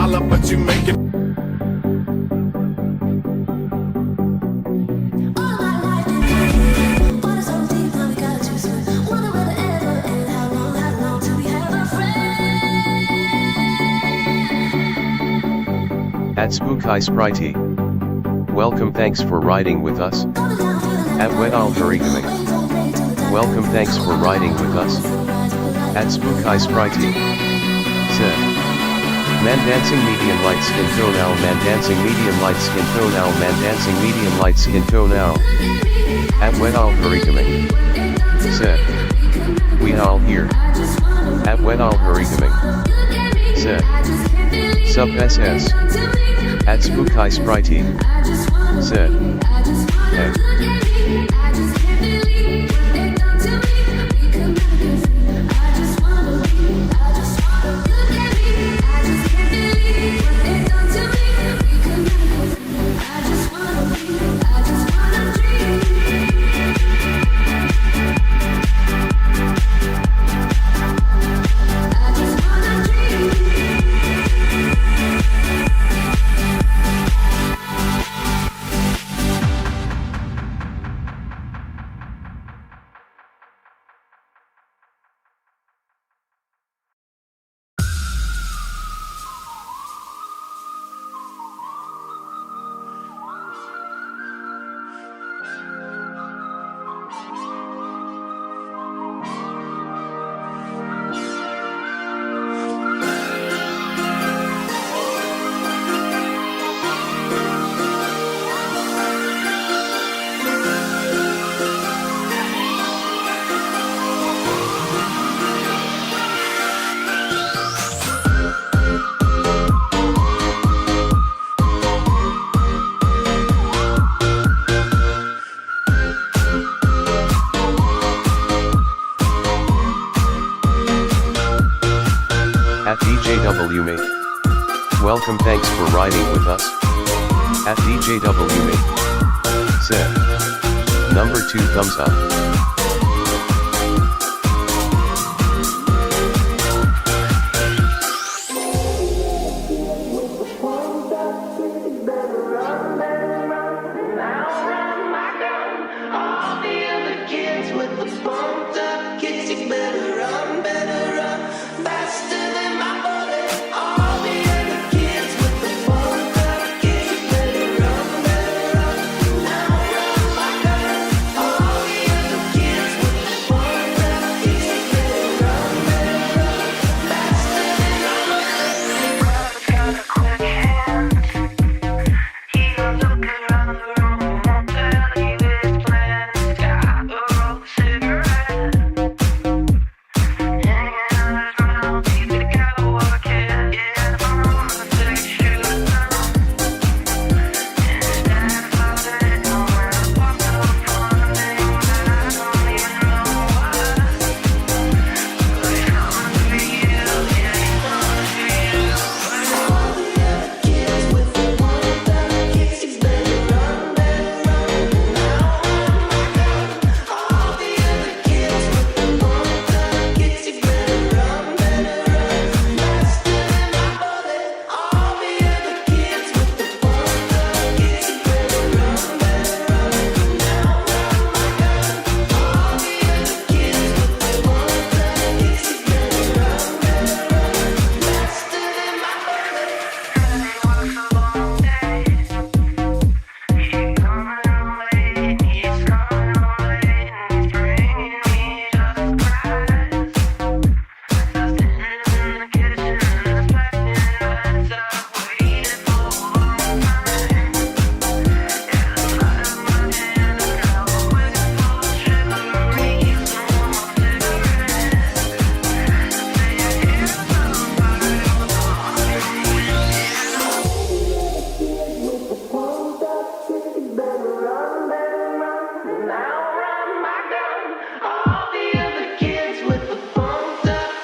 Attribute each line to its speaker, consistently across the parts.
Speaker 1: $1, but you make it.
Speaker 2: At Spooky Spritey. Welcome, thanks for riding with us. At Wet Al Harigaming. Welcome, thanks for riding with us. At Spooky Spritey. Zed. Man dancing medium light skin tone owl, man dancing medium light skin tone owl, man dancing medium light skin tone owl. At Wet Al Harigaming. Zed. We all here. At Wet Al Harigaming. Zed. Sub SS. At Spooky Spritey. Zed. Hey. At DJW mate. Welcome, thanks for riding with us. At DJW mate. Zed. Number 2 thumbs up.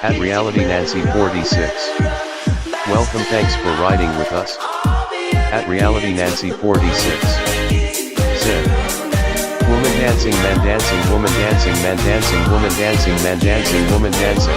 Speaker 2: At Reality Nancy 46. Welcome, thanks for riding with us. At Reality Nancy 46. Zed. Woman dancing, man dancing, woman dancing, man dancing, woman dancing, man dancing, woman dancing.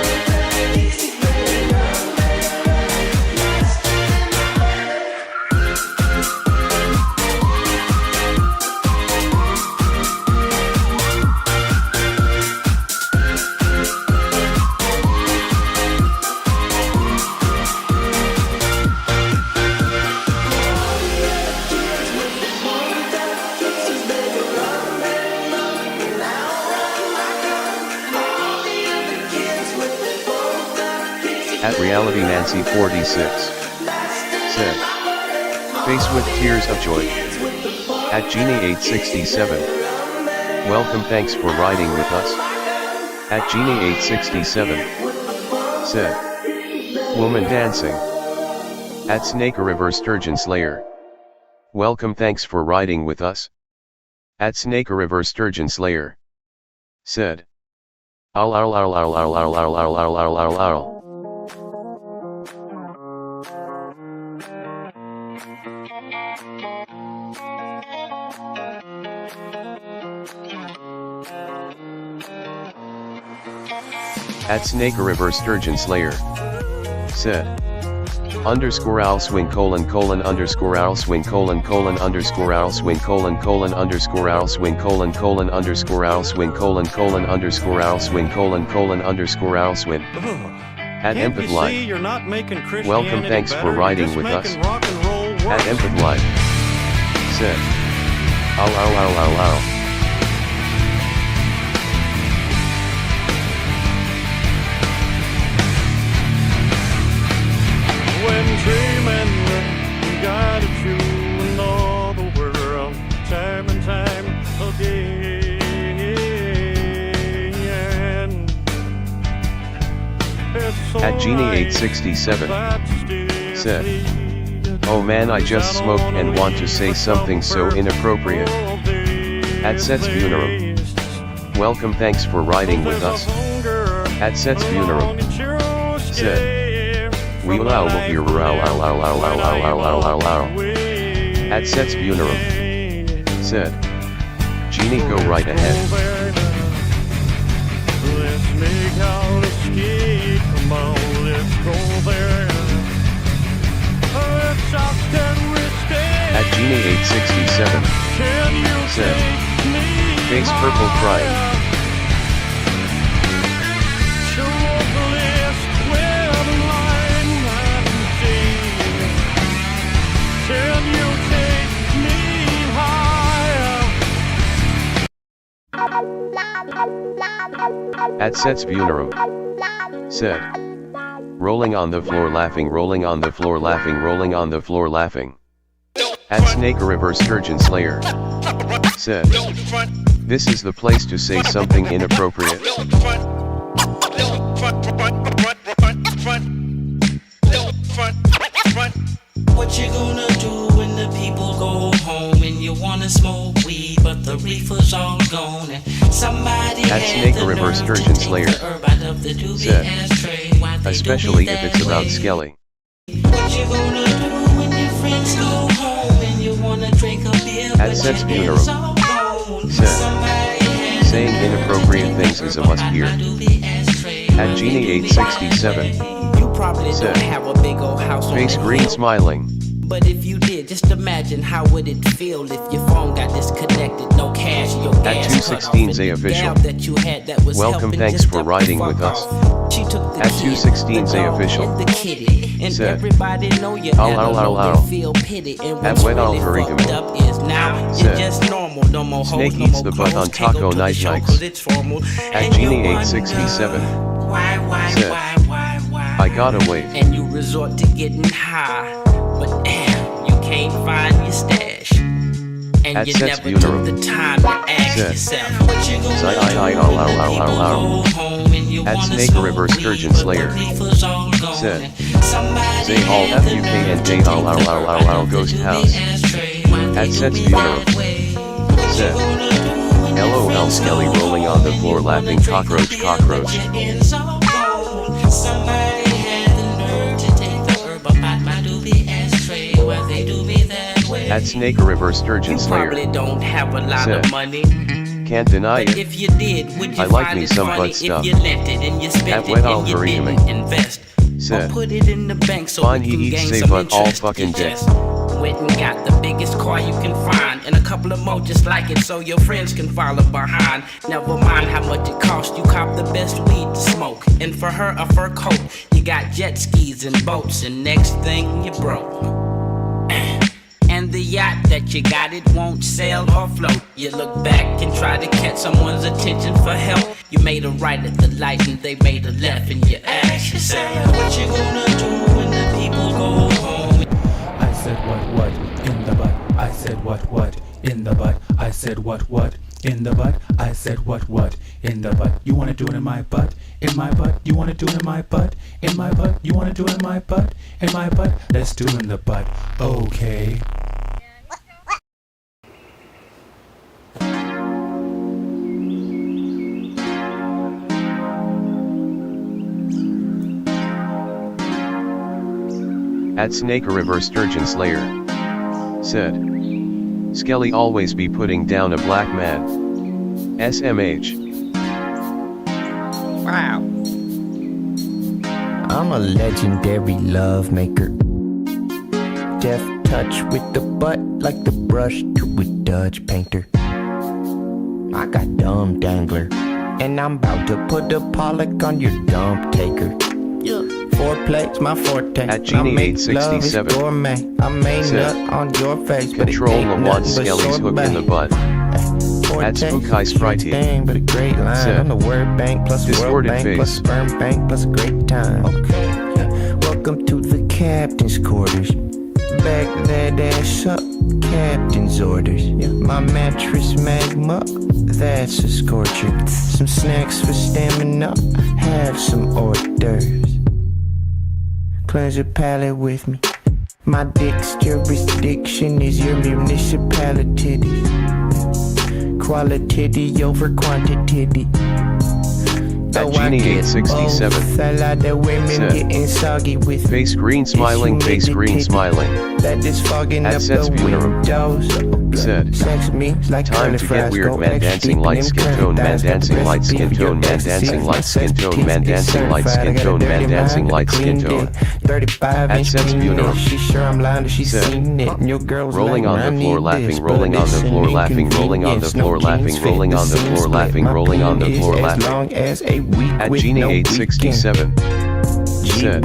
Speaker 2: At Reality Nancy 46. Said. Face with tears of joy. At Genie 867. Welcome, thanks for riding with us. At Genie 867. Said. Woman dancing. At Snake a River Sturgeon Slayer. Welcome, thanks for riding with us. At Snake a River Sturgeon Slayer. Said. Ow ow ow ow ow ow ow ow ow ow ow ow. At Snake a River Sturgeon Slayer. Said. Underscore owl swing colon colon underscore owl swing colon colon underscore owl swing colon colon underscore owl swing colon colon underscore owl swing colon colon underscore owl swing colon colon underscore owl swing. At Empath Live. Welcome, thanks for riding with us. At Empath Live. Said. Ow ow ow ow ow.
Speaker 1: Dreaming, guided you in all the world, time and time again.
Speaker 2: At Genie 867. Said. Oh man, I just smoked and want to say something so inappropriate. At Sets Funerum. Welcome, thanks for riding with us. At Sets Funerum. Said. We will hear At Sets Funerum. Said. Genie, go right ahead.
Speaker 1: Let's make our escape. Come on, let's go there.
Speaker 2: At Genie 867. Said. Face purple crying. At Sets Funerum. Said. Rolling on the floor laughing, rolling on the floor laughing, rolling on the floor laughing. At Snake a River Sturgeon Slayer. Said. This is the place to say something inappropriate.
Speaker 3: What you gonna do when the people go home and you wanna smoke weed but the reefer's all gone and somebody
Speaker 2: At Snake a River Sturgeon Slayer. Said. Especially if it's about Skelly.
Speaker 3: What you gonna do when your friends go home and you wanna drink a beer
Speaker 2: At Sets Funerum. Said. Saying inappropriate things is a must hear. At Genie 867. Said. Face green smiling.
Speaker 3: But if you did, just imagine how would it feel if your phone got disconnected, no cash, your gas
Speaker 2: At 216 official.
Speaker 3: that you had that was
Speaker 2: Welcome, thanks for riding with us.
Speaker 3: She took the
Speaker 2: At 216 official.
Speaker 3: and the kitty, and
Speaker 2: Said.
Speaker 3: everybody know you
Speaker 2: Ow, ow, ow, ow.
Speaker 3: feel pity. And
Speaker 2: At
Speaker 3: what's
Speaker 2: Wet
Speaker 3: really
Speaker 2: Algorithm.
Speaker 3: fucked up is now
Speaker 2: Said.
Speaker 3: you're just normal, no more hoes,
Speaker 2: Snake
Speaker 3: no
Speaker 2: eats
Speaker 3: more
Speaker 2: the butt
Speaker 3: clothes,
Speaker 2: on
Speaker 3: can't go
Speaker 2: Taco
Speaker 3: to the
Speaker 2: Night
Speaker 3: show
Speaker 2: Nights.
Speaker 3: 'cause it's formal.
Speaker 2: At
Speaker 3: And
Speaker 2: Genie
Speaker 3: you wonder
Speaker 2: 867.
Speaker 3: why,
Speaker 2: Said. I gotta wait.
Speaker 3: and you resort to getting high, but damn, you can't find your stash. And
Speaker 2: At
Speaker 3: you
Speaker 2: Sets
Speaker 3: never
Speaker 2: Funeral.
Speaker 3: took the time to ask
Speaker 2: Said.
Speaker 3: yourself what you gonna
Speaker 2: Say,
Speaker 3: do
Speaker 2: ow, ow,
Speaker 3: when
Speaker 2: ow,
Speaker 3: the
Speaker 2: ow, ow,
Speaker 3: people
Speaker 2: ow.
Speaker 3: go home and you
Speaker 2: At
Speaker 3: wanna
Speaker 2: Snake a
Speaker 3: smoke
Speaker 2: River
Speaker 3: weed,
Speaker 2: Sturgeon
Speaker 3: but the
Speaker 2: Slayer.
Speaker 3: reefer's all gone.
Speaker 2: Said.
Speaker 3: And somebody
Speaker 2: Say all
Speaker 3: had the
Speaker 2: FUK and
Speaker 3: nerve to
Speaker 2: date
Speaker 3: take
Speaker 2: all
Speaker 3: the
Speaker 2: our
Speaker 3: herb out of
Speaker 2: ghost
Speaker 3: the
Speaker 2: house.
Speaker 3: ashtray while they
Speaker 2: At
Speaker 3: do
Speaker 2: Sets
Speaker 3: me
Speaker 2: Funeral.
Speaker 3: that way. What you
Speaker 2: Said.
Speaker 3: gonna do when your
Speaker 2: LOL
Speaker 3: friends
Speaker 2: Skelly
Speaker 3: go
Speaker 2: rolling
Speaker 3: home
Speaker 2: on the
Speaker 3: and
Speaker 2: floor
Speaker 3: you wanna
Speaker 2: laughing,
Speaker 3: drink a
Speaker 2: cockroach,
Speaker 3: beer,
Speaker 2: cockroach.
Speaker 3: but your ends all gone. Somebody had the nerve to take the herb up out my doobie ashtray while they do me that way.
Speaker 2: At Snake a River Sturgeon
Speaker 3: You
Speaker 2: Slayer.
Speaker 3: probably don't have a lot
Speaker 2: Said.
Speaker 3: of money,
Speaker 2: Can't deny
Speaker 3: but
Speaker 2: it.
Speaker 3: if you did, would you
Speaker 2: I like
Speaker 3: find
Speaker 2: me
Speaker 3: it
Speaker 2: some
Speaker 3: funny
Speaker 2: butt stuff.
Speaker 3: if you lent it and you spent
Speaker 2: At
Speaker 3: it
Speaker 2: Wet
Speaker 3: and you
Speaker 2: Algorithm.
Speaker 3: didn't invest?
Speaker 2: Said.
Speaker 3: Or put it in the bank so
Speaker 2: Fine,
Speaker 3: you
Speaker 2: he
Speaker 3: can
Speaker 2: eats
Speaker 3: gain
Speaker 2: say
Speaker 3: some
Speaker 2: butt all
Speaker 3: interest.
Speaker 2: fucking
Speaker 3: You
Speaker 2: day.
Speaker 3: just went and got the biggest car you can find and a couple of more just like it so your friends can follow behind. Never mind how much it costs, you cop the best weed to smoke. And for her, a fur coat. You got jet skis and boats, and next thing you broke. And And the yacht that you got, it won't sail or float. You look back and try to catch someone's attention for help. You made a right at the light and they made a left. And you ask yourself, what you gonna do when the people go home?
Speaker 4: I said what in the butt. I said what in the butt. I said what in the butt. I said what in the butt. You wanna do it in my butt? In my butt? You wanna do it in my butt? In my butt? You wanna do it in my butt? In my butt? Let's do it in the butt. Okay.
Speaker 2: At Snake a River Sturgeon Slayer said, Skelly always be putting down a black man. SMH.
Speaker 5: Wow. I'm a legendary love maker. Deft touch with the butt like the brush to a Dutch painter. I got dumb dangler, and I'm about to put a Pollock on your dump taker. Foreplay's my forte.
Speaker 2: At Genie867
Speaker 5: gourmet. I may
Speaker 2: said,
Speaker 5: nut on your face, but
Speaker 2: control
Speaker 5: it ain't
Speaker 2: the one
Speaker 5: nothing but
Speaker 2: Skelly's hook in the
Speaker 5: sorbet.
Speaker 2: butt. At Spooky Spritey
Speaker 5: Thing, but a great line
Speaker 2: said,
Speaker 5: on the word bank plus world
Speaker 2: distorted
Speaker 5: bank
Speaker 2: face.
Speaker 5: plus sperm bank plus a great time. Okay. Yeah. Welcome to the captain's quarters. Back that ass up, captain's orders. Yeah. My mattress magma, that's a scorcher. Some snacks for stamina, have some hors d'oeuvres. Cleanse your palate with me. My dick's jurisdiction is your municipality. Quality over quantity.
Speaker 2: At Genie867
Speaker 5: a lot of women
Speaker 2: said,
Speaker 5: getting soggy with me.
Speaker 2: face green smiling, face green smiling.
Speaker 5: That is fogging
Speaker 2: At
Speaker 5: up
Speaker 2: Seth's
Speaker 5: the
Speaker 2: funeral
Speaker 5: windows.
Speaker 2: said,
Speaker 5: Sex me like
Speaker 2: time to get weird, man dancing light skin tone, man dancing light skin tone, man dancing light skin tone, man dancing light skin tone, man dancing light skin tone.
Speaker 5: 35
Speaker 2: At Seth's funeral
Speaker 5: she's sure I'm lying if she's
Speaker 2: said,
Speaker 5: seen it. And your girl's
Speaker 2: rolling
Speaker 5: like,
Speaker 2: on the
Speaker 5: I
Speaker 2: floor
Speaker 5: need
Speaker 2: laughing,
Speaker 5: this,
Speaker 2: rolling
Speaker 5: but
Speaker 2: on the
Speaker 5: it's
Speaker 2: floor
Speaker 5: an
Speaker 2: laughing, rolling on the
Speaker 5: inconvenience.
Speaker 2: floor
Speaker 5: No
Speaker 2: laughing,
Speaker 5: jeans fit
Speaker 2: rolling
Speaker 5: the
Speaker 2: on the
Speaker 5: seam
Speaker 2: floor
Speaker 5: split.
Speaker 2: laughing,
Speaker 5: My
Speaker 2: rolling on the
Speaker 5: peen
Speaker 2: floor
Speaker 5: is as
Speaker 2: laughing.
Speaker 5: long as a week
Speaker 2: At
Speaker 5: with no weekend.
Speaker 2: Genie867 said,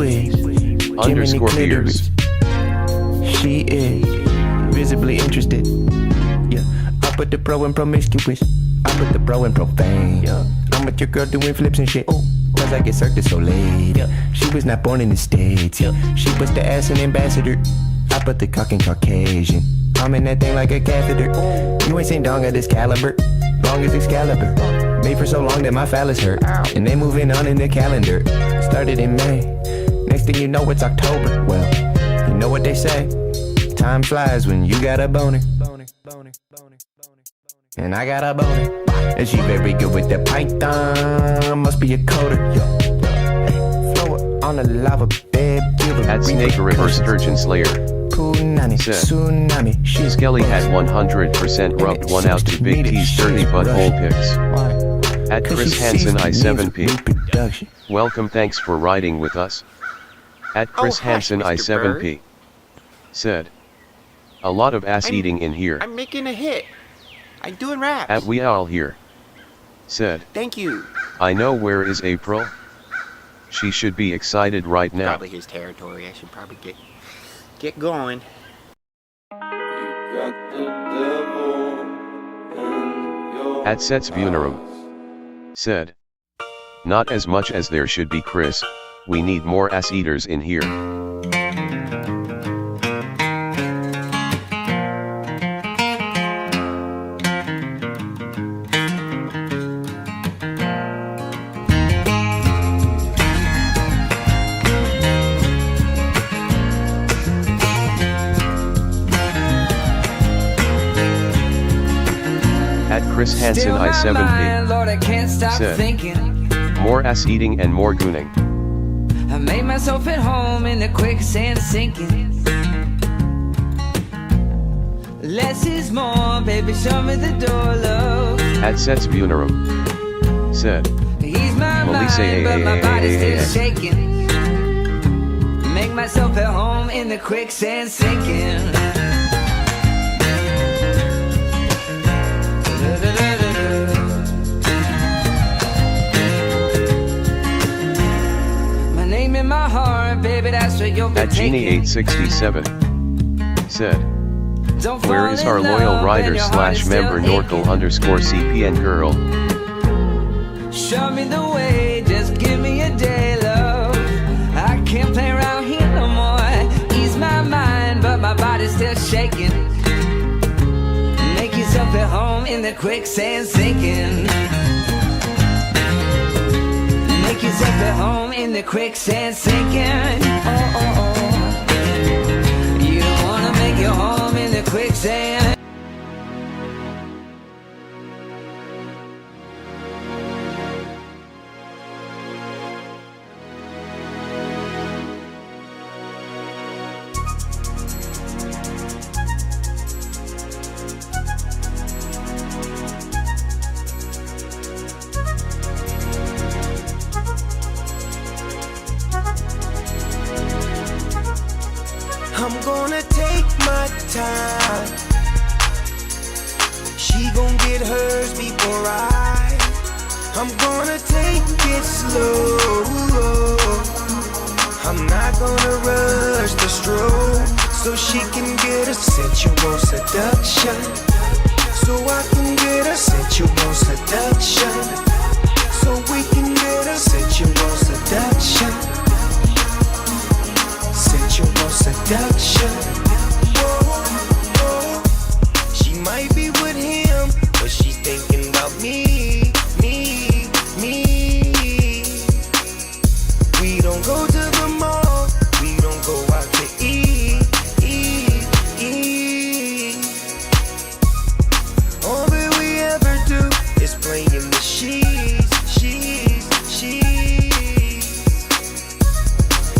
Speaker 2: underscore beers.
Speaker 5: She is visibly interested. Yeah, I put the pro in promiscuous. I put the pro in profane. Yeah, I'm with your girl doing flips and shit. Cause I get Cirque du Soleil. Yeah, she was not born in the States. Yeah, she was the ass an ambassador. I put the cock in Caucasian. I'm in that thing like a catheter. You ain't seen dong of this caliber. Long as Excalibur. Made for so long that my phallus hurt. And they moving on in the calendar. Started in May. Next thing you know it's October. Well, you know what they say. Time flies when you got a boner. And I got a boner. And she very good with that python. Must be a coder. Throw it on the lava bed.
Speaker 2: At Snake a River Sturgeon Slayer
Speaker 5: Punani,
Speaker 2: said,
Speaker 5: tsunami. She's
Speaker 2: Skelly had 100% rubbed one out to Big T's dirty butthole pics.
Speaker 5: Why?
Speaker 2: At Chris Hansen I7P, welcome, thanks for riding with us. At Chris Hansen I7P said, a lot of ass eating in here.
Speaker 6: I'm making a hit. I'm doing raps.
Speaker 2: At We All Here said,
Speaker 6: Thank you.
Speaker 2: I know where is April. She should be excited right now.
Speaker 6: Probably his territory. I should probably get going.
Speaker 2: At Sets Bunerum said, not as much as there should be, Chris. We need more ass eaters in here. At Chris Hansen I7P said, more ass eating and more gooning.
Speaker 7: I made myself at home in the quicksand sinking. Less is more, baby, show me the door, love.
Speaker 2: At Sets Bunerum said,
Speaker 7: He's my
Speaker 2: Melissa,
Speaker 7: mind, but my body's still
Speaker 2: yeah.
Speaker 7: shaking. Make myself at home in the quicksand sinking. My name in my heart, baby, that's what you'll be
Speaker 2: At
Speaker 7: taking.
Speaker 2: Genie867 said,
Speaker 7: Don't fall
Speaker 2: Where is
Speaker 7: in
Speaker 2: our
Speaker 7: love
Speaker 2: loyal
Speaker 7: when
Speaker 2: rider
Speaker 7: your heart
Speaker 2: slash
Speaker 7: is still
Speaker 2: member
Speaker 7: aching.
Speaker 2: Norkel_CPN girl?
Speaker 7: Show me the way, just give me a day, love. I can't play around here no more. Ease my mind, but my body's still shaking. Make yourself at home in the quicksand sinking. Make yourself at home in the quicksand sinking. Oh, oh, oh. You don't wanna make your home in the quicksand.
Speaker 8: I'm gonna take my time. She gon' get hers before I'm gonna take it slow. I'm not gonna rush the stroke, so she can get a sensual seduction. So I can get a sensual seduction. So we can get a sensual seduction. Sensual seduction. Whoa, whoa. She might be with him, but she's thinking about me, me, me. We don't go to the mall, we don't go out to eat, eat, eat. All that we ever do is play in the sheets, sheets, sheets.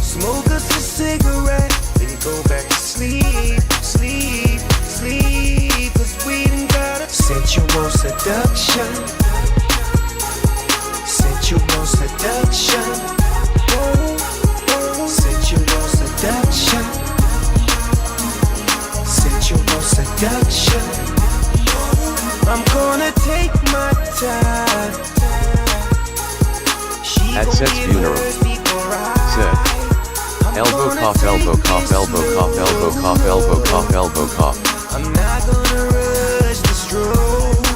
Speaker 8: Smoke us a cigarette, then go back to sleep, sleep, sleep. 'Cause we done got a sensual seduction. Sensual seduction. Oh, oh. Sensual seduction. Sensual seduction. I'm gonna take my time. She
Speaker 2: At
Speaker 8: gon'
Speaker 2: Seth's
Speaker 8: get
Speaker 2: funeral.
Speaker 8: hers before
Speaker 2: Said. Elbow cough, elbow cough, elbow cough, elbow cough, elbow cough, elbow cough.
Speaker 8: I'm not gonna rush the stroke.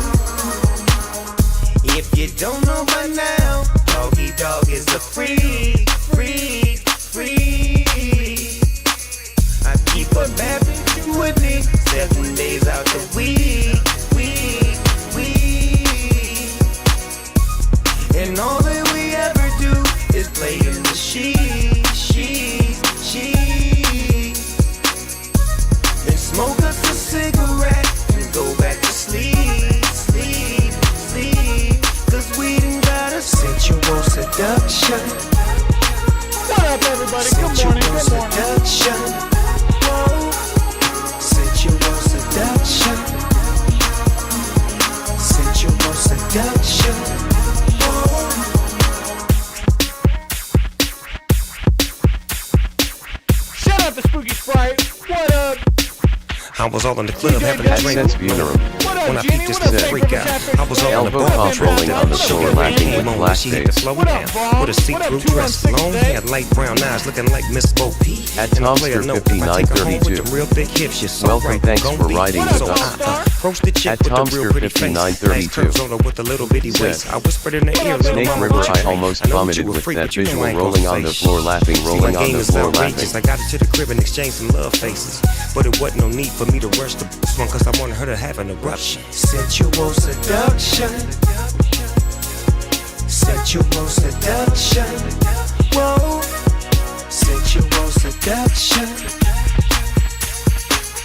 Speaker 8: If you don't know by now, Doggy Dog is a freak, freak, freak. I keep a bad bitch with me 7 days out the week, week, week. And all that we ever do is play in the sheets, sheets, sheets. Then smoke us a cigarette and go back to sleep, sleep, sleep. 'Cause we done got a sensual seduction.
Speaker 1: What up, everybody? Good morning,
Speaker 8: Sensual
Speaker 1: good morning.
Speaker 8: seduction. Whoa. Sensual seduction. Sensual seduction. Whoa.
Speaker 1: Shout out to Spooky Sprite. What up?
Speaker 9: I was all in the club having a
Speaker 2: At
Speaker 9: drink.
Speaker 2: Seth's funeral.
Speaker 1: What up,
Speaker 9: When I
Speaker 1: Jenny?
Speaker 9: peeped this
Speaker 1: What up,
Speaker 9: little
Speaker 1: Fake
Speaker 9: freak out,
Speaker 1: Catfish?
Speaker 9: I was all in the
Speaker 2: Elbow
Speaker 9: bar.
Speaker 2: cough rolling on the floor laughing with black
Speaker 9: She had to
Speaker 2: face.
Speaker 9: slow
Speaker 1: What up,
Speaker 9: down.
Speaker 1: Bob?
Speaker 9: With a see-through
Speaker 1: What up,
Speaker 9: dress,
Speaker 1: 216
Speaker 9: long
Speaker 1: Day?
Speaker 9: hair, light brown eyes, looking like Miss Bo Peep.
Speaker 2: At
Speaker 9: And I play a
Speaker 2: Tomster
Speaker 9: note, if I take her home with
Speaker 2: 5932.
Speaker 9: them real thick hips, she's so
Speaker 2: Welcome,
Speaker 9: right,
Speaker 2: thanks
Speaker 9: gon'
Speaker 2: for
Speaker 9: be.
Speaker 2: riding
Speaker 9: So
Speaker 2: with
Speaker 9: I
Speaker 2: us.
Speaker 9: approached the chick
Speaker 2: At
Speaker 9: with the real
Speaker 2: Tomster
Speaker 9: pretty face.
Speaker 2: 5932.
Speaker 9: Nice curves on her with a little bitty
Speaker 2: Said.
Speaker 9: waist. I whispered in her ear, little
Speaker 2: Snake
Speaker 9: mama,
Speaker 2: River,
Speaker 9: what you
Speaker 2: I
Speaker 9: think?
Speaker 2: almost
Speaker 9: I know that
Speaker 2: vomited
Speaker 9: you a
Speaker 2: with
Speaker 9: freak,
Speaker 2: that
Speaker 9: but you know
Speaker 2: visual
Speaker 9: I ain't
Speaker 2: rolling
Speaker 9: gonna
Speaker 2: on the
Speaker 9: say
Speaker 2: floor
Speaker 9: shit.
Speaker 2: laughing,
Speaker 9: See,
Speaker 2: rolling
Speaker 9: my
Speaker 2: on
Speaker 9: game
Speaker 2: the
Speaker 9: is
Speaker 2: floor
Speaker 9: outrageous.
Speaker 2: laughing.
Speaker 9: I got her to the crib and exchanged some love faces. But it wasn't no need for me to rush the one, 'cause I wanted her to have an eruption.
Speaker 8: Sensual seduction. Sensual seduction. Whoa. Sensual seduction.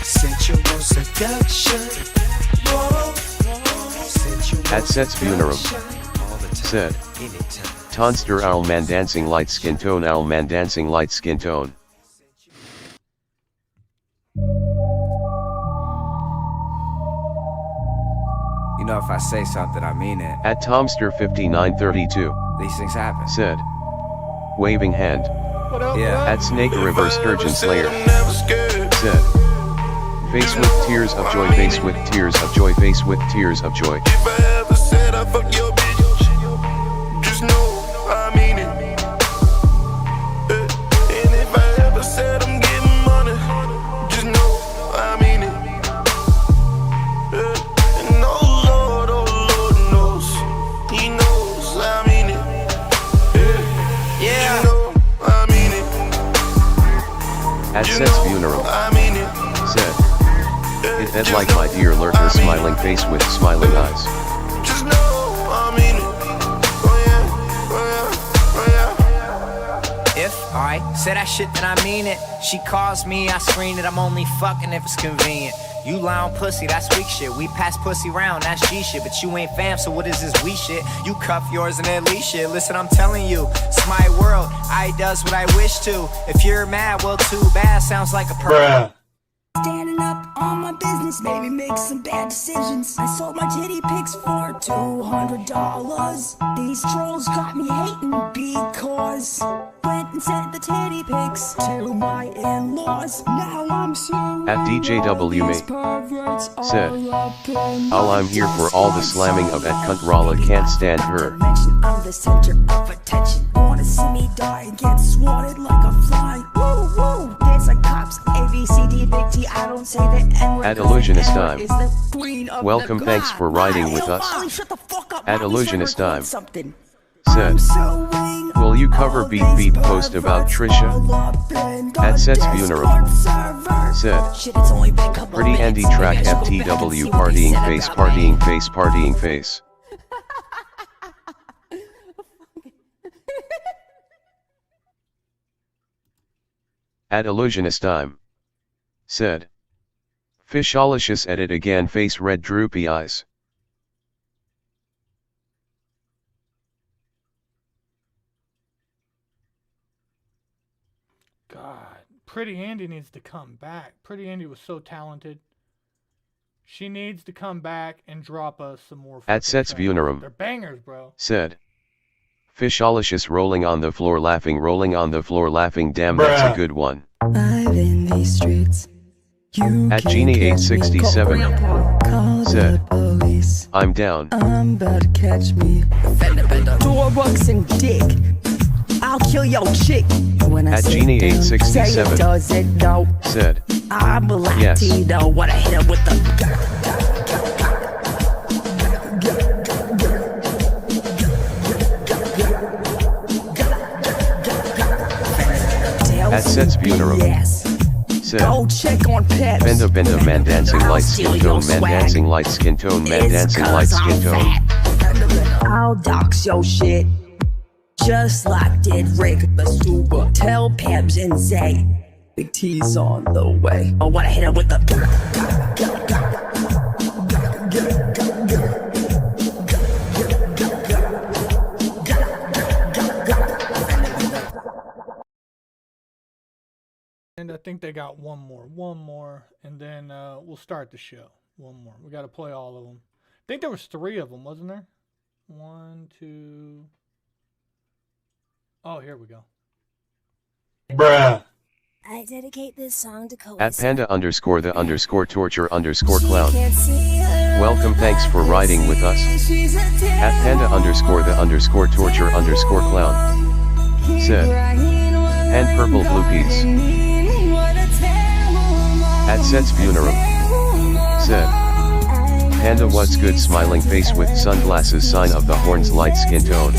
Speaker 8: Sensual seduction. Whoa. Sensual
Speaker 2: At Seth's funeral.
Speaker 9: All the time,
Speaker 2: Said.
Speaker 9: anytime.
Speaker 2: Tonster owl man dancing light skin tone, owl man dancing light skin tone.
Speaker 10: You know, if I say something, I mean it.
Speaker 2: At Tomster 5932.
Speaker 10: These things happen.
Speaker 2: Said. Waving hand.
Speaker 1: What up?
Speaker 10: Yeah.
Speaker 1: What up?
Speaker 2: At Snake River Sturgeon Slayer.
Speaker 1: I'm never scared.
Speaker 2: Said. Face with tears of joy, face with tears of joy, face with tears of joy.
Speaker 1: If I ever said I fuck your bitch, just know I mean it. And if I ever said I'm getting money, just know I mean it.
Speaker 2: At Sets Funeral.
Speaker 8: I mean it.
Speaker 2: Said. Hit that like my dear lurker smiling face with smiling eyes.
Speaker 8: Just know I mean it. Oh yeah, oh yeah, oh yeah.
Speaker 7: If I say that shit, then I mean it. She calls me, I screen it. I'm only fucking if it's convenient. You lie on pussy, that's weak shit. We pass pussy round, that's G shit. But you ain't fam, so what is this we shit? You cuff yours and at least shit. Listen, I'm telling you, it's my world. I does what I wish to. If you're mad, well, too bad. Sounds like a
Speaker 1: Bruh.
Speaker 11: Standing up on my business, maybe make some bad decisions. I sold my titty pics for $200. These trolls got me hating because went and sent the titty pics to my in-laws. Now I'm suing.
Speaker 2: At DJW me. Said. All I'm here for all the slamming of at cunt Rala can't stand her.
Speaker 11: I'm the center of attention. Wanna see me die and get swatted like a fly. Woo woo. There's like cops, A, B, C, D, Big T. I don't say the N-word.
Speaker 2: At Illusionist Time.
Speaker 11: Is the queen of
Speaker 2: Welcome,
Speaker 11: the
Speaker 2: thanks
Speaker 11: god.
Speaker 2: for riding with
Speaker 11: Hey,
Speaker 2: us.
Speaker 11: Molly, shut the fuck up,
Speaker 2: At
Speaker 11: Molly,
Speaker 2: Illusionist
Speaker 11: start
Speaker 2: Time.
Speaker 11: something.
Speaker 2: Said. Will you cover Beat Beat post about Trisha? At Sets Funeral. Said. Pretty Andy track FTW partying face partying face partying face. At Illusionist Time. Said. Fisholicious edit again face red droopy eyes.
Speaker 12: God, Pretty Andy needs to come back. Pretty Andy was so talented. She needs to come back and drop us some more.
Speaker 2: At Sets
Speaker 12: tracks.
Speaker 2: Funerum.
Speaker 12: They're bangers, bro.
Speaker 2: Said. Fisholicious rolling on the floor laughing damn that's a good one.
Speaker 11: I've in these streets. You
Speaker 2: At
Speaker 11: can't
Speaker 2: Genie
Speaker 11: catch me.
Speaker 2: 867.
Speaker 11: Call
Speaker 2: Said.
Speaker 11: the police.
Speaker 2: I'm down.
Speaker 11: I'm about to catch me. Door bucks and dick. I'll kill your chick. When I
Speaker 2: At
Speaker 11: sit
Speaker 2: Genie
Speaker 11: down,
Speaker 2: 867.
Speaker 11: say it does it no.
Speaker 2: Said.
Speaker 11: I'm a
Speaker 2: Yes.
Speaker 11: Latino. What I hit her with the.
Speaker 2: At Sets Funeral.
Speaker 11: Yes.
Speaker 2: Said.
Speaker 11: Go check on Peps.
Speaker 2: Benda man dancing light skin tone man dancing light skin tone man dancing light skin tone.
Speaker 11: I'll dox your shit. Just like did Rick Basuba. Tell Peps and Zay. Big T's on the way. Oh, what I hit her with the.
Speaker 12: And I think they got one more, and then we'll start the show. One more. We got to play all of them. I think there was 3 of them, wasn't there? 1, 2. Oh, here we go.
Speaker 1: Bruh.
Speaker 11: I dedicate this song to Coach.
Speaker 2: At Panda _ the _ torture _ clown. Welcome, thanks for riding with us. At Panda _ the _ torture _ clown. Said. And purple blue peas. At Sets Funeral. Said. Panda what's good smiling face with sunglasses sign of the horns light skin tone.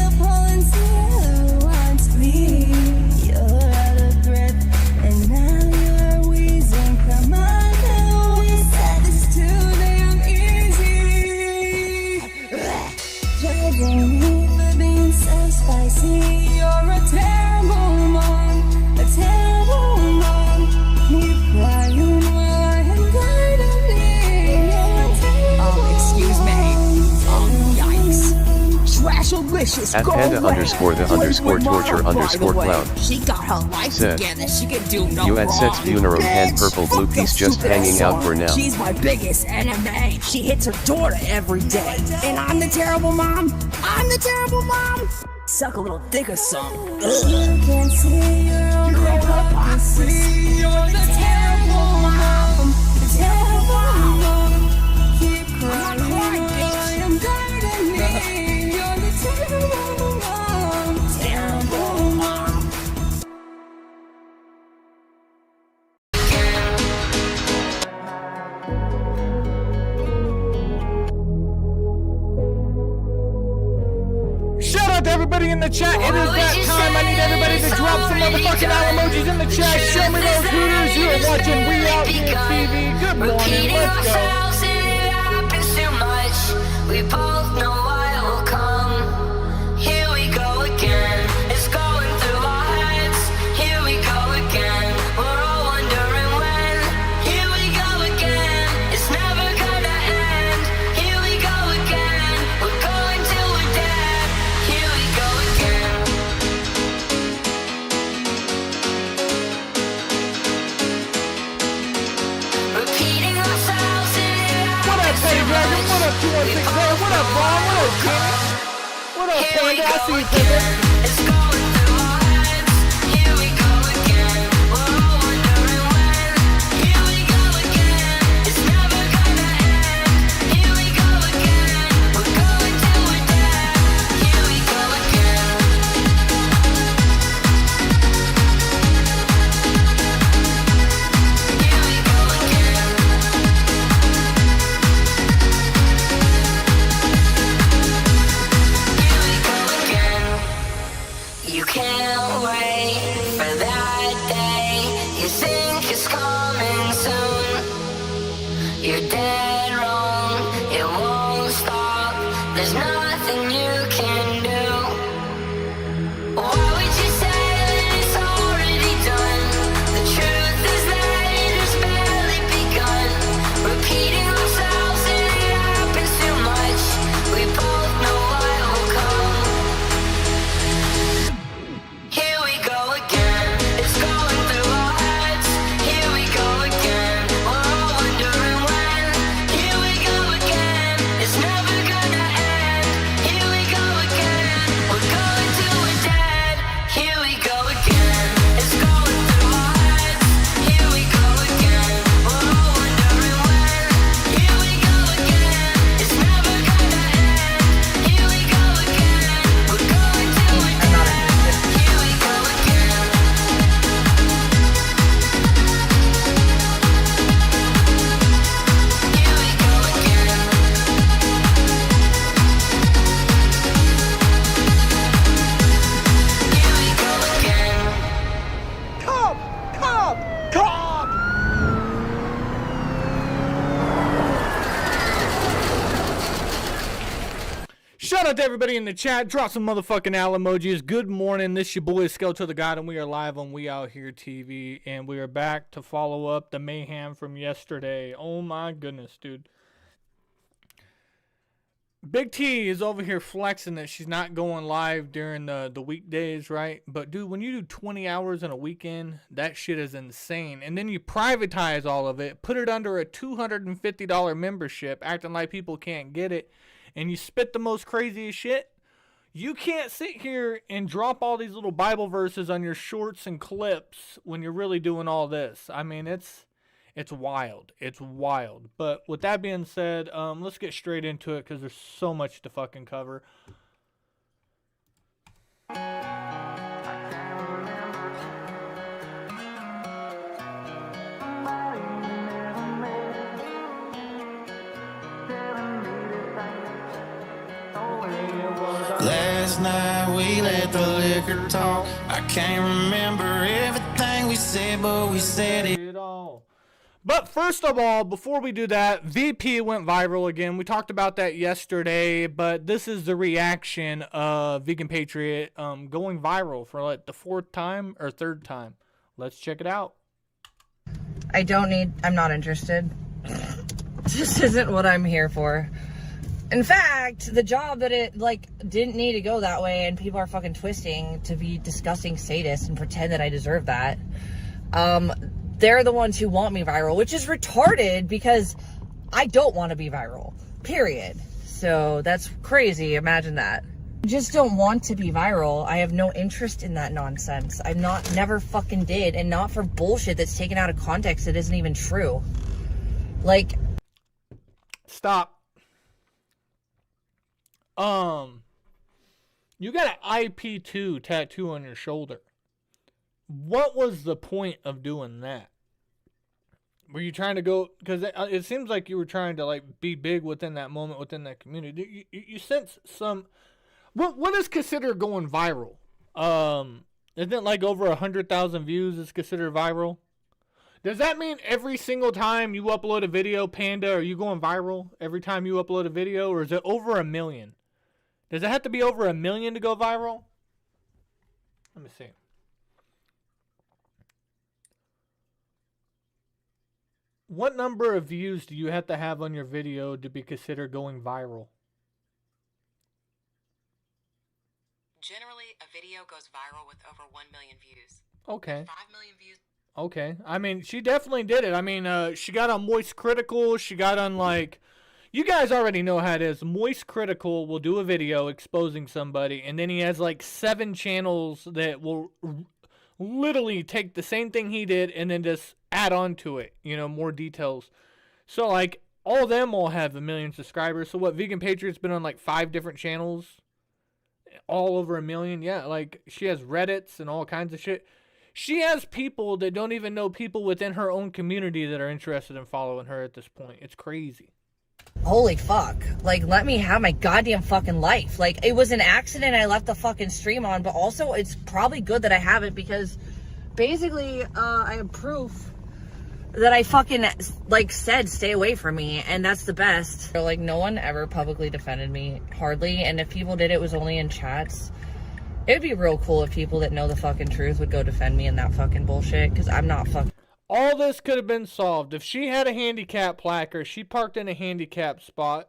Speaker 2: At Panda _ the _ torture _ clown.
Speaker 11: She got her life
Speaker 2: Said.
Speaker 11: together. She can do no
Speaker 2: You at Sets
Speaker 11: wrong.
Speaker 2: Funeral and
Speaker 11: Bitch,
Speaker 2: purple blue
Speaker 11: fuck
Speaker 2: piece
Speaker 11: the
Speaker 2: just
Speaker 11: stupid
Speaker 2: hanging out
Speaker 11: song.
Speaker 2: for now.
Speaker 11: She's my biggest enemy. She hits her daughter every day. And I'm the terrible mom. I'm the terrible mom. Suck a little dick or something. You can see you're a hypocrisy. You're the terrible mom. The terrible mom. Keep crying. I am gardening. You're the terrible mom. Terrible mom.
Speaker 12: Shout out to everybody in the chat. It is that time. I need everybody to drop some motherfucking owl emojis in the chat. Show me those hooters. You're watching We Out Here TV. Good morning. Let's go.
Speaker 13: We both know I will come. Here we go again. It's going through our heads. Here we go again. We're all wondering when. Here we go again. It's never gonna end. Here we go again. We're going till we're dead. Here we go again. Repeating ourselves in it.
Speaker 12: What up, Petty Dragon? What up, 216? What up, Ron? What up, Kenny? What up, Panda? I see you, Panda.
Speaker 13: It's going through our heads. Here we go again. We're all wondering when. Here we go again. It's never gonna end. Here we go again. We're going till we're dead. Here we go again. Here we go again. You can't wait for that day. You think it's coming soon. You're dead wrong. It won't stop. There's nothing you can do. Why would you say that it's already done? The truth is that it has barely begun. Repeating ourselves and it happens too much. We both know what will come. Here we go again. It's going through our heads. Here we go again. We're all wondering when. Here we go again. It's never gonna end. Here we go again. We're going till we're dead. Here we go again. It's going through our heads. Here we go again. We're all wondering when. Here we go again. It's never gonna end. Here we go again. We're going till we're dead. Here we go again. Here we go again. Here we go again.
Speaker 12: Come! Shout out to everybody in the chat. Drop some motherfucking owl emojis. Good morning. This your boy Skeletor the God, and we are live on We Out Here TV, and we are back to follow up the mayhem from yesterday. Oh my goodness, dude. Big T is over here flexing that she's not going live during the weekdays, right? But dude, when you do 20 hours in a weekend, that shit is insane. And then you privatize all of it, put it under a $250 membership, acting like people can't get it, and you spit the most craziest shit. You can't sit here and drop all these little Bible verses on your shorts and clips when you're really doing all this. I mean, it's wild. It's wild. But with that being said, let's get straight into it because there's so much to fucking cover.
Speaker 8: Last night we let the liquor talk. I can't remember everything we said, but we said it
Speaker 12: all. But first of all, before we do that, VP went viral again. We talked about that yesterday, but this is the reaction of Vegan Patriot going viral for like the fourth time or third time. Let's check it out.
Speaker 14: I'm not interested. This isn't what I'm here for. In fact, the job that it didn't need to go that way, and people are fucking twisting to be disgusting sadists and pretend that I deserve that. They're the ones who want me viral, which is retarded because I don't want to be viral, period. So that's crazy. Imagine that. I just don't want to be viral. I have no interest in that nonsense. Never fucking did, and not for bullshit that's taken out of context that isn't even true.
Speaker 12: Stop. You got an IP2 tattoo on your shoulder. What was the point of doing that? Were you trying to go, because it seems like you were trying to be big within that moment, within that community. You sense some, what is considered going viral? Isn't it over 100,000 views is considered viral? Does that mean every single time you upload a video, Panda, are you going viral every time you upload a video, or is it over 1 million? Does it have to be over 1 million to go viral? Let me see. What number of views do you have to have on your video to be considered going viral?
Speaker 15: Generally, a video goes viral with over 1 million views.
Speaker 12: Okay.
Speaker 15: 5 million views.
Speaker 12: Okay. I mean, she definitely did it. I mean, she got on Moist Critical. She got on, like... You guys already know how it is. Moist Critical will do a video exposing somebody, and then he has, like, 7 channels that will literally take the same thing he did and then just add on to it, you know, more details. So, like, all of them will have 1 million subscribers. So, what, Vegan Patriot's been on, like, 5 different channels? All over 1 million? Yeah, like, she has Reddits and all kinds of shit. She has people that don't even know people within her own community that are interested in following her at this point. It's crazy.
Speaker 14: Holy fuck. Like, let me have my goddamn fucking life. Like, it was an accident I left the fucking stream on, but also it's probably good that I have it because basically, I have proof that I fucking, like, said stay away from me, and that's the best. So, like, no one ever publicly defended me, hardly, and if people did, it was only in chats. It would be real cool if people that know the fucking truth would go defend me in that fucking bullshit, because I'm not fucking...
Speaker 12: All this could have been solved. If she had a handicap placard, she parked in a handicap spot.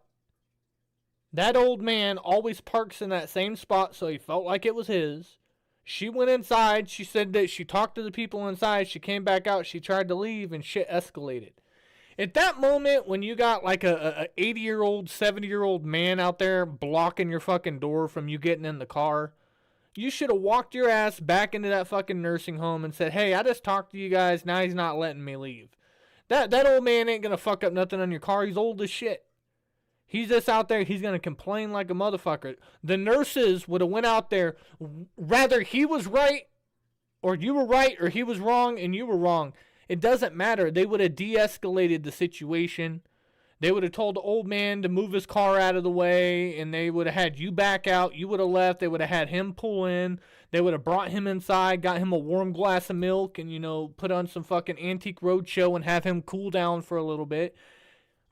Speaker 12: That old man always parks in that same spot, so he felt like it was his. She went inside. She said that she talked to the people inside. She came back out. She tried to leave, and shit escalated. At that moment, when you got like a 80-year-old, 70-year-old man out there blocking your fucking door from you getting in the car, you should have walked your ass back into that fucking nursing home and said, hey, I just talked to you guys. Now he's not letting me leave. That old man ain't going to fuck up nothing on your car. He's old as shit. He's just out there. He's going to complain like a motherfucker. The nurses would have went out there. Rather he was right or you were right or he was wrong and you were wrong. It doesn't matter. They would have de-escalated the situation. They would have told the old man to move his car out of the way, and they would have had you back out. You would have left. They would have had him pull in. They would have brought him inside, got him a warm glass of milk, and, you know, put on some fucking Antique Roadshow and have him cool down for a little bit.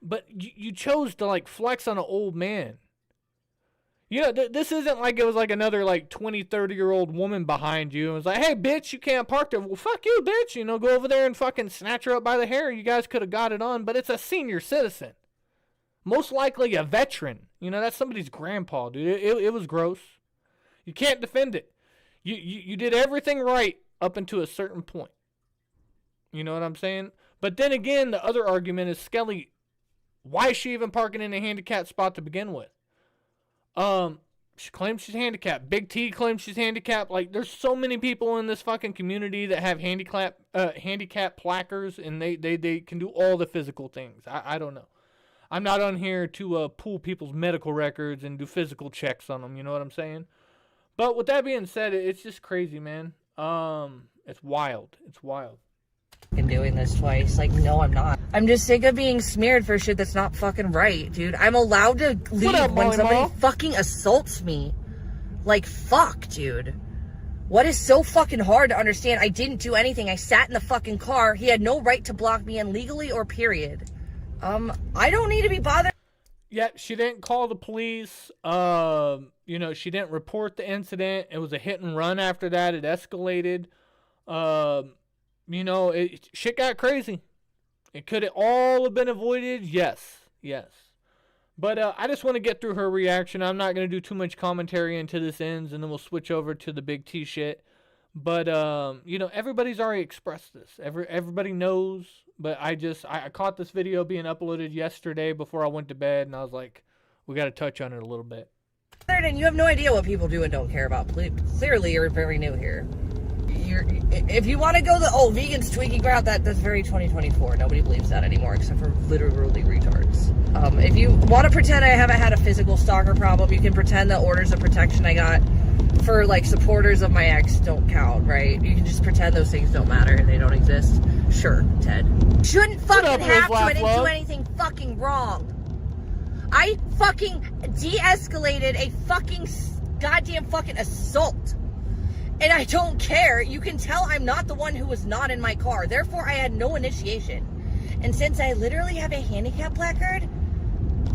Speaker 12: But you chose to, like, flex on an old man. You know, this isn't like it was like another, like, 20, 30-year-old woman behind you. And was like, hey, bitch, you can't park there. Well, fuck you, bitch. You know, go over there and fucking snatch her up by the hair. You guys could have got it on. But it's a senior citizen. Most likely a veteran. You know, that's somebody's grandpa, dude. It was gross. You can't defend it. You did everything right up until a certain point. You know what I'm saying? But then again, the other argument is, Skelly, why is she even parking in a handicapped spot to begin with? She claims she's handicapped. Big T claims she's handicapped. Like, there's so many people in this fucking community that have handicap placards, and they can do all the physical things. I don't know. I'm not on here to pull people's medical records and do physical checks on them. You know what I'm saying? But with that being said, it's just crazy, man. It's wild. It's wild.
Speaker 14: Doing this twice. Like, no, I'm not. I'm just sick of being smeared for shit that's not fucking right, dude. I'm allowed to leave when somebody fucking assaults me. Like, fuck, dude. What is so fucking hard to understand? I didn't do anything. I sat in the fucking car. He had no right to block me in legally or period. I don't need to be bothered.
Speaker 12: Yeah, she didn't call the police. You know, she didn't report the incident. It was a hit and run after that. It escalated. You know, shit got crazy. It could have all have been avoided. Yes. But I just want to get through her reaction. I'm not going to do too much commentary until this ends, and then we'll switch over to the Big T shit. But, you know, everybody's already expressed this. Everybody knows. But I caught this video being uploaded yesterday before I went to bed, and I was like, we got to touch on it a little bit.
Speaker 14: And you have no idea what people do and don't care about. Clearly, you're very new here. If you want to go the vegans tweaking route, that's very 2024. Nobody believes that anymore, except for literally retards. If you want to pretend I haven't had a physical stalker problem, you can pretend the orders of protection I got for, like, supporters of my ex don't count, right? You can just pretend those things don't matter and they don't exist. Sure, Ted. Shouldn't fucking have to. I didn't do anything fucking wrong. I fucking de-escalated a fucking goddamn fucking assault. And I don't care. You can tell I'm not the one who was not in my car. Therefore, I had no initiation. And since I literally have a handicap placard,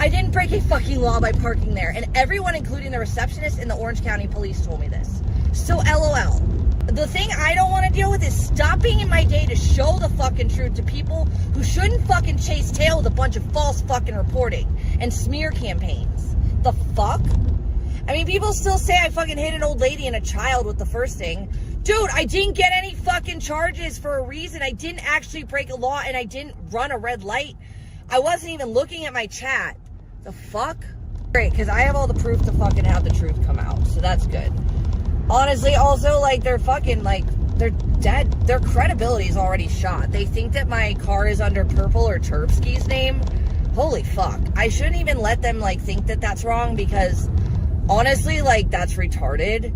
Speaker 14: I didn't break a fucking law by parking there. And everyone, including the receptionist and the Orange County Police, told me this. So LOL. The thing I don't want to deal with is stopping in my day to show the fucking truth to people who shouldn't fucking chase tail with a bunch of false fucking reporting and smear campaigns. The fuck? I mean, people still say I fucking hit an old lady and a child with the first thing. Dude, I didn't get any fucking charges for a reason. I didn't actually break a law and I didn't run a red light. I wasn't even looking at my chat. The fuck? Great, because I have all the proof to fucking have the truth come out. So that's good. Honestly, also, like, they're fucking, like, they're dead. Their credibility is already shot. They think that my car is under Purple or Turbsky's name. Holy fuck. I shouldn't even let them, like, think that that's wrong because, honestly, like, that's retarded.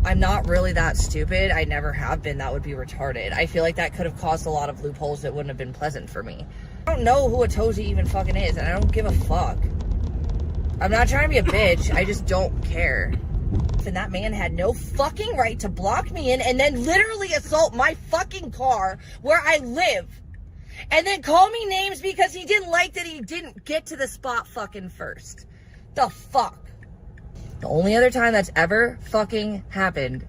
Speaker 14: I'm not really that stupid. I never have been. That would be retarded. I feel like that could have caused a lot of loopholes that wouldn't have been pleasant for me. I don't know who a Tozy even fucking is, and I don't give a fuck. I'm not trying to be a bitch. I just don't care. And that man had no fucking right to block me in and then literally assault my fucking car where I live. And then call me names because he didn't like that he didn't get to the spot fucking first. The fuck? The only other time that's ever fucking happened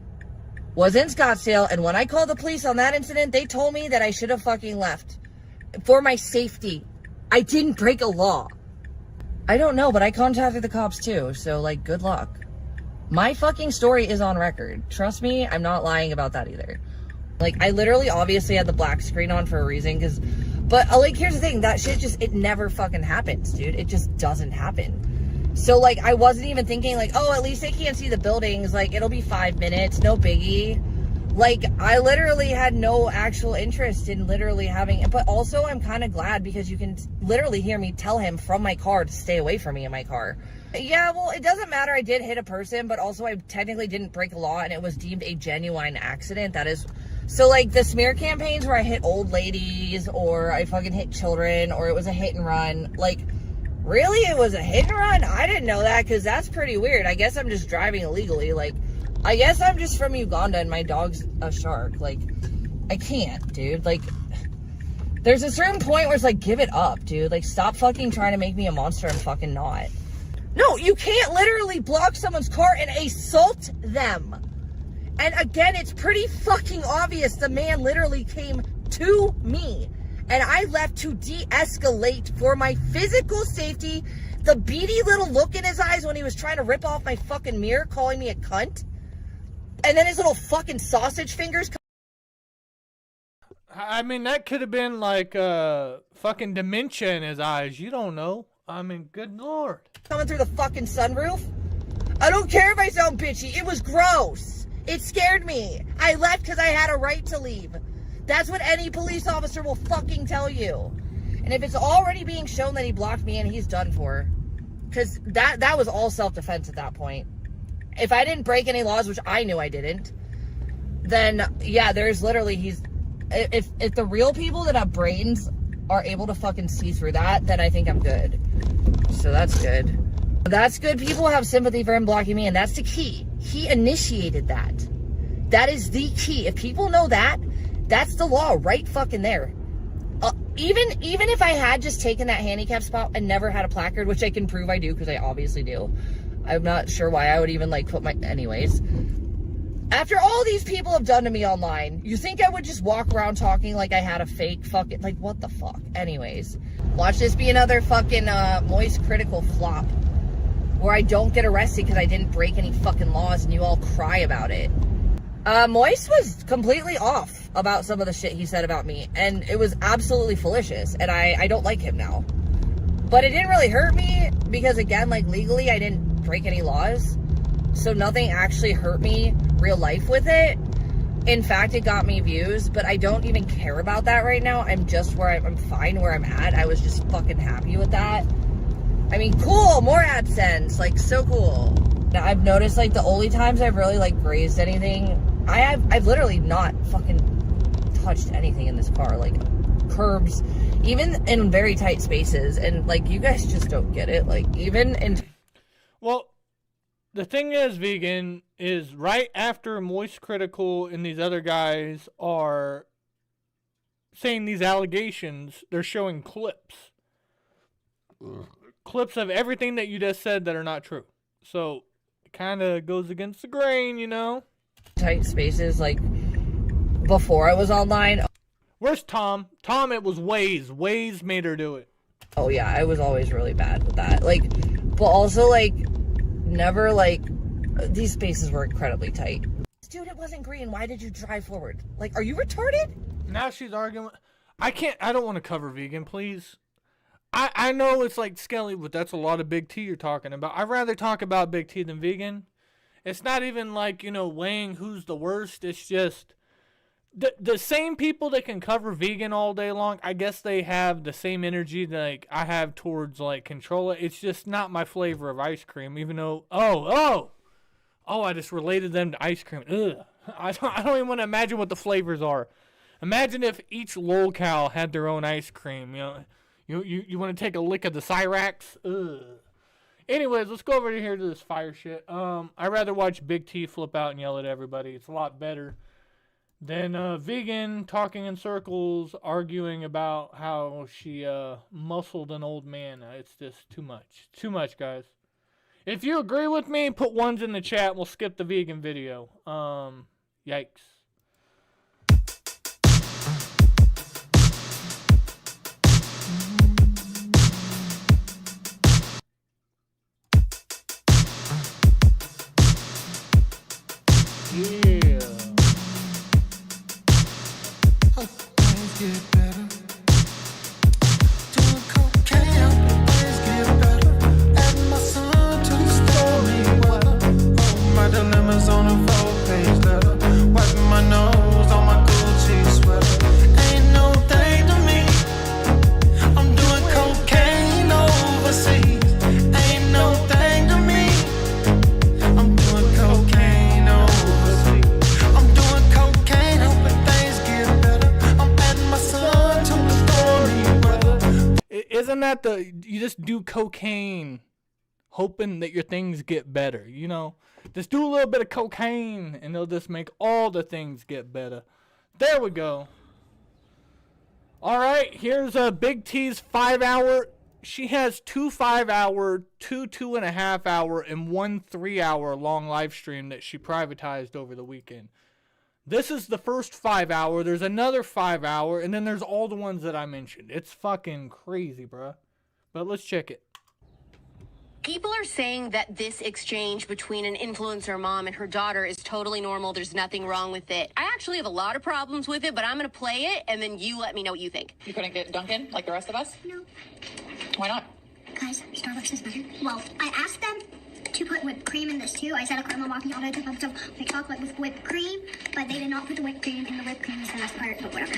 Speaker 14: was in Scottsdale, and when I called the police on that incident, they told me that I should have fucking left. For my safety. I didn't break a law. I don't know, but I contacted the cops too, so, like, good luck. My fucking story is on record. Trust me, I'm not lying about that either. Like, I literally obviously had the black screen on for a reason, but, like, here's the thing, that shit just, it never fucking happens, dude. It just doesn't happen. So, like, I wasn't even thinking, like, oh, at least they can't see the buildings, like, it'll be 5 minutes, no biggie. Like, I literally had no actual interest in literally having, but also I'm kind of glad because you can literally hear me tell him from my car to stay away from me in my car. Yeah, well, it doesn't matter. I did hit a person, but also I technically didn't break a law and it was deemed a genuine accident. That is, so like the smear campaigns where I hit old ladies or I fucking hit children or it was a hit and run, like, really? It was a hit and run? I didn't know that because that's pretty weird. I guess I'm just driving illegally. Like, I guess I'm just from Uganda and my dog's a shark. Like, I can't, dude. Like, there's a certain point where it's like, give it up, dude. Like, stop fucking trying to make me a monster and fucking not. No, you can't literally block someone's car and assault them. And again, it's pretty fucking obvious the man literally came to me. And I left to de-escalate for my physical safety. The beady little look in his eyes when he was trying to rip off my fucking mirror, calling me a cunt. And then his little fucking sausage fingers.
Speaker 12: I mean, that could have been like fucking dementia in his eyes. You don't know. I mean, good lord.
Speaker 14: Coming through the fucking sunroof. I don't care if I sound bitchy. It was gross. It scared me. I left because I had a right to leave. That's what any police officer will fucking tell you. And if it's already being shown that he blocked me in, he's done for. Because that was all self-defense at that point. If I didn't break any laws, which I knew I didn't, then, yeah, there's literally, if the real people that have brains are able to fucking see through that, then I think I'm good. So that's good. That's good. People have sympathy for him blocking me, and that's the key. He initiated that. That is the key. If people know that, that's the law right fucking there. Even if I had just taken that handicap spot and never had a placard, which I can prove I do because I obviously do. I'm not sure why I would even like put my, anyways. After all these people have done to me online, you think I would just walk around talking like I had a fake fucking, like what the fuck? Anyways, watch this be another fucking Moist critical flop where I don't get arrested because I didn't break any fucking laws and you all cry about it. Moist was completely off about some of the shit he said about me, and it was absolutely fallacious, and I don't like him now. But it didn't really hurt me because, again, like, legally I didn't break any laws, so nothing actually hurt me real life with it. In fact, it got me views, but I don't even care about that right now. I'm just where I'm fine where I'm at. I was just fucking happy with that. I mean, cool, more AdSense, like, so cool. Now, I've noticed, like, the only times I've really, like, grazed anything, I've literally not fucking touched anything in this car, like, curbs, even in very tight spaces, and, like, you guys just don't get it, like, even in...
Speaker 12: Well, the thing is, vegan, is right after Moist Critical and these other guys are saying these allegations, they're showing clips. Clips of everything that you just said that are not true. So it kind of goes against the grain, you know?
Speaker 14: Tight spaces, like, before I was online.
Speaker 12: Where's Tom? Tom, it was Waze. Waze made her do it.
Speaker 14: Oh, yeah, I was always really bad with that. Like, but also, like, never, like, these spaces were incredibly tight. Dude, it wasn't green. Why did you drive forward? Like, are you retarded?
Speaker 12: Now she's arguing. I don't want to cover vegan, please. I know it's like Skelly, but that's a lot of Big T you're talking about. I'd rather talk about Big T than vegan. It's not even like, weighing who's the worst. It's just the same people that can cover vegan all day long, I guess they have the same energy that like I have towards like Controlla. It's just not my flavor of ice cream, even though I just related them to ice cream. Ugh. I don't even want to imagine what the flavors are. Imagine if each lolcow had their own ice cream, You want to take a lick of the Cyrax? Ugh. Anyways, let's go over here to this fire shit. I'd rather watch Big T flip out and yell at everybody. It's a lot better than vegan talking in circles, arguing about how she muscled an old man. It's just too much. Too much, guys. If you agree with me, put ones in the chat. We'll skip the vegan video. Yikes. Yeah.
Speaker 8: Hope things get better. Doing cocaine, hope things get better. Add my son to the stormy weather. Oh, my dilemmas on a 4-page letter. Wiping my nose on my Gucci sweater. Ain't no thing to me. I'm doing cocaine overseas. Ain't no thing to me. I'm doing cocaine overseas. I'm doing cocaine, hoping things get better. I'm adding my son to the stormy weather.
Speaker 12: Isn't that you just do cocaine hoping that your things get better, Just do a little bit of cocaine and they'll just make all the things get better. There we go. All right, here's Big T's 5-hour. She has 2 5-hour, 2 2.5-hour, and 1 3-hour long live stream that she privatized over the weekend. This is the first 5-hour. There's another 5-hour, and then there's all the ones that I mentioned. It's fucking crazy, bruh. But let's check it.
Speaker 15: People are saying that this exchange between an influencer mom and her daughter is totally normal. There's nothing wrong with it. I actually have a lot of problems with it, but I'm going to play it, and then you let me know what you think.
Speaker 16: You couldn't get Dunkin' like the rest of us?
Speaker 17: No.
Speaker 16: Why not?
Speaker 17: Guys, Starbucks is better. Well, I asked them to put whipped cream in this too. I said a caramel macchiato, 2 cups of white chocolate with whipped cream, but they did not put the whipped cream in the whipped cream is the best part, but whatever.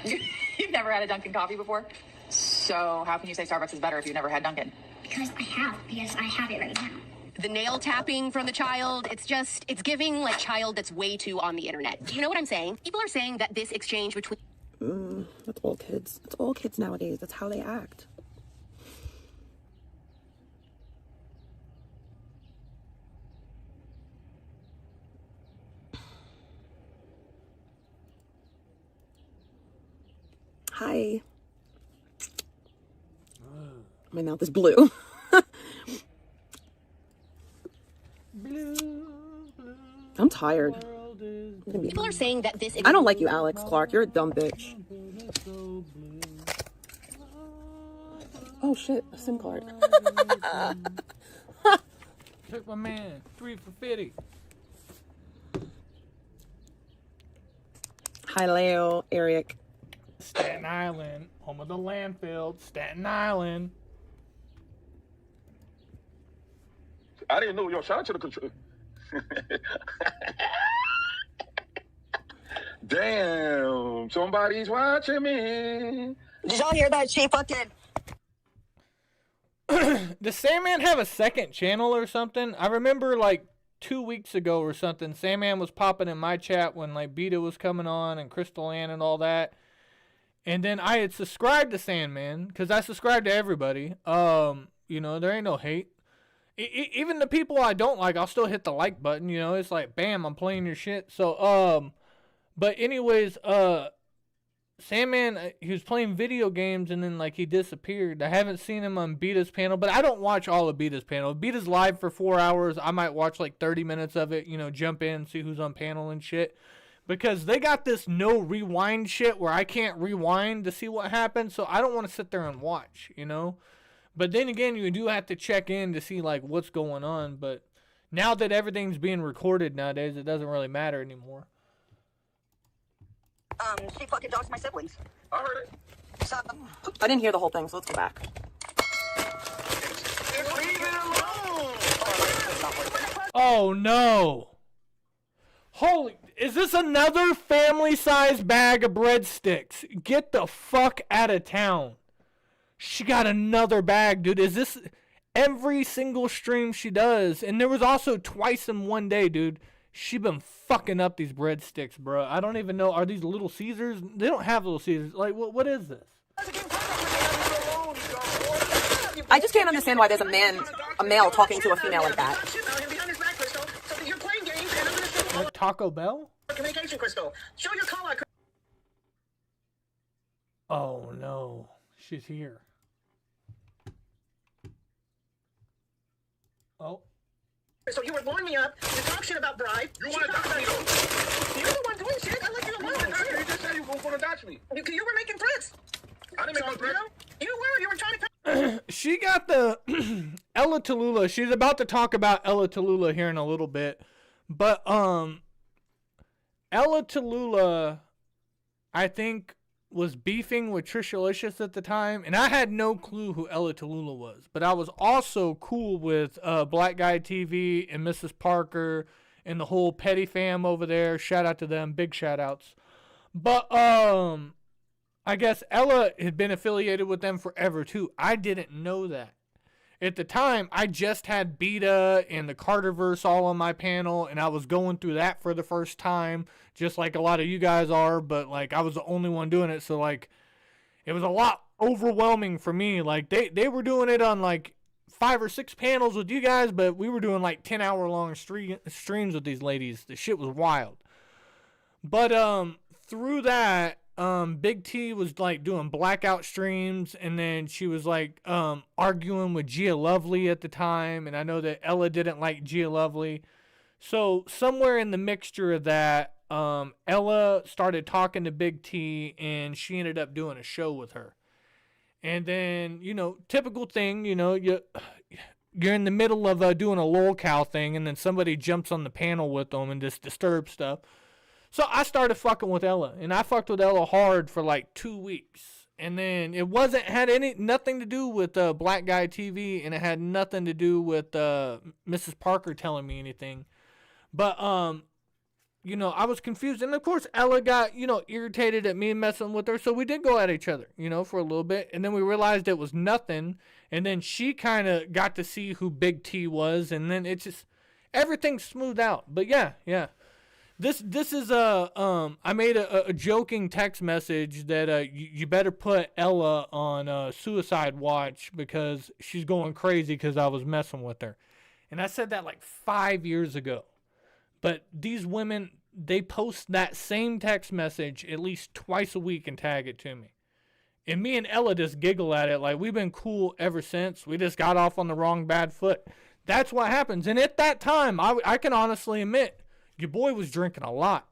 Speaker 16: You've never had a Dunkin' coffee before? So how can you say Starbucks is better if you've never had Dunkin'?
Speaker 17: Because I have it right now.
Speaker 15: The nail tapping from the child, it's giving like child that's way too on the internet. Do you know what I'm saying? People are saying that this exchange between...
Speaker 18: That's all kids. It's all kids nowadays. That's how they act. Hi. My mouth is blue. I'm tired.
Speaker 15: People are saying that this...
Speaker 18: I don't like you, Alex Clark. You're a dumb bitch. Oh shit, a SIM card.
Speaker 12: Took my man. 3 for 50.
Speaker 18: Hi, Leo, Eric.
Speaker 12: Staten Island, home of the landfill. Staten Island.
Speaker 1: I didn't know. Yo, shout out to the control. Damn, somebody's watching me.
Speaker 14: Did y'all hear that? She fucking...
Speaker 12: Does Sandman have a second channel or something? I remember like 2 weeks ago or something, Sandman was popping in my chat when like Beta was coming on and Crystal Ann and all that. And then I had subscribed to Sandman because I subscribe to everybody. There ain't no hate. even the people I don't like, I'll still hit the like button. You know, it's like, bam, I'm playing your shit. So, but anyways, Sandman, he was playing video games and then like he disappeared. I haven't seen him on Beta's panel, but I don't watch all of Beta's panel. If Beta's live for 4 hours, I might watch like 30 minutes of it, you know, jump in, see who's on panel and shit. Because they got this no rewind shit where I can't rewind to see what happened, so I don't want to sit there and watch, you know? But then again, you do have to check in to see like what's going on, but now that everything's being recorded nowadays, it doesn't really matter anymore.
Speaker 11: She fucking dogs my siblings.
Speaker 18: I heard it. I didn't hear the whole thing, so let's go back.
Speaker 12: Oh no. Holy, is this another family-sized bag of breadsticks? Get the fuck out of town. She got another bag, dude. Is this every single stream she does? And there was also twice in one day, dude. She been fucking up these breadsticks, bro. I don't even know. Are these Little Caesars? They don't have Little Caesars. Like, what is this?
Speaker 18: I just can't understand why there's a male talking to a female like that.
Speaker 12: Like Taco Bell?
Speaker 11: Communication crystal. Show your call out.
Speaker 12: Oh no, she's here. Oh.
Speaker 11: So you were blowing me up. You talk shit about Bride. You want to dox me? You're the one doing shit. I let you alone.
Speaker 1: You just said you were going to dox me.
Speaker 11: You were making threats.
Speaker 1: I didn't make no threats.
Speaker 11: You were trying to.
Speaker 12: She got the Ella Tallulah. She's about to talk about Ella Tallulah here in a little bit, but Ella Tallulah, I think, was beefing with Trishalicious at the time, and I had no clue who Ella Tallulah was, but I was also cool with Black Guy TV and Mrs. Parker and the whole Petty fam over there. Shout out to them, big shout outs. But I guess Ella had been affiliated with them forever too. I didn't know that. At the time, I just had Beta and the Carterverse all on my panel, and I was going through that for the first time, just like a lot of you guys are, but like I was the only one doing it, so like it was a lot overwhelming for me. Like they were doing it on like 5 or 6 panels with you guys, but we were doing like 10-hour-long streams with these ladies. The shit was wild. But through that, Big T was like doing blackout streams, and then she was like arguing with Gia Lovely at the time, and I know that Ella didn't like Gia Lovely. So somewhere in the mixture of that, Ella started talking to Big T, and she ended up doing a show with her. And then, you know, typical thing, you know, you're in the middle of doing a lolcow thing, and then somebody jumps on the panel with them and just disturbs stuff. So I started fucking with Ella, and I fucked with Ella hard for like 2 weeks. And then it had nothing to do with Black Guy TV, and it had nothing to do with Mrs. Parker telling me anything. But you know, I was confused, and of course Ella got, you know, irritated at me messing with her, so we did go at each other, you know, for a little bit, and then we realized it was nothing, and then she kind of got to see who Big T was, and then it just everything smoothed out. But yeah. This is I made a joking text message that you better put Ella on suicide watch because she's going crazy because I was messing with her. And I said that like 5 years ago. But these women, they post that same text message at least twice a week and tag it to me. And me and Ella just giggle at it like we've been cool ever since. We just got off on the wrong bad foot. That's what happens. And at that time, I can honestly admit, your boy was drinking a lot.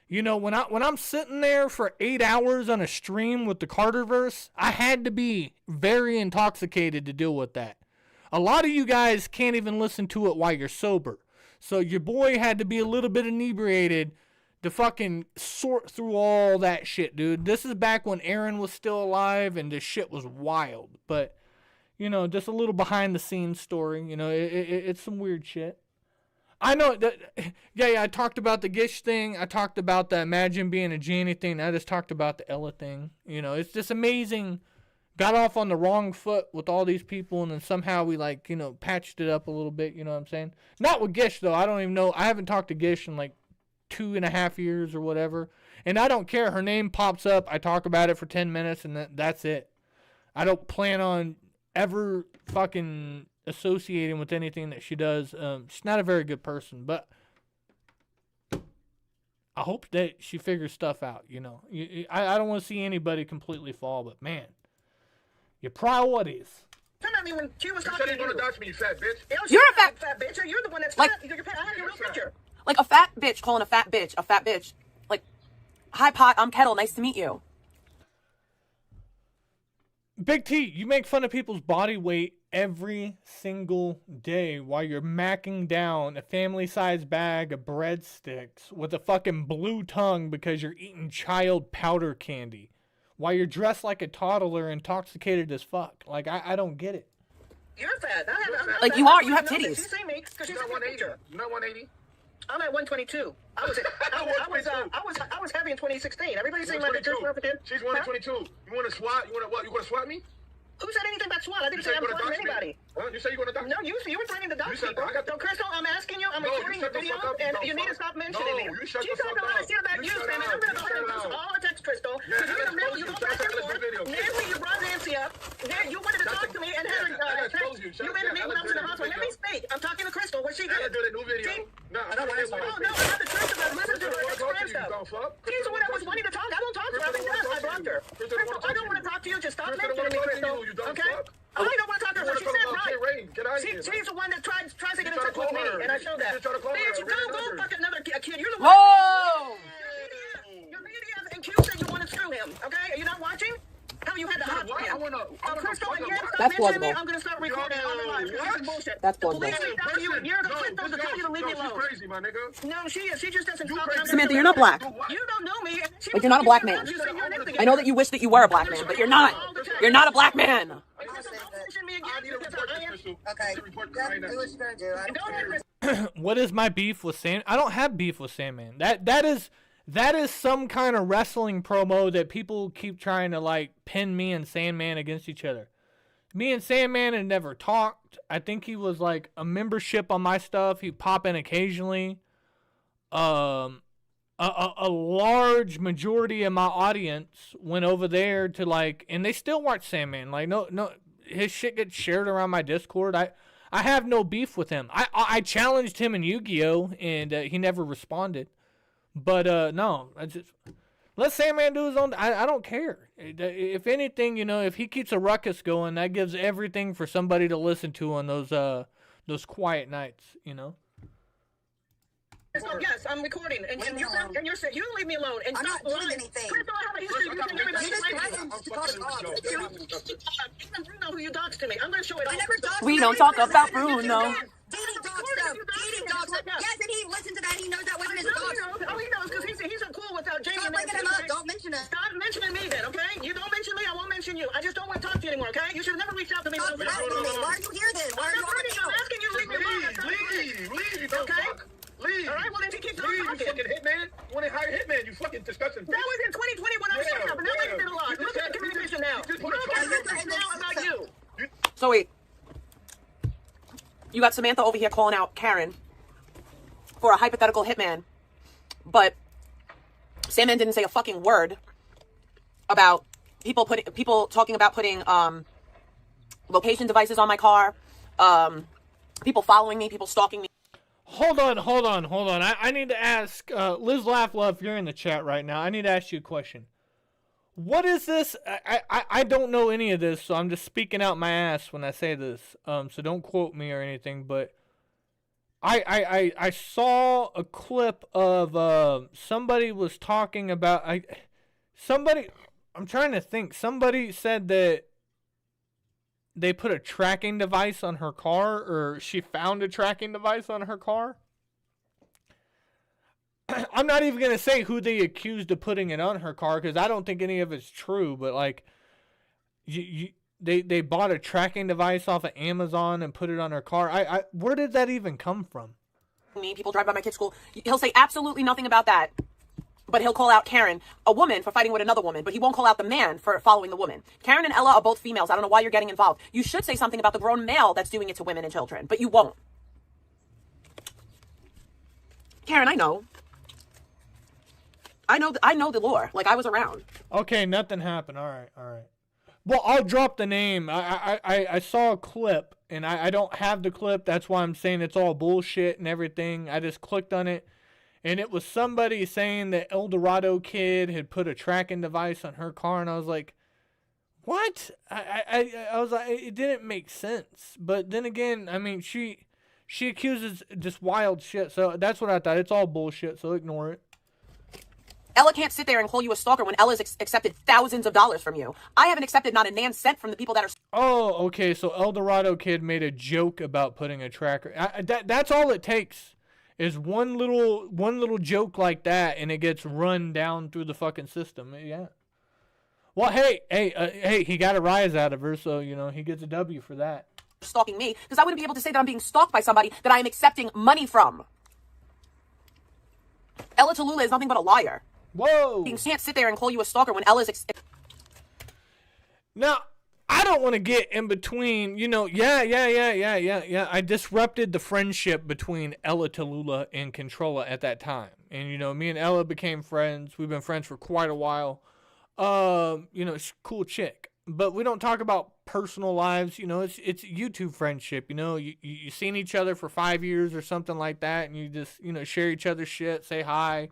Speaker 12: You know, when I'm sitting there for 8 hours on a stream with the Carterverse, I had to be very intoxicated to deal with that. A lot of you guys can't even listen to it while you're sober. So your boy had to be a little bit inebriated to fucking sort through all that shit, dude. This is back when Aaron was still alive and this shit was wild. But, you know, just a little behind the scenes story. You know, it's some weird shit. I know that, yeah, I talked about the Gish thing. I talked about the Imagine Being a Genie thing. I just talked about the Ella thing. You know, it's just amazing. Got off on the wrong foot with all these people, and then somehow we, like, you know, patched it up a little bit, you know what I'm saying? Not with Gish, though. I don't even know. I haven't talked to Gish in, like, 2.5 years or whatever. And I don't care. Her name pops up. I talk about it for 10 minutes, and that's it. I don't plan on ever fucking associating with anything that she does. She's not a very good person, but I hope that she figures stuff out, you know. I don't want to see anybody completely fall, but man, your priorities.
Speaker 19: Come at me when she was talking to you. You're gonna dodge me, you fat bitch.
Speaker 18: You're a fat
Speaker 19: bitch. You're the one that's
Speaker 18: like,
Speaker 19: fat. I have your real picture.
Speaker 18: Like a fat bitch calling a fat bitch. Like, hi Pot, I'm Kettle. Nice to meet you.
Speaker 12: Big T, you make fun of people's body weight every single day while you're macking down a family-sized bag of breadsticks with a fucking blue tongue because you're eating child powder candy. While you're dressed like a toddler, intoxicated as fuck. Like, I don't get it.
Speaker 19: You're fat.
Speaker 18: Like, you are. You have titties.
Speaker 19: She's saying me because she's a 180. You're not 180. I'm at 122. I was heavy in 2016. Everybody's saying my pictures were thin.
Speaker 1: She's 122. You want to swat? You want to what? You want to swat me?
Speaker 19: Who said anything about SWAT? I didn't say I'm threatening anybody.
Speaker 1: Huh? You say you're going to dox me?
Speaker 19: No, you were threatening the dox people. So, Crystal, I'm asking you. I'm recording the video, and you need to stop mentioning me. She talked a lot of shit about you, Sam, and I'm going to go ahead and post all the text, Crystal. Because you're in the middle, you go back and forth. Nancy, you brought Nancy up. You wanted to talk to me and had her text. You made me when I was in the hospital. Let me speak. I'm talking to Crystal. What she did.
Speaker 1: I do that new video. No, I don't want to.
Speaker 19: Oh, no, I have the truth about listen to her. She's the one that was wanting to talk. I don't talk to her. I blocked her. Crystal, I don't want to talk to you. Just stop mentioning me, Crystal. Okay? I don't want to talk to her. She said right. She's the one that tries to get in touch with me, and I showed that. Bitch, go fuck another kid. You're the one.
Speaker 18: Whoa!
Speaker 19: Your media and Q said you want to screw him. Okay? Are you not watching? How you had the hot Crystal, and yet stop mentioning me. I'm going to start recording on the live. This is bullshit.
Speaker 18: That's
Speaker 19: the
Speaker 18: plausible.
Speaker 19: police reached out to you years ago. Crystal to tell you to leave me alone.
Speaker 1: She's crazy, my nigga.
Speaker 19: No, she is. She just doesn't talk.
Speaker 18: Samantha, you're not black.
Speaker 19: You don't know me.
Speaker 18: Like, you're not a black man. I know that you wish that you were a black man, but you're not. You're not a black man.
Speaker 12: What is my beef with Sam? I don't have beef with Sandman. That is some kind of wrestling promo that people keep trying to like pin me and Sandman against each other. Me and Sandman had never talked. I think he was like a membership on my stuff. He'd pop in occasionally. A large majority of my audience went over there to like, and they still watch Sandman. Like no, his shit gets shared around my Discord. I have no beef with him. I challenged him in Yu-Gi-Oh! And he never responded. But no, let Sandman do his own. I don't care. If anything, you know, if he keeps a ruckus going, that gives everything for somebody to listen to on those quiet nights, you know.
Speaker 19: So yes, I'm recording, and you're saying you leave me alone and stop lying. Anything. Crystal, I have a history. You can everybody even Bruno, who you doxed to me. I'm going to show it.
Speaker 18: We don't talk about Bruno.
Speaker 17: Didi doxed him. Yes, and he listened to that. He knows that wasn't his dox.
Speaker 19: Oh, he knows because he's cool without Jamie.
Speaker 17: Stop bringing him up. Don't mention it.
Speaker 19: Stop mentioning me then, okay? You don't mention me, I won't mention you. I just don't want to talk to you anymore, okay? You should have never reached out to me.
Speaker 17: Why are you here then? Why are you on the show?
Speaker 19: I'm asking you to leave me alone.
Speaker 1: Leave,
Speaker 19: okay?
Speaker 1: Leave.
Speaker 19: All right, well then you keep
Speaker 1: Leave,
Speaker 19: talking.
Speaker 1: you fucking hitman. You want to hire hitman, you fucking disgusting bitch.
Speaker 19: That was in 2020 when I was showing up, and now I did a lot. Look at the communication now. Look at this now about you.
Speaker 18: So wait. You got Samantha over here calling out Karen for a hypothetical hitman, but Sandman didn't say a fucking word about people talking about putting location devices on my car, people following me, people stalking me.
Speaker 12: Hold on. I need to ask Liz Laughlove, if you're in the chat right now, I need to ask you a question. What is this? I don't know any of this, so I'm just speaking out my ass when I say this. So don't quote me or anything, but I saw a clip of somebody was talking about I'm trying to think. Somebody said that they put a tracking device on her car, or she found a tracking device on her car. I'm not even going to say who they accused of putting it on her car, because I don't think any of it's true, but like, they bought a tracking device off of Amazon and put it on her car. Where did that even come from?
Speaker 18: People drive by my kid's school. He'll say absolutely nothing about that. But he'll call out Karen, a woman, for fighting with another woman, but he won't call out the man for following the woman. Karen and Ella are both females. I don't know why you're getting involved. You should say something about the grown male that's doing it to women and children, but you won't. Karen, I know the lore. Like, I was around.
Speaker 12: Okay, nothing happened. All right. Well, I'll drop the name. I saw a clip, and I don't have the clip. That's why I'm saying it's all bullshit and everything. I just clicked on it, and it was somebody saying that El Dorado Kid had put a tracking device on her car, and I was like, what? I was like, it didn't make sense. But then again, I mean, she accuses just wild shit, so that's what I thought. It's all bullshit, so ignore it.
Speaker 18: Ella can't sit there and call you a stalker when Ella's accepted thousands of dollars from you. I haven't accepted not a nan cent from the people that are...
Speaker 12: Oh, okay, so El Dorado Kid made a joke about putting a tracker. That's all it takes, is one little joke like that, and it gets run down through the fucking system. Yeah. Well, hey, he got a rise out of her, so, you know, he gets a W for that.
Speaker 18: Stalking me, because I wouldn't be able to say that I'm being stalked by somebody that I am accepting money from. Ella Tallulah is nothing but a liar.
Speaker 12: Whoa!
Speaker 18: You can't sit there and call you a stalker when Ella's...
Speaker 12: Now, I don't want to get in between, you know, yeah. I disrupted the friendship between Ella Tallulah and Controlla at that time. And, you know, me and Ella became friends. We've been friends for quite a while. You know, she's a cool chick. But we don't talk about personal lives, you know, it's YouTube friendship, you know, you seen each other for 5 years or something like that, and you just, you know, share each other's shit, say hi,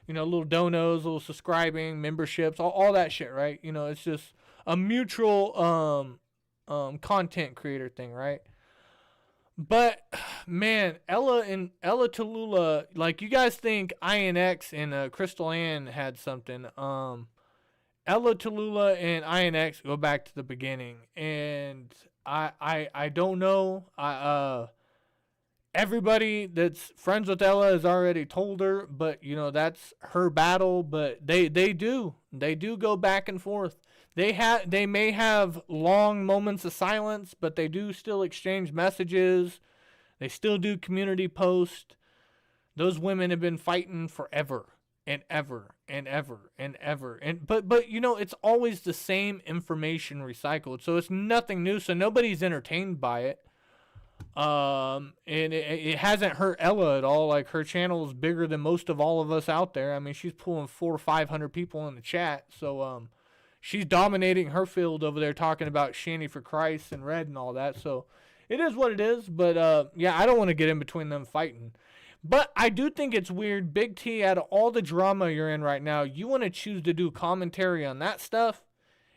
Speaker 12: you know, little donos, little subscribing, memberships, all that shit, right? You know, it's just a mutual content creator thing, right? But man, Ella Tallulah, like, you guys think INX and Crystal Ann had something. Ella Tallulah and INX go back to the beginning, and I don't know. Everybody that's friends with Ella has already told her, but you know, that's her battle. But they do go back and forth. They may have long moments of silence, but they do still exchange messages. They still do community posts. Those women have been fighting forever. And ever and ever and ever. But you know, it's always the same information recycled, so it's nothing new, so nobody's entertained by it. And it hasn't hurt Ella at all. Like, her channel is bigger than most of all of us out there. I mean, she's pulling 400 or 500 people in the chat, so she's dominating her field over there, talking about Shanny for Christ and Red and all that. So it is what it is. But yeah, I don't want to get in between them fighting. But I do think it's weird, Big T, out of all the drama you're in right now, you want to choose to do commentary on that stuff,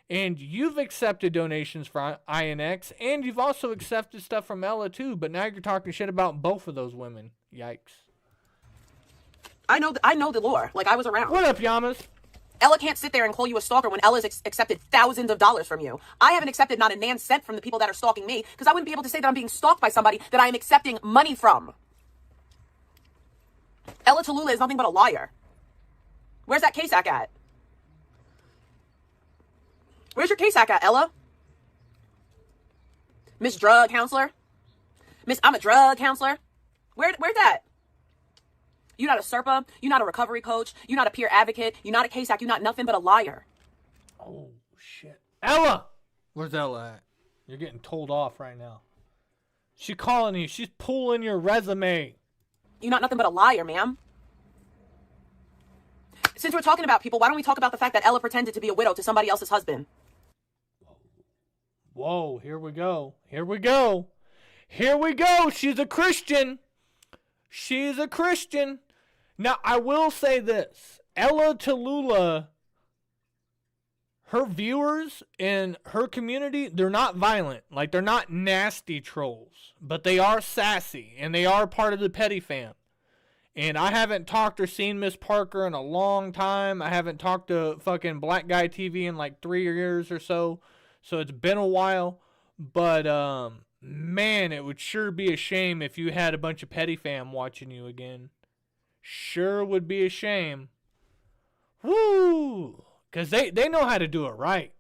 Speaker 12: and you've accepted donations for INX, and you've also accepted stuff from Ella too, but now you're talking shit about both of those women. Yikes.
Speaker 18: I know the lore. Like, I was around.
Speaker 12: What up, Yamas?
Speaker 18: Ella can't sit there and call you a stalker when Ella's accepted thousands of dollars from you. I haven't accepted not a nan cent from the people that are stalking me, because I wouldn't be able to say that I'm being stalked by somebody that I am accepting money from. Ella Tallulah is nothing but a liar. Where's that KSAC at? Where's your KSAC at, Ella? Miss Drug Counselor? Miss, I'm a drug counselor? Where's that? You're not a SERPA. You're not a recovery coach. You're not a peer advocate. You're not a KSAC. You're not nothing but a liar.
Speaker 12: Oh, shit. Ella! Where's Ella at? You're getting told off right now. She's calling you. She's pulling your resume.
Speaker 18: You're not nothing but a liar, ma'am. Since we're talking about people, why don't we talk about the fact that Ella pretended to be a widow to somebody else's husband?
Speaker 12: Whoa, here we go. Here we go. Here we go. She's a Christian. She's a Christian. Now, I will say this. Ella Tallulah, her viewers in her community, they're not violent. Like, they're not nasty trolls. But they are sassy. And they are part of the petty fam. And I haven't talked or seen Miss Parker in a long time. I haven't talked to fucking Black Guy TV in like 3 years or so. So it's been a while. But, man, it would sure be a shame if you had a bunch of petty fam watching you again. Sure would be a shame. Woo! Because they know how to do it right.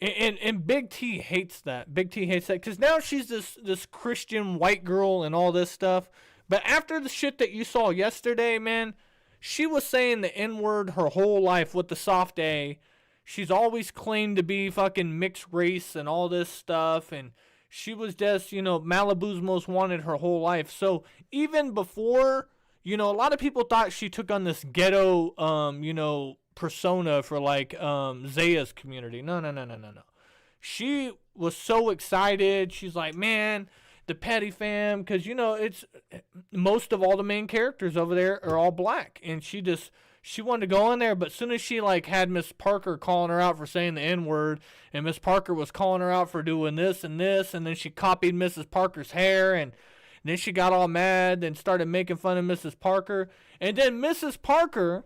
Speaker 12: And Big T hates that. Big T hates that. Because now she's this Christian white girl and all this stuff. But after the shit that you saw yesterday, man, she was saying the N-word her whole life with the soft A. She's always claimed to be fucking mixed race and all this stuff. And she was just, you know, Malibu's most wanted her whole life. So even before, you know, a lot of people thought she took on this ghetto, you know, persona for like Zaya's community. No. she was so excited. She's like, man, the Petty fam, because, you know, it's most of all the main characters over there are all black. And she wanted to go in there, but as soon as she, like, had Miss Parker calling her out for saying the N-word, and Miss Parker was calling her out for doing this, and then she copied Mrs. Parker's hair, and then she got all mad and started making fun of Mrs. Parker. And then Mrs. Parker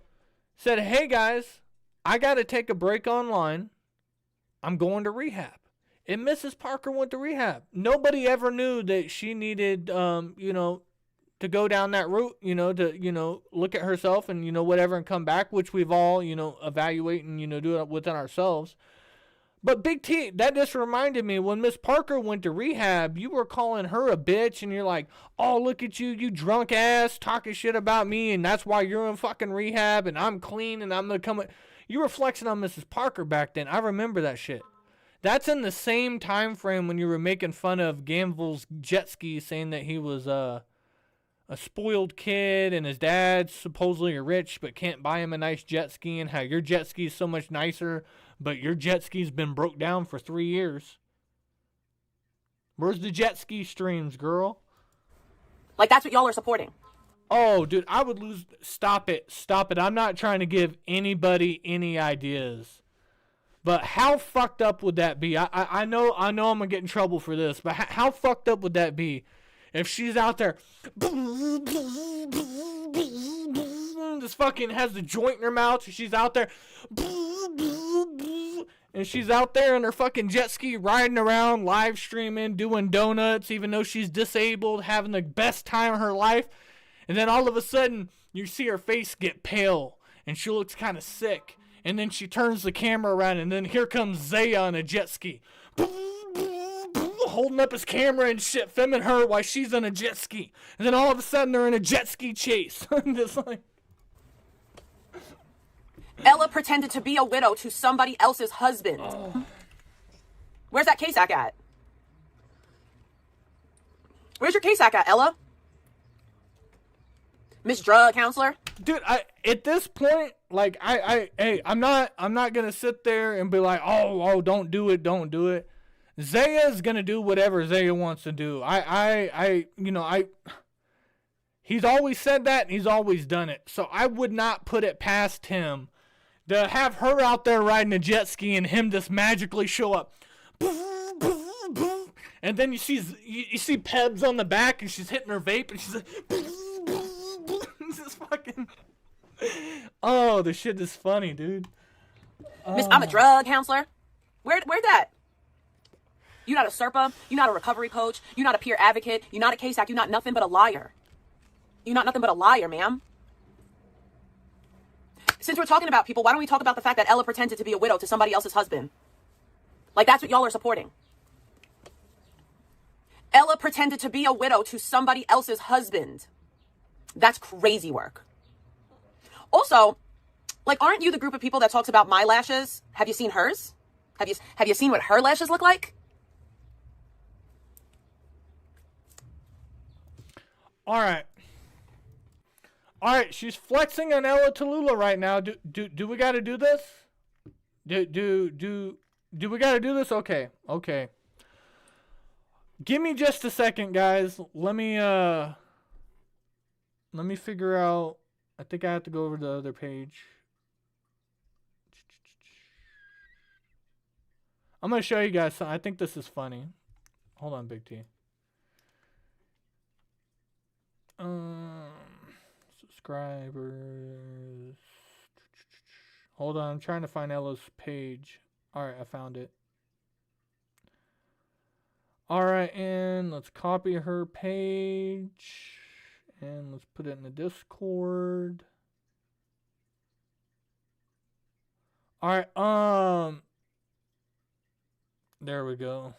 Speaker 12: said, hey, guys, I got to take a break online. I'm going to rehab. And Mrs. Parker went to rehab. Nobody ever knew that she needed, you know, to go down that route, you know, to, you know, look at herself and, you know, whatever and come back, which we've all, you know, evaluate and, you know, do it within ourselves. But Big T, that just reminded me, when Miss Parker went to rehab, you were calling her a bitch, and you're like, oh, look at you, you drunk ass, talking shit about me, and that's why you're in fucking rehab, and I'm clean, and I'm gonna come. You were flexing on Mrs. Parker back then. I remember that shit. That's in the same time frame when you were making fun of Gamville's jet ski, saying that he was a spoiled kid and his dad's supposedly rich but can't buy him a nice jet ski, and how your jet ski is so much nicer, but your jet ski's been broke down for 3 years. Where's the jet ski streams, girl?
Speaker 18: Like, that's what y'all are supporting.
Speaker 12: Oh, dude, I would lose. Stop it. Stop it. I'm not trying to give anybody any ideas. But how fucked up would that be? I know I'm going to get in trouble for this, but how fucked up would that be if she's out there, this fucking has the joint in her mouth, she's out there, and she's out there in her fucking jet ski riding around, live streaming, doing donuts, even though she's disabled, having the best time of her life. And then all of a sudden, you see her face get pale, and she looks kind of sick. And then she turns the camera around, and then here comes Zaya on a jet ski, holding up his camera and shit, filming her while she's on a jet ski. And then all of a sudden, they're in a jet ski chase. Just like...
Speaker 18: Ella pretended to be a widow to somebody else's husband. Oh. Where's that KSAC at? Where's your KSAC at, Ella? Miss Drug Counselor?
Speaker 12: Dude, at this point, like, I'm not gonna sit there and be like, oh, don't do it. Zaya's gonna do whatever Zaya wants to do. He's always said that, and he's always done it. So I would not put it past him to have her out there riding a jet ski and him just magically show up. And then you see Pebs on the back, and she's hitting her vape, and she's like, just fucking... Oh, the shit is funny, dude.
Speaker 18: Miss, I'm a drug counselor. Where's that? You're not a SERPA. You're not a recovery coach. You're not a peer advocate. You're not a KSAC. You're not nothing but a liar. You're not nothing but a liar, ma'am. Since we're talking about people, why don't we talk about the fact that Ella pretended to be a widow to somebody else's husband? Like, that's what y'all are supporting. Ella pretended to be a widow to somebody else's husband. That's crazy work. Also, like, aren't you the group of people that talks about my lashes? Have you seen hers? Have you seen what her lashes look like?
Speaker 12: All right, she's flexing on Ella Tallulah right now. Do we got to do this? Do we got to do this? Okay. Give me just a second, guys. Let me figure out. I think I have to go over to the other page. I'm going to show you guys something. I think this is funny. Hold on, Big T. Subscribers. Hold on, I'm trying to find Ella's page. Alright, I found it. Alright, and let's copy her page. And let's put it in the Discord. Alright, there we go.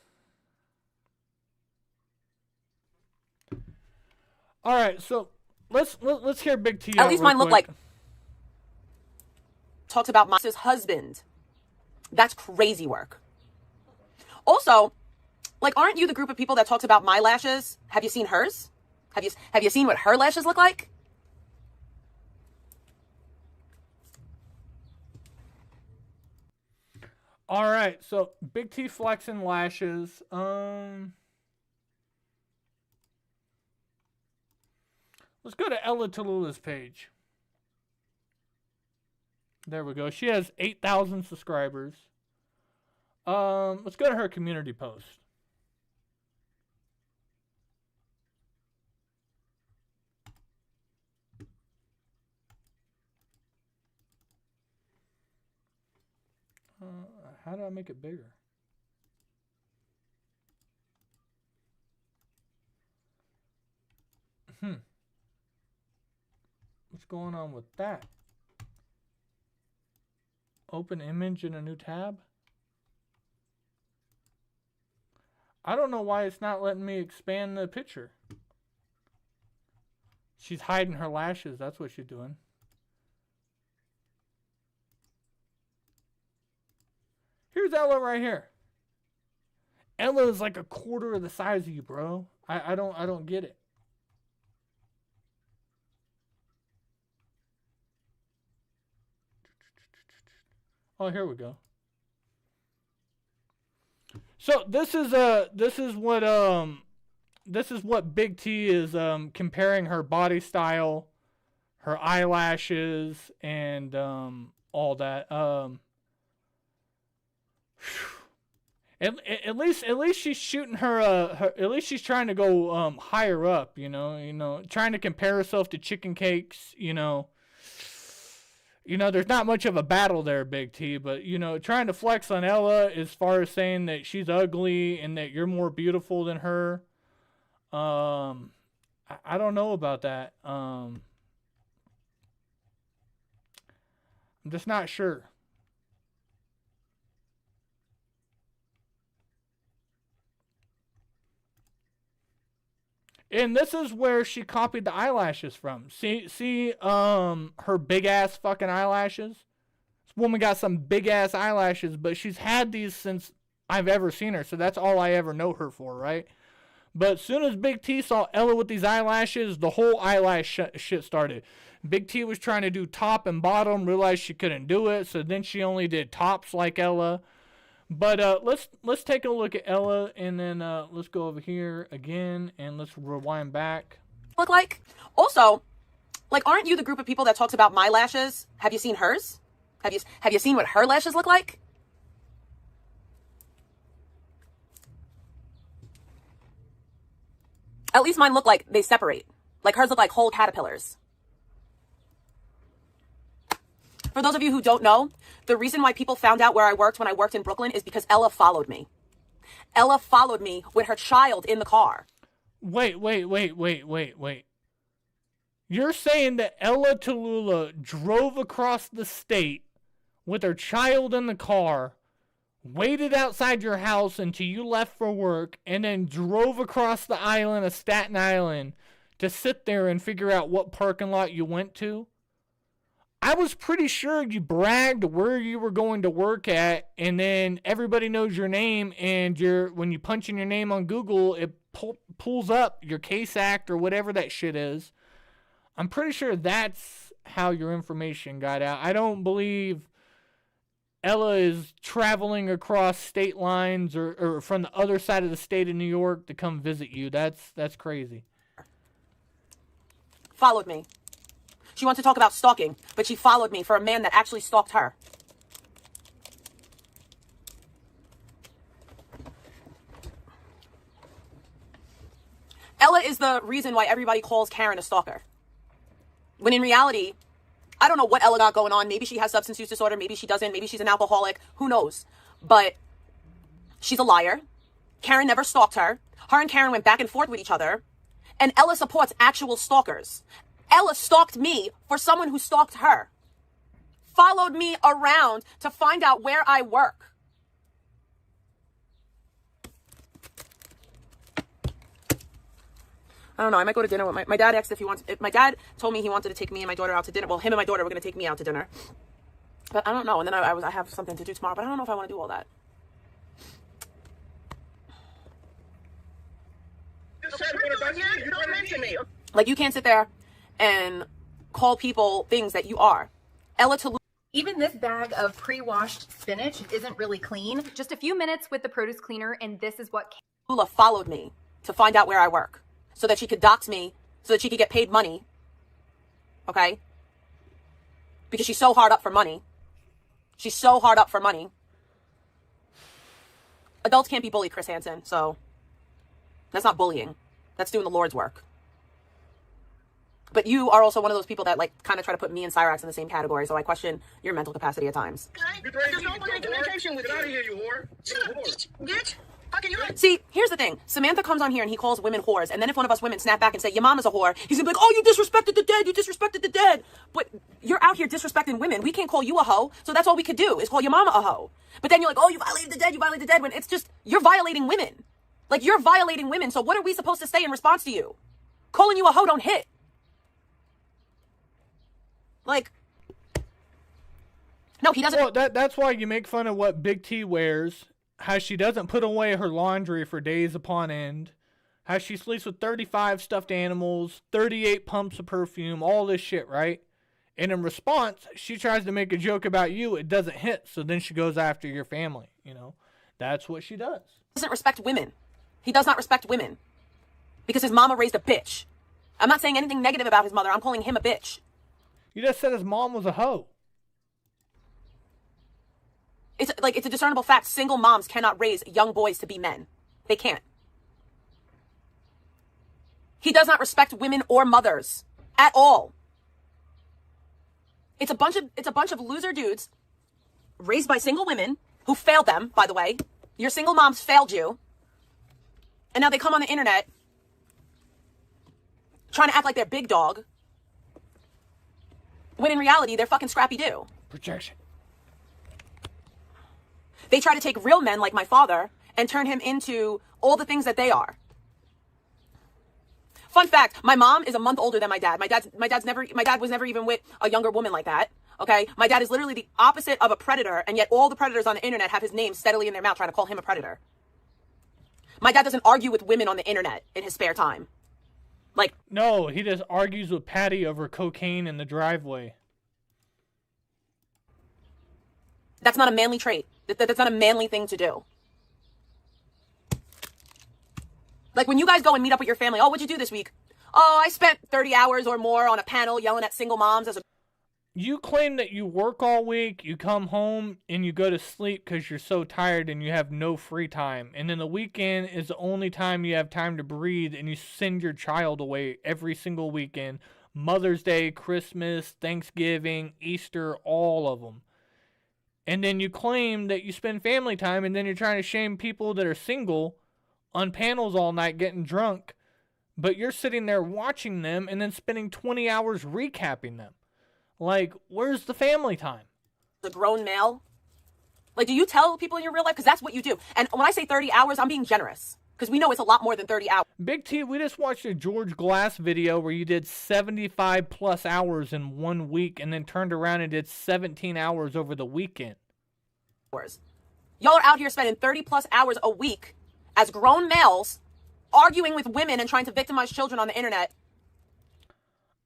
Speaker 12: Alright, so let's hear Big T.
Speaker 18: At least mine look like talked about my husband. That's crazy work. Also, like, aren't you the group of people that talks about my lashes? Have you seen hers? Have you seen what her lashes look like?
Speaker 12: All right, so Big T flexing lashes. Let's go to Ella Tallulah's page. There we go. She has 8,000 subscribers. Let's go to her community post. How do I make it bigger? What's going on with that? Open image in a new tab? I don't know why it's not letting me expand the picture. She's hiding her lashes. That's what she's doing. Here's Ella right here. Ella is like a quarter of the size of you, bro. I don't get it. Oh, here we go. So this is what Big T is comparing her body style, her eyelashes, and all that. At least she's shooting her at least she's trying to go higher up, you know, trying to compare herself to Chicken Cakes, you know, there's not much of a battle there, Big T, but trying to flex on Ella as far as saying that she's ugly and that you're more beautiful than her. I don't know about that. I'm just not sure. And this is where she copied the eyelashes from. See, her big ass fucking eyelashes. This woman got some big ass eyelashes, but she's had these since I've ever seen her, so that's all I ever know her for, right? But as soon as Big T saw Ella with these eyelashes, the whole eyelash shit started. Big T was trying to do top and bottom, realized she couldn't do it, so then she only did tops like Ella. But let's take a look at Ella, and then let's go over here again, and let's rewind back.
Speaker 18: Look like? Also, like, aren't you the group of people that talks about my lashes? Have you seen hers? Have you seen what her lashes look like? At least mine look like they separate. Like hers look like whole caterpillars. For those of you who don't know, the reason why people found out where I worked when I worked in Brooklyn is because Ella followed me. Ella followed me with her child in the car.
Speaker 12: Wait. You're saying that Ella Tallulah drove across the state with her child in the car, waited outside your house until you left for work, and then drove across the island of Staten Island to sit there and figure out what parking lot you went to? I was pretty sure you bragged where you were going to work at, and then everybody knows your name, and when you punch in your name on Google, it pulls up your Case Act or whatever that shit is. I'm pretty sure that's how your information got out. I don't believe Ella is traveling across state lines or from the other side of the state of New York to come visit you. That's crazy.
Speaker 18: Followed me. She wants to talk about stalking, but she followed me for a man that actually stalked her. Ella is the reason why everybody calls Karen a stalker. When in reality, I don't know what Ella got going on. Maybe she has substance use disorder. Maybe she doesn't. Maybe she's an alcoholic. Who knows? But she's a liar. Karen never stalked her. Her and Karen went back and forth with each other. And Ella supports actual stalkers. Ella stalked me for someone who stalked her. Followed me around to find out where I work. I don't know. I might go to dinner with my dad asked if he wants. If my dad told me he wanted to take me and my daughter out to dinner. Well, him and my daughter were going to take me out to dinner. But I don't know. And then I have something to do tomorrow. But I don't know if I want to do all that. Don't mention me. Like, you can't sit there and call people things that you are. Ella Tallulah.
Speaker 20: Even this bag of pre-washed spinach isn't really clean.
Speaker 21: Just a few minutes with the produce cleaner, and this is what...
Speaker 18: Lula followed me to find out where I work so that she could dox me, so that she could get paid money. Okay? Because she's so hard up for money. She's so hard up for money. Adults can't be bullied, Chris Hansen, so that's not bullying. That's doing the Lord's work. But you are also one of those people that like kind of try to put me and Cyrax in the same category, so I question your mental capacity at times.
Speaker 19: There's no communication with you. Get out of here, you whore. Shut up, bitch. How can you...
Speaker 18: See, here's the thing. Samantha comes on here and he calls women whores, and then if one of us women snap back and say, your mama's a whore, he's gonna be like, oh, you disrespected the dead, you disrespected the dead. But you're out here disrespecting women. We can't call you a hoe, so that's all we could do is call your mama a hoe. But then you're like, oh, you violated the dead, you violated the dead, when it's just, you're violating women. Like, you're violating women, so what are we supposed to say in response to you? Calling you a hoe don't hit. Like, no, he doesn't.
Speaker 12: Well, that's why you make fun of what Big T wears, how she doesn't put away her laundry for days upon end, how she sleeps with 35 stuffed animals, 38 pumps of perfume, all this shit, right? And in response, she tries to make a joke about you. It doesn't hit, so then she goes after your family, you know? That's what she does.
Speaker 18: He doesn't respect women. He does not respect women. Because his mama raised a bitch. I'm not saying anything negative about his mother. I'm calling him a bitch.
Speaker 12: You just said his mom was a hoe.
Speaker 18: It's like, it's a discernible fact. Single moms cannot raise young boys to be men. They can't. He does not respect women or mothers at all. It's a bunch of loser dudes raised by single women who failed them, by the way. Your single moms failed you. And now they come on the internet trying to act like they're big dog. When in reality, they're fucking Scrappy-Doo.
Speaker 12: Projection.
Speaker 18: They try to take real men like my father and turn him into all the things that they are. Fun fact, my mom is a month older than my dad. My dad was never even with a younger woman like that. Okay? My dad is literally the opposite of a predator, and yet all the predators on the internet have his name steadily in their mouth trying to call him a predator. My dad doesn't argue with women on the internet in his spare time. Like,
Speaker 12: no, he just argues with Patty over cocaine in the driveway.
Speaker 18: That's not a manly trait. That's not a manly thing to do. Like when you guys go and meet up with your family, oh, what'd you do this week? Oh, I spent 30 hours or more on a panel yelling at single moms as a...
Speaker 12: You claim that you work all week, you come home, and you go to sleep because you're so tired and you have no free time. And then the weekend is the only time you have time to breathe, and you send your child away every single weekend. Mother's Day, Christmas, Thanksgiving, Easter, all of them. And then you claim that you spend family time, and then you're trying to shame people that are single on panels all night getting drunk. But you're sitting there watching them and then spending 20 hours recapping them. Like, where's the family time?
Speaker 18: A grown male. Like, do you tell people in your real life? Because that's what you do. And when I say 30 hours, I'm being generous. Because we know it's a lot more than 30 hours.
Speaker 12: Big T, we just watched a George Glass video where you did 75 plus hours in 1 week and then turned around and did 17 hours over the weekend.
Speaker 18: Y'all are out here spending 30 plus hours a week as grown males arguing with women and trying to victimize children on the internet.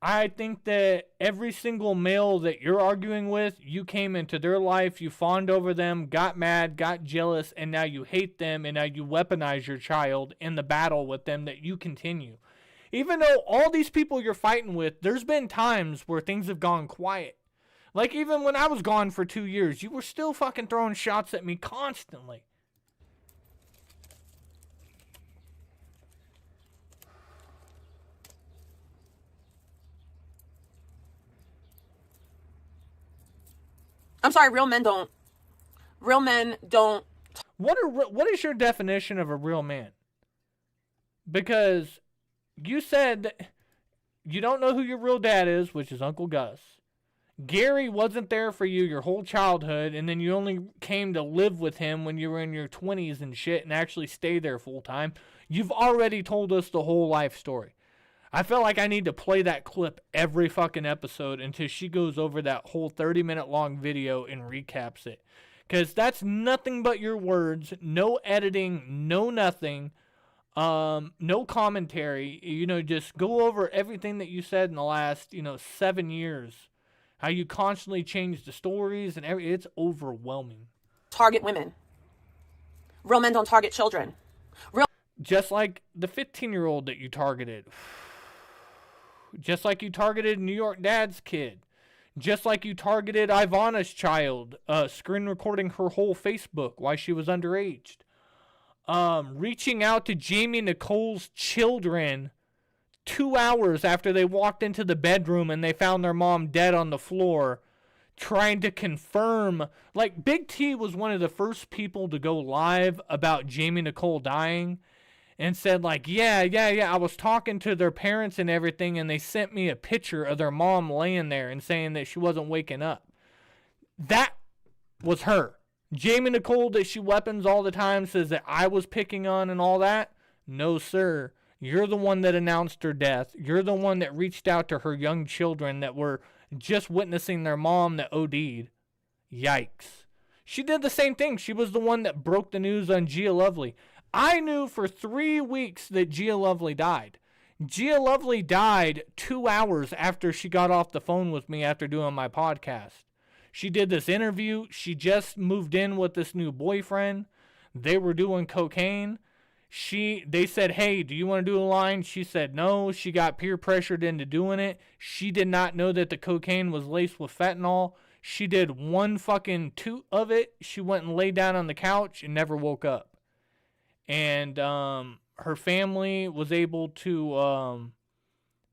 Speaker 12: I think that every single male that you're arguing with, you came into their life, you fawned over them, got mad, got jealous, and now you hate them, and now you weaponize your child in the battle with them that you continue. Even though all these people you're fighting with, there's been times where things have gone quiet. Like even when I was gone for 2 years, you were still fucking throwing shots at me constantly.
Speaker 18: I'm sorry, real men don't.
Speaker 12: What is your definition of a real man? Because you said that you don't know who your real dad is, which is Uncle Gus. Gary wasn't there for you your whole childhood, and then you only came to live with him when you were in your 20s and shit and actually stay there full time. You've already told us the whole life story. I feel like I need to play that clip every fucking episode until she goes over that whole 30-minute long video and recaps it. Because that's nothing but your words, no editing, no nothing, no commentary. You know, just go over everything that you said in the last, 7 years. How you constantly change the stories and it's overwhelming.
Speaker 18: Target women. Real men don't target children.
Speaker 12: Just like the 15-year-old that you targeted. Just like you targeted New York Dad's kid. Just like you targeted Ivana's child, screen recording her whole Facebook while she was underage. Reaching out to Jamie Nicole's children 2 hours after they walked into the bedroom and they found their mom dead on the floor, trying to confirm. Like, Big T was one of the first people to go live about Jamie Nicole dying and said, like, yeah, I was talking to their parents and everything, and they sent me a picture of their mom laying there and saying that she wasn't waking up. That was her. Jamie Nicole, that she weapons all the time, says that I was picking on and all that. No, sir. You're the one that announced her death. You're the one that reached out to her young children that were just witnessing their mom that OD'd. Yikes. She did the same thing. She was the one that broke the news on Gia Lovely. I knew for 3 weeks that Gia Lovely died. Gia Lovely died 2 hours after she got off the phone with me after doing my podcast. She did this interview. She just moved in with this new boyfriend. They were doing cocaine. They said, hey, do you want to do a line? She said no. She got peer pressured into doing it. She did not know that the cocaine was laced with fentanyl. She did one fucking toot of it. She went and laid down on the couch and never woke up. And her family was able to,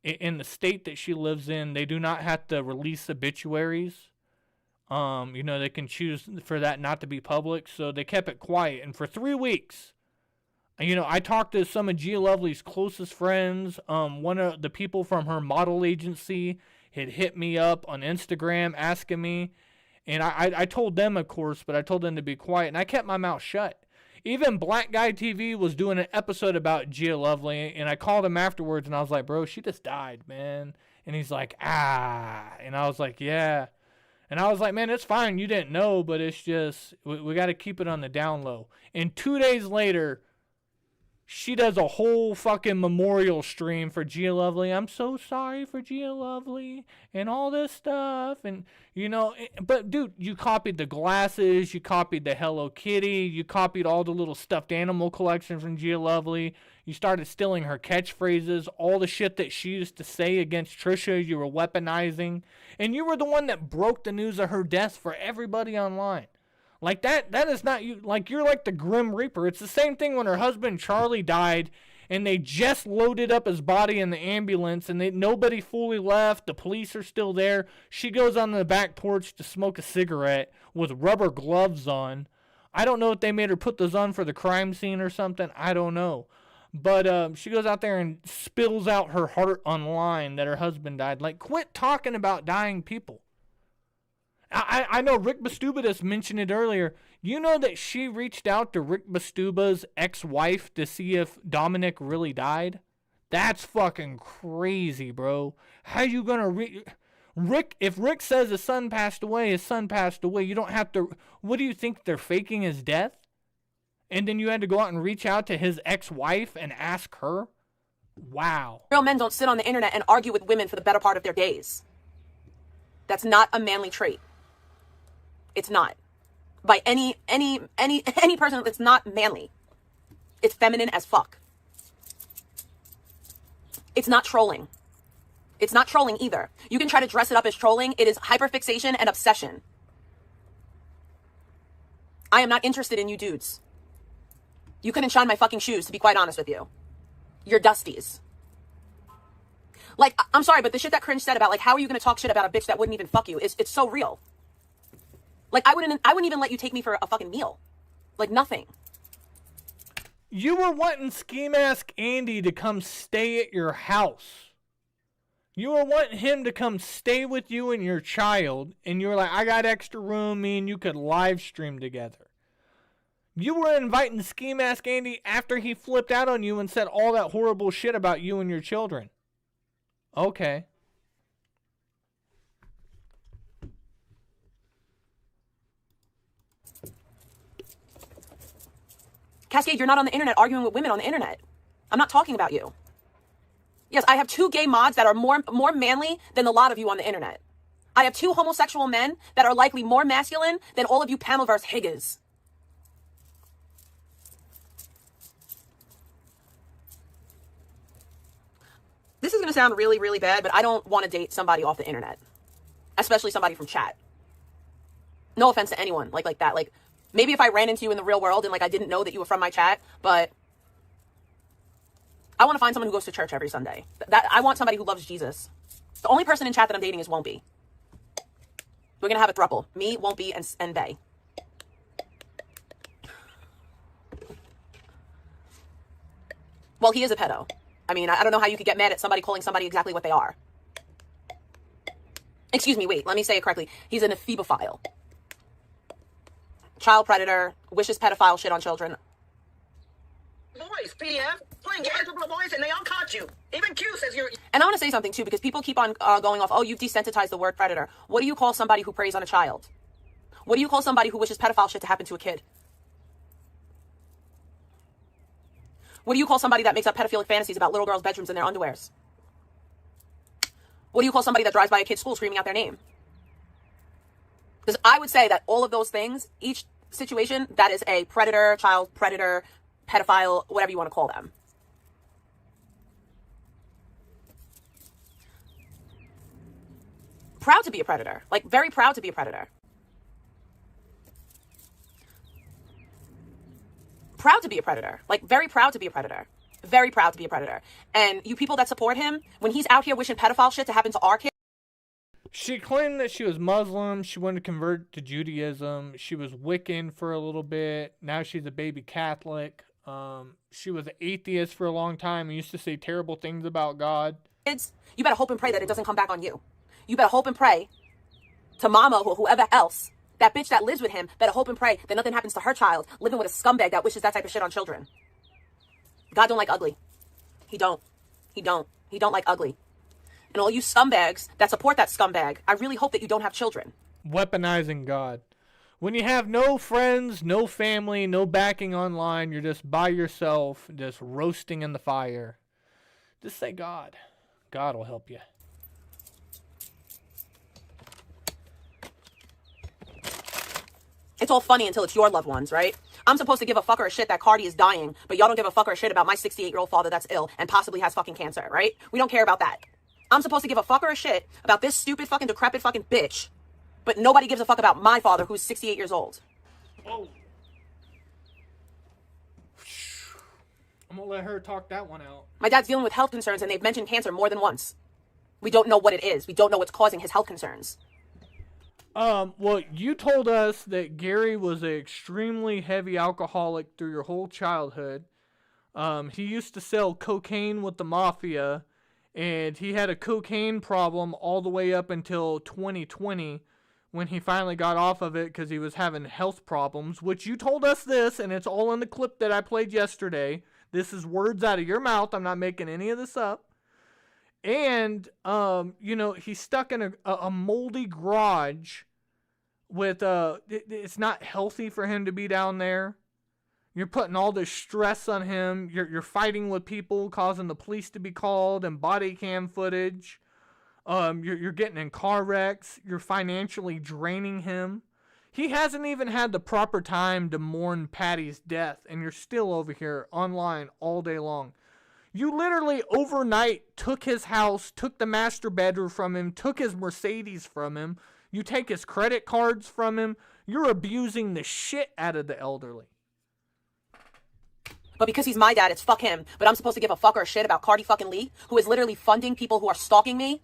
Speaker 12: in the state that she lives in, they do not have to release obituaries. They can choose for that not to be public. So they kept it quiet. And for 3 weeks, I talked to some of Gia Lovely's closest friends. One of the people from her model agency had hit me up on Instagram asking me. And I told them, of course, but I told them to be quiet. And I kept my mouth shut. Even Black Guy TV was doing an episode about Gia Lovely, and I called him afterwards, and I was like, bro, she just died, man. And he's like, and I was like, yeah. And I was like, man, it's fine. You didn't know, but it's just, we got to keep it on the down low. And 2 days later, she does a whole fucking memorial stream for Gia Lovely. I'm so sorry for Gia Lovely and all this stuff. And, but dude, you copied the glasses. You copied the Hello Kitty. You copied all the little stuffed animal collection from Gia Lovely. You started stealing her catchphrases. All the shit that she used to say against Trisha, you were weaponizing. And you were the one that broke the news of her death for everybody online. Like, that is not you. Like, you're like the Grim Reaper. It's the same thing when her husband Charlie died and they just loaded up his body in the ambulance and nobody fully left. The police are still there. She goes on the back porch to smoke a cigarette with rubber gloves on. I don't know if they made her put those on for the crime scene or something. I don't know. But she goes out there and spills out her heart online that her husband died. Like, quit talking about dying people. I know Rick Bastuba mentioned it earlier. You know that she reached out to Rick Bastuba's ex-wife to see if Dominic really died? That's fucking crazy, bro. How you gonna Rick, if Rick says his son passed away, his son passed away. You don't have to. What do you think, they're faking his death? And then you had to go out and reach out to his ex-wife and ask her? Wow.
Speaker 18: Real men don't sit on the internet and argue with women for the better part of their days. That's not a manly trait. It's not. By any person, it's not manly. It's feminine as fuck. It's not trolling. It's not trolling either. You can try to dress it up as trolling. It is hyperfixation and obsession. I am not interested in you dudes. You couldn't shine my fucking shoes, to be quite honest with you. You're dusties. Like, I'm sorry, but the shit that Cringe said about, like, how are you going to talk shit about a bitch that wouldn't even fuck you? It's so real. Like, I wouldn't even let you take me for a fucking meal. Like, nothing.
Speaker 12: You were wanting Ski Mask Andy to come stay at your house. You were wanting him to come stay with you and your child, and you were like, I got extra room, me and you could live stream together. You were inviting Ski Mask Andy after he flipped out on you and said all that horrible shit about you and your children. Okay.
Speaker 18: Cascade, you're not on the internet arguing with women on the internet. I'm not talking about you. Yes, I have 2 gay mods that are more manly than a lot of you on the internet. I have 2 homosexual men that are likely more masculine than all of you Pamelaverse Higgers. This is going to sound really, really bad, but I don't want to date somebody off the internet, especially somebody from chat. No offense to anyone like that. Like, maybe if I ran into you in the real world and like I didn't know that you were from my chat, but I want to find someone who goes to church every Sunday. I want somebody who loves Jesus. The only person in chat that I'm dating is Won't Be. We're going to have a throuple. Me, Won't Be, and they. Well, he is a pedo. I mean, I don't know how you could get mad at somebody calling somebody exactly what they are. Excuse me, wait, let me say it correctly. He's an ephebophile. Child predator, wishes pedophile shit on children.
Speaker 19: Boys, PDF, playing games with little boys, and they all caught you. Even Q says you're...
Speaker 18: And I want to say something, too, because people keep on going off, oh, you've desensitized the word predator. What do you call somebody who preys on a child? What do you call somebody who wishes pedophile shit to happen to a kid? What do you call somebody that makes up pedophilic fantasies about little girls' bedrooms and their underwears? What do you call somebody that drives by a kid's school screaming out their name? Because I would say that all of those things, each situation, that is a predator, child predator, pedophile, whatever you want to call them. Proud to be a predator. Like, very proud to be a predator. Proud to be a predator. Like, very proud to be a predator. Very proud to be a predator. And you people that support him, when he's out here wishing pedophile shit to happen to our kids.
Speaker 12: She claimed that she was Muslim. She wanted to convert to Judaism. She was Wiccan for a little bit. Now she's a baby Catholic. She was an atheist for a long time and used to say terrible things about God.
Speaker 18: Kids, you better hope and pray that it doesn't come back on you. You better hope and pray to mama or whoever else. That bitch that lives with him better hope and pray that nothing happens to her child living with a scumbag that wishes that type of shit on children. God don't like ugly. He don't. He don't. He don't like ugly. And all you scumbags that support that scumbag, I really hope that you don't have children.
Speaker 12: Weaponizing God. When you have no friends, no family, no backing online, you're just by yourself, just roasting in the fire. Just say God. God will help you.
Speaker 18: It's all funny until it's your loved ones, right? I'm supposed to give a fuck or a shit that Cardi is dying, but y'all don't give a fuck or a shit about my 68-year-old father that's ill and possibly has fucking cancer, right? We don't care about that. I'm supposed to give a fuck or a shit about this stupid fucking decrepit fucking bitch, but nobody gives a fuck about my father who's 68 years old.
Speaker 12: Whoa. I'm gonna let her talk that one out.
Speaker 18: My dad's dealing with health concerns and they've mentioned cancer more than once. We don't know what it is. We don't know what's causing his health concerns.
Speaker 12: Well, you told us that Gary was an extremely heavy alcoholic through your whole childhood. He used to sell cocaine with the mafia, and he had a cocaine problem all the way up until 2020 when he finally got off of it because he was having health problems, which you told us this, and it's all in the clip that I played yesterday. This is words out of your mouth. I'm not making any of this up. And, you know, he's stuck in a moldy garage with, it's not healthy for him to be down there. You're putting all this stress on him. You're fighting with people, causing the police to be called and body cam footage. You're getting in car wrecks. You're financially draining him. He hasn't even had the proper time to mourn Patty's death, and you're still over here online all day long. You literally overnight took his house, took the master bedroom from him, took his Mercedes from him. You take his credit cards from him. You're abusing the shit out of the elderly.
Speaker 18: But because he's my dad, it's fuck him. But I'm supposed to give a fuck or a shit about Cardi fucking Lee, who is literally funding people who are stalking me.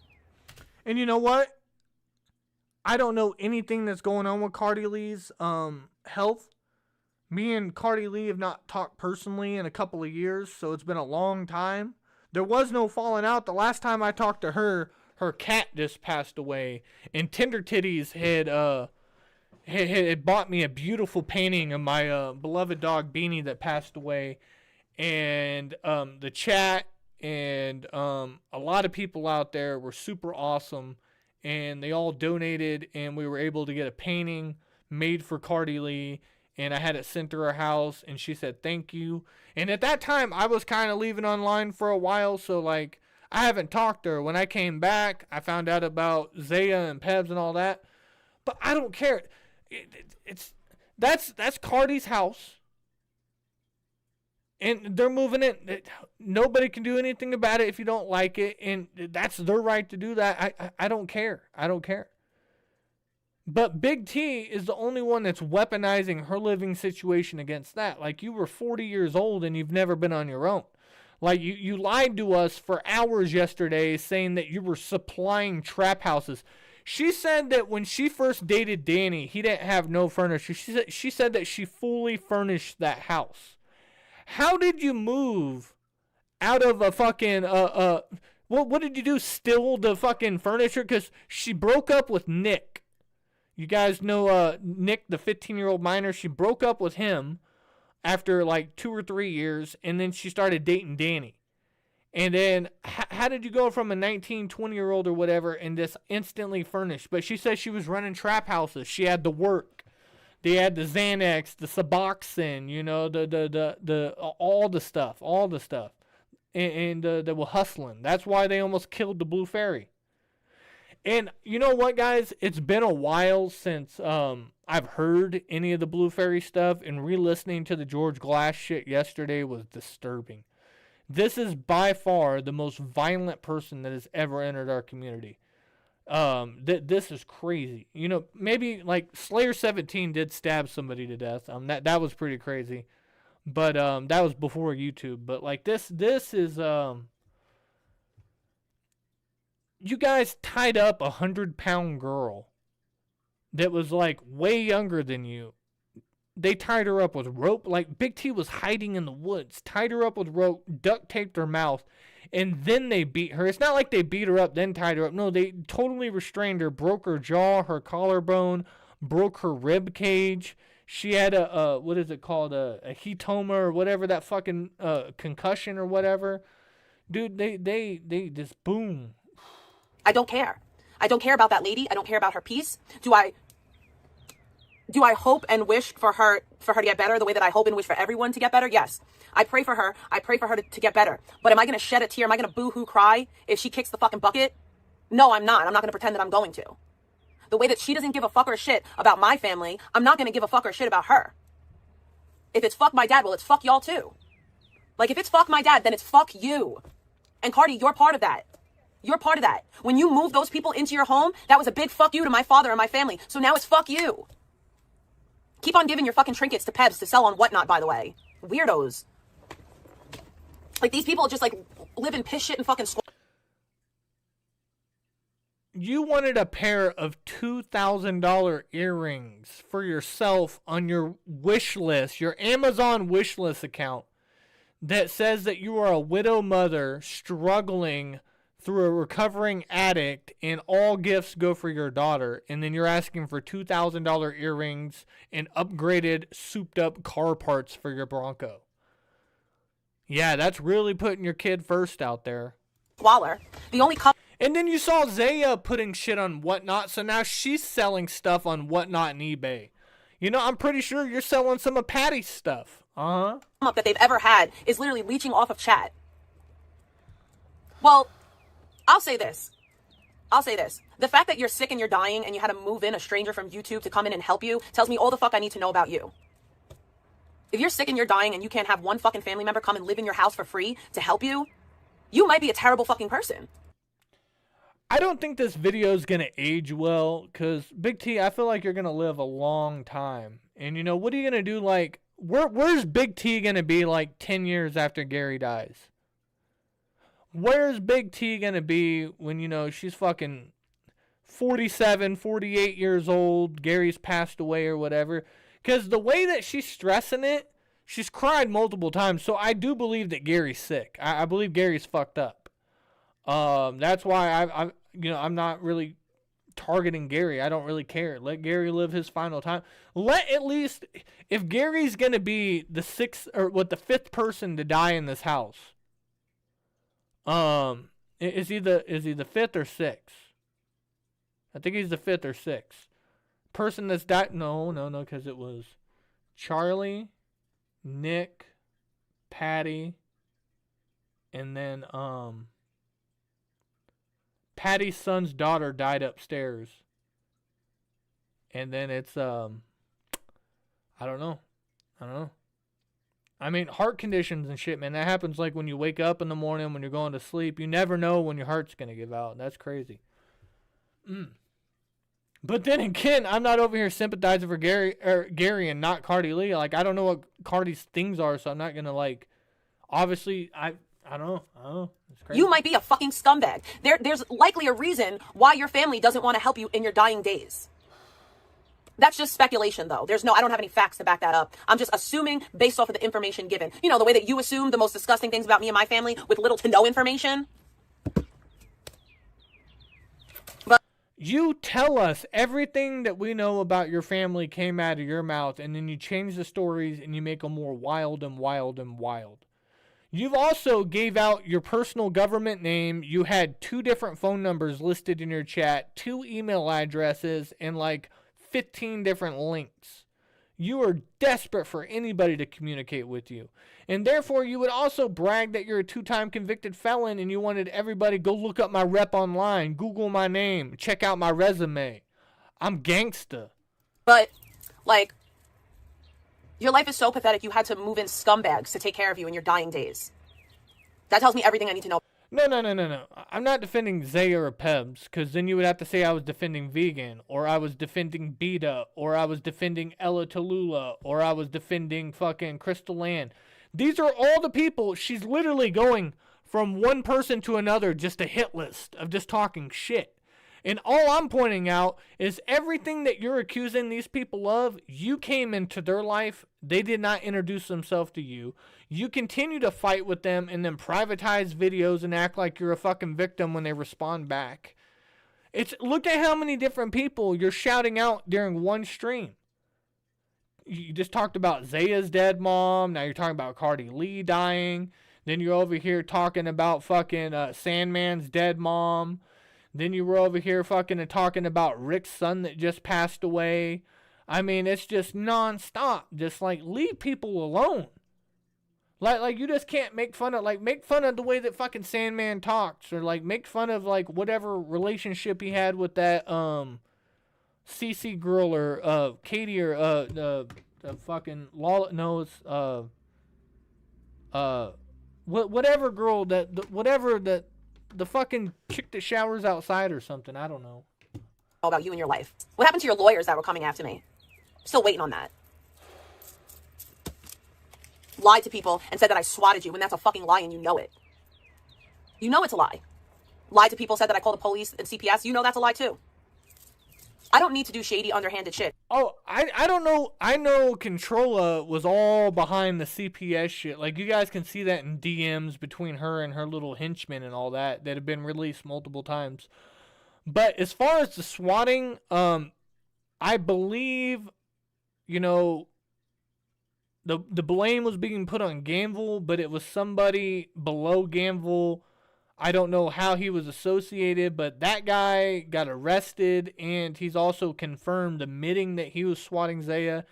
Speaker 12: And you know what? I don't know anything that's going on with Cardi Lee's health. Me and Cardi Lee have not talked personally in a couple of years, so it's been a long time. There was no falling out. The last time I talked to her, her cat just passed away. And Tender Titties had bought me a beautiful painting of my beloved dog Beanie that passed away. And the chat and a lot of people out there were super awesome. And they all donated, and we were able to get a painting made for Cardi Lee. And I had it sent to her house, and she said thank you. And at that time, I was kind of leaving online for a while, so like I haven't talked to her. When I came back, I found out about Zaya and Pebs and all that. But I don't care. That's Cardi's house. And they're moving it. Nobody can do anything about it if you don't like it. And that's their right to do that. I don't care. I don't care. But Big T is the only one that's weaponizing her living situation against that. Like, you were 40 years old and you've never been on your own. Like, you lied to us for hours yesterday saying that you were supplying trap houses. She said that when she first dated Danny, he didn't have no furniture. She said that she fully furnished that house. How did you move out of a fucking, what did you do? Steal the fucking furniture? Because she broke up with Nick. You guys know Nick, the 15-year-old minor. She broke up with him after like 2 or 3 years, and then she started dating Danny. And then how did you go from a 19, 20-year-old or whatever and just instantly furnished? But she said she was running trap houses. She had the work. They had the Xanax, the Suboxone, you know, the all the stuff. And they were hustling. That's why they almost killed the Blue Fairy. And you know what, guys? It's been a while since I've heard any of the Blue Fairy stuff, and re-listening to the George Glass shit yesterday was disturbing. This is by far the most violent person that has ever entered our community. This is crazy. You know, maybe like Slayer 17 did stab somebody to death. That was pretty crazy. But that was before YouTube. But like this is you guys tied up 100-pound girl that was like way younger than you. They tied her up with rope. Like, Big T was hiding in the woods, tied her up with rope, duct taped her mouth, and then they beat her. It's not like they beat her up, then tied her up. No, they totally restrained her, broke her jaw, her collarbone, broke her rib cage. She had a what is it called? A hematoma or whatever, that fucking concussion or whatever. Dude, they just boom.
Speaker 18: I don't care. I don't care about that lady. I don't care about her peace. Do I hope and wish for her to get better the way that I hope and wish for everyone to get better? Yes. I pray for her. I pray for her to get better. But am I going to shed a tear? Am I going to boo-hoo cry if she kicks the fucking bucket? No, I'm not. I'm not going to pretend that I'm going to. The way that she doesn't give a fuck or a shit about my family, I'm not going to give a fuck or a shit about her. If it's fuck my dad, well, it's fuck y'all too. Like, if it's fuck my dad, then it's fuck you. And Cardi, you're part of that. You're part of that. When you moved those people into your home, that was a big fuck you to my father and my family. So now it's fuck you. Keep on giving your fucking trinkets to Pebs to sell on Whatnot, by the way. Weirdos. Like, these people just, like, live in piss shit and fucking squat.
Speaker 12: You wanted a pair of $2,000 earrings for yourself on your wish list, your Amazon wish list account, that says that you are a widow mother struggling through a recovering addict, and all gifts go for your daughter, and then you're asking for $2,000 earrings and upgraded, souped-up car parts for your Bronco. Yeah, that's really putting your kid first out there.
Speaker 18: Waller. The only couple.
Speaker 12: And then you saw Zaya putting shit on Whatnot, so now she's selling stuff on Whatnot and eBay. You know, I'm pretty sure you're selling some of Patty's stuff.
Speaker 18: Up that they've ever had is literally leeching off of chat. Well, I'll say this. The fact that you're sick and you're dying and you had to move in a stranger from YouTube to come in and help you tells me all the fuck I need to know about you. If you're sick and you're dying and you can't have one fucking family member come and live in your house for free to help you, you might be a terrible fucking person.
Speaker 12: I don't think this video is going to age well, because Big T, I feel like you're going to live a long time. And, you know, what are you going to do? Like, where's Big T going to be like 10 years after Gary dies? Where's Big T going to be when, you know, she's fucking 47, 48 years old, Gary's passed away or whatever? Because the way that she's stressing it, she's cried multiple times. So I do believe that Gary's sick. I believe Gary's fucked up. That's why I'm not really targeting Gary. I don't really care. Let Gary live his final time. Let at least, if Gary's going to be the fifth person to die in this house, is he the fifth or sixth? I think he's the fifth or sixth person that's died. No, because it was Charlie, Nick, Patty, and then Patty's son's daughter died upstairs. And then it's, I don't know. I mean, heart conditions and shit, man. That happens like when you wake up in the morning, when you're going to sleep. You never know when your heart's going to give out. That's crazy. But then again, I'm not over here sympathizing for Gary and not Cardi Lee. Like, I don't know what Cardi's things are, so I'm not going to, like, obviously, I don't know. It's crazy.
Speaker 18: You might be a fucking scumbag. There's likely a reason why your family doesn't want to help you in your dying days. That's just speculation, though. I don't have any facts to back that up. I'm just assuming based off of the information given. You know, the way that you assume the most disgusting things about me and my family with little to no information. But
Speaker 12: you tell us everything that we know about your family came out of your mouth, and then you change the stories and you make them more wild and wild and wild. You've also gave out your personal government name. You had 2 different phone numbers listed in your chat, 2 email addresses, and like 15 different links. You are desperate for anybody to communicate with you. And therefore, you would also brag that you're a 2-time convicted felon and you wanted everybody go look up my rep online, Google my name, check out my resume. I'm gangsta.
Speaker 18: But, like, your life is so pathetic you had to move in scumbags to take care of you in your dying days. That tells me everything I need to know.
Speaker 12: No. I'm not defending Zaya or Pebs, because then you would have to say I was defending Vegan, or I was defending Beta, or I was defending Ella Tallulah, or I was defending fucking Crystal Land. These are all the people. She's literally going from one person to another, just a hit list of just talking shit. And all I'm pointing out is everything that you're accusing these people of, you came into their life. They did not introduce themselves to you. You continue to fight with them and then privatize videos and act like you're a fucking victim when they respond back. Look at how many different people you're shouting out during one stream. You just talked about Zaya's dead mom. Now you're talking about Cardi Lee dying. Then you're over here talking about fucking Sandman's dead mom. Then you were over here fucking talking about Rick's son that just passed away. I mean, it's just nonstop. Just like, leave people alone. Like you just can't make fun of the way that fucking Sandman talks, or like make fun of like whatever relationship he had with that CC girl or Katie or the fucking Lala. No, it's whatever girl that the fucking chick that showers outside or something. I don't know.
Speaker 18: About you and your life. What happened to your lawyers that were coming after me? Still waiting on that. Lied to people and said that I swatted you when that's a fucking lie and you know it. You know it's a lie. Lied to people, said that I called the police and CPS. You know that's a lie too. I don't need to do shady, underhanded shit.
Speaker 12: Oh, I don't know. I know Controlla was all behind the CPS shit. Like, you guys can see that in DMs between her and her little henchmen and all that have been released multiple times. But as far as the swatting, I believe, you know, the blame was being put on Gamble, but it was somebody below Gamble. I don't know how he was associated, but that guy got arrested, and he's also confirmed admitting that he was swatting Zaya.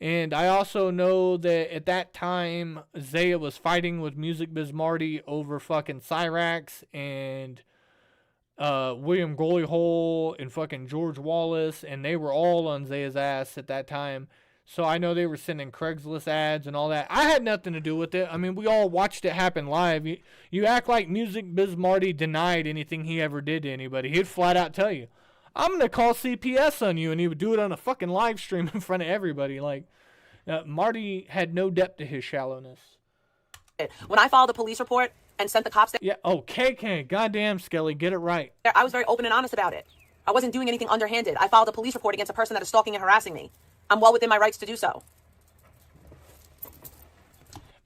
Speaker 12: And I also know that at that time, Zaya was fighting with Music Biz Marty over fucking Cyrax and William Glory Hole and fucking George Wallace, and they were all on Zaya's ass at that time. So I know they were sending Craigslist ads and all that. I had nothing to do with it. I mean, we all watched it happen live. You act like Music Biz Marty denied anything he ever did to anybody. He'd flat out tell you, I'm going to call CPS on you, and he would do it on a fucking live stream in front of everybody. Like, Marty had no depth to his shallowness.
Speaker 18: When I filed a police report and sent the cops there,
Speaker 12: yeah, oh, KK, goddamn, Skelly, get it right.
Speaker 18: I was very open and honest about it. I wasn't doing anything underhanded. I filed a police report against a person that is stalking and harassing me. I'm well within my rights to do so.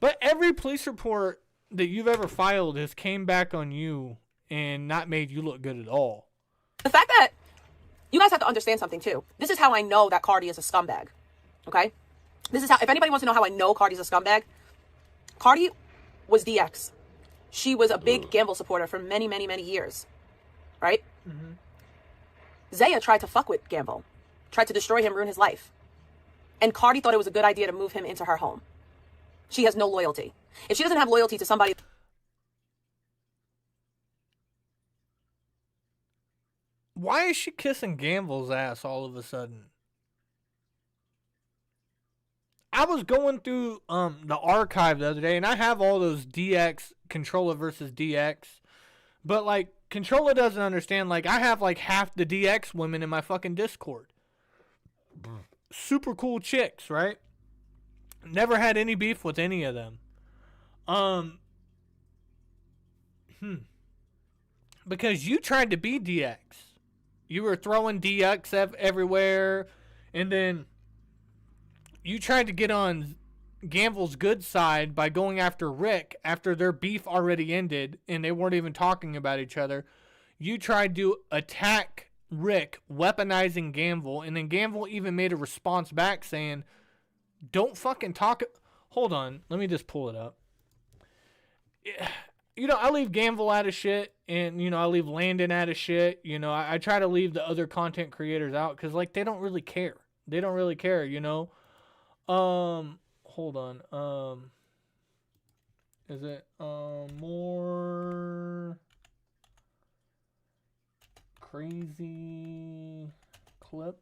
Speaker 12: But every police report that you've ever filed has came back on you and not made you look good at all.
Speaker 18: The fact that you guys have to understand something too. This is how I know that Cardi is a scumbag. Okay? This is how, if anybody wants to know how I know Cardi's a scumbag, Cardi was DX. She was a big Gamble supporter for many, many, many years. Right? Mm-hmm. Zaya tried to fuck with Gamble. Tried to destroy him, ruin his life. And Cardi thought it was a good idea to move him into her home. She has no loyalty. If she doesn't have loyalty to somebody...
Speaker 12: Why is she kissing Gamvel's ass all of a sudden? I was going through the archive the other day, and I have all those DX, Controller versus DX. But, like, Controller doesn't understand. Like, I have, like, half the DX women in my fucking Discord. Super cool chicks, right? Never had any beef with any of them. Because you tried to be DX. You were throwing DX everywhere, and then you tried to get on Gamvel's good side by going after Rick after their beef already ended and they weren't even talking about each other. You tried to attack Rick, weaponizing Gamvel, and then Gamvel even made a response back saying, don't fucking talk. Hold on, let me just pull it up. You know, I leave Gamvel out of shit, and, you know, I leave Landon out of shit. You know, I try to leave the other content creators out because, like, they don't really care. They don't really care, you know? Hold on. Is it, more crazy clips?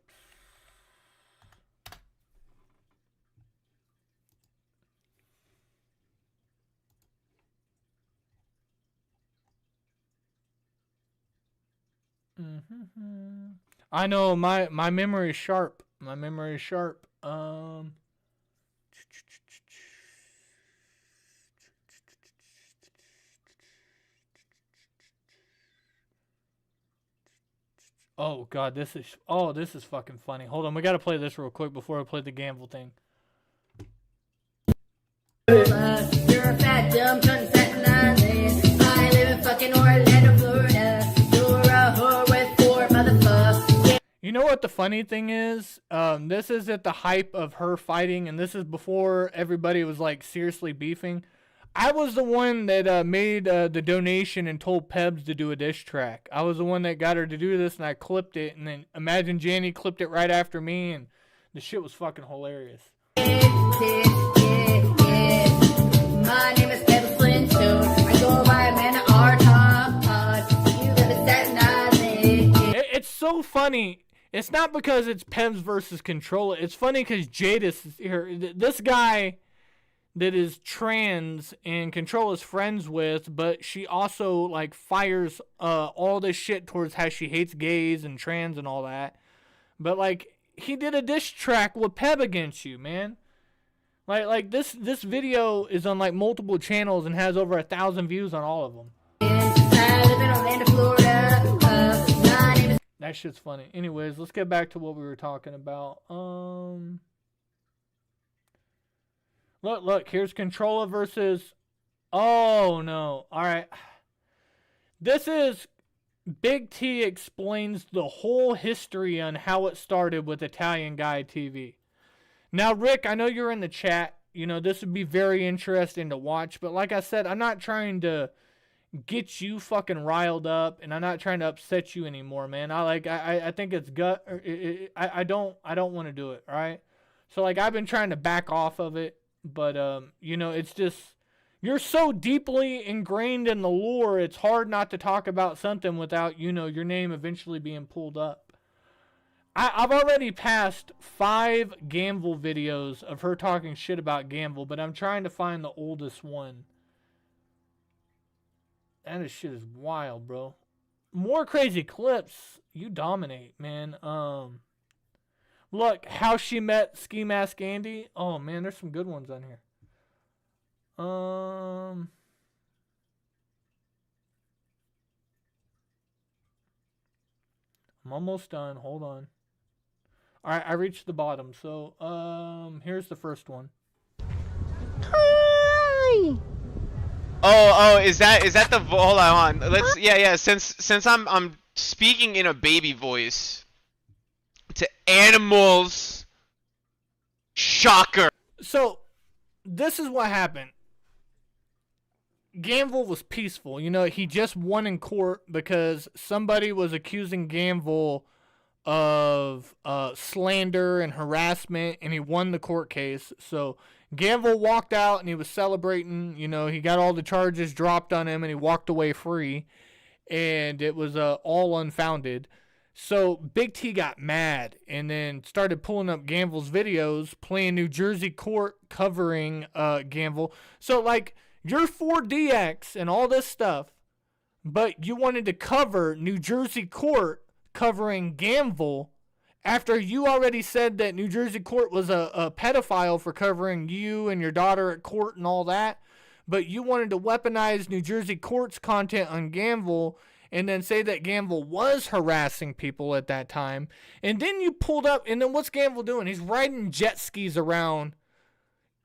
Speaker 12: I know my memory is sharp. My memory is sharp. Oh god, this is fucking funny. Hold on, we gotta play this real quick before I play the Gamvel thing.
Speaker 13: You're a fat, dumb, cunt, fat, I live in fucking Orlando, Florida. You're a whore with 4 motherfuckers.
Speaker 12: You know what the funny thing is? This is at the hype of her fighting, and this is before everybody was like seriously beefing. I was the one that made the donation and told Pebs to do a diss track. I was the one that got her to do this, and I clipped it. And then Imagine Janny clipped it right after me, and the shit was fucking hilarious.
Speaker 13: My name is Pebs Flintstone. I go by Amanda Artod. You live in Staten Island.
Speaker 12: It's so funny. It's not because it's Pebs versus Controller. It's funny because Jadis is here. This guy that is trans and Controller's friends with, but she also like fires all this shit towards how she hates gays and trans and all that. But like he did a diss track with Peb against you, man. Like this video is on like multiple channels and has over 1,000 views on all of them.
Speaker 13: I live in Orlando, Florida. My name is
Speaker 12: That shit's funny. Anyways, let's get back to what we were talking about. Look, here's Controller versus... Oh, no. All right. This is... Big T explains the whole history on how it started with Italian Guy TV. Now, Rick, I know you're in the chat. You know, this would be very interesting to watch. But like I said, I'm not trying to get you fucking riled up, and I'm not trying to upset you anymore, man. I think it's gut... I don't want to do it, all right? So, like, I've been trying to back off of it. But, you know, it's just, you're so deeply ingrained in the lore, it's hard not to talk about something without, you know, your name eventually being pulled up. I've already passed 5 Gamvel videos of her talking shit about Gamvel, but I'm trying to find the oldest one. That shit is wild, bro. More crazy clips. You dominate, man. Look, how she met Ski Mask Andy. Oh, man, there's some good ones on here. I'm almost done. Hold on. All right, I reached the bottom. So, here's the first one.
Speaker 3: Hi. Oh, is that the hold on? Let's yeah. Since I'm speaking in a baby voice to animals. Shocker.
Speaker 12: So, this is what happened. Gamvel was peaceful. You know, he just won in court because somebody was accusing Gamvel of slander and harassment, and he won the court case. So, Gamvel walked out and he was celebrating. You know, he got all the charges dropped on him and he walked away free. And it was all unfounded. So Big T got mad and then started pulling up Gamvel's videos, playing New Jersey court, covering Gamvel. So like, you're for DX and all this stuff, but you wanted to cover New Jersey court covering Gamvel after you already said that New Jersey court was a pedophile for covering you and your daughter at court and all that. But you wanted to weaponize New Jersey court's content on Gamvel and then say that Gamvel was harassing people at that time. And then you pulled up, and then what's Gamvel doing? He's riding jet skis around,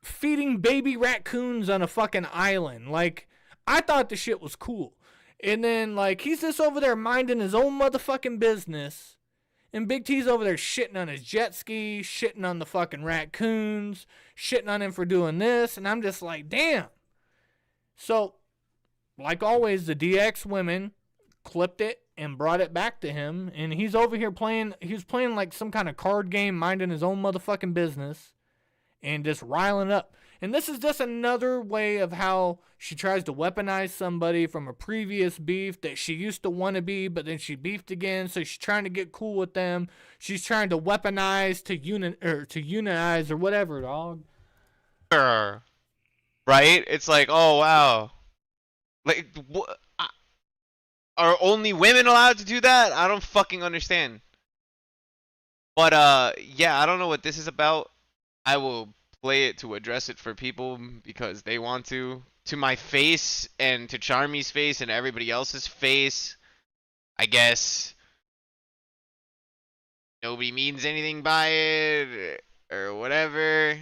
Speaker 12: feeding baby raccoons on a fucking island. Like, I thought the shit was cool. And then, like, he's just over there minding his own motherfucking business. And Big T's over there shitting on his jet ski, shitting on the fucking raccoons, shitting on him for doing this. And I'm just like, damn. So, like always, the DX women clipped it and brought it back to him, and he's over here playing like some kind of card game, minding his own motherfucking business and just riling up. And this is just another way of how she tries to weaponize somebody from a previous beef that she used to want to be, but then she beefed again, so she's trying to get cool with them. She's trying to weaponize to unionize or whatever, dog.
Speaker 3: Right? It's like, oh wow. Like, are only women allowed to do that? I don't fucking understand. But yeah, I don't know what this is about. I will play it to address it for people because they want to my face and to Charmy's face and everybody else's face. I guess nobody means anything by it or whatever.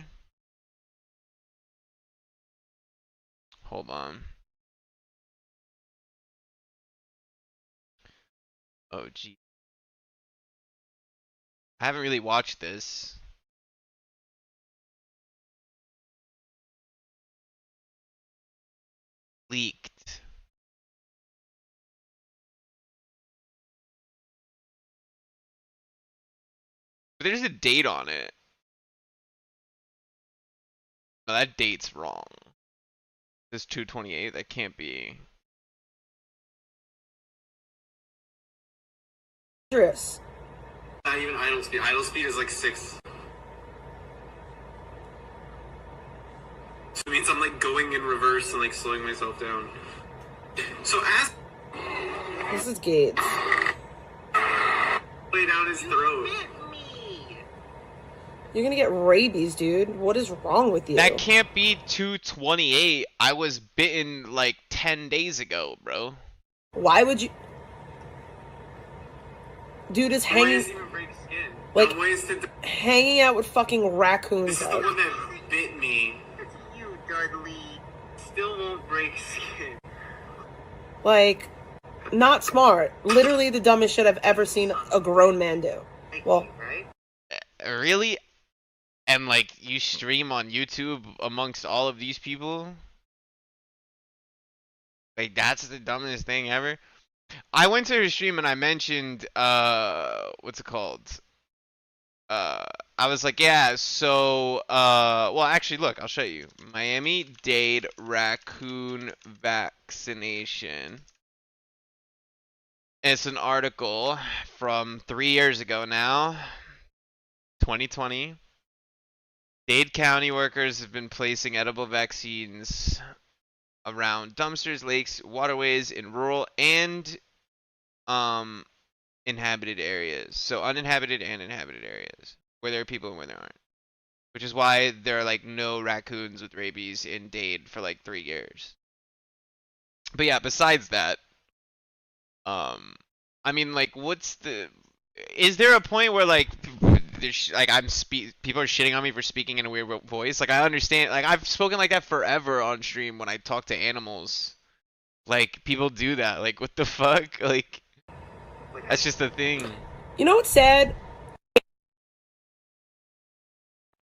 Speaker 3: Hold on. Oh, gee. I haven't really watched this. Leaked. But there's a date on it. No, that date's wrong. This 2/28, that can't be.
Speaker 18: Dangerous.
Speaker 4: Not even idle speed. Idle speed is like 6. So it means I'm like going in reverse and like slowing myself down. So as
Speaker 18: This is Gates.
Speaker 4: lay down his throat.
Speaker 18: You're gonna get rabies, dude. What is wrong with you?
Speaker 3: That can't be 2/28. I was bitten like 10 days ago, bro.
Speaker 18: Why would you? Dude is hanging, like, hanging out with fucking raccoons.
Speaker 4: This is the one that bit me. It's you, Dudley. Still won't break skin.
Speaker 18: Like, not smart. Literally the dumbest shit I've ever seen a grown man do. Well,
Speaker 3: Really? And like you stream on YouTube amongst all of these people? Like that's the dumbest thing ever? I went to her stream and I mentioned what's it called? I was like, yeah, so well actually look, I'll show you. Miami-Dade raccoon vaccination. It's an article from 3 years ago now. 2020. Dade County workers have been placing edible vaccines around dumpsters, lakes, waterways in rural and inhabited areas. So uninhabited and inhabited areas where there are people and where there aren't. Which is why there are like no raccoons with rabies in Dade for like 3 years. But yeah, besides that, I mean, like, what's the? Is there a point where like there's like people are shitting on me for speaking in a weird voice? Like I understand, like I've spoken like that forever on stream when I talk to animals. Like people do that. Like what the fuck? Like that's just a thing.
Speaker 18: you know what's sad?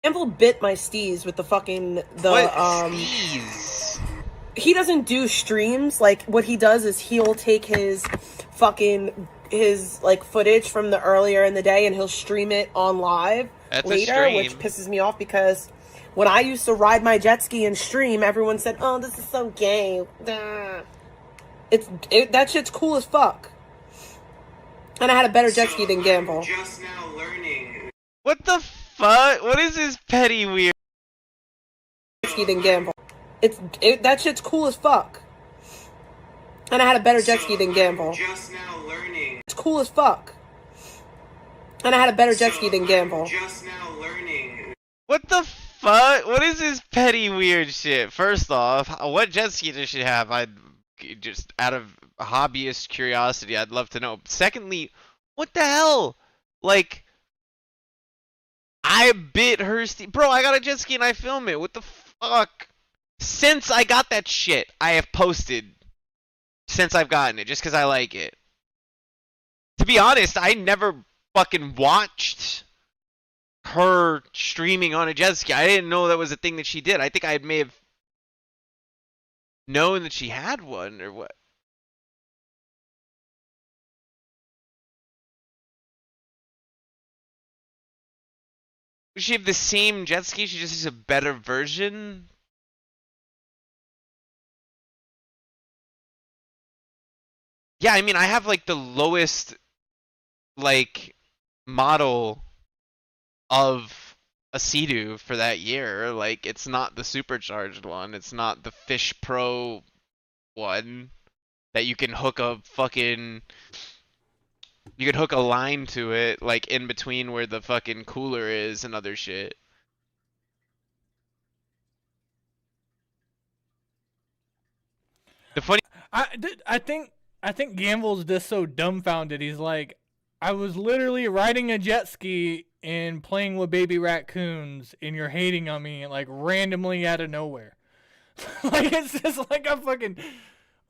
Speaker 18: Gamble bit my steez with the fucking He doesn't do streams. Like what he does is he'll take his like footage from the earlier in the day and he'll stream it on live later, which pisses me off because when I used to ride my jet ski and stream, everyone said, "Oh, this is so gay." That shit's cool as fuck. And I had a better jet ski than Gamble.
Speaker 4: Just now learning.
Speaker 3: What the fuck? What is this petty weird?
Speaker 18: Jet ski than Gamble. That shit's cool as fuck. And I had a better jet ski than Gamble.
Speaker 4: Just now learning.
Speaker 18: It's cool as fuck. And I had a better jet ski than Gamble.
Speaker 4: Just now learning.
Speaker 3: What the fuck? What is this petty weird shit? First off, what jet ski does she have? I'd just out of hobbyist curiosity, I'd love to know. Secondly, what the hell? Like, I bit her bro, I got a jet ski and I film it. What the fuck? Since I got that shit, I have posted since I've gotten it, just because I like it. To be honest, I never fucking watched her streaming on a jet ski. I didn't know that was a thing that she did. I think I may have known that she had one or what. Does she have the same jet ski? She just has a better version? Yeah, I mean, I have like the lowest like model of a Sea-Doo for that year. Like, it's not the supercharged one. It's not the Fish Pro one that you can hook a fucking... You could hook a line to it, like, in between where the fucking cooler is and other shit. The funny...
Speaker 12: I think Gamble's just so dumbfounded. He's like, I was literally riding a jet ski and playing with baby raccoons, and you're hating on me, like, randomly out of nowhere. Like, it's just like a fucking...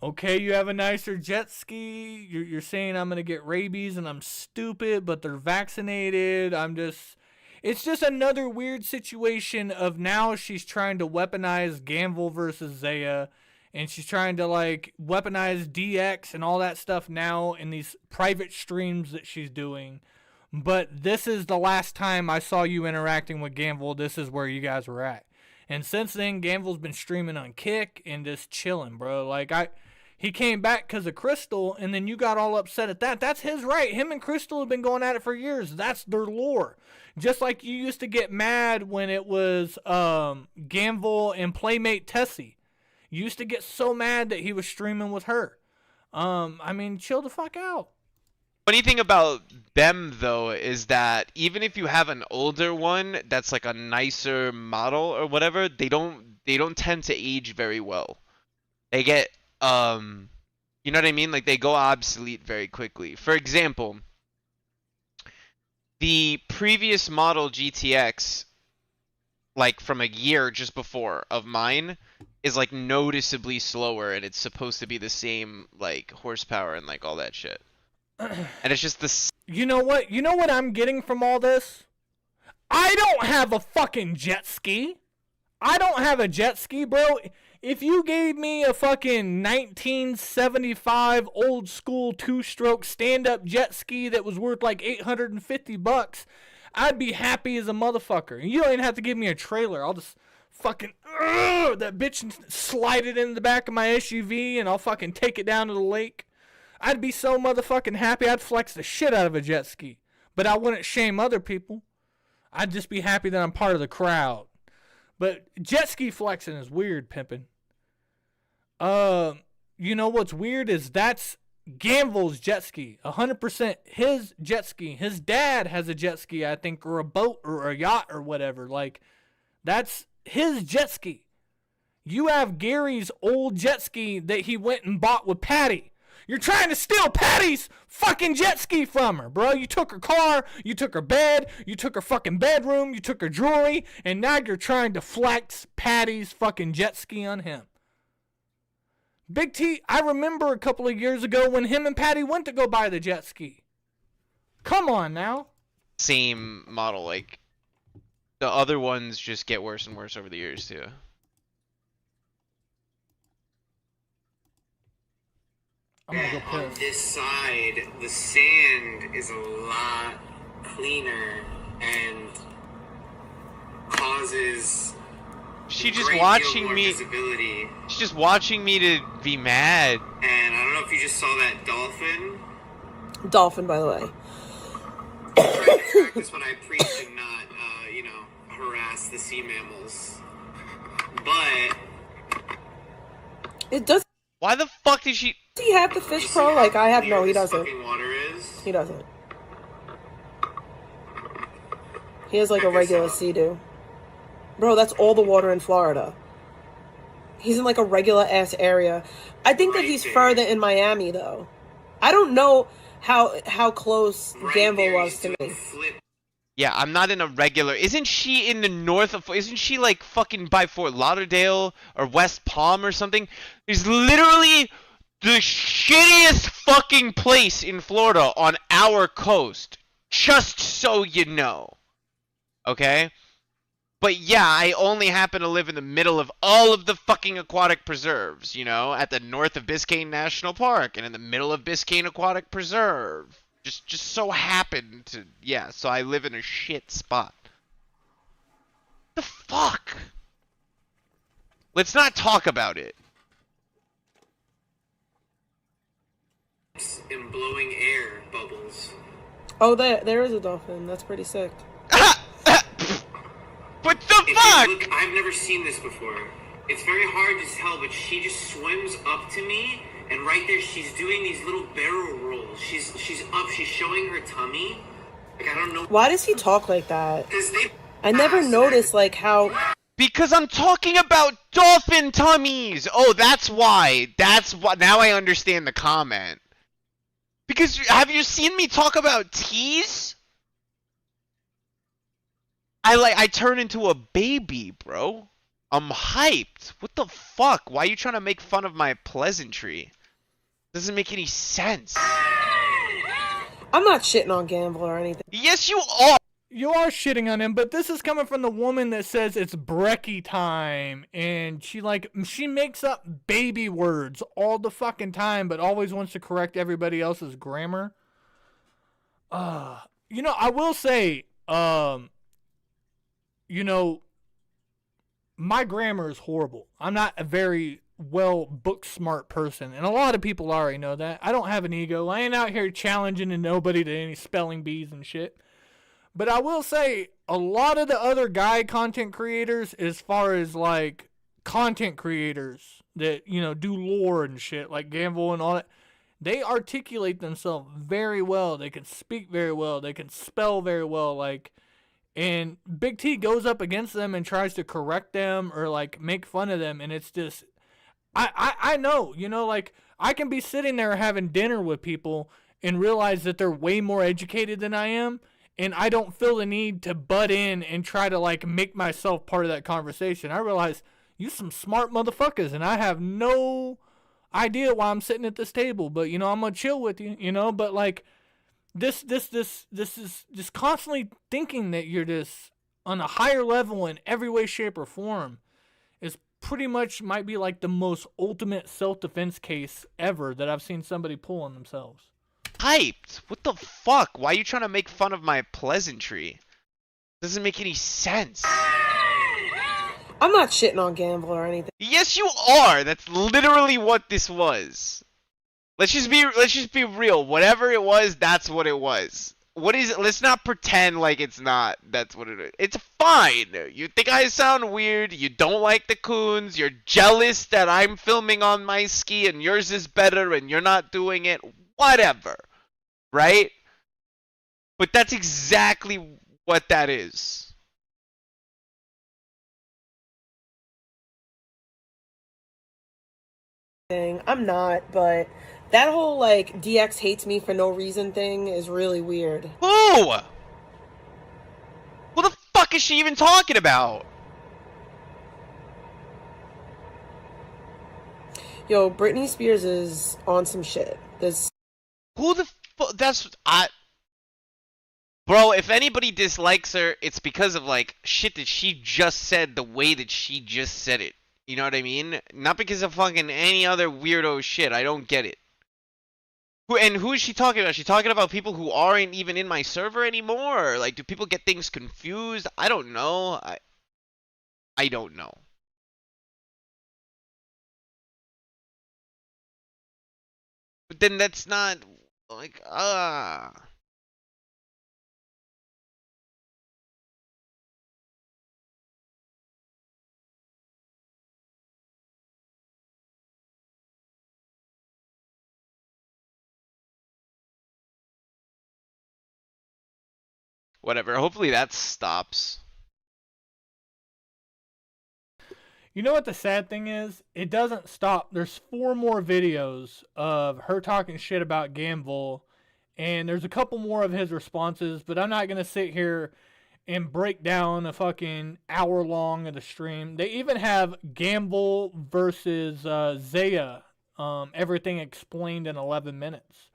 Speaker 12: Okay, you have a nicer jet ski. You're saying I'm going to get rabies and I'm stupid, but they're vaccinated. It's just another weird situation of now she's trying to weaponize Gamble versus Zaya. And she's trying to, like, weaponize DX and all that stuff now in these private streams that she's doing. But this is the last time I saw you interacting with Gamble. This is where you guys were at. And since then, Gamble's been streaming on Kick and just chilling, bro. Like, he came back because of Crystal, and then you got all upset at that. That's his right. Him and Crystal have been going at it for years. That's their lore. Just like you used to get mad when it was Gamble and Playmate Tessie. You used to get so mad that he was streaming with her. I mean, chill the fuck out.
Speaker 3: Funny thing about them, though, is that even if you have an older one that's like a nicer model or whatever, they don't tend to age very well. They get you know what I mean? Like, they go obsolete very quickly. For example, the previous model GTX, like from a year just before of mine, is like noticeably slower, and it's supposed to be the same like horsepower and like all that shit. And it's just the...
Speaker 12: You know what? You know what I'm getting from all this? I don't have a fucking jet ski. I don't have a jet ski, bro. If you gave me a fucking 1975 old school two-stroke stand-up jet ski that was worth like $850, I'd be happy as a motherfucker. You don't even have to give me a trailer. I'll just fucking that bitch and slide it in the back of my SUV, and I'll fucking take it down to the lake. I'd be so motherfucking happy. I'd flex the shit out of a jet ski. But I wouldn't shame other people. I'd just be happy that I'm part of the crowd. But jet ski flexing is weird, pimping. You know what's weird is that's Gamble's jet ski. 100% his jet ski. His dad has a jet ski, I think, or a boat or a yacht or whatever. Like, that's his jet ski. You have Gary's old jet ski that he went and bought with Patty. You're trying to steal Patty's fucking jet ski from her, bro. You took her car, you took her bed, you took her fucking bedroom, you took her jewelry, and now you're trying to flex Patty's fucking jet ski on him. Big T, I remember a couple of years ago when him and Patty went to go buy the jet ski. Come on now.
Speaker 3: Same model, like, the other ones just get worse and worse over the years, too.
Speaker 12: I'm gonna go
Speaker 4: on this side, the sand is a lot cleaner and causes
Speaker 3: She's just watching me.
Speaker 4: Visibility.
Speaker 3: She's just watching me to be mad.
Speaker 4: And I don't know if you just saw that dolphin.
Speaker 18: Dolphin, by the way.
Speaker 4: Practice what I preach and not, harass the sea mammals. But
Speaker 18: It does.
Speaker 3: Why the fuck did she?
Speaker 18: Does he have the fish pro like I have? No, he doesn't.
Speaker 4: fucking water is.
Speaker 18: He doesn't. He has like a regular Sea-Doo. Bro, that's all the water in Florida. He's in like a regular ass area. I think that he's further in Miami though. I don't know how close Gamble was to me.
Speaker 3: Yeah, I'm not in a regular. Isn't she in the north of? Isn't she like fucking by Fort Lauderdale or West Palm or something? There's literally the shittiest fucking place in Florida on our coast. Just so you know. Okay? But yeah, I only happen to live in the middle of all of the fucking aquatic preserves, at the north of Biscayne National Park and in the middle of Biscayne Aquatic Preserve. Just so happened to, yeah, so I live in a shit spot. The fuck? Let's not talk about it.
Speaker 4: And blowing air bubbles.
Speaker 18: Oh, there is a dolphin. That's pretty sick.
Speaker 3: What the fuck?
Speaker 4: Look, I've never seen this before. It's very hard to tell, but she just swims up to me, and right there she's doing these little barrel rolls. She's up, she's showing her tummy. Like, I don't know.
Speaker 18: Why does he talk like that? I never noticed like how.
Speaker 3: Because I'm talking about dolphin tummies. Oh, that's why. That's why. Now I understand the comment. Because have you seen me talk about teas? I turn into a baby, bro. I'm hyped. What the fuck? Why are you trying to make fun of my pleasantry? Doesn't make any sense.
Speaker 18: I'm not shitting on Gamble or anything.
Speaker 3: Yes, you are.
Speaker 12: You are shitting on him, but this is coming from the woman that says it's brekkie time, and she makes up baby words all the fucking time, but always wants to correct everybody else's grammar. I will say, my grammar is horrible. I'm not a very well book smart person, and a lot of people already know that. I don't have an ego. I ain't out here challenging nobody to any spelling bees and shit. But I will say, a lot of the other guy content creators, as far as like content creators that, do lore and shit, like Gamble and all that, they articulate themselves very well. They can speak very well. They can spell very well. And Big T goes up against them and tries to correct them or like make fun of them. And it's just, I know, I can be sitting there having dinner with people and realize that they're way more educated than I am. And I don't feel the need to butt in and try to like make myself part of that conversation. I realize you some smart motherfuckers and I have no idea why I'm sitting at this table, but I'm gonna chill with you, but like this is just constantly thinking that you're just on a higher level in every way, shape, or form is pretty much might be like the most ultimate self-defense case ever that I've seen somebody pull on themselves.
Speaker 3: Hyped. What the fuck? Why are you trying to make fun of my pleasantry? Doesn't make any sense.
Speaker 18: I'm not shitting on Gamble or anything.
Speaker 3: Yes, you are. That's literally what this was. Let's just be real. Whatever it was, that's what it was. What is it? Let's not pretend like it's not. That's what it is. It's fine. You think I sound weird. You don't like the coons. You're jealous that I'm filming on my ski and yours is better and you're not doing it. Whatever. Right? But that's exactly what that is.
Speaker 18: I'm not, but that whole like DX hates me for no reason thing is really weird.
Speaker 3: Who? Who the fuck is she even talking about?
Speaker 18: Yo, Britney Spears is on some shit.
Speaker 3: Who the fuck? Bro, if anybody dislikes her, it's because of like shit that she just said the way that she just said it. You know what I mean? Not because of fucking any other weirdo shit. I don't get it. Who is she talking about? Is she talking about people who aren't even in my server anymore? Or, like, do people get things confused? I don't know. I don't know. But then that's not Like, whatever. Hopefully that stops.
Speaker 12: You know what the sad thing is? It doesn't stop. There's 4 more videos of her talking shit about Gamble, and there's a couple more of his responses, but I'm not going to sit here and break down a fucking hour long of the stream. They even have Gamble versus Zaya, everything explained in 11 minutes.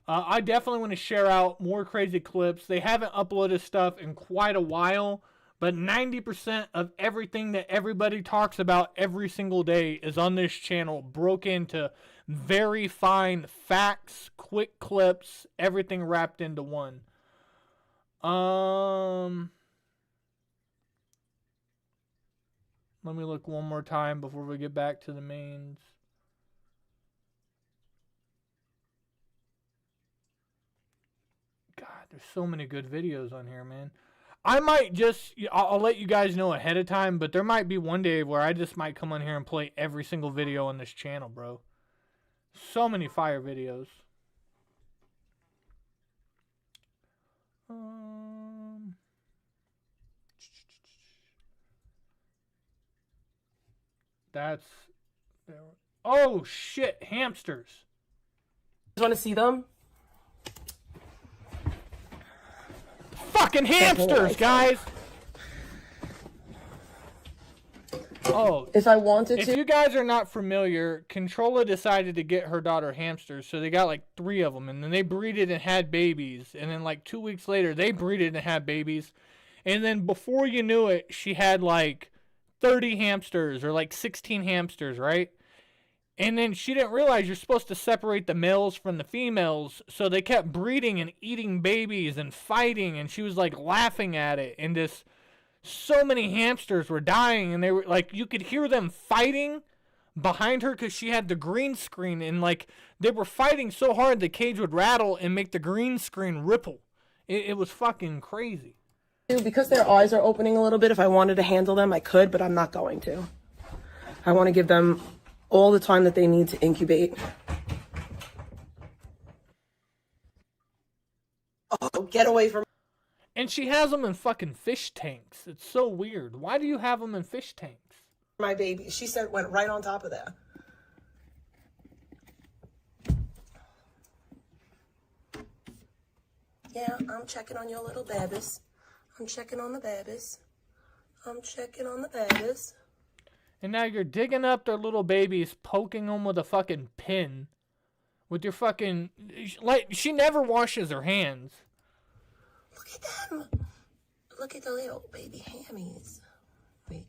Speaker 12: I definitely want to share out more crazy clips. They haven't uploaded stuff in quite a while, but 90% of everything that everybody talks about every single day is on this channel, broke into very fine facts, quick clips, everything wrapped into one. Let me look one more time before we get back to the mains. God, there's so many good videos on here, man. I might just, I'll let you guys know ahead of time, but there might be one day where I just might come on here and play every single video on this channel, bro. So many fire videos. That's, oh shit, hamsters.
Speaker 18: You want to see them?
Speaker 12: Fucking hamsters, guys! Oh,
Speaker 18: if I wanted to.
Speaker 12: If you guys are not familiar, Controlla decided to get her daughter hamsters, so they got like 3 of them, and then they breeded and had babies, and then like 2 weeks later, they breeded and had babies, and then before you knew it, she had like 30 hamsters, or like 16 hamsters, right? And then she didn't realize you're supposed to separate the males from the females, so they kept breeding and eating babies and fighting, and she was like laughing at it, and just so many hamsters were dying, and they were like, you could hear them fighting behind her because she had the green screen, and like they were fighting so hard the cage would rattle and make the green screen ripple. It was fucking crazy.
Speaker 18: Because their eyes are opening a little bit, if I wanted to handle them, I could, but I'm not going to. I want to give them all the time that they need to incubate. Oh, get away from...
Speaker 12: And she has them in fucking fish tanks. It's so weird. Why do you have them in fish tanks?
Speaker 18: My baby. She said went right on top of that. Yeah, I'm checking on your little babies. I'm checking on the babies. I'm checking on the babies.
Speaker 12: And now you're digging up their little babies, poking them with a fucking pin. With your fucking... Like, she never washes her hands.
Speaker 18: Look at them. Look at the little baby hammies. Wait.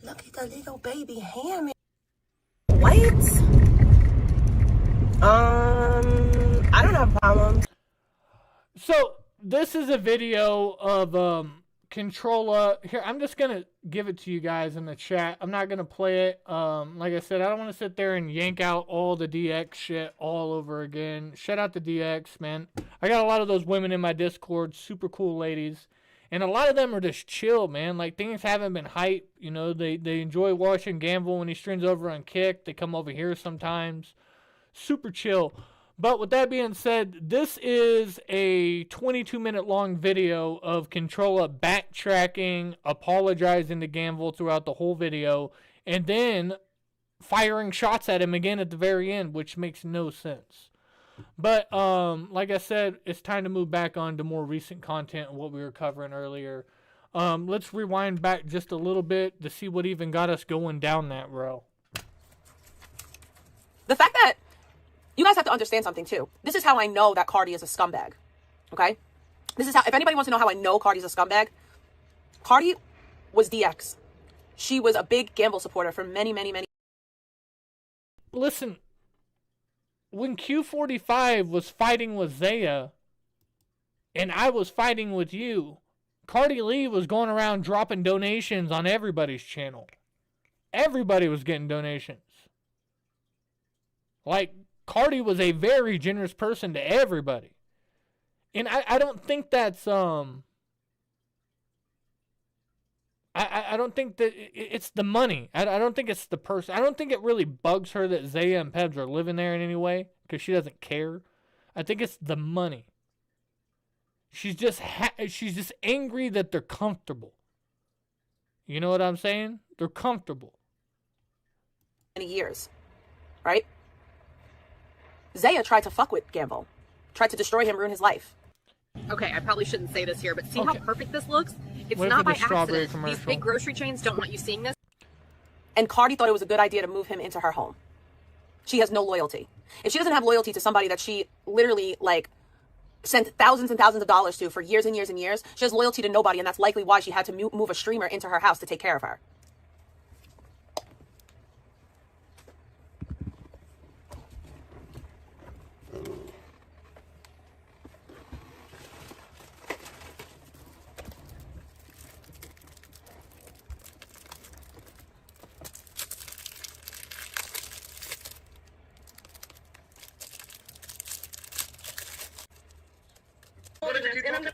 Speaker 18: Look at the little baby hammy. What? I don't have problems.
Speaker 12: So, this is a video of Controlla. Here, I'm just going to give it to you guys in the chat. I'm not going to play it. Like I said, I don't want to sit there and yank out all the DX shit all over again. Shout out to DX, man. I got a lot of those women in my Discord, super cool ladies. And a lot of them are just chill, man. Like, things haven't been hype. You know, they enjoy watching Gamble when he streams over on Kick. They come over here sometimes. Super chill. But with that being said, this is a 22-minute long video of Controlla backtracking, apologizing to Gamble throughout the whole video, and then firing shots at him again at the very end, which makes no sense. But like I said, it's time to move back on to more recent content and what we were covering earlier. Let's rewind back just a little bit to see what even got us going down that row.
Speaker 18: The fact that you guys have to understand something too. This is how I know that Cardi is a scumbag. Okay? This is how, if anybody wants to know how I know Cardi's a scumbag, Cardi was DX. She was a big Gamble supporter for many, many, many.
Speaker 12: Listen, when Q45 was fighting with Zaya, and I was fighting with you, Cardi Lee was going around dropping donations on everybody's channel. Everybody was getting donations. Like, Cardi was a very generous person to everybody. And I don't think that's, I don't think that it's the money. I don't think it's the person. I don't think it really bugs her that Zaya and Pebs are living there in any way, because she doesn't care. I think it's the money. She's just angry that they're comfortable. You know what I'm saying? They're comfortable.
Speaker 18: Many years, right? Zaya tried to fuck with Gamble, tried to destroy him, ruin his life.
Speaker 16: Okay, I probably shouldn't say this here, but see how perfect this looks? It's
Speaker 12: What if
Speaker 16: not
Speaker 12: it's
Speaker 16: by
Speaker 12: a strawberry
Speaker 16: accident.
Speaker 12: commercial?
Speaker 16: These big grocery chains don't want you seeing this.
Speaker 18: And Cardi thought it was a good idea to move him into her home. She has no loyalty. If she doesn't have loyalty to somebody that she literally, like, sent thousands and thousands of dollars to for years and years and years, she has loyalty to nobody, and that's likely why she had to move a streamer into her house to take care of her.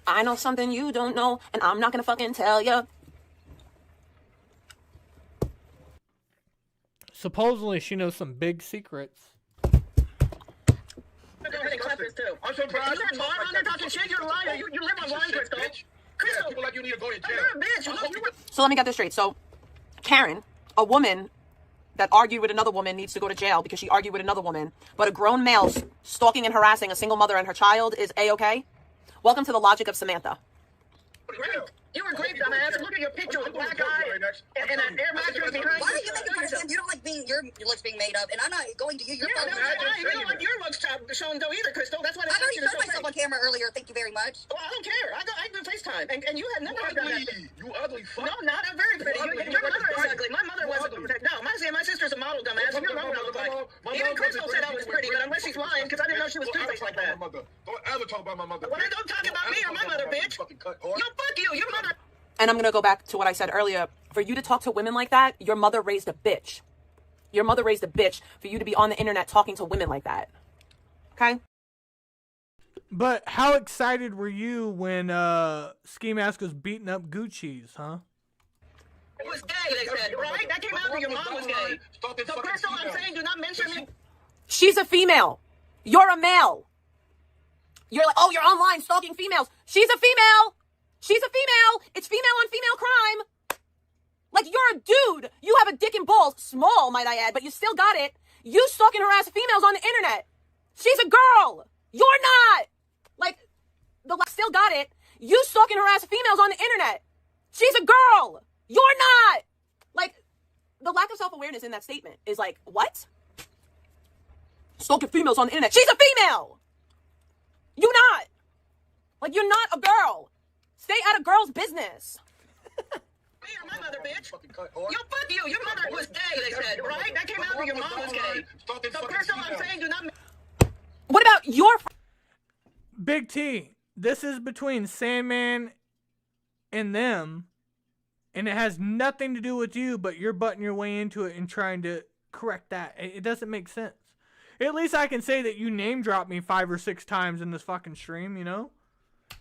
Speaker 18: I know something you don't know, and I'm not gonna fucking tell you.
Speaker 12: Supposedly she knows some big secrets.
Speaker 19: Go ahead and clap this too. I'm surprised. You're a liar on there talking shit. You're a liar. You live online, Crystal. Crystal, people like you need to go to jail. You're a bitch.
Speaker 18: So let me get this straight. So Karen, a woman that argued with another woman, needs to go to jail because she argued with another woman, but a grown male stalking and harassing a single mother and her child is A-okay? Welcome to the logic of Samantha.
Speaker 19: Great. You were great, dumbass. Look at your picture with a black eye and an air mattress behind you.
Speaker 5: Why are you making fun of him? You don't like being your looks being made up, and I'm not going to you. You're
Speaker 19: You don't like your looks shown though either, Crystal. That's why
Speaker 5: I already showed myself on camera earlier. Thank you very much.
Speaker 19: Well, I don't care. I do FaceTime, and you have never done that.
Speaker 5: You ugly fuck.
Speaker 19: No, not. I'm very pretty. Your mother is ugly. My mother wasn't. No, my sister's a model, dumbass. Your mother look like. Even Crystal said I was pretty, but unless she's lying, because I didn't know she was two-faced like that.
Speaker 5: Don't ever talk about my mother.
Speaker 19: Well, don't talk about me or my mother, bitch. Yo, fuck you. Your mother.
Speaker 18: And I'm going to go back to what I said earlier. For you to talk to women like that, your mother raised a bitch. Your mother raised a bitch for you to be on the internet talking to women like that. Okay?
Speaker 12: But how excited were you when Ski Mask was beating up Gucci's, huh?
Speaker 19: It was gay, they said, right? That came out when your mom was gay. So, Crystal, I'm saying do not mention me.
Speaker 18: She's a female. You're a male. You're like, oh, you're online stalking females. She's a female. She's a female. It's female on female crime. Like, you're a dude. You have a dick and balls. Small, might I add, but you still got it. You stalk and harass females on the internet. She's a girl. You're not. Like, still got it. You stalk and harass females on the internet. She's a girl. You're not. Like, the lack of self-awareness in that statement is like, what? Stalking females on the internet. She's a female. You not. Like, you're not a girl. Stay out of girls' business.
Speaker 19: Me or my mother, bitch. Yo, fuck you. Your mother was gay, they said, right? That came out when your mom was gay. So, Crystal, I'm saying do not...
Speaker 18: What about your...
Speaker 12: Big T, this is between Sandman and them, and it has nothing to do with you, but you're butting your way into it and trying to correct that. It doesn't make sense. At least I can say that you name dropped me 5 or 6 times in this fucking stream, you know?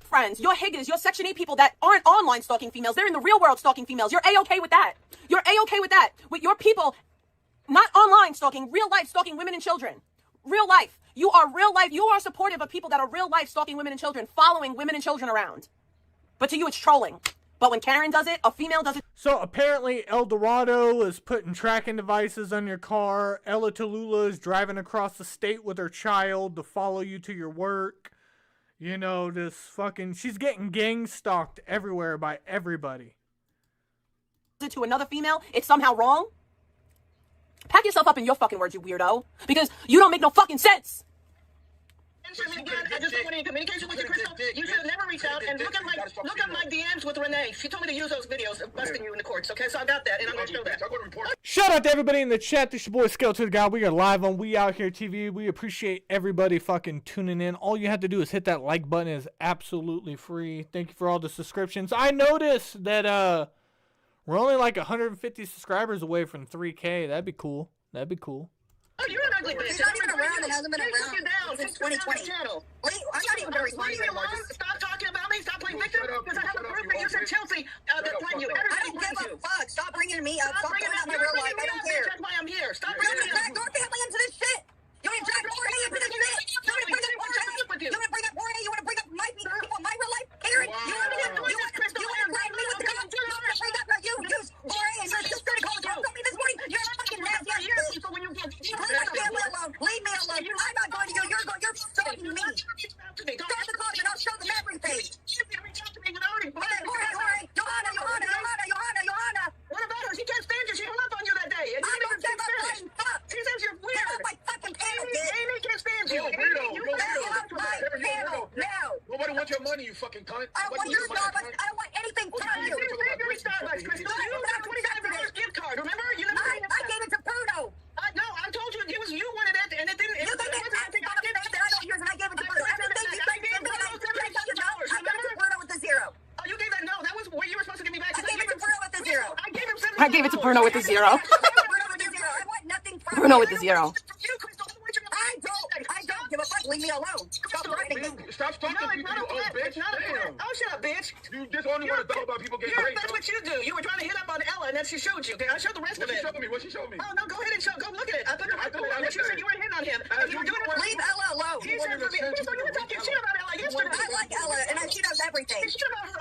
Speaker 18: Friends, your Higgins, your Section 8 people that aren't online stalking females, they're in the real world stalking females. You're A-okay with that. You're A-okay with that. With your people, not online stalking, real life stalking women and children. Real life. You are real life. You are supportive of people that are real life stalking women and children, following women and children around. But to you, it's trolling. But when Karen does it, a female does it.
Speaker 12: So apparently El Dorado is putting tracking devices on your car. Ella Tallulah is driving across the state with her child to follow you to your work. You know, this fucking... She's getting gang stalked everywhere by everybody.
Speaker 18: To another female, it's somehow wrong? Pack yourself up in your fucking words, you weirdo. Because you don't make no fucking sense.
Speaker 19: I just don't want any communication with you, Crystal. You should have never reached out and look at my DMs with Renee. She told me to use those videos of busting you in the courts. Okay, so I got that, and I'm going to show that.
Speaker 12: Shout out to everybody in the chat. This your boy Skeleton the God. We are live on We Out Here TV. We appreciate everybody fucking tuning in. All you have to do is hit that like button. It's absolutely free. Thank you for all the subscriptions. I noticed that We're only like 150 subscribers away from 3K. That'd be cool. That'd be cool.
Speaker 19: Oh, you're an ugly bitch.
Speaker 5: He's not even around and hasn't been
Speaker 19: He took you
Speaker 5: around
Speaker 19: down
Speaker 5: since
Speaker 19: took you down
Speaker 5: 2020.
Speaker 19: the channel.
Speaker 5: Wait, I'm not even gonna respond
Speaker 19: Leave
Speaker 5: to
Speaker 19: me
Speaker 5: you anymore.
Speaker 19: alone. Stop talking about me. Stop playing victim.
Speaker 1: Shut up,
Speaker 19: Because I have a
Speaker 1: shut up,
Speaker 19: proof
Speaker 1: you
Speaker 19: that you
Speaker 1: old
Speaker 19: said
Speaker 1: bitch.
Speaker 19: Chelsea that blamed you.
Speaker 5: I
Speaker 19: Everybody
Speaker 5: don't
Speaker 19: blames
Speaker 5: give
Speaker 19: you.
Speaker 5: a fuck. Stop bringing me up. Stop
Speaker 19: bringing
Speaker 5: talking about my real life. I don't care.
Speaker 19: That's why I'm here. Stop
Speaker 5: You
Speaker 19: bringing
Speaker 5: want
Speaker 19: me
Speaker 5: to
Speaker 19: up.
Speaker 5: drag your family into this shit? You want to drag Jorge into this shit? You want to bring up Jorge? You want to bring up Jorge? You want to bring up my people, my real life? Karen, you want to drag me with the cops? You want to bring up you use Jorge and your sister to call and tell me this morning? You're a fucking nasty ass bitch.
Speaker 19: So when you get
Speaker 5: Leave my family alone. Leave me alone. I'm not going to you. You're stalking me. Start the clock and I'll show them everything. Jorge, Johanna.
Speaker 19: What about her? She can't stand you. She hung up on you that day. And
Speaker 5: I don't give a fucking fuck.
Speaker 19: She says you're weird.
Speaker 5: Get off my fucking panel, bitch.
Speaker 19: Amy can't stand you.
Speaker 1: Yo, weirdo.
Speaker 19: You
Speaker 1: Yo,
Speaker 19: can't
Speaker 1: weirdo.
Speaker 5: Get off my panel now.
Speaker 1: Nobody wants your money, you fucking cunt.
Speaker 5: I don't want your Starbucks. I don't want anything from you.
Speaker 19: You paid for Starbucks, Crystal. You got $25 gift card. Remember? You never
Speaker 5: I gave it to Bruno.
Speaker 19: No, I told you it was you wanted it, and it didn't.
Speaker 5: You think I think I'm saying that I don't use and I gave it to Bruno. Everything you think is something I gave it to Bruno with the zero.
Speaker 19: Oh, you gave that? No, that was where you were supposed to give me back.
Speaker 5: I gave it to Bruno with the zero.
Speaker 19: I gave him $70.
Speaker 14: I gave it to Bruno with the zero.
Speaker 5: Bruno with the zero. I want nothing from
Speaker 14: Bruno
Speaker 5: you.
Speaker 14: with the zero.
Speaker 5: I don't give a fuck. Leave me alone. Stop threatening me.
Speaker 1: Stop talking to people, you old bitch. Damn.
Speaker 19: Oh, shut up, bitch.
Speaker 1: You just only want to talk about people getting raped.
Speaker 19: That's what you do. You were trying to hit up on Ella, and then she showed you. Okay, I showed the rest of it.
Speaker 1: What she showed me?
Speaker 19: Oh, no, go ahead and show. Go look at it. I put the rest of it on there. She said you were hitting on him. You were doing it.
Speaker 5: Leave Ella alone.
Speaker 19: He said, you were talking shit about Ella yesterday.
Speaker 5: I like Ella, and she knows everything.
Speaker 19: She knows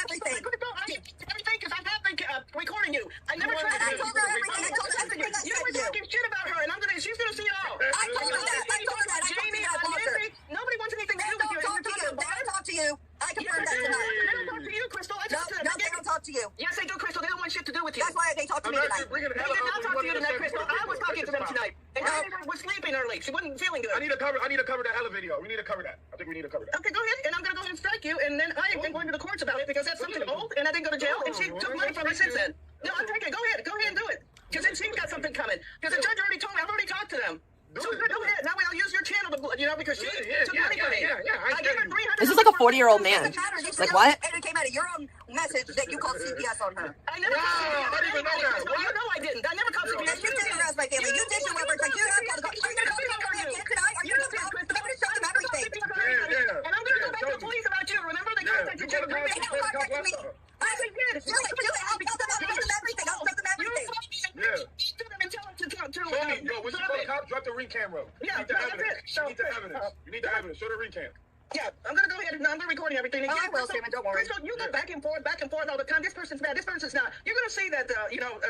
Speaker 19: everything. Everything, because I have been recording you. I never tried to.
Speaker 5: I told her everything. I told her everything I
Speaker 19: You
Speaker 5: said
Speaker 19: were
Speaker 5: to you.
Speaker 19: talking shit about her, and she's gonna see it all.
Speaker 5: I told her that. I told her that. I told
Speaker 19: Jamie,
Speaker 5: her that. I blocked her.
Speaker 19: nobody wants anything to do
Speaker 5: They
Speaker 19: with you.
Speaker 5: don't talk to you. They don't talk to you. I confirmed that tonight.
Speaker 19: They don't talk to you, Crystal. I talked to them.
Speaker 5: No, they don't talk to you.
Speaker 19: Yes, they do, Crystal. They don't want shit to do with you.
Speaker 5: That's why they talk to me tonight.
Speaker 19: They did not talk to you tonight, Crystal. I was talking to them tonight. And Jamie was sleeping early. She wasn't feeling good.
Speaker 1: I need to cover that Ella video. We need to cover that. I think we need to cover that.
Speaker 19: Okay, go ahead, and I'm gonna go ahead and strike you, and then I am going to the courts about it because that's something old, and I didn't go to jail, and she took money from me since then. No, I'm taking it. Go ahead and do it. Because then she's got something coming. Because the judge already told me. I've already talked to them. So go ahead. That way I'll use your channel to, because she took money from me. I gave her $300.
Speaker 14: This is like a 40-year-old man. Like what?
Speaker 5: And it came out of your own message that you called CPS on her.
Speaker 19: I never called CPS.
Speaker 1: I didn't even know that.
Speaker 19: You know I didn't. I never called CPS.
Speaker 5: You did harass my family. You did your website. You have called the Are you going to come again tonight? Are you going to come? I'm going to show them everything.
Speaker 19: And I'm going to go back to the police about you. Remember, they contacted you.
Speaker 5: They don't contact me. I did. Do it. I'll tell them everything. I'll show them everything.
Speaker 1: Yeah.
Speaker 19: To them and tell them to
Speaker 1: Show me, yo, when she call the cops, drop the ring camera.
Speaker 19: Yeah,
Speaker 1: You need the
Speaker 19: that's
Speaker 1: evidence.
Speaker 19: it. So,
Speaker 1: You need the evidence. You need the evidence. Show the ring cam.
Speaker 19: Yeah, I'm gonna go ahead and I'm recording everything. And
Speaker 5: I will, Simon, don't worry.
Speaker 19: Crystal, you go back and forth all the time. This person's bad. This person's not. You're gonna see that,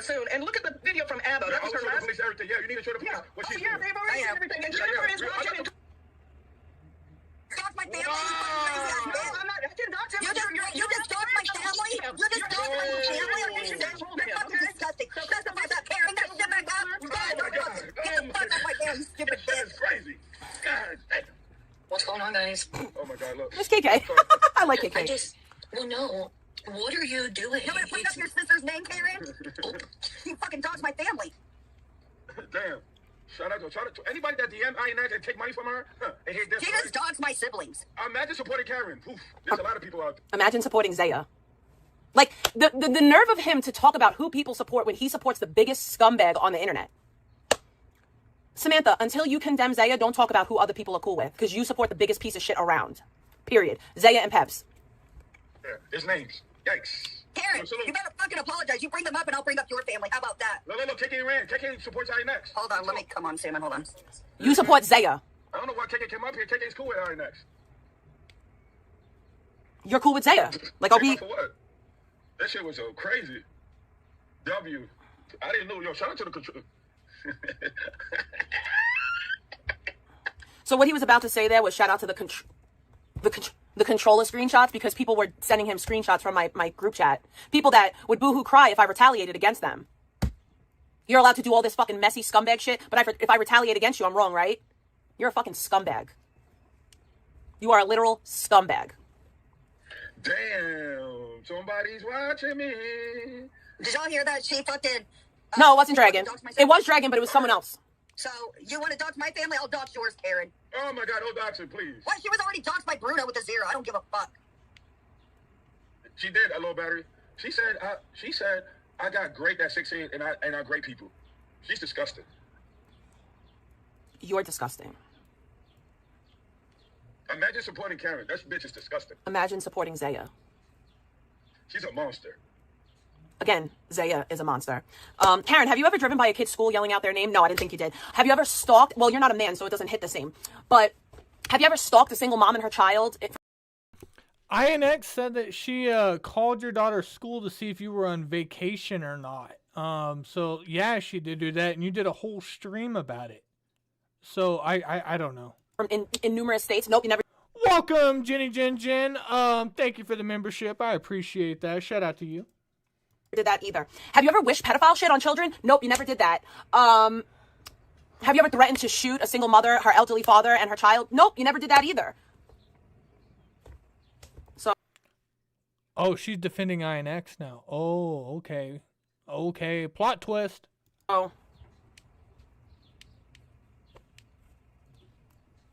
Speaker 19: soon. And look at the video from ABBA. That was her
Speaker 1: show the
Speaker 19: last.
Speaker 1: police everything. Yeah, you need to show the police what she's doing.
Speaker 19: They've already seen everything. And Jennifer is watching.
Speaker 5: Stalk my family. You just stalked my family. You just stalked my family. You're fucking disgusting. Specify that Karen. That shit back up. Get the fuck off my damn stupid bitch.
Speaker 1: That's crazy. God damn.
Speaker 6: What's going on, guys?
Speaker 1: Oh my God, look.
Speaker 14: It's KK. I like KK.
Speaker 6: No. What are you doing?
Speaker 5: You want to bring up your sister's name, Karen? You fucking dogs my family.
Speaker 1: Damn. Shout out to anybody that DM INX and take money from her. They hate this.
Speaker 5: She just dogs my siblings.
Speaker 1: Imagine supporting Karen. Oof. There's a lot of people out there.
Speaker 14: Imagine supporting Zaya. Like, the nerve of him to talk about who people support when he supports the biggest scumbag on the internet. Samantha, until you condemn Zaya, don't talk about who other people are cool with, because you support the biggest piece of shit around. Period. Zaya and Peps.
Speaker 1: Yeah, his names. Yikes.
Speaker 5: Karen, you better fucking apologize. You bring them up and I'll bring up your family. How about that?
Speaker 1: No, KK ran. KK supports INX.
Speaker 5: Hold on, come on, Simon, hold on.
Speaker 14: You support Zaya.
Speaker 1: I don't know why KK came up here. KK's cool with INX.
Speaker 14: You're cool with Zaya. Like, are we...
Speaker 1: For what? That shit was so crazy. W. I didn't know. Yo, shout out to the control.
Speaker 14: So what he was about to say there was shout out to the controller screenshots, because people were sending him screenshots from my group chat. People that would boohoo cry if I retaliated against them. You're allowed to do all this fucking messy scumbag shit, but if I retaliate against you, I'm wrong, right? You're a fucking scumbag. You are a literal scumbag.
Speaker 1: Damn, somebody's watching me.
Speaker 5: Did y'all hear that? She fucking...
Speaker 14: No, it wasn't Dragon. It was Dragon, but it was someone else.
Speaker 5: So, you want to dox my family? I'll dox yours, Karen.
Speaker 1: Oh my God, don't dox it, please.
Speaker 5: What? She was already doxed by Bruno with a zero. I don't give a fuck.
Speaker 1: She did, a little battery. She said,
Speaker 9: I got great at 16 and I great people. She's disgusting.
Speaker 18: You're disgusting.
Speaker 9: Imagine supporting Karen. That bitch is disgusting.
Speaker 18: Imagine supporting Zaya.
Speaker 9: She's a monster.
Speaker 18: Again, Zaya is a monster. Karen, have you ever driven by a kid's school yelling out their name? No, I didn't think you did. Have you ever stalked? Well, you're not a man, so it doesn't hit the same. But have you ever stalked a single mom and her child?
Speaker 12: INX said that she called your daughter's school to see if you were on vacation or not. So yeah, she did do that, and you did a whole stream about it. So I don't know.
Speaker 18: In numerous states? Nope, you never.
Speaker 12: Welcome, Jenny Jen. Thank you for the membership. I appreciate that. Shout out to you.
Speaker 18: Did that either. Have you ever wished pedophile shit on children? Nope, you never did that. Have you ever threatened to shoot a single mother, her elderly father, and her child? Nope, you never did that either. So.
Speaker 12: Oh, she's defending INX now. Oh, okay. Okay, plot twist.
Speaker 18: Oh.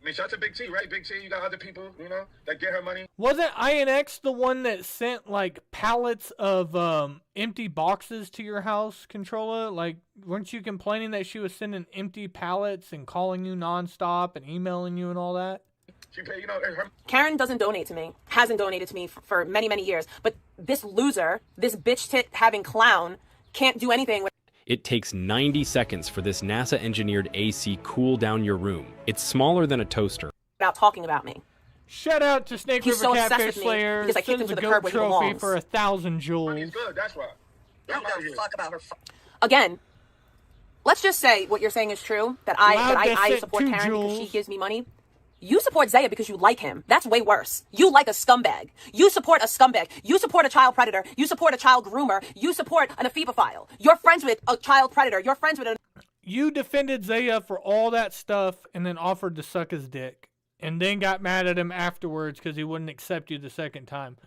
Speaker 9: I mean, shout out to Big T, right? Big T, you got other people, you know, that get her money.
Speaker 12: Wasn't INX the one that sent, like, pallets of empty boxes to your house, Controller? Like, weren't you complaining that she was sending empty pallets and calling you nonstop and emailing you and all that?
Speaker 9: She paid, you know, her...
Speaker 18: Karen doesn't donate to me. Hasn't donated to me for many, many years. But this loser, this bitch tit having clown, can't do anything with.
Speaker 22: It takes 90 seconds for this NASA-engineered AC cool down your room. It's smaller than a toaster.
Speaker 18: Without talking about me.
Speaker 12: Shout out to Snake
Speaker 18: He's
Speaker 12: River
Speaker 18: so obsessed
Speaker 12: Catfish
Speaker 18: with me
Speaker 12: Slayer.
Speaker 18: because I kicked him
Speaker 12: Sends
Speaker 18: to
Speaker 12: a
Speaker 18: the
Speaker 12: goat
Speaker 18: curb where he
Speaker 12: trophy
Speaker 18: belongs.
Speaker 12: for 1,000 jewels.
Speaker 9: Money's good, that's why.
Speaker 5: You don't give a fuck about her.
Speaker 18: Again, let's just say what you're saying is true. That I support Karen because she gives me money. You support Zaya because you like him. That's way worse. You like a scumbag. You support a scumbag. You support a child predator. You support a child groomer. You support an ephebophile. You're friends with a child predator. You're friends with a...
Speaker 12: You defended Zaya for all that stuff and then offered to suck his dick. And then got mad at him afterwards because he wouldn't accept you the second time.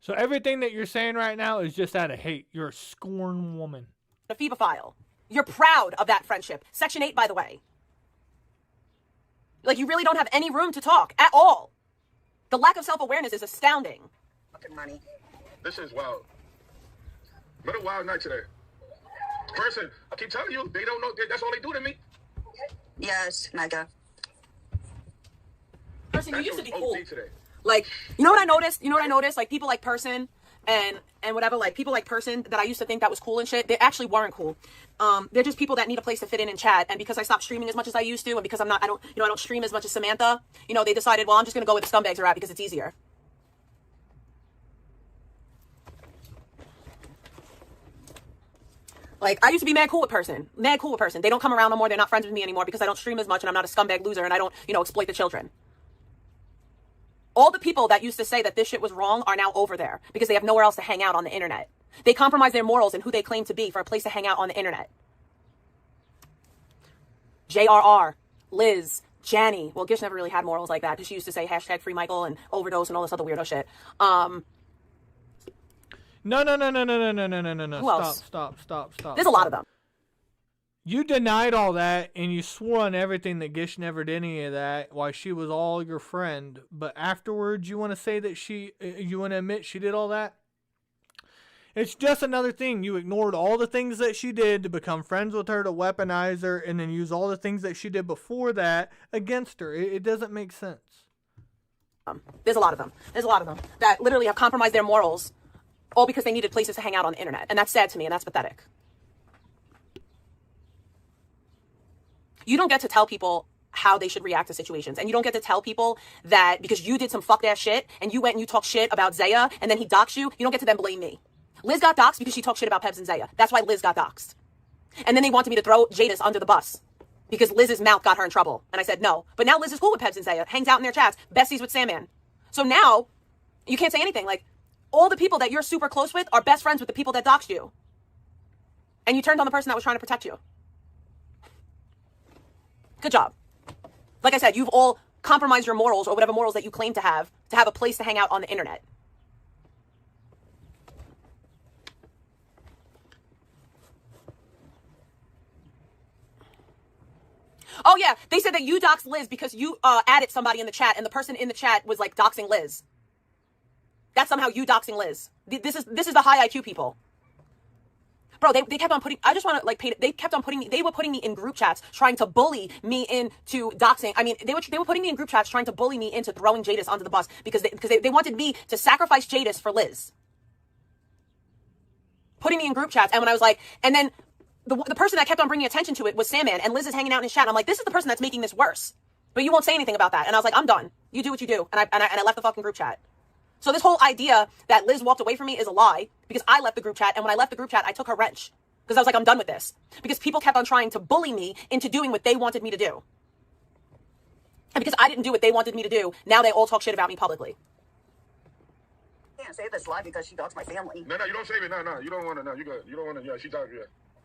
Speaker 12: So everything that you're saying right now is just out of hate. You're a scorned woman.
Speaker 18: A ephebophile. You're proud of that friendship. Section 8, by the way. Like, you really don't have any room to talk at all. The lack of self-awareness is astounding.
Speaker 5: Fucking money.
Speaker 9: This is wild. What a wild night today. Person, I keep telling you, they don't know. That's all they do to me.
Speaker 5: Yes, mega.
Speaker 18: Person, you used to be cool. Like, you know what I noticed? Like, people like Person and whatever, like, people like Person that I used to think that was cool and shit, they actually weren't cool. They're just people that need a place to fit in and chat. And because I stopped streaming as much as I used to, and because I don't stream as much as Samantha, you know, they decided, well, I'm just gonna go with the scumbags route because it's easier. Like, I used to be mad cool with Person. They don't come around no more. They're not friends with me anymore because I don't stream as much and I'm not a scumbag loser and I don't, you know, exploit the children. All the people that used to say that this shit was wrong are now over there because they have nowhere else to hang out on the internet. They compromise their morals and who they claim to be for a place to hang out on the internet. JRR, Liz, Janny. Well, Gish never really had morals like that because she used to say hashtag free Michael and overdose and all this other weirdo shit.
Speaker 12: No.
Speaker 18: Who else?
Speaker 12: Stop.
Speaker 18: There's a lot of them.
Speaker 12: You denied all that, and you swore on everything that Gish never did any of that while she was all your friend. But afterwards, you want to say that you want to admit she did all that? It's just another thing. You ignored all the things that she did to become friends with her, to weaponize her, and then use all the things that she did before that against her. It doesn't make sense.
Speaker 18: There's a lot of them. That literally have compromised their morals all because they needed places to hang out on the internet. And that's sad to me, and that's pathetic. You don't get to tell people how they should react to situations. And you don't get to tell people that because you did some fucked ass shit and you went and you talked shit about Zaya and then he doxed you, you don't get to then blame me. Liz got doxed because she talked shit about Pebs and Zaya. That's why Liz got doxed. And then they wanted me to throw Jadis under the bus because Liz's mouth got her in trouble. And I said no. But now Liz is cool with Pebs and Zaya, hangs out in their chats, besties with Sandman. So now you can't say anything. Like, all the people that you're super close with are best friends with the people that doxed you. And you turned on the person that was trying to protect you. Good job. Like I said, you've all compromised your morals or whatever morals that you claim to have a place to hang out on the internet. Oh yeah, they said that you doxed Liz because you added somebody in the chat and the person in the chat was like doxing Liz. That's somehow you doxing Liz. This is the high IQ people. Bro, they kept on putting, I just want to like pay, they kept on putting me, they were putting me in group chats trying to bully me into doxing. I mean, they were putting me in group chats trying to bully me into throwing Jadis onto the bus because they wanted me to sacrifice Jadis for Liz. Putting me in group chats. And when I was like, and then the person that kept on bringing attention to it was Sandman, and Liz is hanging out in his chat. And I'm like, this is the person that's making this worse. But you won't say anything about that. And I was like, I'm done. You do what you do. And I left the fucking group chat. So this whole idea that Liz walked away from me is a lie because I left the group chat. And when I left the group chat, I took her wrench because I was like, I'm done with this. Because people kept on trying to bully me into doing what they wanted me to do. And because I didn't do what they wanted me to do, now they all talk shit about me publicly.
Speaker 19: I can't say this lie because she dogs my family.
Speaker 9: No, you don't save it. No, you don't want to. No, you good. You don't want to. Yeah, she dogs. Yeah.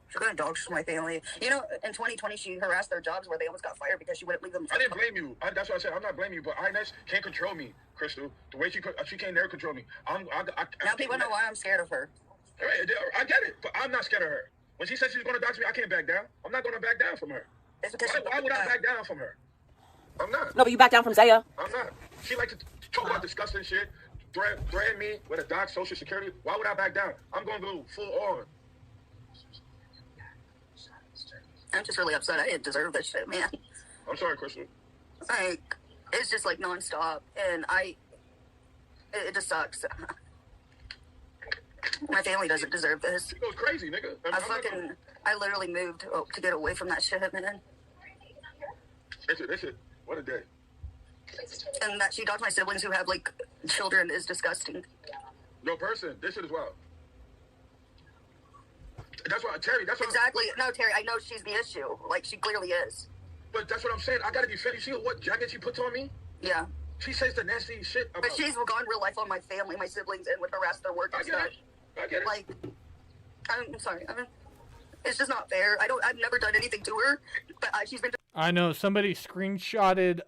Speaker 19: She's gonna dogs my family. You know, in 2020, she harassed their jobs where they almost got fired because she wouldn't leave them.
Speaker 9: I didn't blame you. That's what I said. I'm not blaming you, but Inez can't control me, Crystal. The way she can't never control me.
Speaker 19: Now people know why I'm scared of her.
Speaker 9: I get it, but I'm not scared of her. When she said she's gonna dox me, I can't back down. I'm not gonna back down from her. Why would I back down from her? I'm not.
Speaker 18: No, but you back down from Zaya.
Speaker 9: I'm not. She likes to talk about disgusting shit, threaten me with a dox, Social Security. Why would I back down? I'm gonna go full on.
Speaker 19: I'm just really upset. I didn't deserve this shit, man.
Speaker 9: I'm sorry, Crystal.
Speaker 19: Like, it's just like nonstop, and it just sucks. My family doesn't deserve this.
Speaker 9: It goes crazy, nigga.
Speaker 19: I literally moved to get away from that shit, man.
Speaker 9: That's it. What a day.
Speaker 19: And that she dogs my siblings who have, like, children is disgusting.
Speaker 9: No person. This shit is wild. That's why, Terry, that's what
Speaker 19: exactly. No, Terry, I know she's the issue. Like, she clearly is.
Speaker 9: But that's what I'm saying. I gotta defend you. See what jacket she puts on me?
Speaker 19: Yeah.
Speaker 9: She says the nasty shit about...
Speaker 19: But she's gone real life on my family, my siblings, and would harass their work and stuff.
Speaker 9: I get it.
Speaker 19: Like, I'm sorry. It's just not fair. I've never done anything to her, but she's been...
Speaker 12: I know somebody screenshotted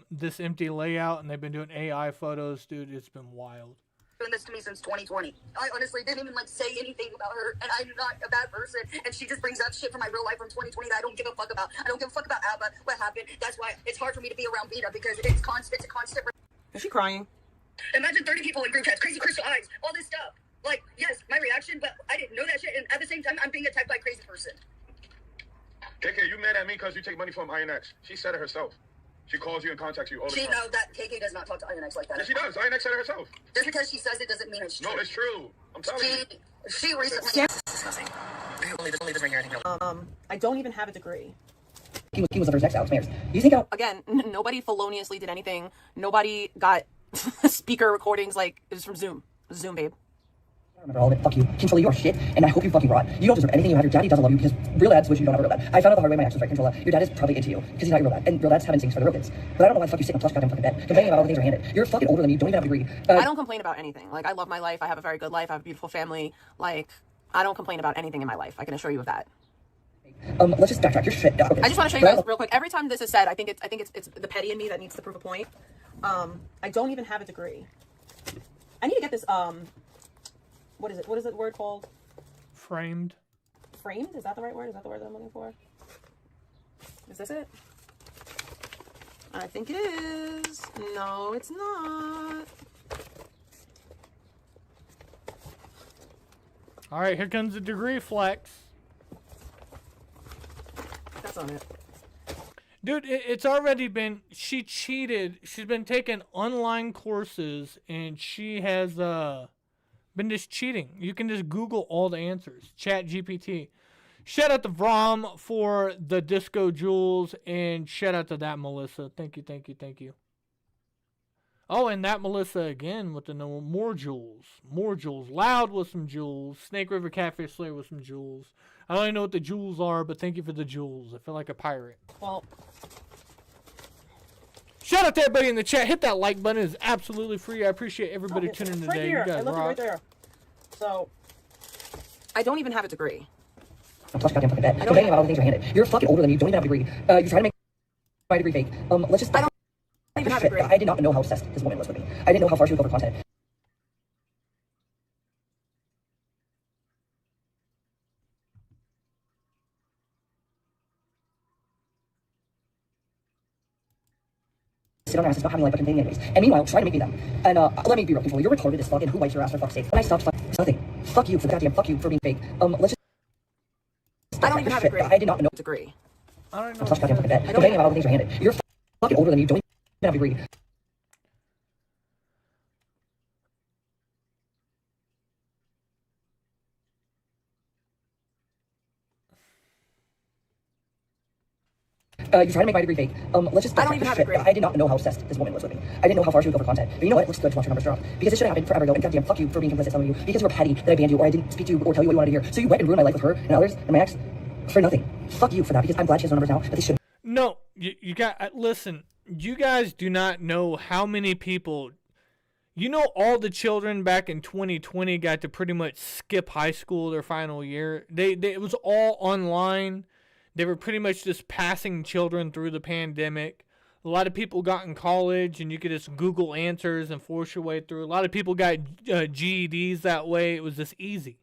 Speaker 12: this empty layout, and they've been doing AI photos. Dude, it's been wild.
Speaker 19: Doing this to me since 2020. I honestly didn't even like say anything about her, and I'm not a bad person, and she just brings up shit from my real life from 2020 that I don't give a fuck about. I don't give a fuck about Abba, what happened. That's why it's hard for me to be around Vita because it's a constant.
Speaker 18: Is she crying?
Speaker 19: Imagine 30 people in group chats, crazy crystal eyes, all this stuff. Like, yes, my reaction, but I didn't know that shit, and at the same time, I'm being attacked by a crazy person.
Speaker 9: KK, you mad at me because you take money from INX? She said it herself. She calls you and contacts you all the time.
Speaker 19: She knows that KK does not talk to INX like that.
Speaker 9: Yes, she does. INX said it herself.
Speaker 19: Just because she says it doesn't mean it's true.
Speaker 9: No, it's true. I'm telling you.
Speaker 19: She recently...
Speaker 18: I don't even have a degree.
Speaker 7: He was the first next Alex Mayers. You think
Speaker 18: again, nobody feloniously did anything. Nobody got speaker recordings. Like, it was from Zoom. Zoom, babe.
Speaker 7: I remember all of it. Fuck you. Controlla, you are shit, and I hope you fucking rot. You don't deserve anything you have. Your daddy doesn't love you because real dads wish you don't have a real dad. I found out the hard way my ex was right, Controlla. Your dad is probably into you because he's not your real dad, and real dads have instincts for the real kids. But I don't know why the fuck you sit in a plush goddamn fucking bed complaining about all the things you're handed. You're fucking older than me. You don't even have a degree.
Speaker 18: I don't complain about anything. Like, I love my life. I have a very good life. I have a beautiful family. Like, I don't complain about anything in my life. I can assure you of that.
Speaker 7: Let's just backtrack. You're shit. Okay.
Speaker 18: I just want to show you guys real quick. Every time this is said, I think it's the petty in me that needs to prove a point. I don't even have a degree. I need to get this. What is it? What is the word called?
Speaker 12: Framed.
Speaker 18: Framed? Is that the right word? Is that the word that I'm looking for? Is this it? I think it is. No, it's not.
Speaker 12: All right, here comes the degree flex.
Speaker 18: That's on it.
Speaker 12: Dude, it's already been... She cheated. She's been taking online courses, and she has been just cheating. You can just Google all the answers. Chat GPT. Shout out to Vrom for the Disco Jewels, and shout out to that Melissa. Thank you, thank you, thank you. Oh, and that Melissa again with the more jewels. More jewels. Loud with some jewels. Snake River Catfish Slayer with some jewels. I don't even know what the jewels are, but thank you for the jewels. I feel like a pirate.
Speaker 18: Well,
Speaker 12: shout out to everybody in the chat. Hit that like button. It's absolutely free. I appreciate everybody tuning in today.
Speaker 18: Here.
Speaker 12: You guys
Speaker 18: I left
Speaker 12: rock.
Speaker 18: it right there. So, I don't even have a degree.
Speaker 7: Plush goddamn fucking bed complaining about all the things you're handed. You're fucking older than me. You don't even have a degree. You're trying to make my degree fake. Let's just...
Speaker 18: I don't even have a degree.
Speaker 7: I did not know how obsessed this woman was with me. I didn't know how far she would go for content. Sit on her ass and not having life but complaining anyways. And meanwhile, trying to make me them. And let me be real, Controlla. You're retarded as fuck, and who wipes your ass for fuck's sake? When I stopped, nothing. Fuck you for the goddamn fuck you for being fake. Let's just...
Speaker 18: have a
Speaker 7: shit.
Speaker 18: degree?
Speaker 7: I did not know.
Speaker 18: Degree.
Speaker 12: I don't
Speaker 7: Plush goddamn fucking bed.
Speaker 18: I don't
Speaker 7: Complaining about all the things you're handed. You're fucking older than you. Don't even have a degree. You're trying to make my degree fake. Let's just.
Speaker 18: I don't even have a
Speaker 7: shit.
Speaker 18: degree.
Speaker 7: I did not know how obsessed this woman was with me. I didn't know how far she would go for content. But you know what? It looks good to watch your numbers drop. Because it should have happened forever ago. And goddamn, fuck you for being complicit, some of you. Because you were petty that I banned you, or I didn't speak to you, or tell you what you wanted to hear. So you went and ruined my life with her and others and my ex for nothing. Fuck you for that. Because I'm glad she has no numbers now. But they should.
Speaker 12: No, you got listen. You guys do not know how many people. You know, all the children back in 2020 got to pretty much skip high school their final year. It was all online. They were pretty much just passing children through the pandemic. A lot of people got in college, and you could just Google answers and force your way through. A lot of people got GEDs that way. It was just easy.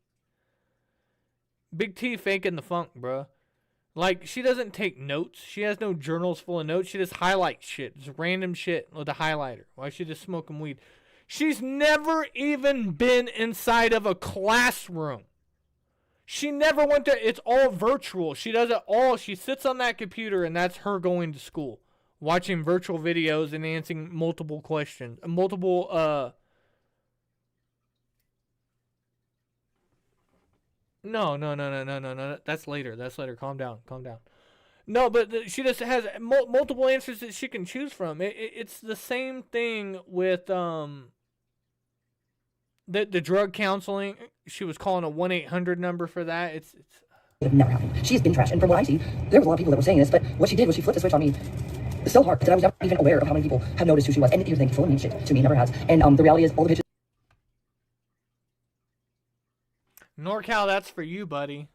Speaker 12: Big T faking the funk, bruh. Like, she doesn't take notes. She has no journals full of notes. She just highlights shit. Just random shit with a highlighter. Why is she just smoking weed? She's never even been inside of a classroom. She never went to, it's all virtual. She does it all, she sits on that computer and that's her going to school. Watching virtual videos and answering multiple questions. No, that's later, calm down. No, but she just has multiple answers that she can choose from. It's the same thing with, the drug counseling. She was calling a 1-800 number for that. It
Speaker 7: would never happen. She has been trash, and from what I see, there was a lot of people that were saying this, but what she did was she flipped the switch on me so hard that I was never even aware of how many people have noticed who she was. And here's the thing, Phil means shit to me, never has. And the reality is, all the bitches.
Speaker 12: NorCal, that's for you, buddy.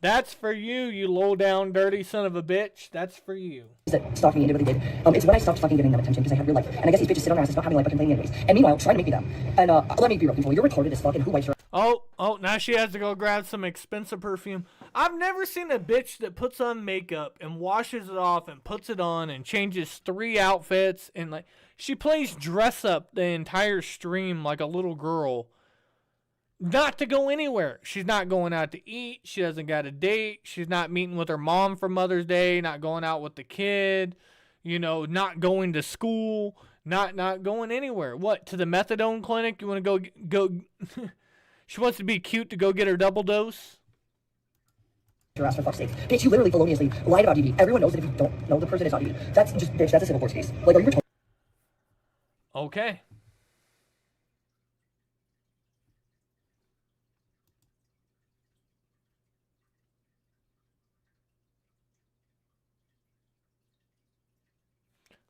Speaker 12: That's for you, you low down, dirty son of a bitch. That's for you.
Speaker 7: That stalked me and did what they did. It's when I stopped fucking giving them attention because I had real life. And I guess these bitches sit on their asses not having life but complaining anyways. And meanwhile, trying to make me them. And let me be real, people. You're retarded as fuck, and who wipes your
Speaker 12: Oh, now she has to go grab some expensive perfume. I've never seen a bitch that puts on makeup and washes it off and puts it on and changes 3 outfits and like she plays dress up the entire stream like a little girl. Not to go anywhere. She's not going out to eat. She doesn't got a date. She's not meeting with her mom for Mother's Day. Not going out with the kid. You know, not going to school. Not going anywhere. What, to the methadone clinic? You want to go? She wants to be cute to go get her double dose.
Speaker 7: Your ass for fuck's sake. Bitch, you literally feloniously lied about DV. Everyone knows that if you don't know the person, it's not DV. That's just, bitch, that's a civil court case. Like, are you retarded?
Speaker 12: Okay.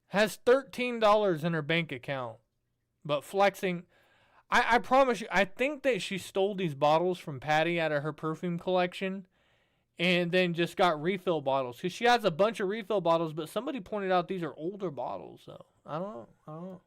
Speaker 12: Has $13 in her bank account, but flexing. I promise you, I think that she stole these bottles from Patty out of her perfume collection and then just got refill bottles. Because she has a bunch of refill bottles, but somebody pointed out these are older bottles, so I don't know.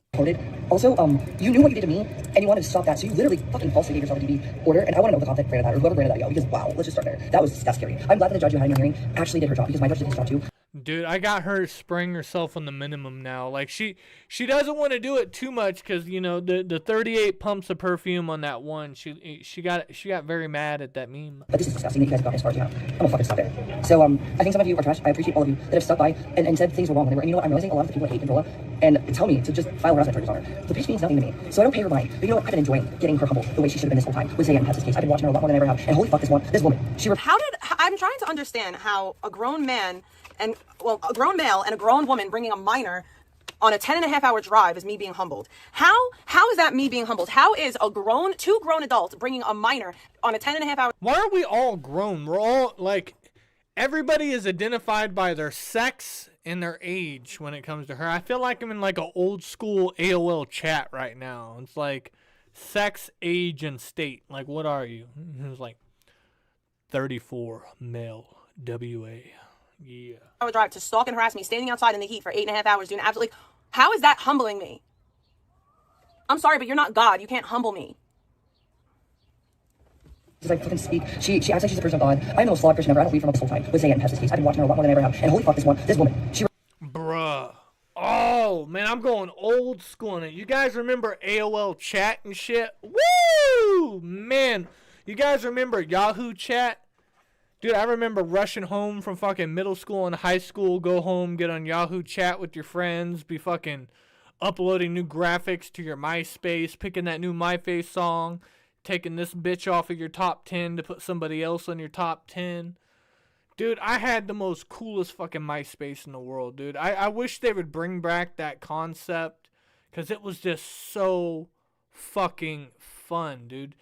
Speaker 7: Also, you knew what you did to me, and you wanted to stop that, so you literally fucking falsely gave yourself a DV order, and I want to know the content granted that, or whoever granted that, yo, because wow, let's just start there. That's scary. I'm glad that the judge you had in your hearing actually did her job, because my judge did his job too.
Speaker 12: Dude, I got her spraying herself on the minimum now. Like, she doesn't want to do it too much because, you know, the 38 pumps of perfume on that one, she got very mad at that meme.
Speaker 7: But this is disgusting that you guys have gotten as far as you have. I'm gonna fucking stop there. So, I think some of you are trash. I appreciate all of you that have stuck by and said things were wrong when they were. And you know what? I'm realizing a lot of the people that hate Controlla and tell me to just file harassment charges on her. The bitch means nothing to me. So I don't pay her mind. But you know what? I've been enjoying getting her humble the way she should have been this whole time with Zaya and Pat's case. I've been watching her a lot more than I ever have. And holy fuck, this woman.
Speaker 18: I'm trying to understand how a grown man a grown male and a grown woman bringing a minor on a 10.5-hour drive is me being humbled. How is that me being humbled? How is two grown adults bringing a minor on a 10.5-hour?
Speaker 12: Why are we all grown? We're all like, everybody is identified by their sex and their age when it comes to her. I feel like I'm in like an old school AOL chat right now. It's like sex, age, and state. Like, what are you? It's like 34, male, WA. Yeah.
Speaker 18: I would drive to stalk and harass me, standing outside in the heat for 8.5 hours doing absolutely. How is that humbling me? I'm sorry, but you're not God. You can't humble me.
Speaker 7: Does I fucking speak? She acts like she's a person of God. I'm the most flawed Christian ever. I don't believe from this whole time with Zaya and Pat's case. I've been watching her a lot more than I ever have. And holy fuck, this woman.
Speaker 12: Bruh. Oh man, I'm going old school in it. You guys remember AOL chat and shit? Woo! Man, you guys remember Yahoo chat? Dude, I remember rushing home from fucking middle school and high school, go home, get on Yahoo Chat with your friends, be fucking uploading new graphics to your MySpace, picking that new MyFace song, taking this bitch off of your top 10 to put somebody else on your top 10. Dude, I had the most coolest fucking MySpace in the world, dude. I wish they would bring back that concept, because it was just so fucking fun, dude.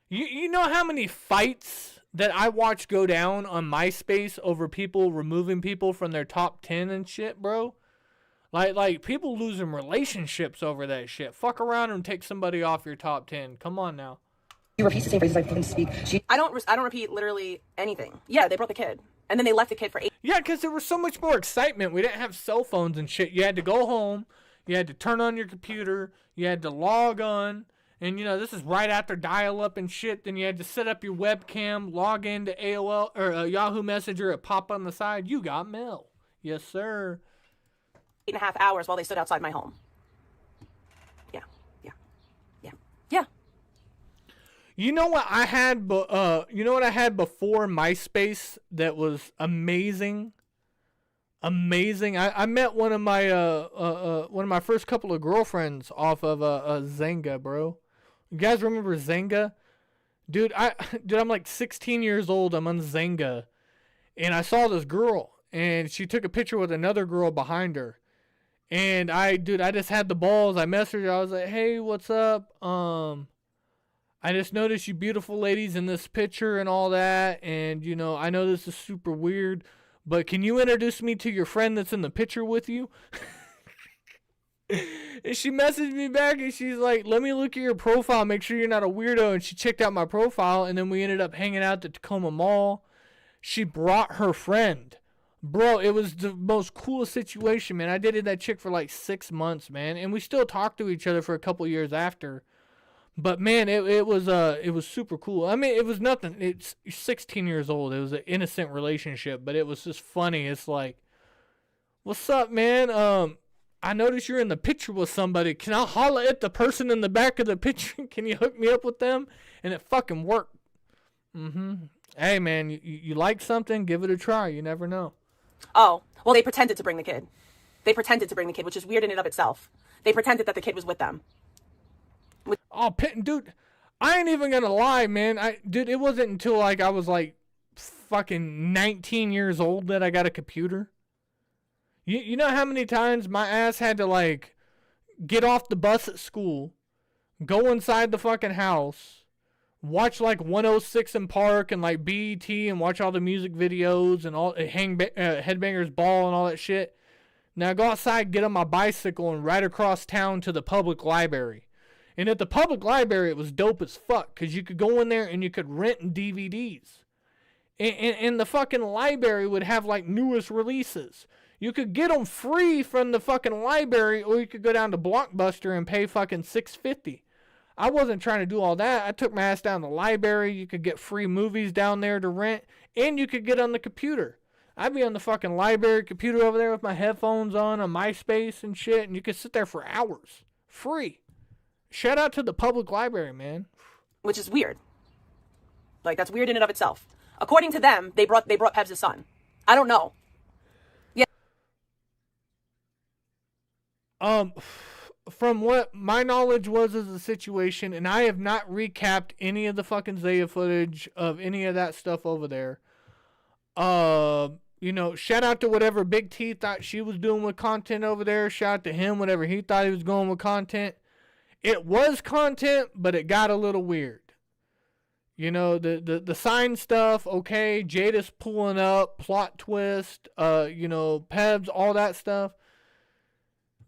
Speaker 12: You know how many fights that I watched go down on MySpace over people removing people from their top 10 and shit, bro? Like people losing relationships over that shit. Fuck around and take somebody off your top 10. Come on now.
Speaker 7: She repeats the same phrases I fucking speak.
Speaker 18: I don't repeat literally anything. Yeah, they brought the kid. And then they left the kid for 8.
Speaker 12: Yeah, because there was so much more excitement. We didn't have cell phones and shit. You had to go home. You had to turn on your computer. You had to log on. And, you know, this is right after dial-up and shit. Then you had to set up your webcam, log into AOL or Yahoo Messenger, it pop on the side. You got mail. Yes, sir.
Speaker 18: 8.5 hours while they stood outside my home. Yeah.
Speaker 12: You know what I had? You know what I had before MySpace that was amazing. Amazing. I met one of my first couple of girlfriends off of Zynga, bro. You guys remember Zynga? Dude, I'm like 16 years old. I'm on Zynga, and I saw this girl, and she took a picture with another girl behind her. And I just had the balls. I messaged her. I was like, "Hey, what's up? I just noticed you beautiful ladies in this picture and all that. And, you know, I know this is super weird, but can you introduce me to your friend that's in the picture with you?" And she messaged me back and she's like, "Let me look at your profile, make sure you're not a weirdo." And she checked out my profile, and then we ended up hanging out at the Tacoma Mall. She brought her friend. Bro, it was the most coolest situation, man. I dated that chick for like 6 months, man. And we still talked to each other for a couple years after. But man, it was super cool. I mean, it was nothing. It's 16 years old. It was an innocent relationship, but it was just funny. It's like, "What's up, man? I noticed you're in the picture with somebody. Can I holler at the person in the back of the picture? Can you hook me up with them?" And it fucking worked. Hey, man, you like something? Give it a try. You never know.
Speaker 18: Oh, well, they pretended to bring the kid. Which is weird in and of itself. They pretended that the kid was with them.
Speaker 12: Oh, dude, I ain't even gonna lie, man. Dude, it wasn't until like I was like fucking 19 years old that I got a computer. You know how many times my ass had to like get off the bus at school, go inside the fucking house, watch like 106 in Park and like BET and watch all the music videos and all Headbangers Ball and all that shit. Now go outside, get on my bicycle and ride across town to the public library. And at the public library, it was dope as fuck because you could go in there and you could rent DVDs. And the fucking library would have like newest releases. You could get them free from the fucking library, or you could go down to Blockbuster and pay fucking $6.50. I wasn't trying to do all that. I took my ass down to the library. You could get free movies down there to rent, and you could get on the computer. I'd be on the fucking library computer over there with my headphones on MySpace and shit, and you could sit there for hours. Free. Shout out to the public library, man.
Speaker 18: Which is weird. Like, that's weird in and of itself. According to them, they brought Pebs' son. I don't know. Yeah.
Speaker 12: From what my knowledge was of the situation, and I have not recapped any of the fucking Zaya footage of any of that stuff over there. You know, shout out to whatever Big T thought she was doing with content over there. Shout out to him, whatever he thought he was going with content. It was content, but it got a little weird. You know, the sign stuff, okay, Jada's pulling up, plot twist, you know, Pebs, all that stuff.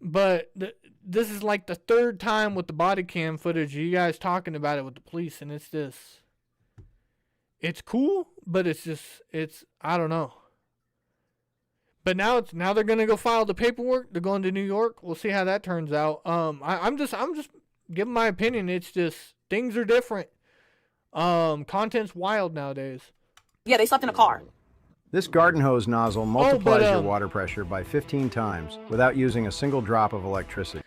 Speaker 12: But this is like the third time with the body cam footage, you guys talking about it with the police, and it's just, it's cool, but it's I don't know. But now they're gonna go file the paperwork. They're going to New York. We'll see how that turns out. I'm just giving my opinion. It's just things are different. Content's wild nowadays.
Speaker 18: Yeah, they slept in a car.
Speaker 2: This garden hose nozzle multiplies your water pressure by 15 times without using a single drop of electricity.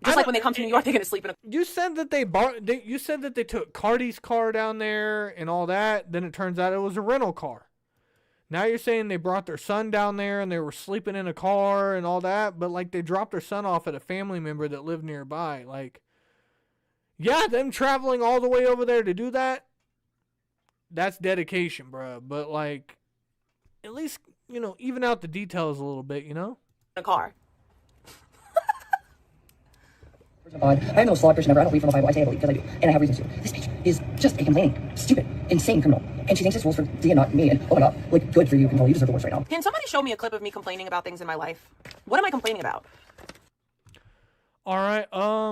Speaker 18: Just like when they come to New York, they're gonna sleep in a.
Speaker 12: You said that you said that they took Cardi's car down there and all that. Then it turns out it was a rental car. Now you're saying they brought their son down there and they were sleeping in a car and all that, but like they dropped their son off at a family member that lived nearby. Like, yeah, them traveling all the way over there to do that, that's dedication, bro. But like, at least, you know, even out the details a little bit, you know?
Speaker 18: In a car.
Speaker 7: God, I am no slot person ever. I don't read from the Bible. I say I believe because I do, and I have reasons to. This bitch is just a complaining, stupid, insane criminal, and she thinks this rules for Dia, not me. And oh my god, like, good for you, Control. You deserve the worst right now.
Speaker 18: Can somebody show me a clip of me complaining about things in my life? What am I complaining about?
Speaker 12: All right,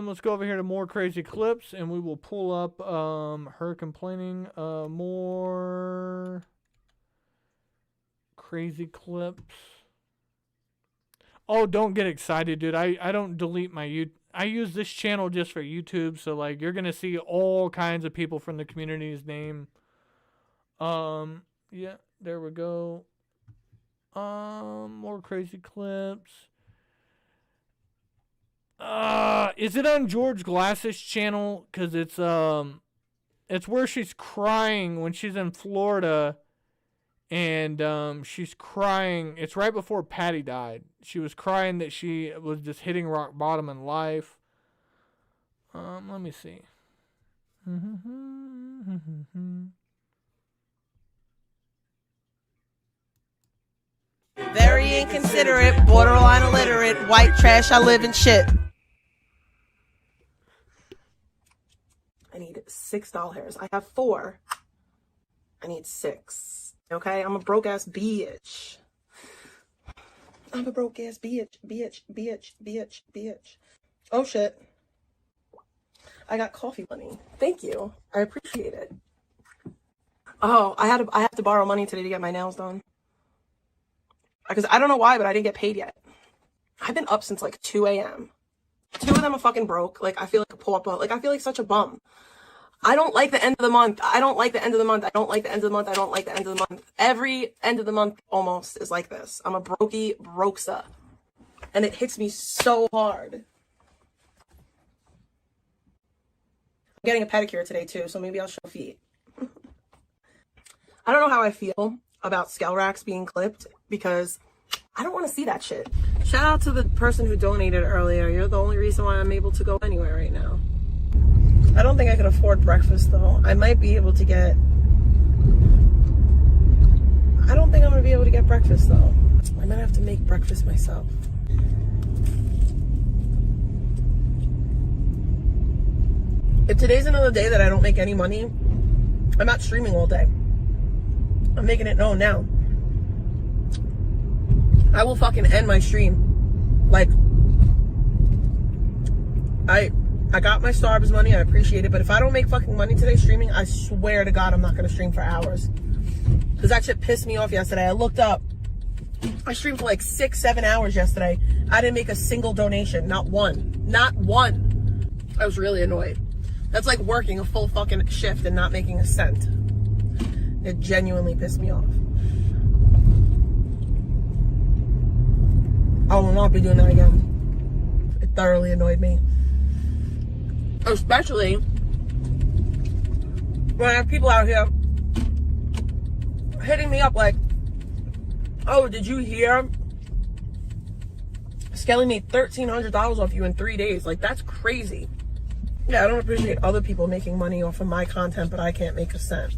Speaker 12: let's go over here to more crazy clips, and we will pull up her complaining more crazy clips. Oh, don't get excited, dude. I don't delete my YouTube. I use this channel just for YouTube, so like you're gonna see all kinds of people from the community's name. Yeah, there we go. More crazy clips. Is it on George Glass's channel? 'Cause it's where she's crying when she's in Florida, and she's crying. It's right before Patty died. She was crying that she was just hitting rock bottom in life. Let me see.
Speaker 8: Very inconsiderate, borderline illiterate, white trash, I live in shit.
Speaker 18: I need 6 doll hairs. I have 4. I need 6. Okay? I'm a broke ass bitch. I'm a broke ass bitch. Oh shit. I got coffee money. Thank you. I appreciate it. Oh, I have to borrow money today to get my nails done. Because I don't know why, but I didn't get paid yet. I've been up since like 2 a.m. 2 of them are fucking broke. Like, I feel like a pull-up. Like, I feel like such a bum. I don't like the end of the month. I don't like the end of the month. I don't like the end of the month. I don't like the end of the month. Every end of the month almost is like this. I'm a brokey brokesa. And it hits me so hard. I'm getting a pedicure today too, so maybe I'll show feet. I don't know how I feel about scale racks being clipped because I don't want to see that shit. Shout out to the person who donated earlier. You're the only reason why I'm able to go anywhere right now. I don't think I can afford breakfast though. I might be able to get... I don't think I'm going to be able to get breakfast though. I might have to make breakfast myself. If today's another day that I don't make any money, I'm not streaming all day. I'm making it known now. I will fucking end my stream. Like, I got my Starbucks money, I appreciate it, but if I don't make fucking money today streaming, I swear to God I'm not gonna stream for hours. Because that shit pissed me off yesterday. I looked up, I streamed for like 6-7 hours yesterday. I didn't make a single donation, not one. Not one. I was really annoyed. That's like working a full fucking shift and not making a cent. It genuinely pissed me off. I will not be doing that again. It thoroughly annoyed me. Especially when I have people out here hitting me up like, oh, did you hear? Skelly made $1,300 off you in 3 days. Like, that's crazy. Yeah, I don't appreciate other people making money off of my content, but I can't make a cent.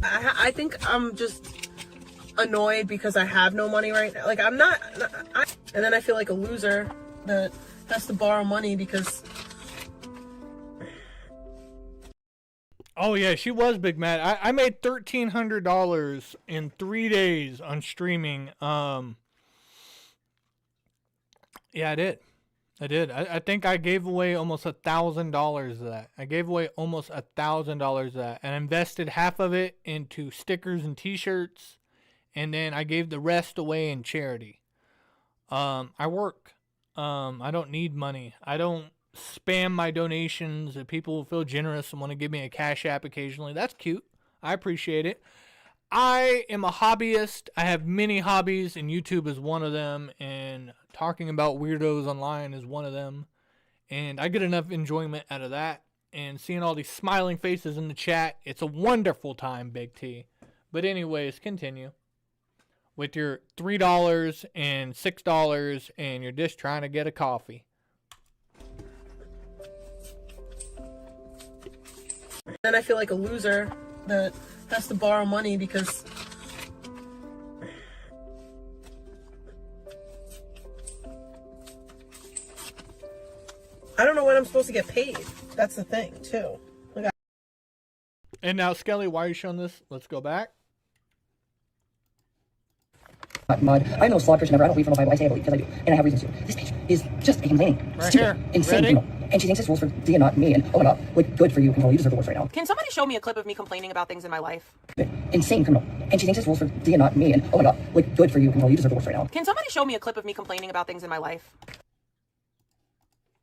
Speaker 18: I think I'm just annoyed because I have no money right now. Like, I'm not... and then I feel like a loser that has to borrow money because...
Speaker 12: Oh yeah, she was big mad. I made $1,300 in 3 days on streaming. Yeah, I did. I think I gave away almost $1,000 of that. I gave away almost $1,000 of that, and invested half of it into stickers and T-shirts, and then I gave the rest away in charity. I work. I don't need money. I don't spam my donations. If people feel generous and want to give me a Cash App occasionally, that's cute. I appreciate it. I am a hobbyist. I have many hobbies, and YouTube is one of them, and talking about weirdos online is one of them. And I get enough enjoyment out of that, and seeing all these smiling faces in the chat. It's a wonderful time, Big T. But anyways, continue. with your $3 and $6 and you're just trying to get a coffee.
Speaker 10: Then I feel like a loser that has to borrow money because I don't know when I'm supposed to get paid. That's the thing, too. Like
Speaker 12: And now, Skelly, why are you showing this? Let's go back.
Speaker 7: Mud. I'm no slog Christian ever. I don't believe from the Bible. I say I believe because I do, and I have reasons to. This bitch is just a complaining,
Speaker 12: Right
Speaker 7: stupid,
Speaker 12: here.
Speaker 7: insane
Speaker 12: Ready?
Speaker 7: criminal, and she thinks this rules for Dia, not me. And oh my god, like good for you, control. You deserve the worst right now.
Speaker 18: Can somebody show me a clip of me complaining about things in my life?
Speaker 7: Insane criminal, and she thinks this rules for Dia, not me. And oh my god, like good for you, control. You deserve the worst right now.
Speaker 18: Can somebody show me a clip of me complaining about things in my life?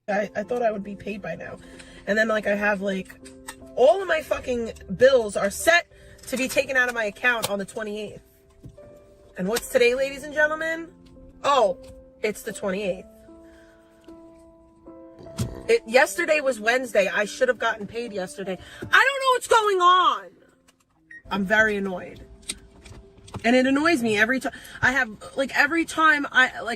Speaker 10: I thought I would be paid by now. And then, like, I have, like, all of my fucking bills are set to be taken out of my account on the 28th. And what's today, ladies and gentlemen? Oh, it's the 28th. Yesterday was Wednesday. I should have gotten paid yesterday. I don't know what's going on. I'm very annoyed. And it annoys me every time. I have, like, every time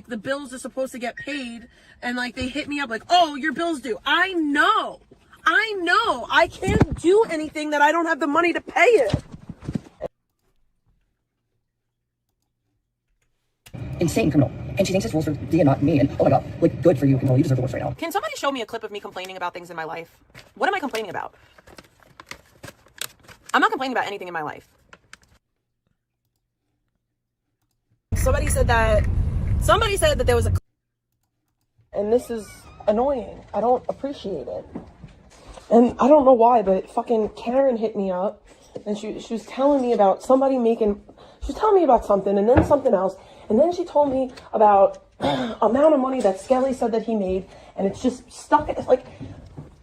Speaker 10: the bills are supposed to get paid, and, like, they hit me up, like, oh, your bill's due. I know. I can't do anything that I don't have the money to pay it.
Speaker 7: Insane criminal, and she thinks this rules for Dia, not me. And oh my god, like good for you, control. You deserve the worst right now.
Speaker 18: Can somebody show me a clip of me complaining about things in my life? What am I complaining about? I'm not complaining about anything in my life.
Speaker 10: Somebody said that there was a, and this is annoying. I don't appreciate it. And I don't know why, but fucking Karen hit me up and she was telling me about she was telling me about something and then something else. And then she told me about amount of money that Skelly said that he made, and it's just stuck. It's like, I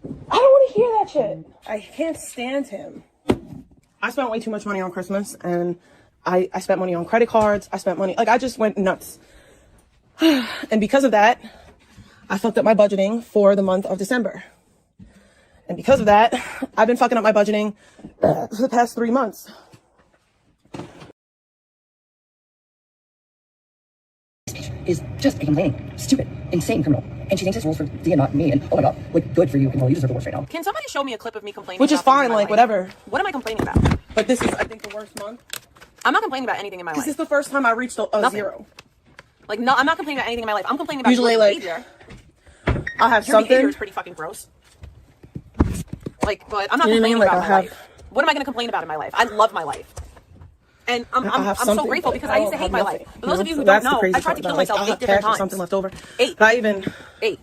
Speaker 10: don't want to hear that shit. I can't stand him. I spent way too much money on Christmas, and I spent money on credit cards. I spent money, like, I just went nuts. And because of that, I fucked up my budgeting for the month of December. And because of that, I've been fucking up my budgeting for the past 3 months.
Speaker 7: Is just a complaining, stupid, insane criminal, and she thinks this rules for Dia, not me. And oh my god, like good for you, control. You deserve the worst right now.
Speaker 18: Can somebody show me a clip of me complaining
Speaker 10: Which is
Speaker 18: about things
Speaker 10: fine,
Speaker 18: in my
Speaker 10: like,
Speaker 18: life?
Speaker 10: whatever.
Speaker 18: What am I complaining about?
Speaker 10: But this is, I think, the worst month.
Speaker 18: I'm not complaining about anything in my life.
Speaker 10: This is the first time I reached a
Speaker 18: Nothing.
Speaker 10: zero.
Speaker 18: Like, no, I'm not complaining about anything in my life. I'm complaining about
Speaker 10: Usually,
Speaker 18: your
Speaker 10: like,
Speaker 18: behavior.
Speaker 10: I'll have
Speaker 18: Your behavior
Speaker 10: something.
Speaker 18: is pretty fucking gross. Like, but I'm not
Speaker 10: You know what I mean?
Speaker 18: complaining
Speaker 10: Like,
Speaker 18: about
Speaker 10: I'll
Speaker 18: my
Speaker 10: have-
Speaker 18: life. What am I going to complain about in my life? I love my life. And I'm
Speaker 10: have
Speaker 18: so
Speaker 10: something,
Speaker 18: grateful
Speaker 10: but
Speaker 18: because
Speaker 10: I
Speaker 18: I used to
Speaker 10: don't
Speaker 18: hate
Speaker 10: have
Speaker 18: my
Speaker 10: nothing,
Speaker 18: life. For
Speaker 10: you
Speaker 18: those
Speaker 10: know?
Speaker 18: of you
Speaker 10: So
Speaker 18: who
Speaker 10: that's
Speaker 18: don't
Speaker 10: the
Speaker 18: know,
Speaker 10: crazy
Speaker 18: I tried to
Speaker 10: part
Speaker 18: kill
Speaker 10: about it.
Speaker 18: myself
Speaker 10: I'll
Speaker 18: 8
Speaker 10: have
Speaker 18: different
Speaker 10: cash or
Speaker 18: times.
Speaker 10: something left over.
Speaker 18: 8.
Speaker 10: But I even
Speaker 18: 8.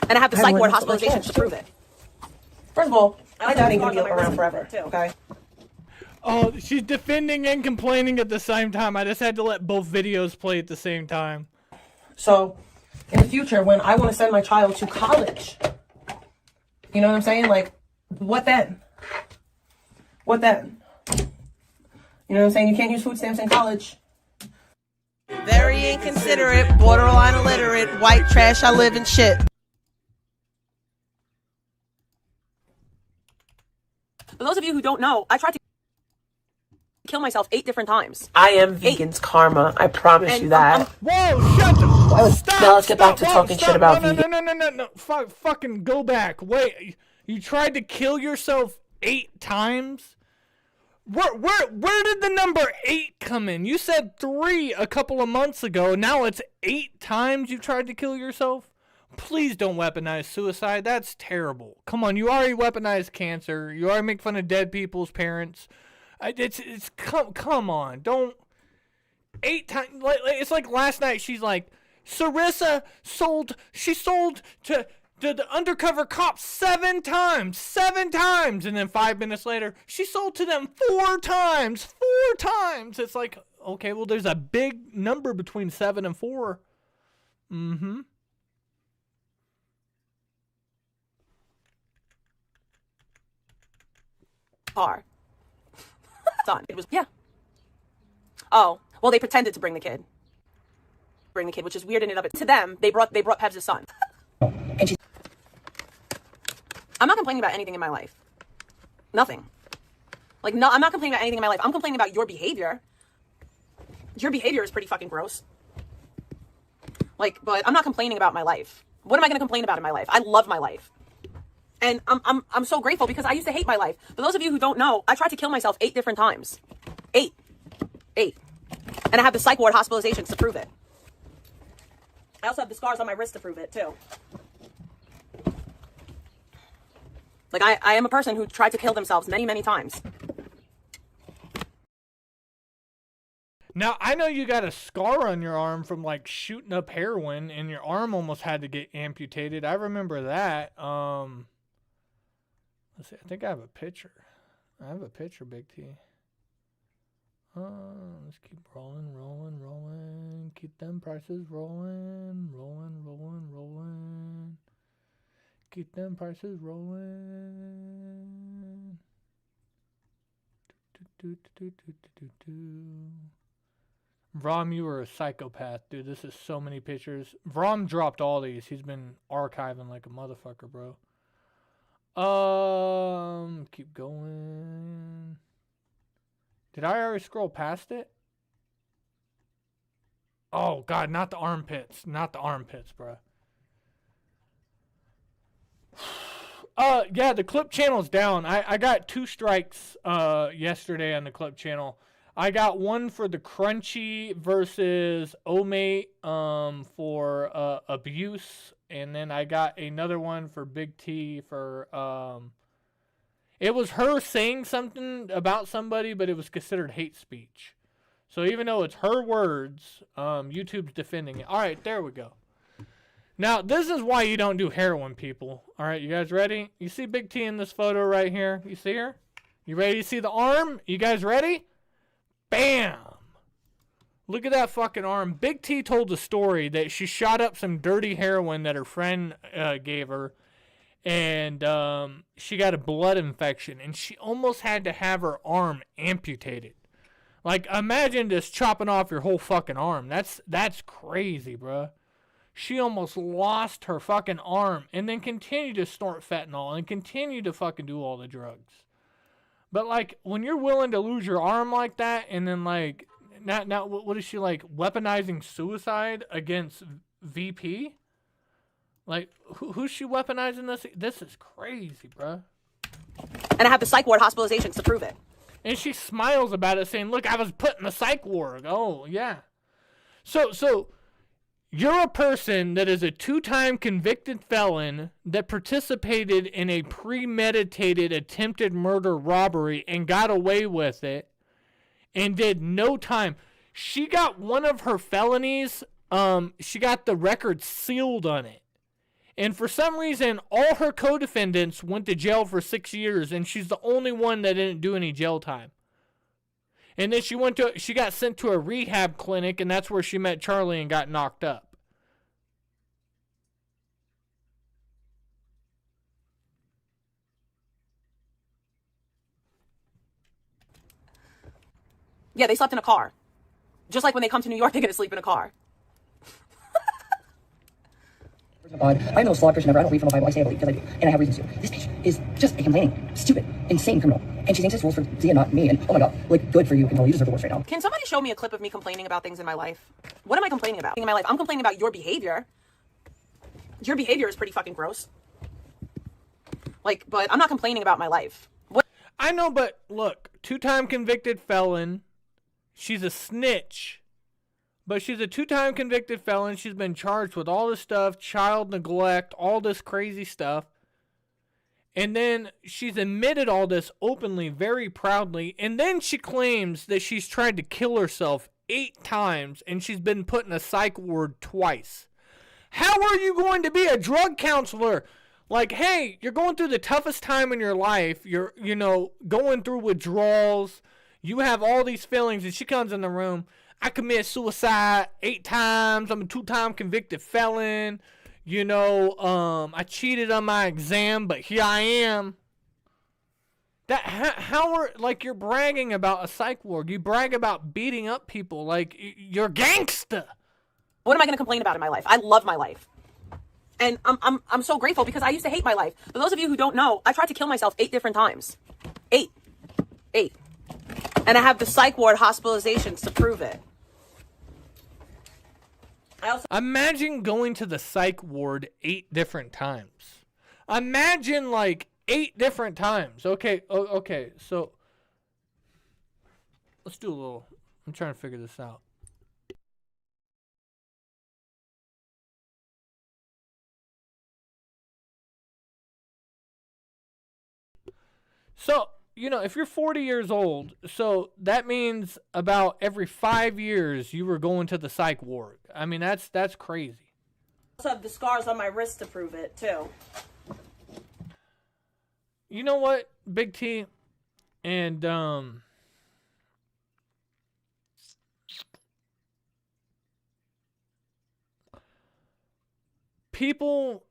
Speaker 18: And I have the
Speaker 10: I
Speaker 18: psych
Speaker 10: went
Speaker 18: ward
Speaker 10: into my
Speaker 18: hospitalizations
Speaker 10: cash,
Speaker 18: to prove
Speaker 10: too.
Speaker 18: it.
Speaker 10: First of all,
Speaker 18: I
Speaker 10: my
Speaker 18: like
Speaker 10: dad
Speaker 18: to
Speaker 10: ain't gonna be
Speaker 18: talk about my
Speaker 10: around forever.
Speaker 18: resume, too.
Speaker 10: Okay.
Speaker 12: Oh, she's defending and complaining at the same time. I just had to let both videos play at the same time.
Speaker 10: So, in the future, when I want to send my child to college, you know what I'm saying? Like, what then? What then? You know what I'm saying? You can't use food stamps in college.
Speaker 8: Very inconsiderate, borderline illiterate, white trash, I live in shit.
Speaker 18: For those of you who don't know, I tried to kill myself 8 different times.
Speaker 10: I am vegan's karma. I promise
Speaker 18: And
Speaker 10: you that.
Speaker 12: Whoa, shut the... Stop!
Speaker 10: Now let's get back to
Speaker 12: Whoa,
Speaker 10: talking
Speaker 12: stop.
Speaker 10: shit about
Speaker 12: no,
Speaker 10: vegan.
Speaker 12: No. Fucking go back. Wait, you tried to kill yourself 8 times? Where did the number 8 come in? You said 3 a couple of months ago. Now it's 8 times you tried to kill yourself? Please don't weaponize suicide. That's terrible. Come on, you already weaponized cancer. You already make fun of dead people's parents. Come on. Don't 8 times. It's like last night. She's like, Sarissa sold to the undercover cops 7 times. 7 times. And then 5 minutes later, she sold to them 4 times. 4 times. It's like, okay, well, there's a big number between 7 and 4. Mm-hmm.
Speaker 18: Car. Son. It was, yeah. Oh, well, they pretended to bring the kid, which is weird in and of it. To them, they brought Pev's son. I'm not complaining about anything in my life. Nothing. Like, no, I'm not complaining about anything in my life. I'm complaining about your behavior. Your behavior is pretty fucking gross. Like, but I'm not complaining about my life. What am I going to complain about in my life? I love my life. And I'm so grateful because I used to hate my life. For those of you who don't know, I tried to kill myself 8 different times. 8. And I have the psych ward hospitalizations to prove it. I also have the scars on my wrist to prove it, too. Like, I am a person who tried to kill themselves many, many times.
Speaker 12: Now, I know you got a scar on your arm from, like, shooting up heroin, and your arm almost had to get amputated. I remember that. Let's see. I think I have a picture. I have a picture, Big T. Let's keep rolling. Keep them prices rolling. Keep them prices rolling. Vrom, you were a psychopath, dude. This is so many pictures. Vrom dropped all these. He's been archiving like a motherfucker, bro. Keep going. Did I already scroll past it? Oh, God, not the armpits. Not the armpits, bro. Yeah, the clip channel's down. I got 2 strikes yesterday on the clip channel. I got one for the Crunchy versus Omate for abuse, and then I got another one for Big T for it was her saying something about somebody, but it was considered hate speech. So even though it's her words, YouTube's defending it. All right, there we go. Now, this is why you don't do heroin, people. All right, you guys ready? You see Big T in this photo right here? You see her? You ready to see the arm? You guys ready? Bam! Look at that fucking arm. Big T told the story that she shot up some dirty heroin that her friend gave her, and she got a blood infection, and she almost had to have her arm amputated. Like, imagine just chopping off your whole fucking arm. That's crazy, bruh. She almost lost her fucking arm and then continued to snort fentanyl and continued to fucking do all the drugs. But, like, when you're willing to lose your arm like that and then, like, now what is she, like, weaponizing suicide against VP? Like, who's she weaponizing this? This is crazy, bruh.
Speaker 18: And I have the psych ward hospitalizations to prove it.
Speaker 12: And she smiles about it, saying, look, I was put in the psych ward. Oh, yeah. So you're a person that is a 2-time convicted felon that participated in a premeditated attempted murder robbery and got away with it and did no time. She got one of her felonies, she got the record sealed on it. And for some reason, all her co-defendants went to jail for 6 years, and she's the only one that didn't do any jail time. And then she got sent to a rehab clinic, and that's where she met Charlie and got knocked up.
Speaker 18: Yeah, they slept in a car. Just like when they come to New York, they're going to sleep in a car.
Speaker 7: God, I'm the most flawed Christian ever. I don't read from the Bible. I say I believe because I do, and I have reasons to. This bitch is just a complaining, stupid, insane criminal, and she thinks it's rules for Zia, not me. And oh my God, like, good for you, Control. You deserve the worst right now.
Speaker 18: Can somebody show me a clip of me complaining about things in my life? What am I complaining about in my life? I'm complaining about your behavior. Your behavior is pretty fucking gross. Like, but I'm not complaining about my life. What?
Speaker 12: I know, but look, 2-time convicted felon. She's a snitch. But she's a 2-time convicted felon. She's been charged with all this stuff, child neglect, all this crazy stuff. And then she's admitted all this openly, very proudly. And then she claims that she's tried to kill herself 8 times and she's been put in a psych ward twice. How are you going to be a drug counselor? Like, hey, you're going through the toughest time in your life. You're, going through withdrawals. You have all these feelings, and she comes in the room. I committed suicide 8 times. I'm a 2-time convicted felon. I cheated on my exam, but here I am. You're bragging about a psych ward. You brag about beating up people like you're gangsta.
Speaker 18: What am I going to complain about in my life? I love my life. And I'm so grateful because I used to hate my life. For those of you who don't know, I tried to kill myself 8 different times. 8. And I have the psych ward hospitalizations to prove it.
Speaker 12: Imagine going to the psych ward 8 different times. Imagine like 8 different times. Okay, okay, so let's do a little. I'm trying to figure this out. So, you know, if you're 40 years old, so that means about every 5 years you were going to the psych ward. I mean, that's crazy.
Speaker 10: I also have the scars on my wrist to prove it, too.
Speaker 12: You know what, Big T? And, people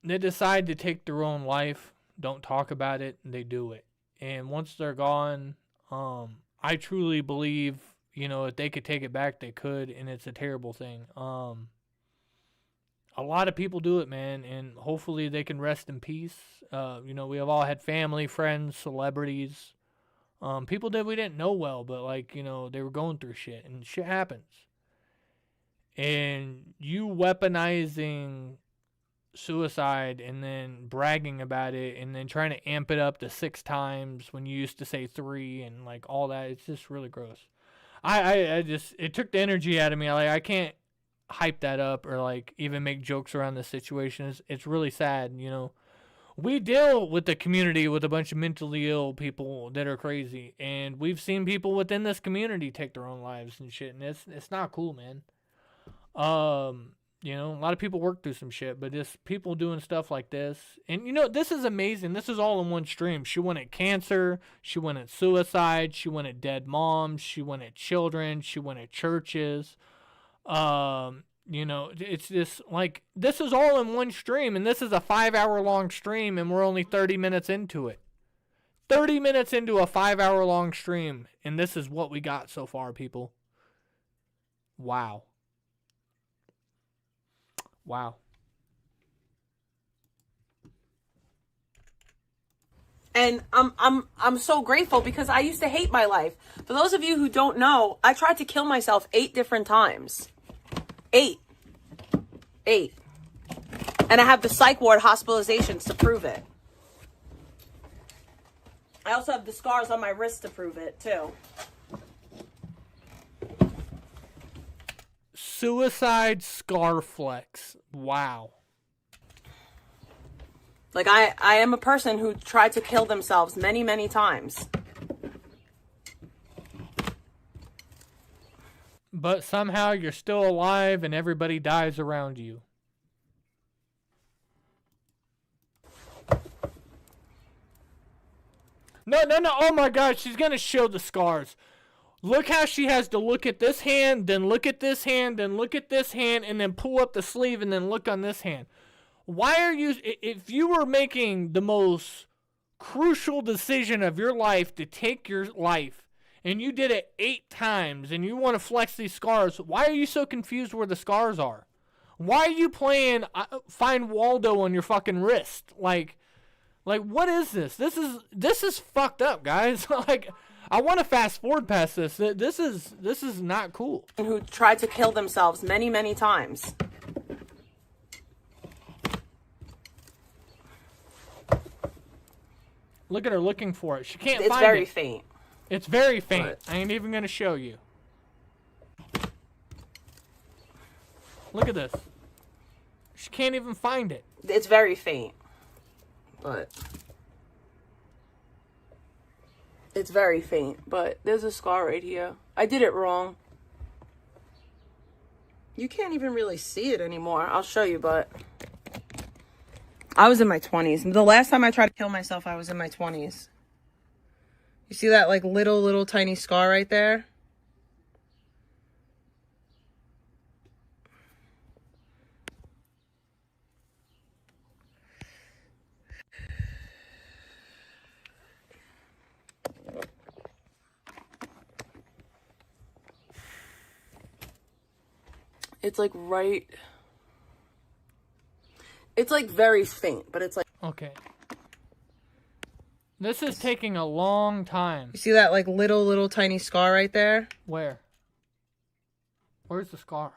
Speaker 12: that decide to take their own life don't talk about it, and they do it. And once they're gone, I truly believe, you know, if they could take it back, they could, and it's a terrible thing. A lot of people do it, man, and hopefully they can rest in peace. You know, we have all had family, friends, celebrities, people that we didn't know well, but, like, you know, they were going through shit, and shit happens. And you weaponizing suicide and then bragging about it and then trying to amp it up to 6 times when you used to say 3 and like all that, it's just really gross. I just, it took the energy out of me. Like, I can't hype that up or like even make jokes around the situation. It's really sad, you know. We deal with the community with a bunch of mentally ill people that are crazy, and we've seen people within this community take their own lives and shit, and it's not cool, man. You know, a lot of people work through some shit, but just people doing stuff like this. And, you know, this is amazing. This is all in one stream. She went at cancer. She went at suicide. She went at dead moms. She went at children. She went at churches. You know, it's just like, this is all in one stream, and this is a 5-hour-long stream, and we're only 30 minutes into it. 30 minutes into a 5-hour-long stream, and this is what we got so far, people. Wow. Wow.
Speaker 18: And I'm so grateful because I used to hate my life. For those of you who don't know, I tried to kill myself 8 different times. 8. And I have the psych ward hospitalizations to prove it. I also have the scars on my wrist to prove it, too.
Speaker 12: Suicide scar flex. Wow.
Speaker 18: Like, I am a person who tried to kill themselves many, many times.
Speaker 12: But somehow you're still alive and everybody dies around you. No. Oh my God, she's going to show the scars. Look how she has to look at this hand, then look at this hand, then look at this hand, and then pull up the sleeve and then look on this hand. Why are you, if you were making the most crucial decision of your life to take your life, and you did it 8 times, and you want to flex these scars, why are you so confused where the scars are? Why are you playing Find Waldo on your fucking wrist? Like what is this? This is fucked up, guys. Like, I want to fast forward past this. This is not cool.
Speaker 18: Who tried to kill themselves many, many times.
Speaker 12: Look at her looking for it. She can't find it.
Speaker 18: It's very faint.
Speaker 12: It's very faint. I ain't even going to show you. Look at this. She can't even find it.
Speaker 18: It's very faint. But it's very faint. But there's a scar right here. I did it wrong. You can't even really see it anymore. I'll show you, but I was in my 20s. The last time I tried to kill myself, I was in my 20s. You see that, like, little tiny scar right there? It's like right. It's like very faint, but it's like.
Speaker 12: Okay. This is taking a long time.
Speaker 18: You see that, like, little tiny scar right there?
Speaker 12: Where? Where's the scar?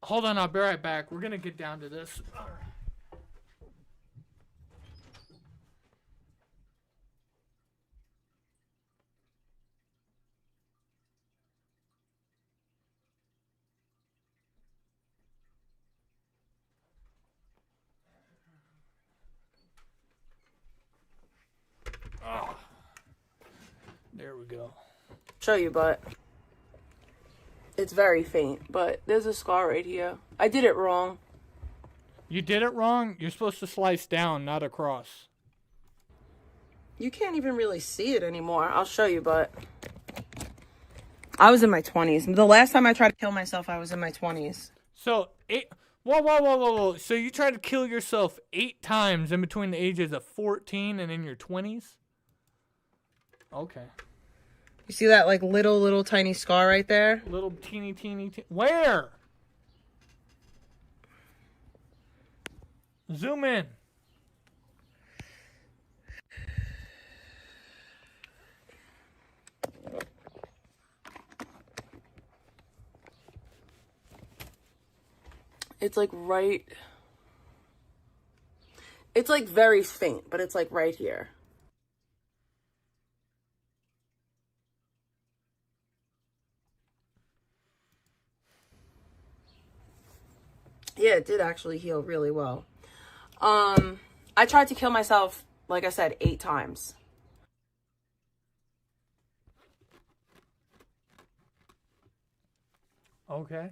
Speaker 12: Hold on, I'll be right back. We're gonna get down to this. Oh. There we go.
Speaker 10: Show you, but it's very faint. But there's a scar right here. I did it wrong.
Speaker 12: You did it wrong? You're supposed to slice down, not across.
Speaker 10: You can't even really see it anymore. I'll show you, but I was in my 20s. The last time I tried to kill myself, I was in my 20s.
Speaker 12: So, whoa. So you tried to kill yourself 8 times in between the ages of 14 and in your 20s? Okay.
Speaker 10: You see that, like, little tiny scar right there?
Speaker 12: Little teeny. Where? Zoom in.
Speaker 10: It's like right. It's like very faint, but it's like right here. Yeah, it did actually heal really well. I tried to kill myself, like I said, 8 times.
Speaker 12: Okay.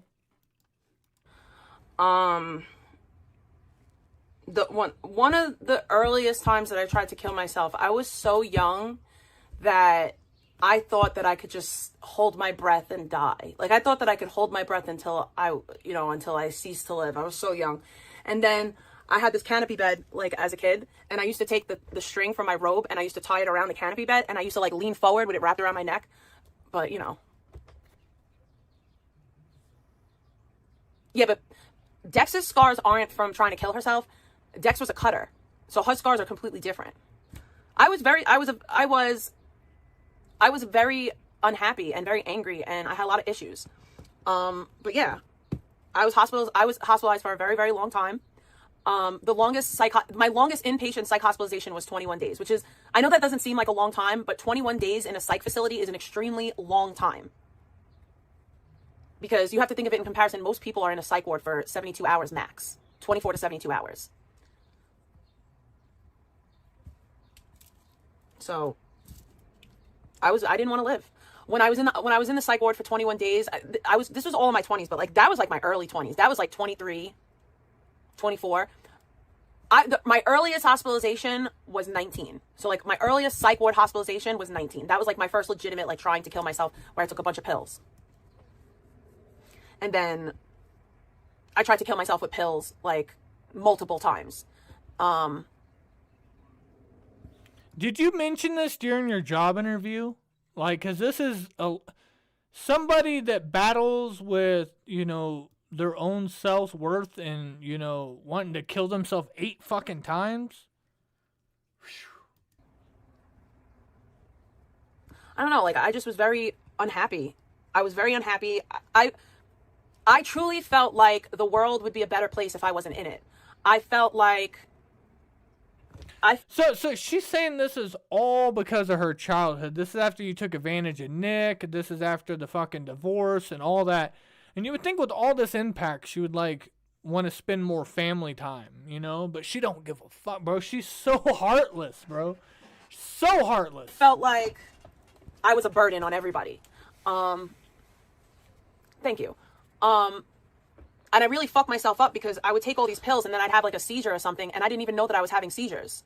Speaker 10: One of the earliest times that I tried to kill myself, I was so young that I thought that I could just hold my breath and die. Like, I thought that I could hold my breath until I ceased to live. I was so young. And then I had this canopy bed, like, as a kid, and I used to take the string from my robe and I used to tie it around the canopy bed, and I used to, like, lean forward with it wrapped around my neck. But, you know. Yeah, but Dex's scars aren't from trying to kill herself. Dex was a cutter. So her scars are completely different. I was very unhappy and very angry, and I had a lot of issues. But yeah, I was hospitalized for a very, very long time. My longest inpatient psych hospitalization was 21 days, which is, I know that doesn't seem like a long time, but 21 days in a psych facility is an extremely long time. Because you have to think of it in comparison, most people are in a psych ward for 72 hours max. 24 to 72 hours. So I didn't want to live. When I was in the psych ward for 21 days, this was all in my 20s, but like that was like my early 20s. That was like 23, 24. My earliest hospitalization was 19. So like my earliest psych ward hospitalization was 19. That was like my first legitimate, like, trying to kill myself, where I took a bunch of pills. And then I tried to kill myself with pills, like, multiple times.
Speaker 12: Did you mention this during your job interview? Like, because this is somebody that battles with, their own self-worth and, wanting to kill themselves 8 fucking times?
Speaker 10: I don't know, like, I just was very unhappy. I was very unhappy. I truly felt like the world would be a better place if I wasn't in it. I felt like
Speaker 12: So she's saying this is all because of her childhood. This is after you took advantage of Nick. This is after the fucking divorce and all that. And you would think with all this impact, she would, like, want to spend more family time, But she don't give a fuck, bro. She's so heartless, bro. So heartless.
Speaker 10: Felt like I was a burden on everybody. Thank you. And I really fucked myself up because I would take all these pills and then I'd have like a seizure or something, and I didn't even know that I was having seizures.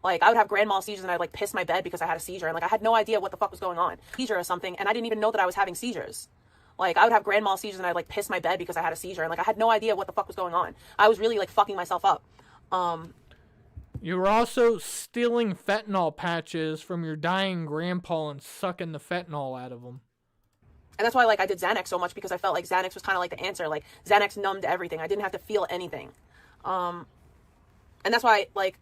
Speaker 10: Like, I would have grand mal seizures and I'd like piss my bed because I had a seizure, and like I had no idea what the fuck was going on. Seizure or something, and I didn't even know that I was having seizures. Like, I would have grand mal seizures and I'd like piss my bed because I had a seizure, and like I had no idea what the fuck was going on. I was really like fucking myself up.
Speaker 12: You were also stealing fentanyl patches from your dying grandpa and sucking the fentanyl out of them.
Speaker 10: And that's why, like, I did Xanax so much, because I felt like Xanax was kind of like the answer. Like, Xanax numbed everything. I didn't have to feel anything. And that's why, like,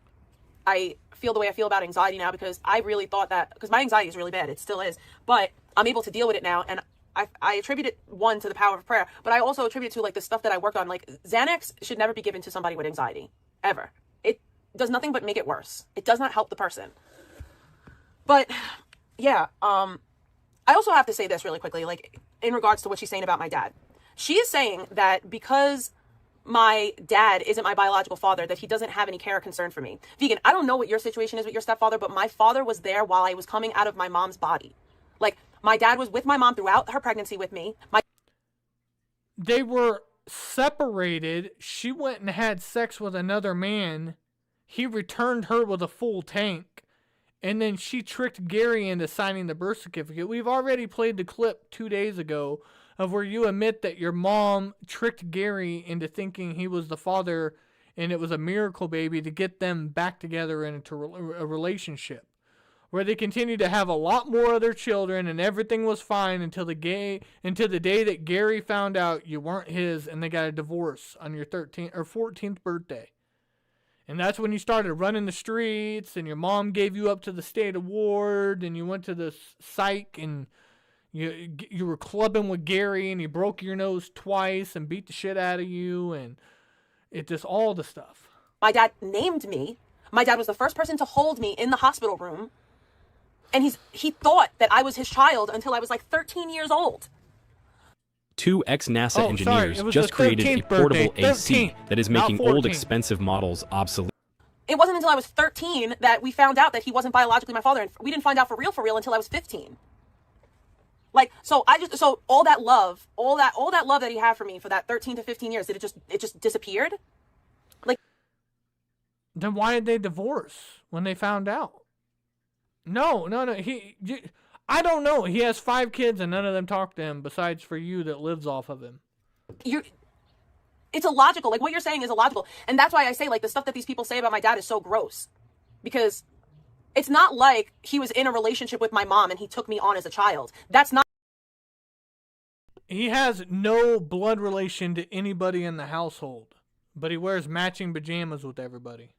Speaker 10: I feel the way I feel about anxiety now, because I really thought that, because my anxiety is really bad. It still is. But I'm able to deal with it now. And
Speaker 18: I attribute it, one, to the power of prayer, but I also attribute it to like the stuff that I worked on. Like Xanax should never be given to somebody with anxiety, ever. It does nothing but make it worse. It does not help the person. But yeah, I also have to say this really quickly, like in regards to what she's saying about my dad. She is saying that because my dad isn't my biological father, that he doesn't have any care or concern for me. Vegan, I don't know what your situation is with your stepfather, but my father was there while I was coming out of my mom's body. Like, my dad was with my mom throughout her pregnancy with me.
Speaker 12: They were separated. She went and had sex with another man. He returned her with a full tank. And then she tricked Gary into signing the birth certificate. We've already played the clip 2 days ago of where you admit that your mom tricked Gary into thinking he was the father and it was a miracle baby to get them back together into a relationship where they continued to have a lot more other children and everything was fine until the day that Gary found out you weren't his and they got a divorce on your 13th or 14th birthday. And that's when you started running the streets and your mom gave you up to the state award and you went to the psych and you were clubbing with Gary and he broke your nose twice and beat the shit out of you and it just all the stuff.
Speaker 18: My dad named me. My dad was the first person to hold me in the hospital room. And he thought that I was his child until I was like 13 years old.
Speaker 22: 2 ex-NASA engineers just created a portable AC that is making old expensive models obsolete.
Speaker 18: It wasn't until I was 13 that we found out that he wasn't biologically my father. And we didn't find out for real until I was 15. Like, so all that love that he had for me for that 13 to 15 years, it just disappeared? Like,
Speaker 12: then why did they divorce when they found out? No. I don't know. He has 5 kids and none of them talk to him besides for you that lives off of him.
Speaker 18: It's illogical. Like, what you're saying is illogical. And that's why I say, like, the stuff that these people say about my dad is so gross. Because it's not like he was in a relationship with my mom and he took me on as a child. That's not.
Speaker 12: He has no blood relation to anybody in the household, but he wears matching pajamas with everybody.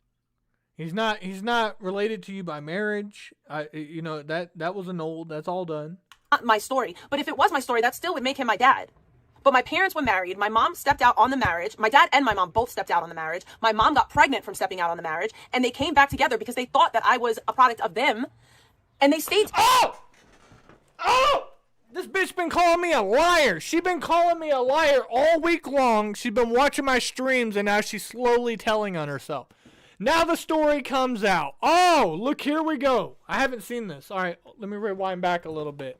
Speaker 12: He's not related to you by marriage. That was annulled. That's all done.
Speaker 18: Not my story. But if it was my story, that still would make him my dad. But my parents were married. My mom stepped out on the marriage. My dad and my mom both stepped out on the marriage. My mom got pregnant from stepping out on the marriage. And they came back together because they thought that I was a product of them. And they stayed.
Speaker 12: Oh! This bitch been calling me a liar. She been calling me a liar all week long. She's been watching my streams and now she's slowly telling on herself. Now the story comes out. Oh, look, here we go. I haven't seen this. All right, let me rewind back a little bit.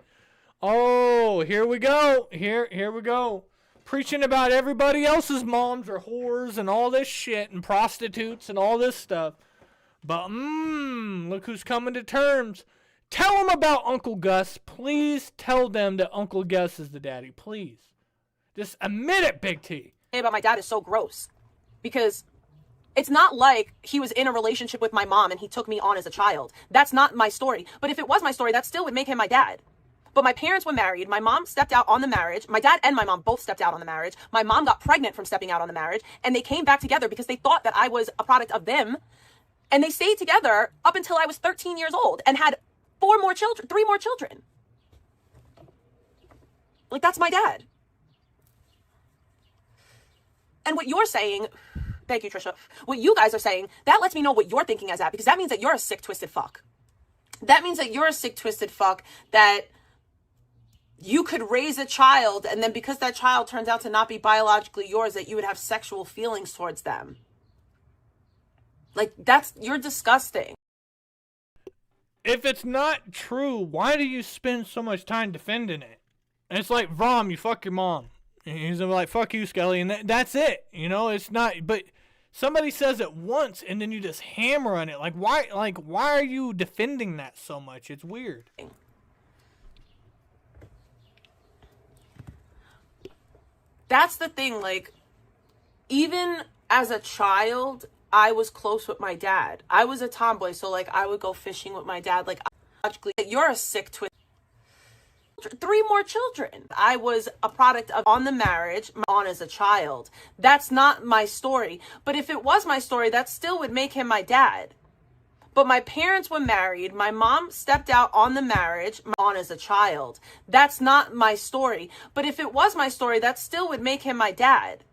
Speaker 12: Oh, here we go. Here we go. Preaching about everybody else's moms are whores and all this shit and prostitutes and all this stuff. But, look who's coming to terms. Tell them about Uncle Gus. Please tell them that Uncle Gus is the daddy. Please. Just admit it, Big T.
Speaker 18: About my dad is so gross. Because it's not like he was in a relationship with my mom and he took me on as a child. That's not my story. But if it was my story, that still would make him my dad. But my parents were married. My mom stepped out on the marriage. My dad and my mom both stepped out on the marriage. My mom got pregnant from stepping out on the marriage. And they came back together because they thought that I was a product of them. And they stayed together up until I was 13 years old and had 3 more children. Like, that's my dad. And what you're saying, thank you, Trisha, what you guys are saying, that lets me know what you're thinking as that, because that means that you're a sick, twisted fuck. That means that you're a sick, twisted fuck, that you could raise a child, and then because that child turns out to not be biologically yours, that you would have sexual feelings towards them. Like, you're disgusting.
Speaker 12: If it's not true, why do you spend so much time defending it? And it's like, Vom, you fuck your mom. And he's like, fuck you, Skelly. And that's it. You know, it's not, but somebody says it once and then you just hammer on it. Why are you defending that so much? It's weird.
Speaker 18: That's the thing, like, even as a child, I was close with my dad. I was a tomboy, so, like, I would go fishing with my dad. Like, logically, you're a sick twist. 3 more children. I was a product of on the marriage, on as a child. That's not my story. But if it was my story, that still would make him my dad. But my parents were married. My mom stepped out on the marriage on as a child. That's not my story. But if it was my story, that still would make him my dad.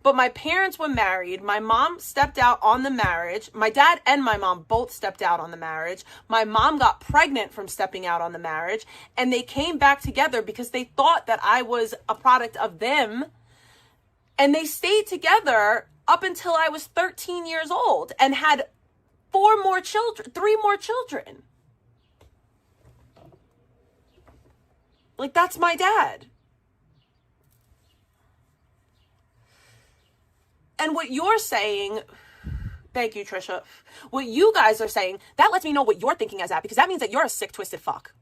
Speaker 18: But my parents were married. My mom stepped out on the marriage. My dad and my mom both stepped out on the marriage. My mom got pregnant from stepping out on the marriage. And they came back together because they thought that I was a product of them. And they stayed together up until I was 13 years old and had 3 more children. Like, that's my dad. And what you're saying, thank you, Trisha. What you guys are saying, that lets me know what you're thinking as that, because that means that you're a sick, twisted fuck.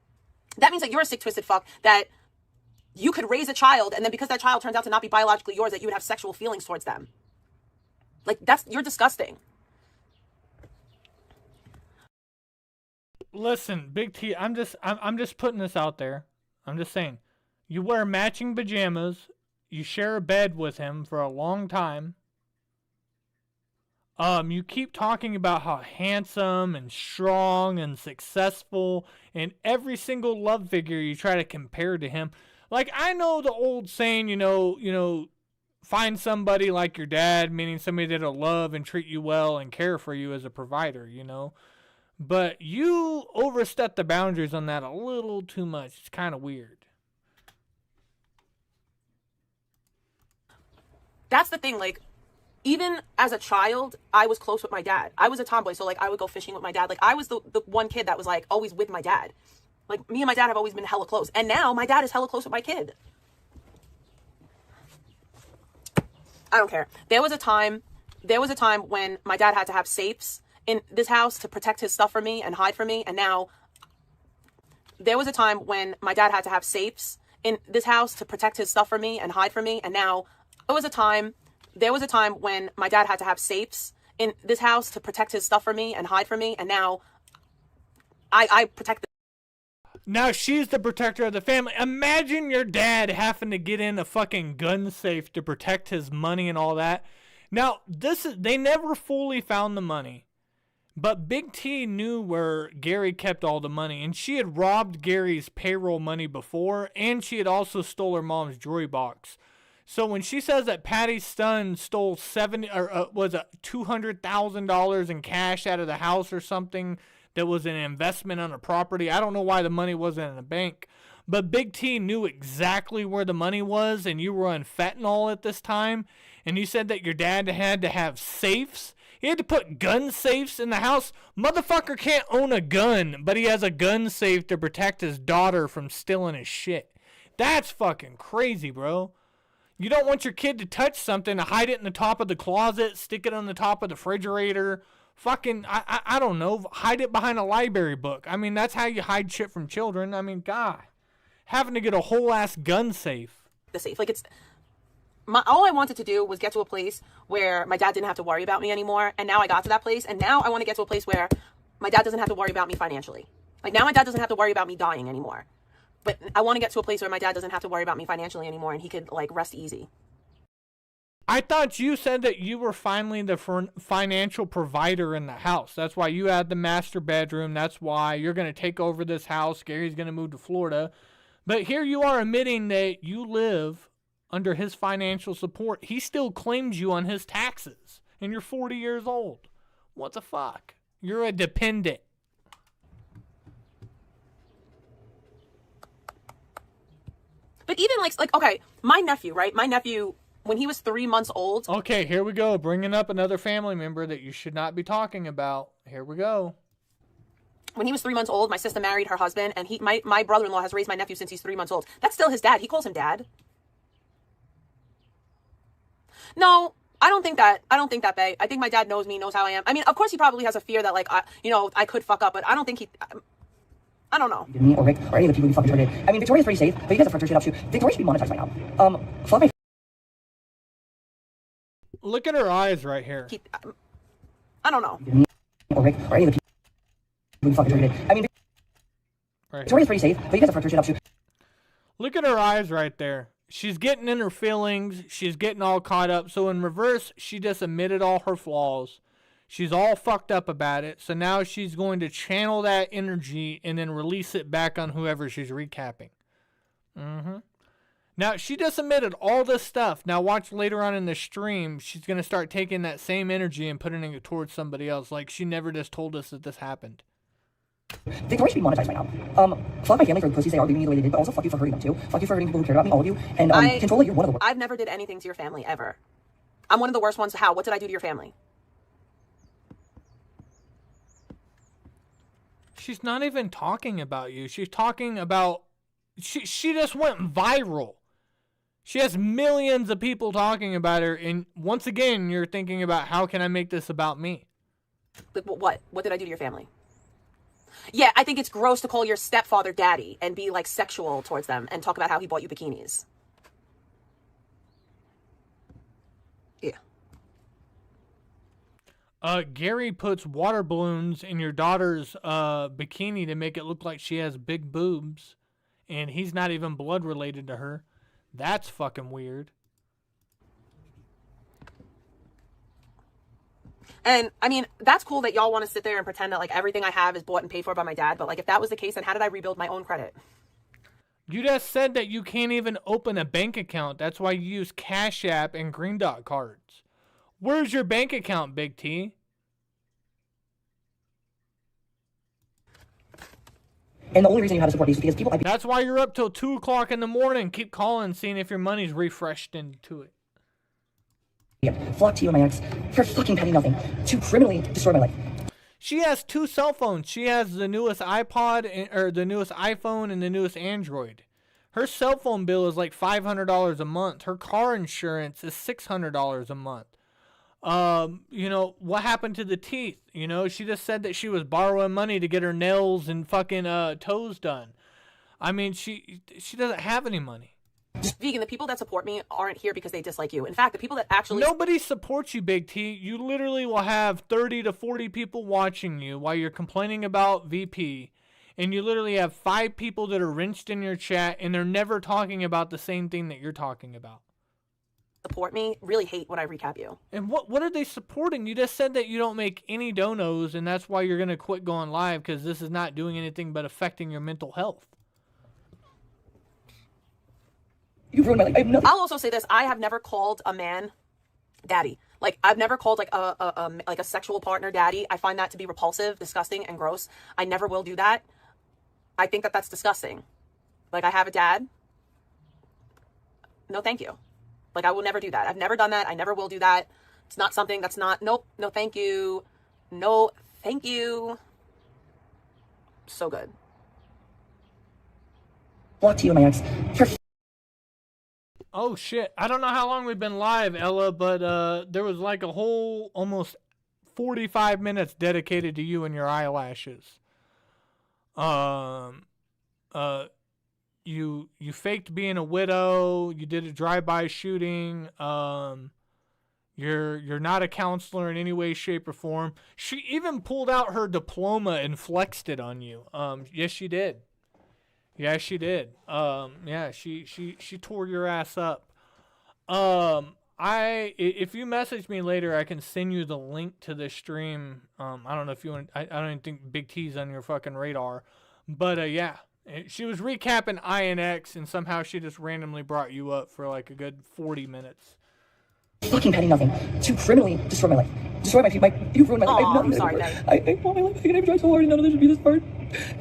Speaker 18: That means that you're a sick, twisted fuck, that you could raise a child, and then because that child turns out to not be biologically yours, that you would have sexual feelings towards them. Like, you're disgusting.
Speaker 12: Listen, Big T, I'm just putting this out there. I'm just saying, you wear matching pajamas, you share a bed with him for a long time. You keep talking about how handsome and strong and successful, and every single love figure you try to compare to him. Like, I know the old saying, you know, find somebody like your dad, meaning somebody that'll love and treat you well and care for you as a provider, you know. But you overstep the boundaries on that a little too much. It's kind of weird.
Speaker 18: That's the thing, like, even as a child, I was close with my dad. I was a tomboy, so, like, I would go fishing with my dad. Like, I was the one kid that was, like, always with my dad. Like, me and my dad have always been hella close. And now my dad is hella close with my kid. I don't care. There was a time when my dad had to have safes in this house to protect his stuff from me and hide from me. And now there was a time when my dad had to have safes in this house to protect his stuff from me and hide from me. And now there was a time when my dad had to have safes in this house to protect his stuff from me and hide from me. And now I protect them.
Speaker 12: Now she's the protector of the family. Imagine your dad having to get in a fucking gun safe to protect his money and all that. Now, they never fully found the money. But Big T knew where Gary kept all the money, and she had robbed Gary's payroll money before, and she had also stole her mom's jewelry box. So when she says that Patty Stun stole $200,000 in cash out of the house or something that was an investment on a property, I don't know why the money wasn't in a bank. But Big T knew exactly where the money was, and you were on fentanyl at this time, and you said that your dad had to have safes. He had to put gun safes in the house. Motherfucker can't own a gun, but he has a gun safe to protect his daughter from stealing his shit. That's fucking crazy, bro. You don't want your kid to touch something, to hide it in the top of the closet, stick it on the top of the refrigerator. Fucking, I don't know, hide it behind a library book. I mean, that's how you hide shit from children. I mean, God. Having to get a whole ass gun safe.
Speaker 18: The safe. Like, all I wanted to do was get to a place where my dad didn't have to worry about me anymore. And now I got to that place. And now I want to get to a place where my dad doesn't have to worry about me financially. Like, now my dad doesn't have to worry about me dying anymore. But I want to get to a place where my dad doesn't have to worry about me financially anymore, and he could, like, rest easy.
Speaker 12: I thought you said that you were finally the financial provider in the house. That's why you had the master bedroom. That's why you're going to take over this house. Gary's going to move to Florida. But here you are admitting that you live under his financial support. He still claims you on his taxes, and you're 40 years old. What the fuck? You're a dependent.
Speaker 18: But even, like, okay, my nephew, right? My nephew, when he was 3 months old.
Speaker 12: Okay, here we go. Bringing up another family member that you should not be talking about. Here we go.
Speaker 18: When he was 3 months old, my sister married her husband, and my brother-in-law has raised my nephew since he's 3 months old. That's still his dad. He calls him dad. No, I don't think that, Bae. I think my dad knows me, knows how I am. I mean, of course he probably has a fear that, like, I could fuck up, but I don't think I don't know.
Speaker 7: Me or Rick or any of the people you fucking targeted. I mean, Victoria's pretty safe, but you guys have fucked her shit up too. Victoria should be monetized by now. Fuck me.
Speaker 12: Look at her eyes right here.
Speaker 18: I don't know.
Speaker 7: Me or Rick or any of the people you fucking targeted. I mean, Victoria's pretty safe, but you guys have fucked her shit up too.
Speaker 12: Look at her eyes right there. She's getting in her feelings. She's getting all caught up. So in reverse, she just admitted all her flaws. She's all fucked up about it. So now she's going to channel that energy and then release it back on whoever she's recapping. Now, she just admitted all this stuff. Now, watch later on in the stream, she's going to start taking that same energy and putting it towards somebody else. Like, she never just told us that this happened.
Speaker 7: Victoria should be monetized right now. Fuck my family for the pussies they are leaving me the way they did, but also fuck you for hurting them too. Fuck you for hurting people who care about me, all of you. And Controlla, you're one of the worst.
Speaker 18: I've never did anything to your family, ever. I'm one of the worst ones. How? What did I do to your family?
Speaker 12: She's not even talking about you. She's talking about... She just went viral. She has millions of people talking about her, and once again, you're thinking about how can I make this about me?
Speaker 18: What? What did I do to your family? Yeah, I think it's gross to call your stepfather daddy and be like sexual towards them and talk about how he bought you bikinis. Yeah.
Speaker 12: Gary puts water balloons in your daughter's bikini to make it look like she has big boobs, and he's not even blood related to her. That's fucking weird.
Speaker 18: And, I mean, that's cool that y'all want to sit there and pretend that, like, everything I have is bought and paid for by my dad. But, like, if that was the case, then how did I rebuild my own credit?
Speaker 12: You just said that you can't even open a bank account. That's why you use Cash App and Green Dot cards. Where's your bank account, Big T?
Speaker 7: And the only reason you have to support these is because people...
Speaker 12: That's why you're up till 2 o'clock in the morning. Keep calling, seeing if your money's refreshed into it.
Speaker 7: Flock to you and my ex for fucking petty nothing to criminally destroy my life.
Speaker 12: She has 2 cell phones. She has the newest iPod, or the newest iPhone, and the newest Android. Her cell phone bill is like $500 a month. Her car insurance is $600 a month. You know, what happened to the teeth? You know, she just said that she was borrowing money to get her nails and fucking toes done. I mean, she doesn't have any money.
Speaker 18: Vegan, the people that support me aren't here because they dislike you. In fact, the people that actually...
Speaker 12: Nobody supports you, Big T. You literally will have 30 to 40 people watching you while you're complaining about VP. And you literally have 5 people that are rinsed in your chat, and they're never talking about the same thing that you're talking about.
Speaker 18: Support me really hate when I recap you.
Speaker 12: And what are they supporting? You just said that you don't make any donos, and that's why you're going to quit going live, because this is not doing anything but affecting your mental health.
Speaker 7: You ruined my life. I have nothing.
Speaker 18: I'll also say this: I have never called a man daddy. Like, I've never called like a sexual partner daddy. I find that to be repulsive, disgusting, and gross. I never will do that. I think that that's disgusting. Like, I have a dad. No, thank you. Like, I will never do that. I've never done that. I never will do that. It's not something that's not. Nope. No, thank you. No, thank you. So good.
Speaker 7: Flock to you and my ex for...
Speaker 12: Oh shit, I don't know how long we've been live, Ella, but there was like a whole almost 45 minutes dedicated to you and your eyelashes. You faked being a widow, you did a drive-by shooting, you're not a counselor in any way, shape, or form. She even pulled out her diploma and flexed it on you. Yes, she did. Yeah, she did. Yeah, she tore your ass up. If you message me later, I can send you the link to the stream. I don't know if you want. I don't even think Big T's on your fucking radar, but yeah, she was recapping INX, and somehow she just randomly brought you up for like a good 40 minutes.
Speaker 7: Fucking petty nothing to criminally destroy my life. Destroy you ruined my life.
Speaker 18: I'm sorry, Meg.
Speaker 7: I want my life again. I've tried so hard and none of this should be this hard.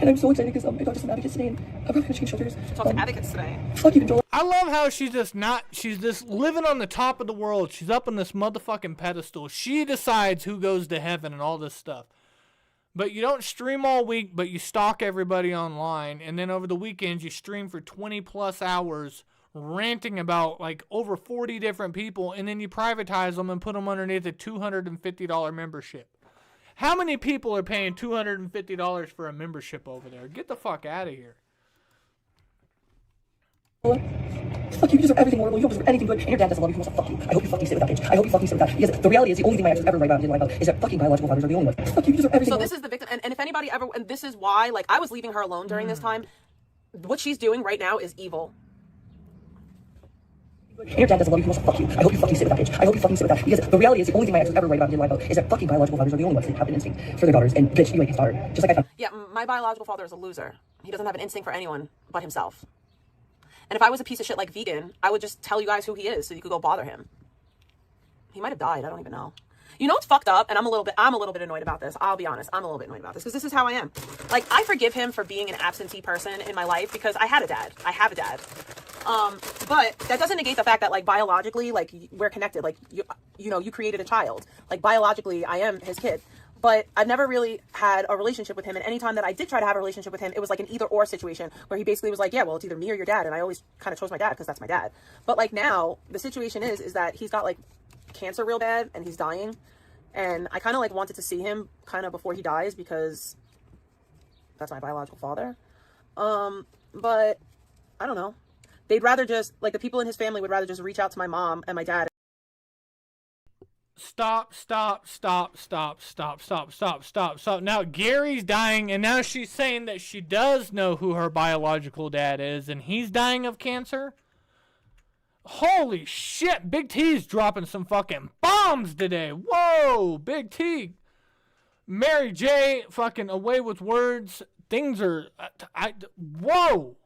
Speaker 7: And I'm so excited because I talked to some advocates today and I'm probably gonna change shelters.
Speaker 18: Talk to advocates today.
Speaker 7: Fuck you, Controlla.
Speaker 12: I love how she's just living on the top of the world. She's up on this motherfucking pedestal. She decides who goes to heaven and all this stuff. But you don't stream all week, but you stalk everybody online. And then over the weekends, you stream for 20 plus hours ranting about like over 40 different people, and then you privatize them and put them underneath a $250 membership. How many people are paying $250 for a membership over there? Get the fuck out of here.
Speaker 7: Fuck you deserve everything horrible. You don't deserve anything good. And your dad doesn't love you. He wants to fuck you. I hope you fucking sit with that bitch. I hope you fucking sit with that. Because the reality is the only thing my ex has ever lied about and didn't lie about is that fucking biological fathers are the only ones. Fuck you deserve everything.
Speaker 18: So this is the victim, and if anybody ever, and this is why, like, I was leaving her alone during this time. What she's doing right now is evil.
Speaker 7: And your dad doesn't love you, he wants to fuck you. I hope you fucking sit with that bitch. I hope you fucking sit with that. Because the reality is, the only thing my ex was ever right about in life is that fucking biological fathers are the only ones that have an instinct for their daughters. And bitch, you ain't his daughter. Just like I found.
Speaker 18: Yeah, my biological father is a loser. He doesn't have an instinct for anyone but himself. And if I was a piece of shit like Vegan, I would just tell you guys who he is so you could go bother him. He might have died. I don't even know. You know what's fucked up? And I'm a little bit annoyed about this. I'll be honest. I'm a little bit annoyed about this because this is how I am. Like, I forgive him for being an absentee person in my life because I had a dad. I have a dad. But that doesn't negate the fact that, like, biologically, like, we're connected. Like, you know, you created a child. Like, biologically, I am his kid. But I've never really had a relationship with him. And any time that I did try to have a relationship with him, it was like an either or situation where he basically was like, yeah, well, it's either me or your dad. And I always kind of chose my dad because that's my dad. But, like, now the situation is that he's got, like, cancer real bad and he's dying. And I kind of, like, wanted to see him kind of before he dies because that's my biological father. But I don't know. They'd rather just, like, the people in his family would rather just reach out to my mom and my dad.
Speaker 12: Stop. Now Gary's dying, and now she's saying that she does know who her biological dad is, and he's dying of cancer? Holy shit, Big T's dropping some fucking bombs today. Whoa, Big T. Mary J. fucking away with words. Things are... whoa.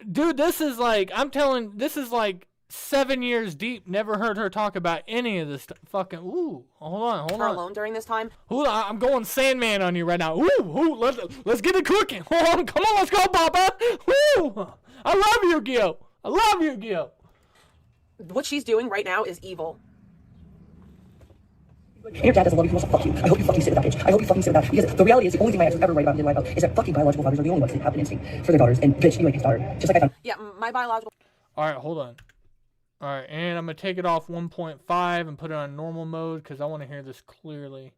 Speaker 12: Dude, this is like... I'm telling... This is like 7 years deep. Never heard her talk about any of this fucking... Ooh, hold on.
Speaker 18: Alone during this time.
Speaker 12: Hold on, I'm going Sandman on you right now. Ooh, let's get it cooking. Hold on, come on, let's go, Papa. Ooh, I love you, Gil. I love you, Gil.
Speaker 18: What she's doing right now is evil.
Speaker 7: And your dad doesn't love you, he wants to fuck you. I hope you fucking sit with that bitch. I hope you fucking sit with that. Because the reality is, the only thing my ex was ever right about in life is that fucking biological fathers are the only ones that have an instinct for their daughters. And bitch, you ain't his daughter. Just like I found.
Speaker 18: Yeah, my biological...
Speaker 12: Alright, hold on. Alright, and I'm going to take it off 1.5 and put it on normal mode because I want to hear this clearly.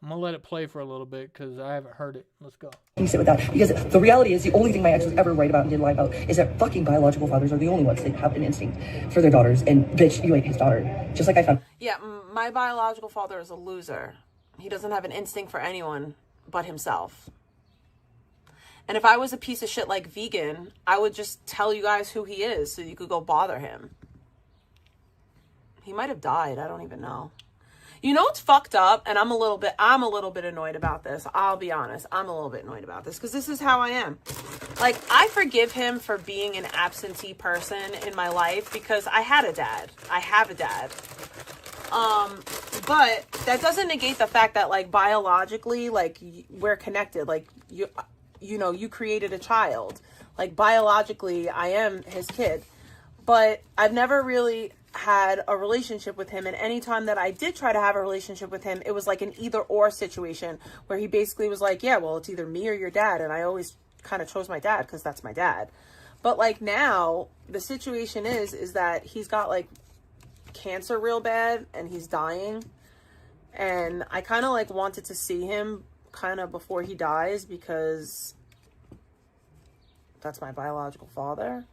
Speaker 12: I'm going to let it play for a little bit because I haven't heard it. Let's go.
Speaker 7: Sit with that. Because the reality is, the only thing my ex was ever right about and did lie about is that fucking biological fathers are the only ones that have an instinct for their daughters. And bitch, you ain't his daughter. Just like I found.
Speaker 18: Yeah, my biological father is a loser. He doesn't have an instinct for anyone but himself. And if I was a piece of shit like Vegan, I would just tell you guys who he is so you could go bother him. He might have died. I don't even know. You know what's fucked up? And I'm a little bit annoyed about this. I'll be honest. I'm a little bit annoyed about this because this is how I am. Like, I forgive him for being an absentee person in my life because I had a dad. I have a dad. But that doesn't negate the fact that, like, biologically, like, we're connected. Like, you know, you created a child. Like, biologically, I am his kid. But I've never really had a relationship with him, and any time that I did try to have a relationship with him, it was like an either or situation where he basically was like, yeah, well, it's either me or your dad, and I always kind of chose my dad because that's my dad. But like now the situation is that he's got like cancer real bad and he's dying, and I kind of like wanted to see him kind of before he dies because that's my biological father.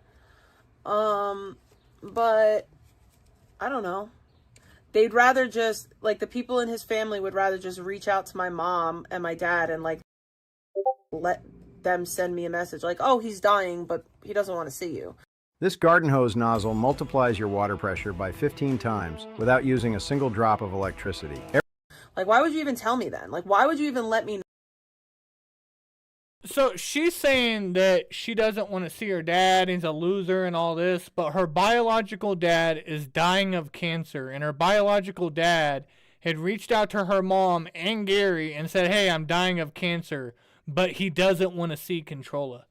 Speaker 18: But I don't know. They'd rather just, like, the people in his family would rather just reach out to my mom and my dad and, like, let them send me a message. Like, oh, he's dying, but he doesn't want to see you.
Speaker 2: This garden hose nozzle multiplies your water pressure by 15 times without using a single drop of electricity.
Speaker 18: Like, why would you even tell me then? Like, why would you even let me know?
Speaker 12: So she's saying that she doesn't want to see her dad, he's a loser and all this, but her biological dad is dying of cancer, and her biological dad had reached out to her mom and Gary and said, hey, I'm dying of cancer, but he doesn't want to see Controlla.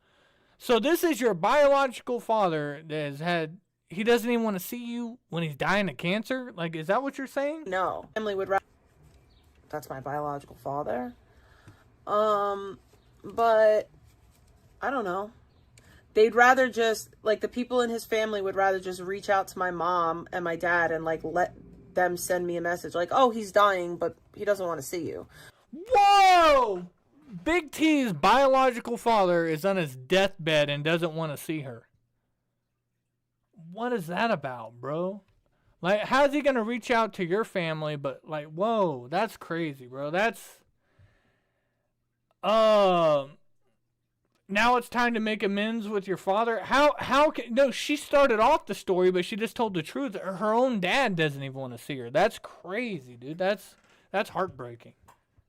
Speaker 12: So this is your biological father that has had, he doesn't even want to see you when he's dying of cancer? Like, is that what you're saying?
Speaker 18: No. Family would rather... That's my biological father. But I don't know. They'd rather just, like, the people in his family would rather just reach out to my mom and my dad and, like, let them send me a message. Like, oh, he's dying, but he doesn't want to see you.
Speaker 12: Whoa! Big T's biological father is on his deathbed and doesn't want to see her. What is that about, bro? Like, how's he going to reach out to your family, but, like, whoa, that's crazy, bro. That's... now it's time to make amends with your father. How can, no, she started off the story, but she just told the truth. Her own dad doesn't even want to see her. That's crazy, dude. That's heartbreaking.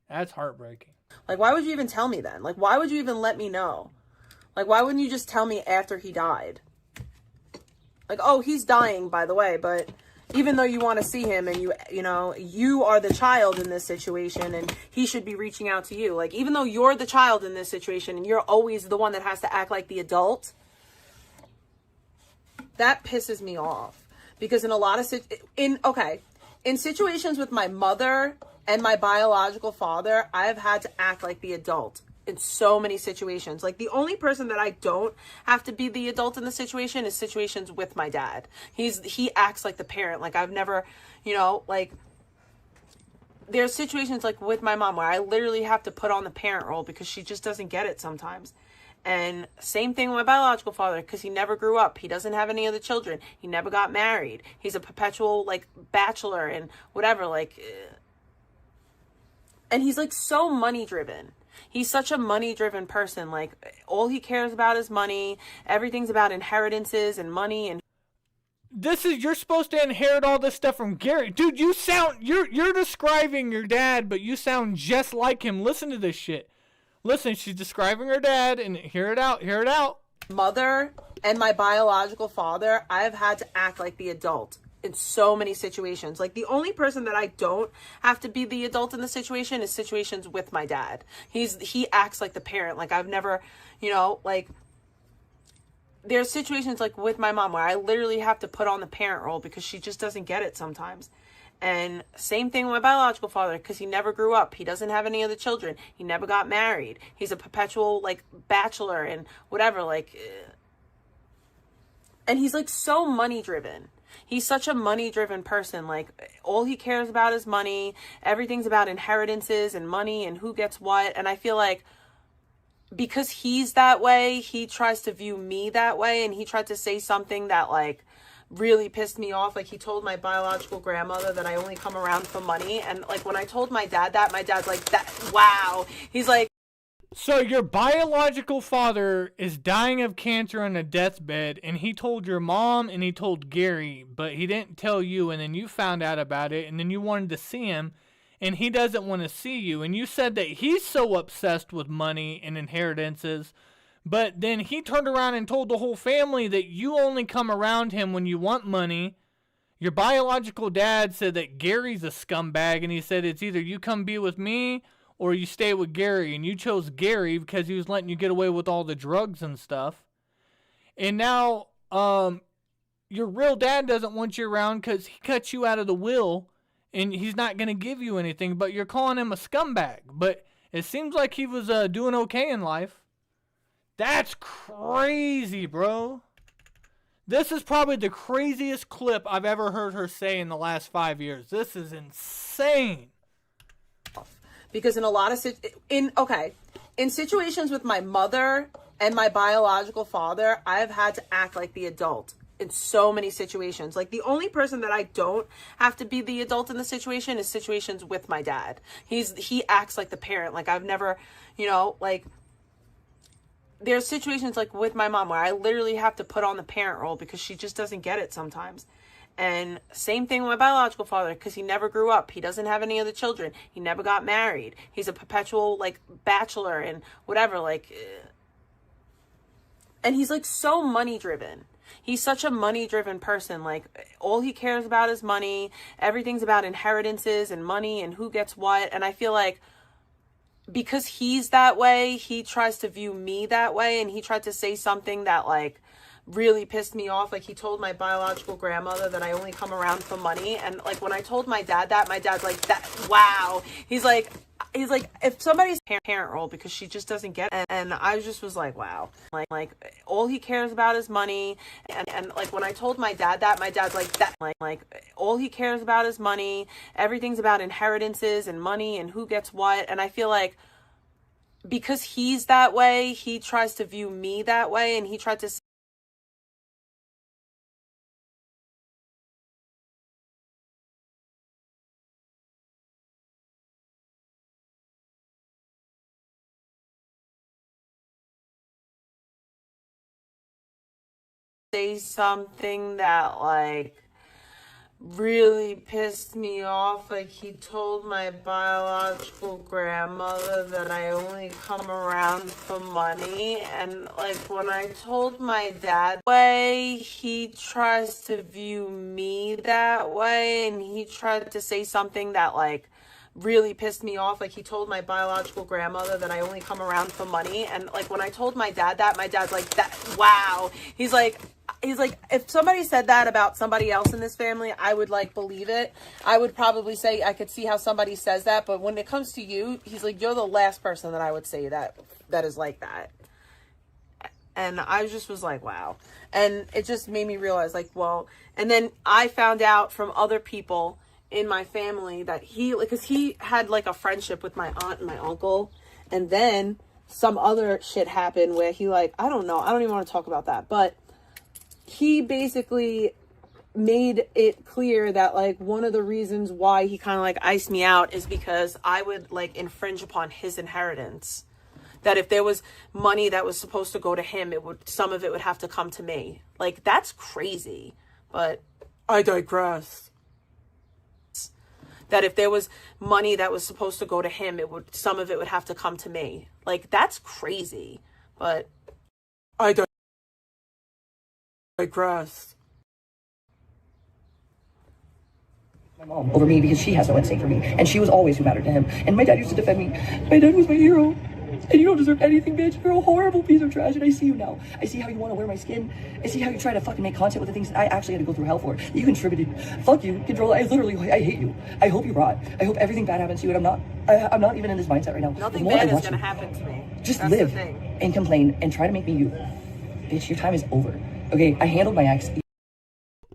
Speaker 12: That's heartbreaking.
Speaker 18: Like, why would you even tell me then? Like, why would you even let me know? Like, why wouldn't you just tell me after he died? Like, oh, he's dying, by the way, but even though you want to see him and you know, you are the child in this situation and he should be reaching out to you. Like, even though you're the child in this situation and you're always the one that has to act like the adult, that pisses me off. Because in a lot of, in situations with my mother and my biological father, I've had to act like the adult in so many situations. Like, the only person that I don't have to be the adult in the situation is situations with my dad. He acts like the parent. Like, I've never, you know, like, there's situations like with my mom where I literally have to put on the parent role because she just doesn't get it sometimes. And same thing with my biological father, because he never grew up. He doesn't have any other children. He never got married. He's a perpetual, like, bachelor and whatever, like, and he's, like, so money driven. He's such a money-driven person. Like, all he cares about is money. Everything's about inheritances and money. And
Speaker 12: you're supposed to inherit all this stuff from Gary. Dude, you're describing your dad, but you sound just like him. Listen to this shit. Listen, she's describing her dad, and hear it out.
Speaker 18: Mother and my biological father, I've had to act like the adult in so many situations. Like, the only person that I don't have to be the adult in the situation is situations with my dad. He acts like the parent. Like, I've never, you know, like, there's situations like with my mom where I literally have to put on the parent role because she just doesn't get it sometimes. And same thing with my biological father, because he never grew up. He doesn't have any other children. He never got married. He's a perpetual, like, bachelor and whatever, like, and he's, like, so money driven. He's such a money-driven person. Like, all he cares about is money. Everything's about inheritances and money and who gets what. And I feel like because he's that way, he tries to view me that way. And he tried to say something that, like, really pissed me off. Like, he told my biological grandmother that I only come around for money. And, like, when I told my dad that, my dad's like, wow. He's like,
Speaker 12: so your biological father is dying of cancer on a deathbed, and he told your mom and he told Gary, but he didn't tell you, and then you found out about it, and then you wanted to see him, and he doesn't want to see you, and you said that he's so obsessed with money and inheritances, but then he turned around and told the whole family that you only come around him when you want money. Your biological dad said that Gary's a scumbag, and he said it's either you come be with me or you stay with Gary, and you chose Gary because he was letting you get away with all the drugs and stuff. And now, your real dad doesn't want you around because he cut you out of the will, and he's not going to give you anything, but you're calling him a scumbag. But it seems like he was doing okay in life. That's crazy, bro. This is probably the craziest clip I've ever heard her say in the last 5 years. This is insane.
Speaker 18: because in a lot of in situations with my mother and my biological father, I've had to act like the adult in so many situations. Like, the only person that I don't have to be the adult in the situation is situations with my dad. He acts like the parent. Like, I've never, like, there's situations like with my mom where I literally have to put on the parent role because she just doesn't get it sometimes. And same thing with my biological father, because he never grew up. He doesn't have any other children. He never got married. He's a perpetual, like, bachelor and whatever, like, and he's, like, so money driven. He's such a money driven person. Like, all he cares about is money. Everything's about inheritances and money and who gets what. And I feel like because he's that way, he tries to view me that way. And he tried to say something that, like, really pissed me off. Like, he told my biological grandmother that I only come around for money. And, like, when I told my dad that, my dad's like, wow. He's like, if somebody's parent role, because she just doesn't get it. And I just was like, wow. Like all he cares about is money. And like, when I told my dad that, my dad's like, like all he cares about is money. Everything's about inheritances and money and who gets what. And I feel like because he's that way, he tries to view me that way. And he tried to
Speaker 14: say something that like really pissed me off. Like he told my biological grandmother that I only come around for money, and like when I told my dad way, he tries to view me that way, and he tried to say something that like really pissed me off. Like he told my biological grandmother that I only come around for money, and like when I told my dad that, my dad's like, that wow. He's like, if somebody said that about somebody else in this family, I would like believe it. I would probably say I could see how somebody says that, but when it comes to you, he's like, you're the last person that I would say that is like that. And I just was like, wow. And it just made me realize like, well, and then I found out from other people in my family that because he had like a friendship with my aunt and my uncle, and then some other shit happened where he like, I don't know, I don't even want to talk about that, but he basically made it clear that like one of the reasons why he kind of like iced me out is because I would like infringe upon his inheritance. That if there was money that was supposed to go to him, some of it would have to come to me. Like that's crazy, but I digress. That if there was money that was supposed to go to him, some of it would have to come to me. Like that's crazy, but I digress.
Speaker 7: My mom over me because she has no instinct for me, and she was always who mattered to him. And my dad used to defend me. My dad was my hero. And you don't deserve anything, bitch. You're a horrible piece of trash, and I see you now. I see how you want to wear my skin. I see how you try to fucking make content with the things that I actually had to go through hell for. That you contributed. Fuck you, Controller. I hate you. I hope you rot. I hope everything bad happens to you, and I'm not even in this mindset right now.
Speaker 14: Nothing bad is gonna happen to me.
Speaker 7: Just live and complain and try to make me you. Bitch, your time is over. Okay, I handled my ex.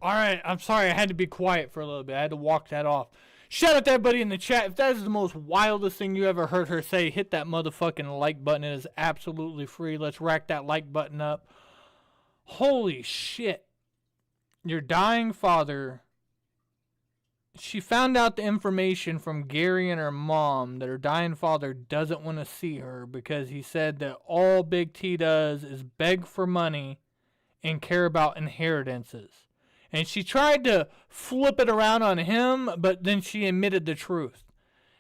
Speaker 12: Alright, I'm sorry, I had to be quiet for a little bit. I had to walk that off. Shout out to everybody in the chat. If that is the most wildest thing you ever heard her say, hit that motherfucking like button. It is absolutely free. Let's rack that like button up. Holy shit. Your dying father. She found out the information from Gary and her mom that her dying father doesn't want to see her because he said that all Big T does is beg for money and care about inheritances. And she tried to flip it around on him, but then she admitted the truth.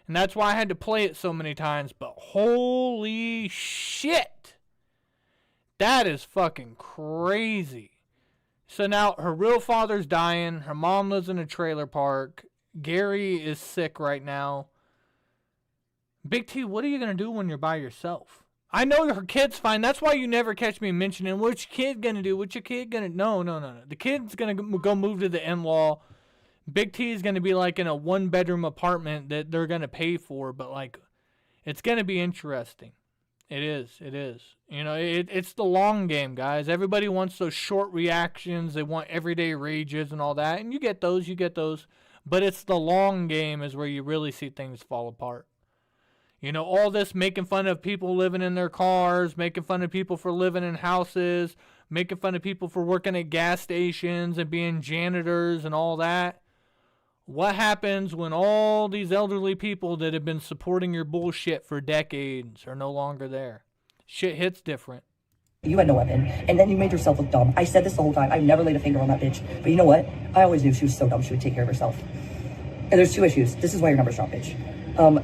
Speaker 12: And that's why I had to play it so many times. But holy shit. That is fucking crazy. So now her real father's dying. Her mom lives in a trailer park. Gary is sick right now. Big T, what are you going to do when you're by yourself? I know her kid's fine. That's why you never catch me mentioning what's your kid gonna do. What's your kid gonna? No. The kid's gonna go move to the in-law. Big T is gonna be like in a 1-bedroom apartment that they're gonna pay for. But like, it's gonna be interesting. It is. You know, it's the long game, guys. Everybody wants those short reactions. They want everyday rages and all that, and you get those. But it's the long game is where you really see things fall apart. You know, all this making fun of people living in their cars, making fun of people for living in houses, making fun of people for working at gas stations and being janitors and all that. What happens when all these elderly people that have been supporting your bullshit for decades are no longer there? Shit hits different.
Speaker 7: You had no weapon, and then you made yourself look dumb. I said this the whole time. I've never laid a finger on that bitch. But you know what? I always knew she was so dumb she would take care of herself. And there's 2 issues. This is why your numbers drop, bitch.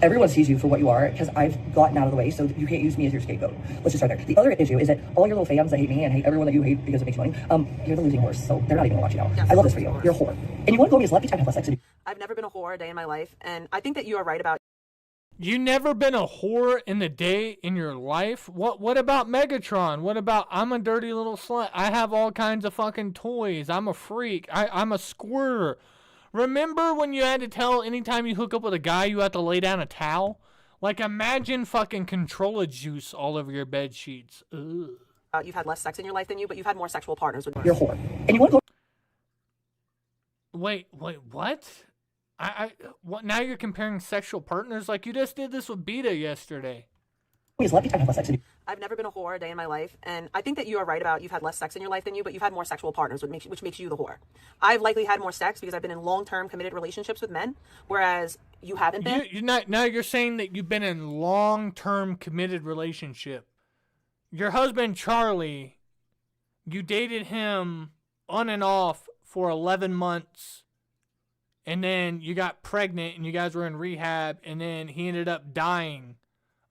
Speaker 7: Everyone sees you for what you are because I've gotten out of the way, so you can't use me as your scapegoat. Let's just start there. The other issue is that all your little fans that hate me and hate everyone that you hate because it makes you money, you're the losing horse, so they're not even gonna watch you now. I love this for you. You're a whore. And you want to go me as lucky? I have less sex than you.
Speaker 18: I've never been a whore a day in my life, and I think that you are right about.
Speaker 12: You never been a whore in a day in your life? What about Megatron? What about I'm a dirty little slut? I have all kinds of fucking toys. I'm a freak. I'm a squirter. Remember when you had to tell anytime you hook up with a guy you have to lay down a towel? Like imagine fucking controller juice all over your bed sheets. Ugh.
Speaker 18: You've had less sex in your life than you, but you've had more sexual partners with.
Speaker 7: You're a whore. And you want to go.
Speaker 12: Wait, what? What? Now you're comparing sexual partners? Like you just did this with Beta yesterday.
Speaker 18: I've never been a whore a day in my life, and I think that you are right about you've had less sex in your life than you, but you've had more sexual partners, which makes you the whore. I've likely had more sex because I've been in long-term committed relationships with men, whereas you haven't been.
Speaker 12: You're not. Now you're saying that you've been in long-term committed relationship. Your husband Charlie, you dated him on and off for 11 months, and then you got pregnant and you guys were in rehab, and then he ended up dying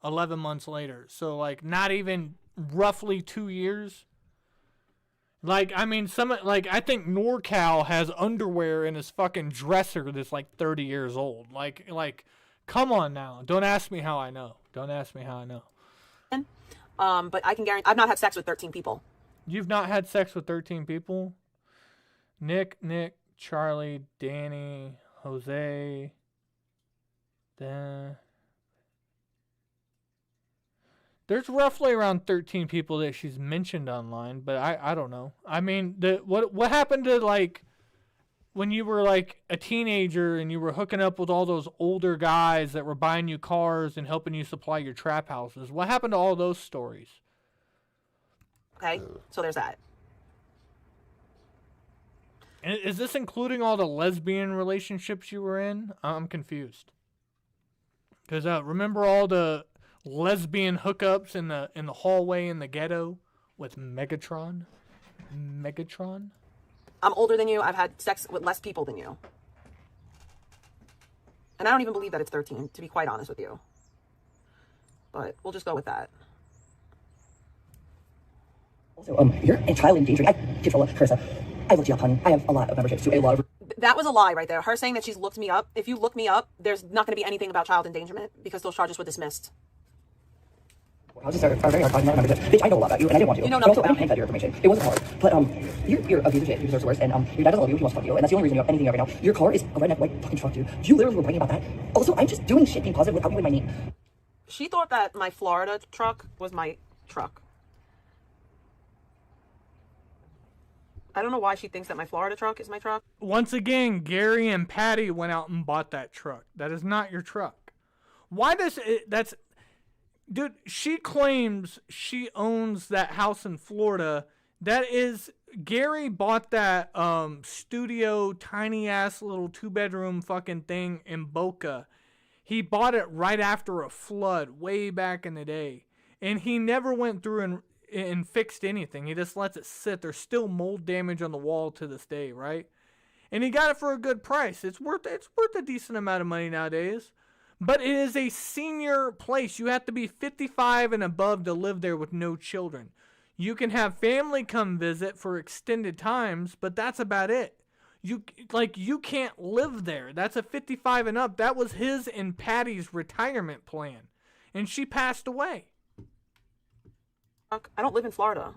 Speaker 12: 11 months later. So, like, not even roughly 2 years. Like, I mean, I think NorCal has underwear in his fucking dresser that's like 30 years old. Like, come on now. Don't ask me how I know. Don't ask me how I know.
Speaker 18: But I can guarantee I've not had sex with 13 people.
Speaker 12: You've not had sex with 13 people? Nick, Charlie, Danny, Jose, Dan. There's roughly around 13 people that she's mentioned online, but I don't know. I mean, what happened to, like, when you were, like, a teenager and you were hooking up with all those older guys that were buying you cars and helping you supply your trap houses? What happened to all those stories?
Speaker 18: Okay, so there's that.
Speaker 12: And is this including all the lesbian relationships you were in? I'm confused. Because remember all the lesbian hookups in the hallway in the ghetto with Megatron?
Speaker 18: I'm older than you. I've had sex with less people than you. And I don't even believe that it's 13, to be quite honest with you. But we'll just go with that.
Speaker 7: Also, you're a child endangering. Carissa, I looked you up, hon. I have a lot of memberships to a lot of...
Speaker 18: That was a lie right there. Her saying that she's looked me up. If you look me up, there's not going to be anything about child endangerment because those charges were dismissed.
Speaker 7: Houses are very hard to find memberships. Bitch, I know a lot about you, and I didn't want to.
Speaker 18: You know
Speaker 7: but also,
Speaker 18: nothing
Speaker 7: I didn't hand out your information. It wasn't hard. But, you're a piece of shit. You deserve the worst. And, your dad doesn't love you. He wants to fuck you. And that's the only reason you have anything right now. Your car is a redneck white fucking truck, dude. You literally were bragging about that. Also, I'm just doing shit being positive without you in my name.
Speaker 18: She thought that my Florida truck was my truck. I don't know why she thinks that my Florida truck is my truck.
Speaker 12: Once again, Gary and Patty went out and bought that truck. That is not your truck. Why does it... That's... Dude, she claims she owns that house in Florida. That is... Gary bought that studio, tiny-ass little 2-bedroom fucking thing in Boca. He bought it right after a flood way back in the day. And he never went through and fixed anything. He just lets it sit. There's still mold damage on the wall to this day, right? And he got it for a good price. It's worth a decent amount of money nowadays. But it is a senior place. You have to be 55 and above to live there with no children. You can have family come visit for extended times, but that's about it. You can't live there. That's a 55 and up. That was his and Patty's retirement plan. And she passed away.
Speaker 18: I don't live in Florida.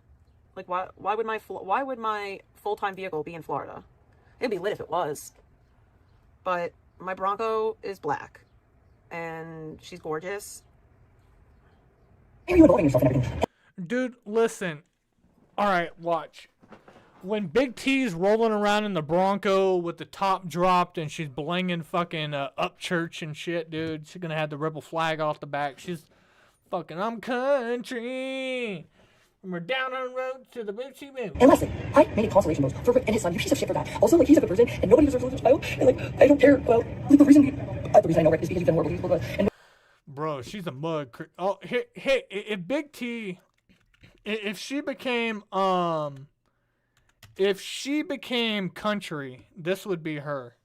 Speaker 18: Like, why would my full-time vehicle be in Florida? It'd be lit if it was. But my Bronco is black. And she's gorgeous.
Speaker 12: Dude, listen. Alright, watch. When Big T's rolling around in the Bronco with the top dropped and she's blinging fucking up church and shit, dude. She's gonna have the rebel flag off the back. She's fucking, I'm country. And we're down on the road to the Bootsy Boo.
Speaker 7: And lastly, I made a consolation rose for Rick and his son. You piece of shit for that. Also, like, he's a good person, and nobody deserves to lose a child. And, like, I don't care. Well, the reason I know Rick is because he's done horrible things. And
Speaker 12: bro, she's a mug. Oh, hey, if Big T, if she became country, this would be her.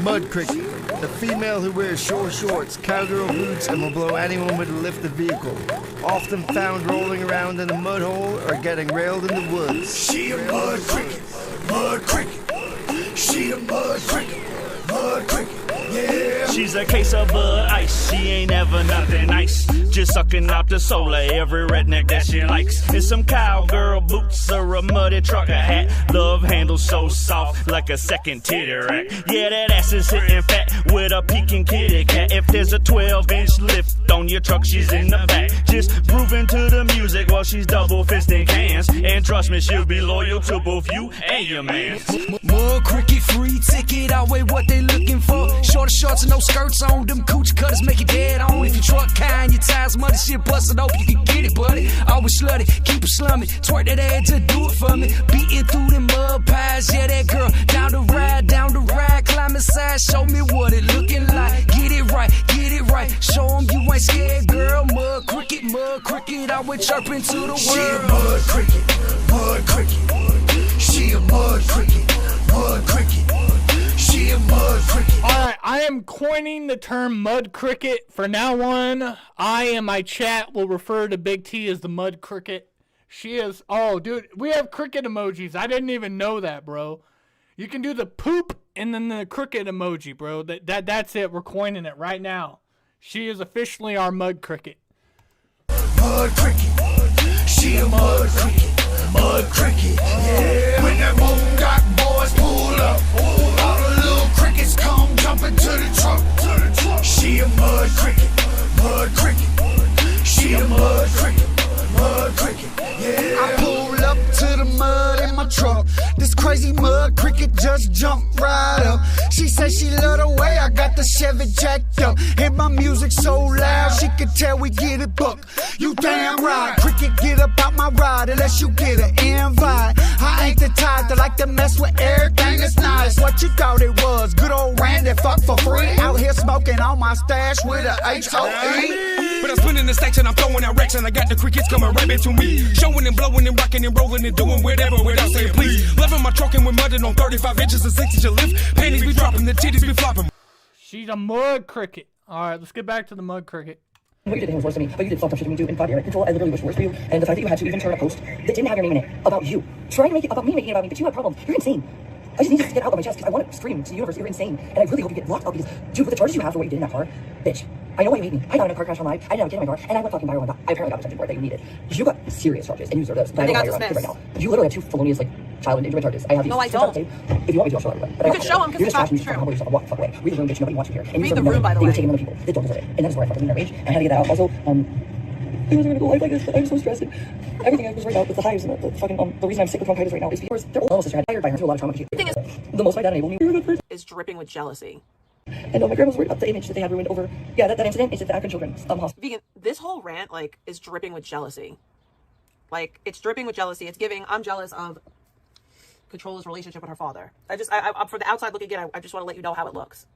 Speaker 11: Mud Cricket, the female who wears short shorts, cowgirl boots, and will blow anyone with a lifted vehicle. Often found rolling around in a mud hole or getting railed in the woods.
Speaker 15: She a mud cricket, mud cricket. She a mud cricket, mud cricket. Yeah. She's a case of Bud Ice. She ain't ever nothing nice. Just sucking out the soul of every redneck that she likes. And some cowgirl boots or a muddy trucker hat. Love handles so soft like a second titty rack. Yeah, that ass is hitting fat with a peeking kitty cat. If there's a 12-inch lift on your truck, she's in the back. Just grooving to the music while she's double fisting cans. And trust me, she'll be loyal to both you and your man.
Speaker 17: Mud cricket free ticket, always what they looking for. Shorter shorts and no skirts on, them coochie cutters make it dead on. If you truck kind, your tires muddy, shit busted open, you can get it, buddy. Always slutty, keep it slumming, twerk that ass to do it for me. Beating through them mud pies, yeah, that girl. Down the ride, climb inside, show me what it looking like. Get it right, show 'em you ain't scared, girl. Mud cricket, always chirping to the world.
Speaker 11: She a mud cricket. She a mud cricket. She a mud cricket.
Speaker 12: Alright, I am coining the term mud cricket. For now on, I and my chat will refer to Big T as the mud cricket. She is, oh dude, we have cricket emojis. I didn't even know that, bro. You can do the poop and then the cricket emoji, bro. That's it. We're coining it right now. She is officially our mud cricket.
Speaker 11: Mud cricket. She a mud cricket. Yeah. When that moon got boys pull up, all the little crickets come jumping to the truck. She a mud cricket. She a mud cricket. Yeah. I pull up to the mud in my truck. This crazy mud cricket just jumped right up. She said she love the way I got the Chevy jacked up. And my music so loud, she could tell we get it booked. You damn right, cricket, get up out my ride unless you get an invite. I ain't the type that like to mess with everything that's nice. What you thought it was? Good old Randy, fuck for free. Out here smoking on my stash with a H-O-E.
Speaker 17: But I'm spinning the stacks and I'm throwing out racks and I got the crickets coming right back to me. Showing and blowing and rocking and rolling and doing whatever without saying please. Loving my truck and we're mudding on 35 inches and 6 inch lift. Panties be dropping, the titties be flopping.
Speaker 12: She's a mud cricket. Alright, let's get back to the mud cricket.
Speaker 7: What you did to him was worse to me, but you did fucked up shit to me too in 5 years. Control, I literally wish worse for you. And the fact that you had to even turn a post that didn't have your name in it about you, trying to make it about me, making it about me, but you have problems. You're insane. I just need you to get out of my chest because I want to scream to the universe. You're insane, and I really hope you get locked up because, dude, with the charges you have for what you did in that car, bitch. I know why you hate me. I got in a car crash online. I didn't have a kid in my car, and I went fucking viral and I apparently got the attention for it that you needed. You got serious charges, and you deserve those. But I don't know why you're on right now. You literally have 2 felonious child endangerment charges. I have these.
Speaker 18: No, I don't.
Speaker 7: If you want me to, I'll show everyone. But
Speaker 18: you can show them because it's not true.
Speaker 7: Humble yourself and walk the fuck away. Read the room, bitch. Nobody wants you here. And
Speaker 18: read
Speaker 7: you
Speaker 18: the room, by the way.
Speaker 7: You're taking other people that don't deserve it, and that's where I fucking rage. And I had to get that out. Also, it was a really life like this, but I'm so stressed. Everything I was right now with the hives and the fucking the reason I'm sick with bronchitis right now is because they're all sister. I hired by her through a lot of trauma. The thing is, the most my dad enabled me
Speaker 18: is dripping with jealousy.
Speaker 7: And my grandma's worried about the image that they had ruined over. Yeah, that incident is at the Akron Children's hospital.
Speaker 18: Vegan, this whole rant like is dripping with jealousy. Like it's dripping with jealousy. It's giving. I'm jealous of Controller's relationship with her father. I for the outside looking in, I just want to let you know how it looks.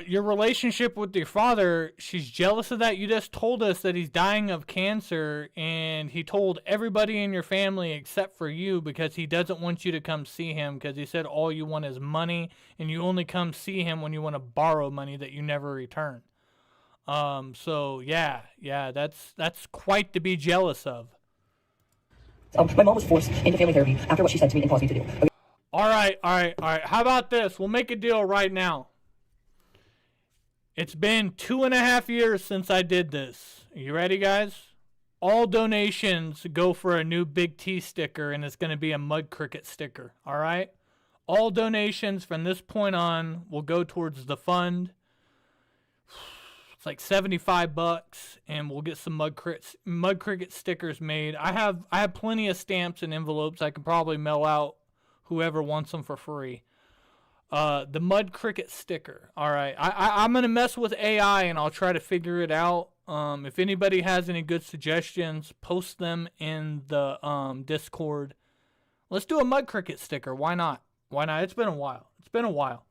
Speaker 12: Your relationship with your father, she's jealous of that. You just told us that he's dying of cancer, and he told everybody in your family except for you because he doesn't want you to come see him because he said all you want is money, and you only come see him when you want to borrow money that you never return. So yeah, that's quite to be jealous of.
Speaker 7: My mom was forced into family therapy after what she said to me and caused me to do. Okay.
Speaker 12: All right. How about this? We'll make a deal right now. It's been 2.5 years since I did this. Are you ready, guys? All donations go for a new Big T sticker, and it's going to be a Mud Cricket sticker. All right? All donations from this point on will go towards the fund. It's like $75, and we'll get some Mud Cricket stickers made. I have plenty of stamps and envelopes I can probably mail out whoever wants them for free. The Mud Cricket sticker. All right, I'm gonna mess with AI and I'll try to figure it out. If anybody has any good suggestions, post them in the Discord. Let's do a Mud Cricket sticker. Why not? It's been a while.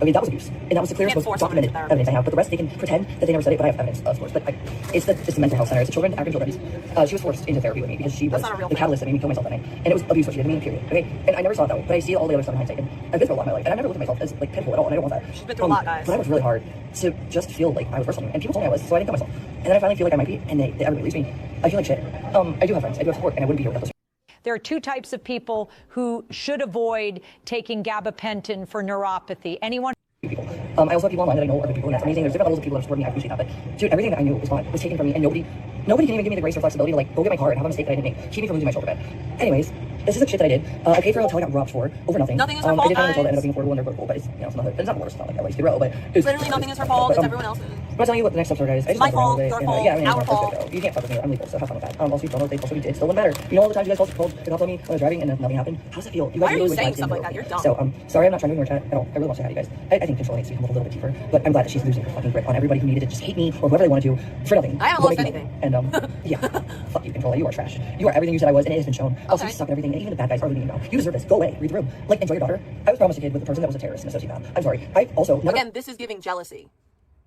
Speaker 7: I mean, that was abuse, and that was the clearest, most documented evidence I have. But the rest, they can pretend that they never said it, but I have evidence, of course. But it's the mental health center. It's the Akron Children's. She was forced into therapy with me because she was the catalyst that made me kill myself that night. And it was abuse what she did to me, period. Okay? And I never saw it that way, but I see all the other stuff in hindsight. And I've been through a lot in my life, and I never looked at myself as like pitiful at all, and I don't want that.
Speaker 18: She's been through a lot, guys.
Speaker 7: But I worked really hard to just feel like I was worth something, and people told me I was, so I didn't kill myself. And then I finally feel like I might be, and everybody believes me. I feel like shit. I do have friends, I do have support, and I wouldn't be here without those.
Speaker 20: There are 2 types of people who should avoid taking gabapentin for neuropathy. Anyone.
Speaker 7: People. I also have people online that I know are good people, and that's amazing. There's different levels of people that support me. I appreciate that. But dude, everything that I knew was gone, was taken from me, and nobody can even give me the grace or flexibility to like go get my car and have a mistake that I didn't make. Keep me from losing my shoulder pad. Anyways, This is the shit that I did. I paid for a hotel I got robbed for over nothing.
Speaker 18: Nothing is her fault,
Speaker 7: I did find a hotel that
Speaker 18: guys.
Speaker 7: ended up being affordable and they're both cool, but it's, you know, it's not the worst. It's not like LA Skid Row, but it's
Speaker 18: Literally nothing is her fault. It's everyone else's.
Speaker 7: I'm gonna tell you what the next steps are, guys. I just
Speaker 18: My
Speaker 7: went around
Speaker 18: fault,
Speaker 7: all day,
Speaker 18: your
Speaker 7: and,
Speaker 18: fault,
Speaker 7: yeah, I mean,
Speaker 18: our
Speaker 7: let's
Speaker 18: fault.
Speaker 7: go. You can't fuck with me. I'm legal, so have fun with that. Also, you don't know if they also did. Still doesn't matter. You know all the times you guys called to call me when I was driving and then nothing happened. How does it feel? You guys
Speaker 18: Why are
Speaker 7: really
Speaker 18: you saying
Speaker 7: went
Speaker 18: stuff
Speaker 7: back
Speaker 18: like that? You're dumb.
Speaker 7: So, sorry, I'm not trying to ignore chat at all. I really want to say hi to you guys. I think Control needs to become a little bit deeper, but I'm glad that she's losing her fucking grip on everybody who needed to just hate me or whoever they wanted to for nothing.
Speaker 18: I haven't
Speaker 7: Go
Speaker 18: lost
Speaker 7: make me
Speaker 18: anything.
Speaker 7: And yeah, fuck you, Controller. You are trash. You are everything you said I was, and it has been shown. Also, you suck at everything, and even the bad guys are leaving you now. You deserve this. Go away. Read the room. Like, enjoy your daughter. I was promised a kid with a person that was a terrorist and a sociopath. I'm sorry. I also never.
Speaker 18: Again, this is giving jealousy.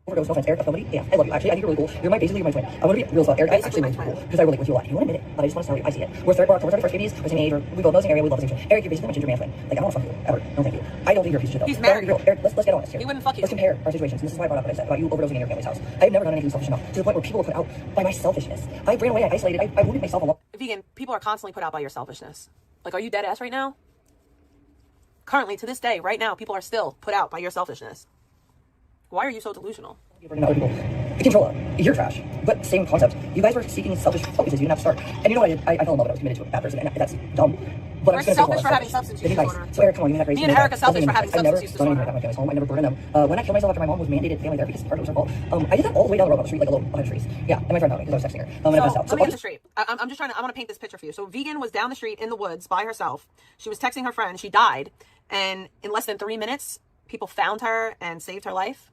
Speaker 7: Overdose, no offense, Eric, nobody. Yeah, I love you. Actually, I think you're really cool. You're basically my twin. I want to be real about Eric. I actually really cool because I relate with you a lot. You won't admit it, but I just want to tell you, I see it. We're October 31st babies. We're the same age. We both know the same area. We love the same shit. Eric, you're basically my ginger man twin. Like, I don't want to fuck you ever. No, thank you. I don't think you're a piece of shit though.
Speaker 18: He's
Speaker 7: But I wanna
Speaker 18: married.
Speaker 7: be real. Eric, let's get honest here.
Speaker 18: He wouldn't fuck you.
Speaker 7: Let's compare our situations. And this is why I brought up what I said about you overdosing in your family's house. I've never done anything selfish enough to the point where people were put out by my selfishness. I ran away. I isolated. I wounded myself a lot.
Speaker 18: Vegan, people are constantly put out by your selfishness. Like, are you dead ass right now? Currently, to this day, right now, people are still put out by your selfishness. Why are you so delusional?
Speaker 7: Bringing other people. Controller, you're trash. But same concept. You guys were seeking selfish focuses. You didn't have to start. And you know what I did? I fell in love with it. I was committed to a bad person, and that's dumb. But
Speaker 18: We're
Speaker 7: I'm just gonna
Speaker 18: selfish
Speaker 7: say
Speaker 18: for having substance use
Speaker 7: nice.
Speaker 18: disorder.
Speaker 7: So Eric, come on, you that crazy.
Speaker 18: Me and Eric are selfish for having
Speaker 7: I've never
Speaker 18: substance use
Speaker 7: done anything
Speaker 18: disorder.
Speaker 7: like that in my family's home. I never burned them. When I killed myself after my mom was mandated family therapy because part of it was her fault. I did that all the way down the road on the street, like alone, behind trees. Yeah, and my friend found me because I was texting her. And I passed out.
Speaker 18: Let me get this straight. I'm just trying to, I want to paint this picture for you. So Vegan was down the street in the woods by herself. She was texting her friend. She died. And in less than 3 minutes, people found her and saved her life.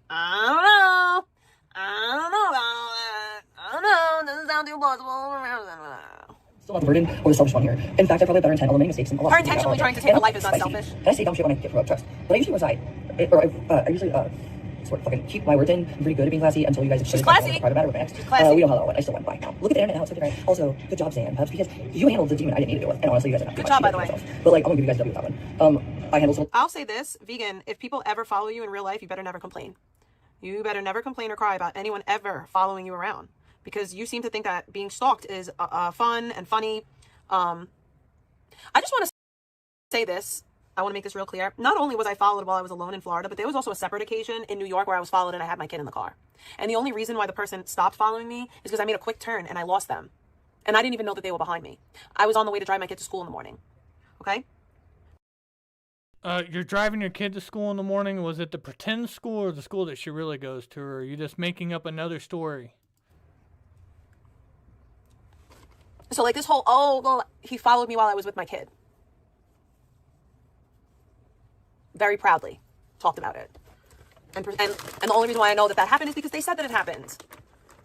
Speaker 18: I don't know. I don't know about all that. I don't know. Doesn't sound too plausible.
Speaker 7: Still not the burden or the selfish one here. In fact, I probably have better intent. I'll make mistakes. And
Speaker 18: Her intentionally trying to take her life is not
Speaker 7: spicy.
Speaker 18: selfish.
Speaker 7: And I say dumb shit when I get provoked, trust. But I usually reside. I usually sort of fucking keep my words in. I'm pretty good at being classy until you guys
Speaker 18: She's classy.
Speaker 7: private matter with my ex.
Speaker 18: Classy.
Speaker 7: We know how that went. I still went by. Now, look at the internet now. It's so different. Also, good job, Zan. Perhaps because you handled the demon I didn't need to deal with. And honestly, you guys didn't have to.
Speaker 18: Good job, by the way.
Speaker 7: But like, I'm gonna give you guys a W with that one. I handled some.
Speaker 18: I'll say this, Vegan, if people ever follow you in real life, you better never complain. You better never complain or cry about anyone ever following you around. Because you seem to think that being stalked is fun and funny. I just want to say this. I want to make this real clear. Not only was I followed while I was alone in Florida, but there was also a separate occasion in New York where I was followed and I had my kid in the car. And the only reason why the person stopped following me is because I made a quick turn and I lost them. And I didn't even know that they were behind me. I was on the way to drive my kid to school in the morning. Okay?
Speaker 12: You're driving your kid to school in the morning. Was it the pretend school or the school that she really goes to? Or are you just making up another story?
Speaker 18: So like this whole, oh, well, he followed me while I was with my kid. Very proudly talked about it. And the only reason why I know that happened is because they said that it happened.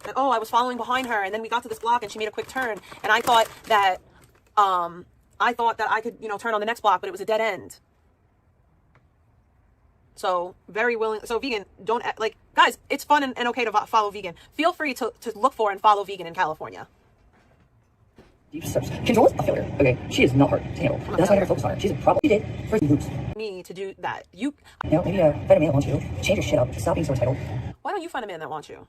Speaker 18: That, oh, I was following behind her and then we got to this block and she made a quick turn. And I thought that I could, turn on the next block, but it was a dead end. So very willing. So Vegan, don't like, guys, it's fun and okay to follow Vegan. Feel free to look for and follow Vegan in California.
Speaker 7: Control is a failure. Okay, she is not hard to handle. That's why I never focus on her. She's a problem. She did for loops.
Speaker 18: Me to do that. You
Speaker 7: know, maybe find a man that wants you. Change your shit up. Stop being so entitled.
Speaker 18: Why don't you find a man that wants you?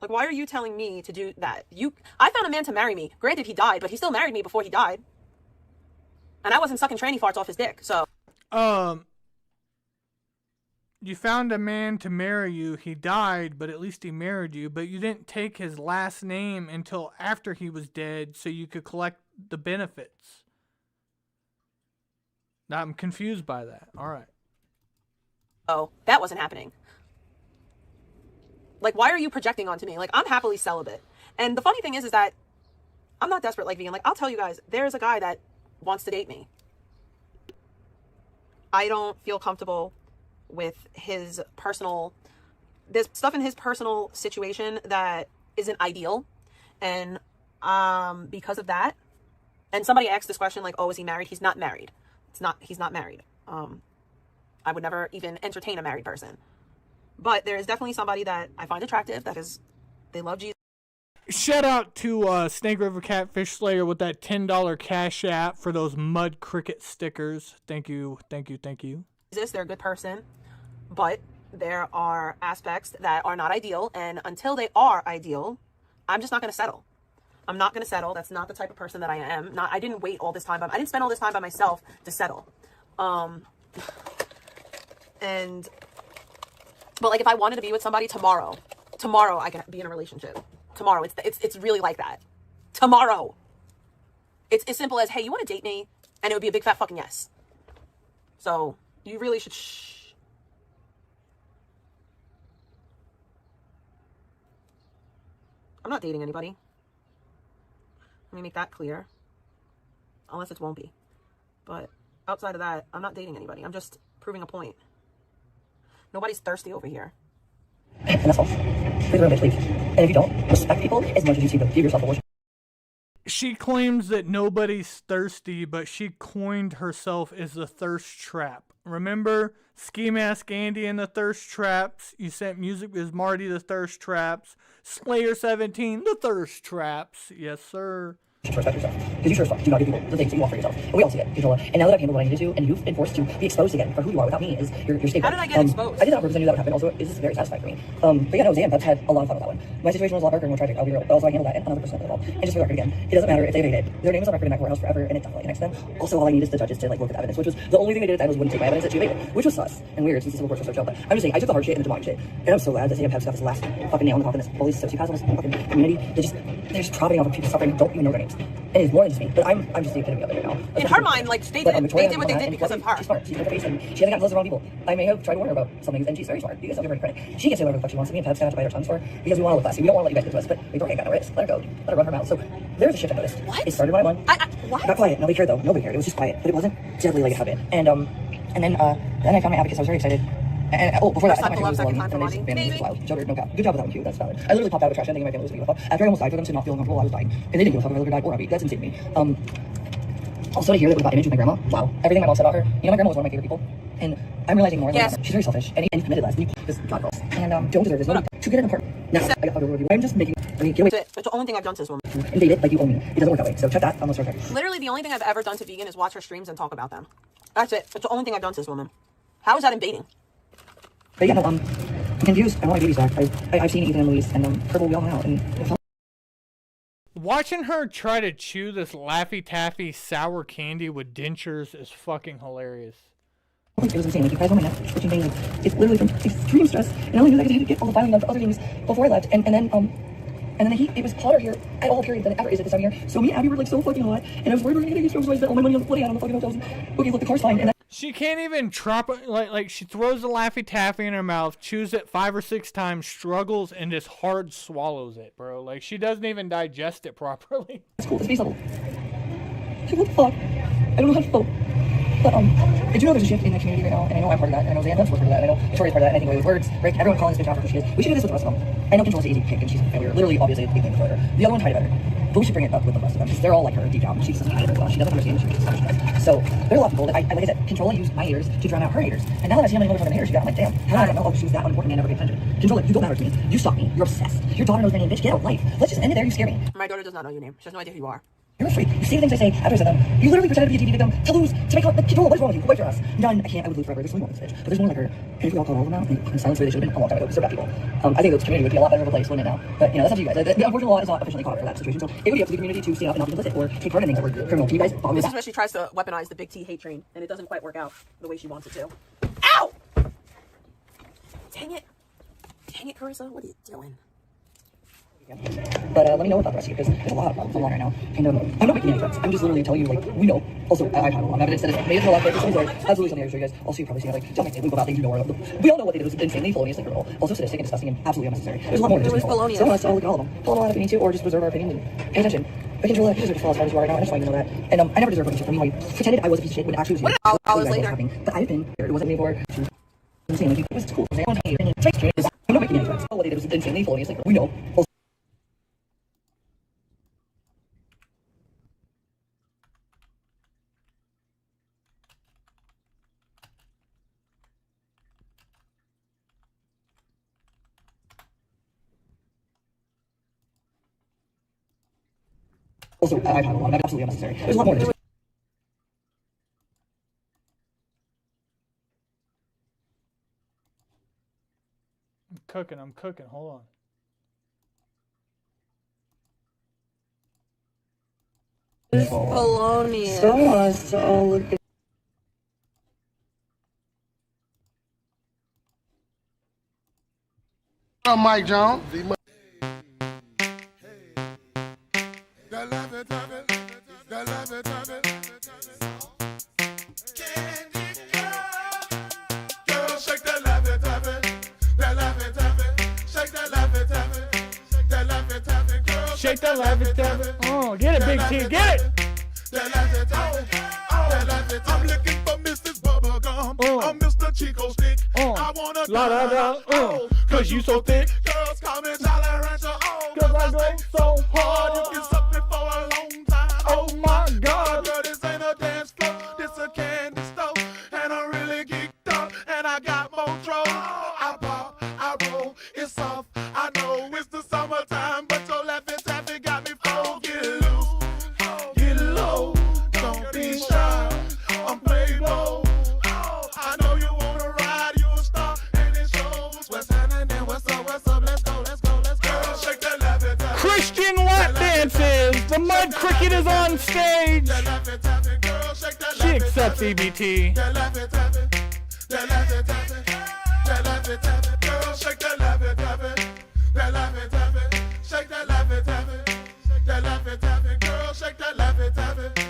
Speaker 18: Like, why are you telling me to do that? I found a man to marry me. Granted, he died, but he still married me before he died. And I wasn't sucking tranny farts off his dick. So.
Speaker 12: You found a man to marry you. He died, but at least he married you. But you didn't take his last name until after he was dead so you could collect the benefits. Now, I'm confused by that. All right.
Speaker 18: Oh, that wasn't happening. Like, why are you projecting onto me? Like, I'm happily celibate. And the funny thing is that I'm not desperate like Vegan. Like, I'll tell you guys, there's a guy that wants to date me. I don't feel comfortable with his personal, there's stuff in his personal situation that isn't ideal. And because of that, and somebody asked this question like, oh, is he married? He's not married. He's not married. I would never even entertain a married person. But there is definitely somebody that I find attractive, they love Jesus.
Speaker 12: Shout out to Snake River Catfish Slayer with that $10 cash app for those mud cricket stickers. Thank you.
Speaker 18: They're a good person, but there are aspects that are not ideal, and until they are ideal, I'm just not going to settle. I'm not going to settle. That's not the type of person that I am. I didn't wait all this time. I didn't spend all this time by myself to settle. But like, if I wanted to be with somebody tomorrow I can be in a relationship. Tomorrow, it's really like that. Tomorrow, It's as simple as, hey, you want to date me? And it would be a big fat fucking yes. So you really should shh. I'm not dating anybody. Let me make that clear. Unless it won't be. But outside of that, I'm not dating anybody. I'm just proving a point. Nobody's thirsty over here.
Speaker 7: And that's all. Leave the room, bitch, leave. And if you don't, respect people as much as you see them. Give yourself a worship.
Speaker 12: She claims that nobody's thirsty, but she coined herself as the thirst trap. Remember Ski Mask Andy and the Thirst Traps? You sent music as Marty the Thirst Traps. Slayer 17, the Thirst Traps. Yes, sir.
Speaker 7: Respect yourself. Because you sure as fuck do not give people the things that you want for yourself. And we all see it, Controller. And now that I've handled what I needed to, and you've been forced to be exposed again for who you are without me, is your scapegoat.
Speaker 18: How did I get exposed?
Speaker 7: I did that on purpose. I knew that would happen. Also, it's just very satisfying for me. But yeah, no, Zan, I've had a lot of fun with that one. My situation was a lot darker and more tragic, I'll be real. But also I handled that, and another person involved. And just for the record again, it doesn't matter if they made it. Their name is on record in that courthouse forever, and it definitely connects them. Also, all I need is the judges to like look at the evidence, which was the only thing they did at the end was wouldn't take my evidence that she evaded, which was sus and weird since the civil courts were so chill. But I'm just saying, I took the hard shit and the demonic shit, and I'm so glad that Sam Pep's got this last fucking nail in the coffin. All these sociopaths, all this fucking community, they're just profiting off of people's suffering and don't even know their names. And it's more than just me, but I'm just the epitome of it right now.
Speaker 18: In her mind, like they did what they did because of her.
Speaker 7: She's smart. She's got the face, and she hasn't gotten close to the wrong people. I may have tried to warn her about some things, and she's very smart. You guys don't give her any credit. She can say whatever the fuck she wants. Me and Pep's gonna have to bite our tongues for her because we want to look classy. We don't want to let you guys get to us, but we ain't got no rights. Let her go. Let her run her mouth. So there's a shift I noticed.
Speaker 18: What?
Speaker 7: It started when I won.
Speaker 18: What?
Speaker 7: Got quiet. Nobody cared though. Nobody cared. It was just quiet, but it wasn't deadly like it had been. And then I found my advocates. I was very excited. And before that, I thought my family was alone, and they just abandoned me. It was wild. Joker, no cap. Good job with that one, Q. That's valid. I literally popped out of a trash can thinking my family was going to give a fuck. After I almost died for them to not feel uncomfortable, I was dying. And they didn't give a fuck if I lived or died or happy. That's insane to me. Also to hear that with that image with my grandma, wow. Everything my mom said about her. You know, my grandma was one of my favorite people. And I'm realizing more and more. She's very selfish and committed last week. Because God girls. And don't deserve this. No need to get in the park. Now, I got fucked over with you. I'm just making, get away.
Speaker 18: That's the only thing I've done to this woman.
Speaker 7: Invade it like you own me. It doesn't work that way. So check that. I'm gonna start there.
Speaker 18: Literally the only thing I've ever done to Vegan is watch her streams and talk about them. That's it. That's the only thing I've done to this woman. How is that invading?
Speaker 7: But yeah, no, I'm confused. I want my babies back. I've seen Ethan and Louise and Purple, we all hung out. And
Speaker 12: watching her try to chew this Laffy Taffy sour candy with dentures is fucking hilarious.
Speaker 7: It was insane. Like, you guys on my neck, switching things. It's literally from extreme stress. And I only knew that I had to get all the filing done for other things before I left. And then the heat, it was hotter here at all periods than it ever is at this time of year. So me and Abby were like so fucking hot. And I was worried we were going to get strokes, so I spent all my money on the bloody out on the fucking hotels. Okay, look, the car's fine. And
Speaker 12: she can't even drop it. Like she throws the Laffy Taffy in her mouth, chews it 5 or 6 times, struggles, and just hard swallows it, bro. Like she doesn't even digest it properly.
Speaker 7: It's cool. It's base level. What the fuck? I don't know how to float. But did you know there's a shift in the community right now? And I know I'm part of that. And I know Zan Dunn's part of that. And I know Victoria's part of that. And I think with words, right? Everyone calling this bitch out for who she is. We should do this with the rest of them. I know Control's an easy pick, and she's a failure. Literally, obviously, a thing for her. The other one tried it better. But we should bring it up with the rest of them because they're all like her deep down. She doesn't hide it very well. She doesn't understand. She just understands. So there are a lot of people that like I said, Control used my haters to drown out her haters. And now that I see how many motherfucking haters she got, I'm like, damn, how did I not know? Oh, she was that unimportant and never paid attention. Control, you don't matter to me. You stalk me. You're obsessed. Your daughter knows my name, bitch. Get out of life. Let's just end it there. You scare me.
Speaker 18: My daughter does not know your name. She has no idea who you are.
Speaker 7: You're a freak. You say the things I say after I said them. You literally pretended to be a TV victim to lose, to make Control. What is wrong with you? Go away from us. None. I can't. I would lose forever. There's only one this bitch. But there's one like her. And if we all call over now and silence where they should have been a long time ago, because they're bad people. I think the community would be a lot better of a place, wouldn't it now? But you know, that's up to you guys. The unfortunate law is not officially caught for that situation, so it would be up to the community to stand up and not be complicit or take part in things that were criminal. Can you guys follow
Speaker 18: This
Speaker 7: that?
Speaker 18: is where she tries to weaponize the big T hate train, and it doesn't quite work out the way she wants it to. Ow! Dang it. Dang it, Carissa. What are you doing?
Speaker 7: But let me know about the rest of you, because there's a lot of problems going on right now. And I'm not making any threats. I'm just literally telling you, like, we know. Also, I have a lot of evidence that is made it to a lot of places. Absolutely something I show you guys. Also, you probably see, like, don't make me about things you know. We all know what they did. It was insanely felonious, like, brutal. Also sadistic and disgusting and absolutely unnecessary. There's a lot more than just felonious. So I want us to all look at all of them. Follow along if we need to, or just reserve our opinion and pay attention. But Control, you deserve to fall as hard as you are right now. I just want you to know that. And I never deserved what you said from you. I pretended I was a piece of shit when it actually was you.
Speaker 18: Hours later.
Speaker 7: But I've been here. It wasn't me before. It was insane. Like, it was cool. I'm not making any threats. What they did was insanely felonious, like, we know. Also, I have a lot. That's absolutely unnecessary. There's a lot more than this.
Speaker 12: I'm cooking. Hold on.
Speaker 18: It's felonious.
Speaker 7: So us to all look at.
Speaker 11: I'm Mike Jones.
Speaker 12: shake that levy-tabby. Oh, get it, Big T, get it.
Speaker 1: I'm looking for Mrs. Bubblegum. I'm Mr. Chico Stick. I wanna
Speaker 12: la da da, cause you so thick.
Speaker 1: Girls call me Jolly Rancher. Oh,
Speaker 12: cause I go so hard.
Speaker 1: You can suck me for a long time.
Speaker 12: Oh my God.
Speaker 1: Girl, this ain't a dance floor. This a candy store. And I'm really geeked up. And I got more throw. I pop, I roll. It's soft. I know it's the summertime. But your laughing taffy got me full. Get loose. Get low. Don't be shy. I'm Playboy. I know you wanna ride, you a star, and it shows. What's happening? What's up? Let's go, let's go, let's go. Girl, shake that levy taffy.
Speaker 12: Christian lap dances. The Mud Cricket is on stage. She accepts EBT.
Speaker 1: That levy taffy. That levy taffy. That levy taffy. Girl, shake that levy taffy. That levy taffy. Shake that levy taffy. That levy taffy. Girl, shake that levy taffy.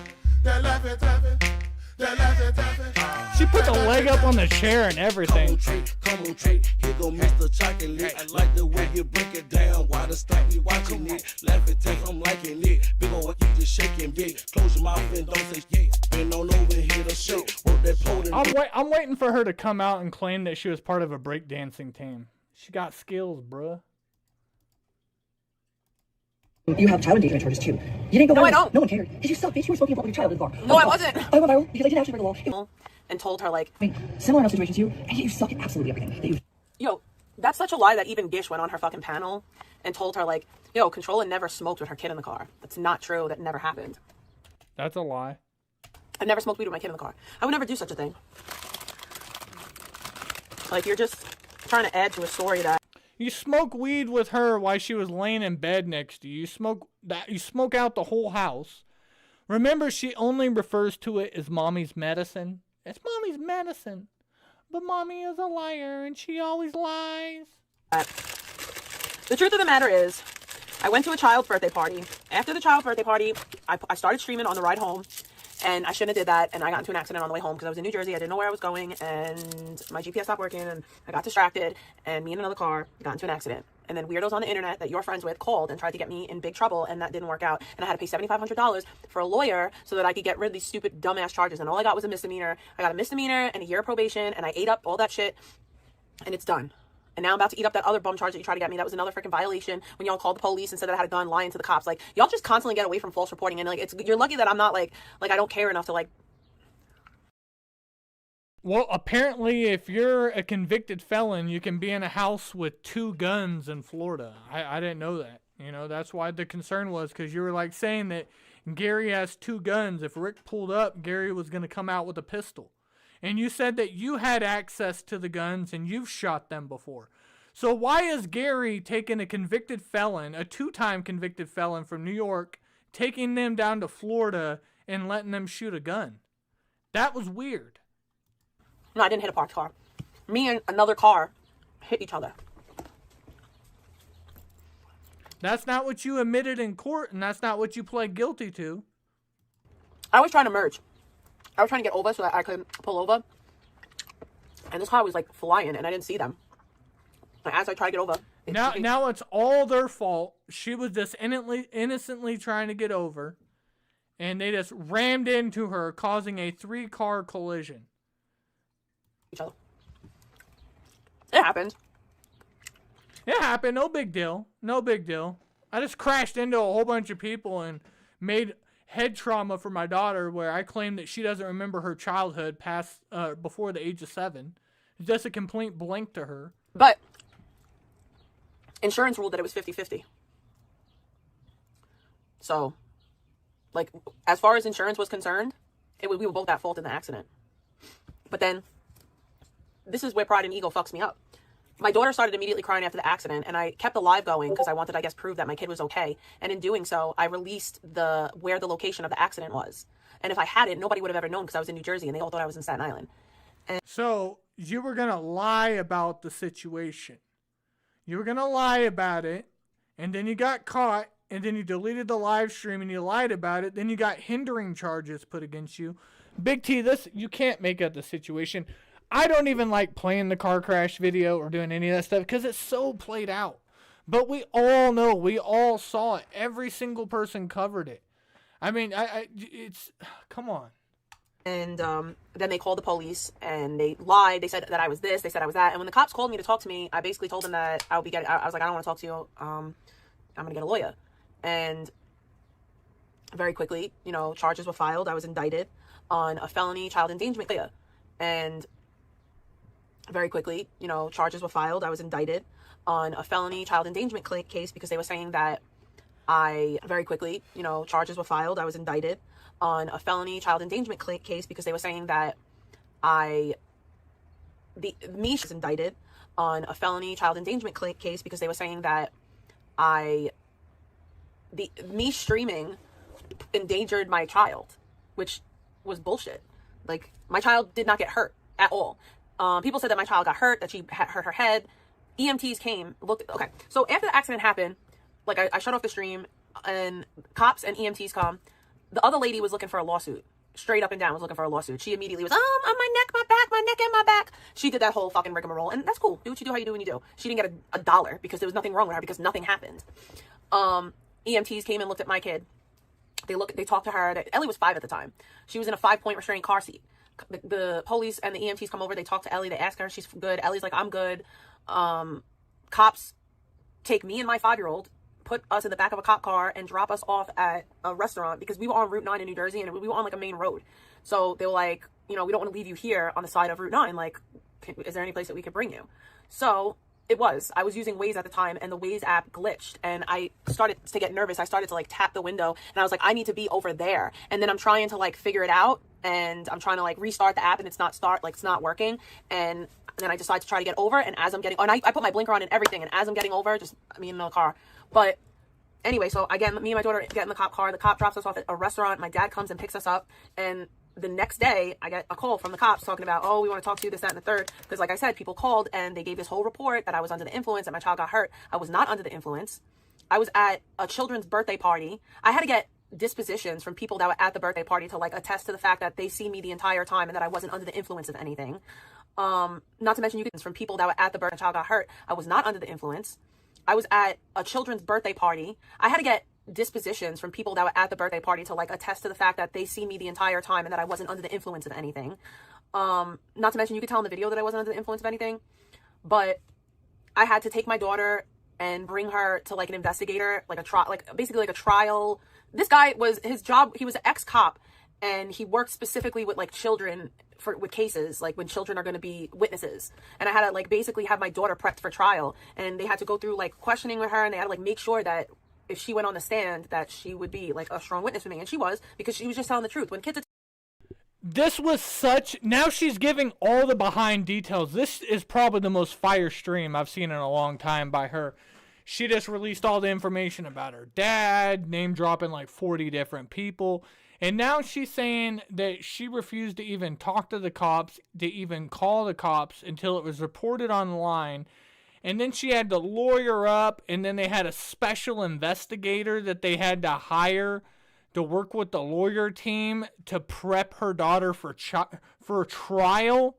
Speaker 1: That levy taffy. That levy taffy.
Speaker 12: She put the leg up on the chair and everything.
Speaker 13: Come on, Trey, here go Mr. Chocolate. I like the way you break it down. Why the stack me watching it? Laugh and take, I'm liking it. Big ol' you just shaking big. Close your mouth and don't say yeah. Bend on over and hit a shake. Work that pole and
Speaker 12: I'm waiting for her to come out and claim that she was part of a breakdancing team. She got skills, bruh.
Speaker 7: You have child endangerment charges too. You didn't go
Speaker 18: No,
Speaker 7: viral.
Speaker 18: I don't.
Speaker 7: No one cared. Because you suck, bitch. You were smoking a blunt with your child in the car.
Speaker 18: No, I wasn't.
Speaker 7: I went viral because I didn't actually break the law.
Speaker 18: And told her like,
Speaker 7: I mean, similar enough situations to you, and yet you suck at absolutely everything. That you...
Speaker 18: Yo, that's such a lie that even Gish went on her fucking panel and told her like, yo, Controlla never smoked with her kid in the car. That's not true. That never happened.
Speaker 12: That's a lie.
Speaker 18: I never smoked weed with my kid in the car. I would never do such a thing. Like, you're just trying to add to a story that...
Speaker 12: You smoke weed with her while she was laying in bed next to you. You smoke out the whole house. Remember, she only refers to it as mommy's medicine. It's mommy's medicine. But mommy is a liar and she always lies.
Speaker 18: The truth of the matter is, I went to a child's birthday party. After the child's birthday party, I started streaming on the ride home. And I shouldn't have did that, and I got into an accident on the way home because I was in New Jersey. I didn't know where I was going, and my GPS stopped working, and I got distracted, and me and another car got into an accident. And then weirdos on the internet that you're friends with called and tried to get me in big trouble, and that didn't work out. And I had to pay $7,500 for a lawyer so that I could get rid of these stupid, dumbass charges. And all I got was a misdemeanor. I got a misdemeanor and a year of probation, and I ate up all that shit, and it's done. And now I'm about to eat up that other bum charge that you tried to get me. That was another freaking violation when y'all called the police and said that I had a gun, lying to the cops. Like, y'all just constantly get away from false reporting. And like, you're lucky that I'm not like I don't care enough to like.
Speaker 12: Well, apparently, if you're a convicted felon, you can be in a house with 2 guns in Florida. I didn't know that. You know, that's why the concern was, because you were like saying that Gary has 2 guns. If Rick pulled up, Gary was going to come out with a pistol. And you said that you had access to the guns and you've shot them before. So why is Gary taking a convicted felon, a 2-time convicted felon from New York, taking them down to Florida and letting them shoot a gun? That was weird.
Speaker 18: No, I didn't hit a parked car. Me and another car hit each other.
Speaker 12: That's not what you admitted in court, and that's not what you pled guilty to.
Speaker 18: I was trying to merge. I was trying to get over so that I could pull over. And this car was like flying and I didn't see them. And as I tried to get over.
Speaker 12: Now it's all their fault. She was just innocently trying to get over. And they just rammed into her, causing a 3-car collision.
Speaker 18: Each other. It happened.
Speaker 12: It happened. No big deal. No big deal. I just crashed into a whole bunch of people and made head trauma for my daughter, where I claim that she doesn't remember her childhood past before the age of 7. It's just a complete blank to her.
Speaker 18: But insurance ruled that it was 50-50. So, like, as far as insurance was concerned, we were both at fault in the accident. But then, this is where pride and ego fucks me up. My daughter started immediately crying after the accident, and I kept the live going because I wanted, I guess, prove that my kid was okay. And in doing so, I released where the location of the accident was. And if I hadn't, nobody would have ever known because I was in New Jersey, and they all thought I was in Staten Island.
Speaker 12: So, you were going to lie about the situation. You were going to lie about it, and then you got caught, and then you deleted the live stream, and you lied about it. Then you got hindering charges put against you. Big T, you can't make up the situation. I don't even like playing the car crash video or doing any of that stuff because it's so played out. But we all know, we all saw it. Every single person covered it. I mean, it's, come on.
Speaker 18: And then they called the police and they lied. They said that I was this. They said I was that. And when the cops called me to talk to me, I basically told them that I was like, I don't want to talk to you. I'm going to get a lawyer. And very quickly, you know, charges were filed. I was indicted on a felony child endangerment. And very quickly, you know, charges were filed. I was indicted on a felony child endangerment case because they were saying that charges were filed. I was indicted on a felony child endangerment case because they were saying that me was indicted on a felony child endangerment case because they were saying that me streaming endangered my child, which was bullshit. Like, my child did not get hurt at all. People said that my child got hurt, that she had hurt her head. EMTs came, looked. Okay, so after the accident happened, like, I shut off the stream, and cops and EMTs come. The other lady was looking for a lawsuit. Straight up and down was looking for a lawsuit. She immediately was, on my neck, my neck and my back. She did that whole fucking rigmarole, and that's cool. Do what you do, how you do when you do. She didn't get a dollar because there was nothing wrong with her because nothing happened. EMTs came and looked at my kid. They talked to her. Ellie was 5 at the time. She was in a 5-point restrained car seat. The police and the EMTs come over. They talk to Ellie. They ask her if she's good. Ellie's like, I'm good. Cops take me and my 5-year-old, put us in the back of a cop car, and drop us off at a restaurant because we were on Route 9 in New Jersey, and we were on like a main road. So they were like, you know, we don't want to leave you here on the side of Route 9. Like, is there any place that we could bring you? So I was using Waze at the time, and the Waze app glitched, and I started to get nervous. I started to like tap the window, and I was like, I need to be over there. And then I'm trying to like figure it out, and I'm trying to like restart the app, and it's not working. And then I decide to try to get over, and as I'm getting, and I put my blinker on and everything, and as I'm getting over, just me in the car. But anyway, so again, me and my daughter get in the cop car. The cop drops us off at a restaurant. My dad comes and picks us up, and the next day I get a call from the cops talking about, oh, we want to talk to you, this, that, and the third. Because like I said, people called and they gave this whole report that I was under the influence, that my child got hurt. I was not under the influence. I was at a children's birthday party. I had to get dispositions from people that were at the birthday party to like attest to the fact that they see me the entire time and that I wasn't under the influence of anything. Not to mention from people that were at the birthday, my child got hurt. I was not under the influence. I was at a children's birthday party. I had to get dispositions from people that were at the birthday party to like attest to the fact that they see me the entire time and that I wasn't under the influence of anything. Not to mention, you could tell in the video that I wasn't under the influence of anything, but I had to take my daughter and bring her to like an investigator, like a trial, like basically like a trial. This guy was, his job, he was an ex-cop, and he worked specifically with like children with cases, like when children are going to be witnesses. And I had to like basically have my daughter prepped for trial, and they had to go through like questioning with her, and they had to like make sure that if she went on the stand that she would be like a strong witness for me. And she was, because she was just telling the truth. When kids
Speaker 12: this was such, now she's giving all the behind details. This is probably the most fire stream I've seen in a long time by her. She just released all the information about her dad, name dropping like 40 different people. And now she's saying that she refused to even talk to the cops, to even call the cops until it was reported online. And then she had to lawyer up, and then they had a special investigator that they had to hire to work with the lawyer team to prep her daughter for trial.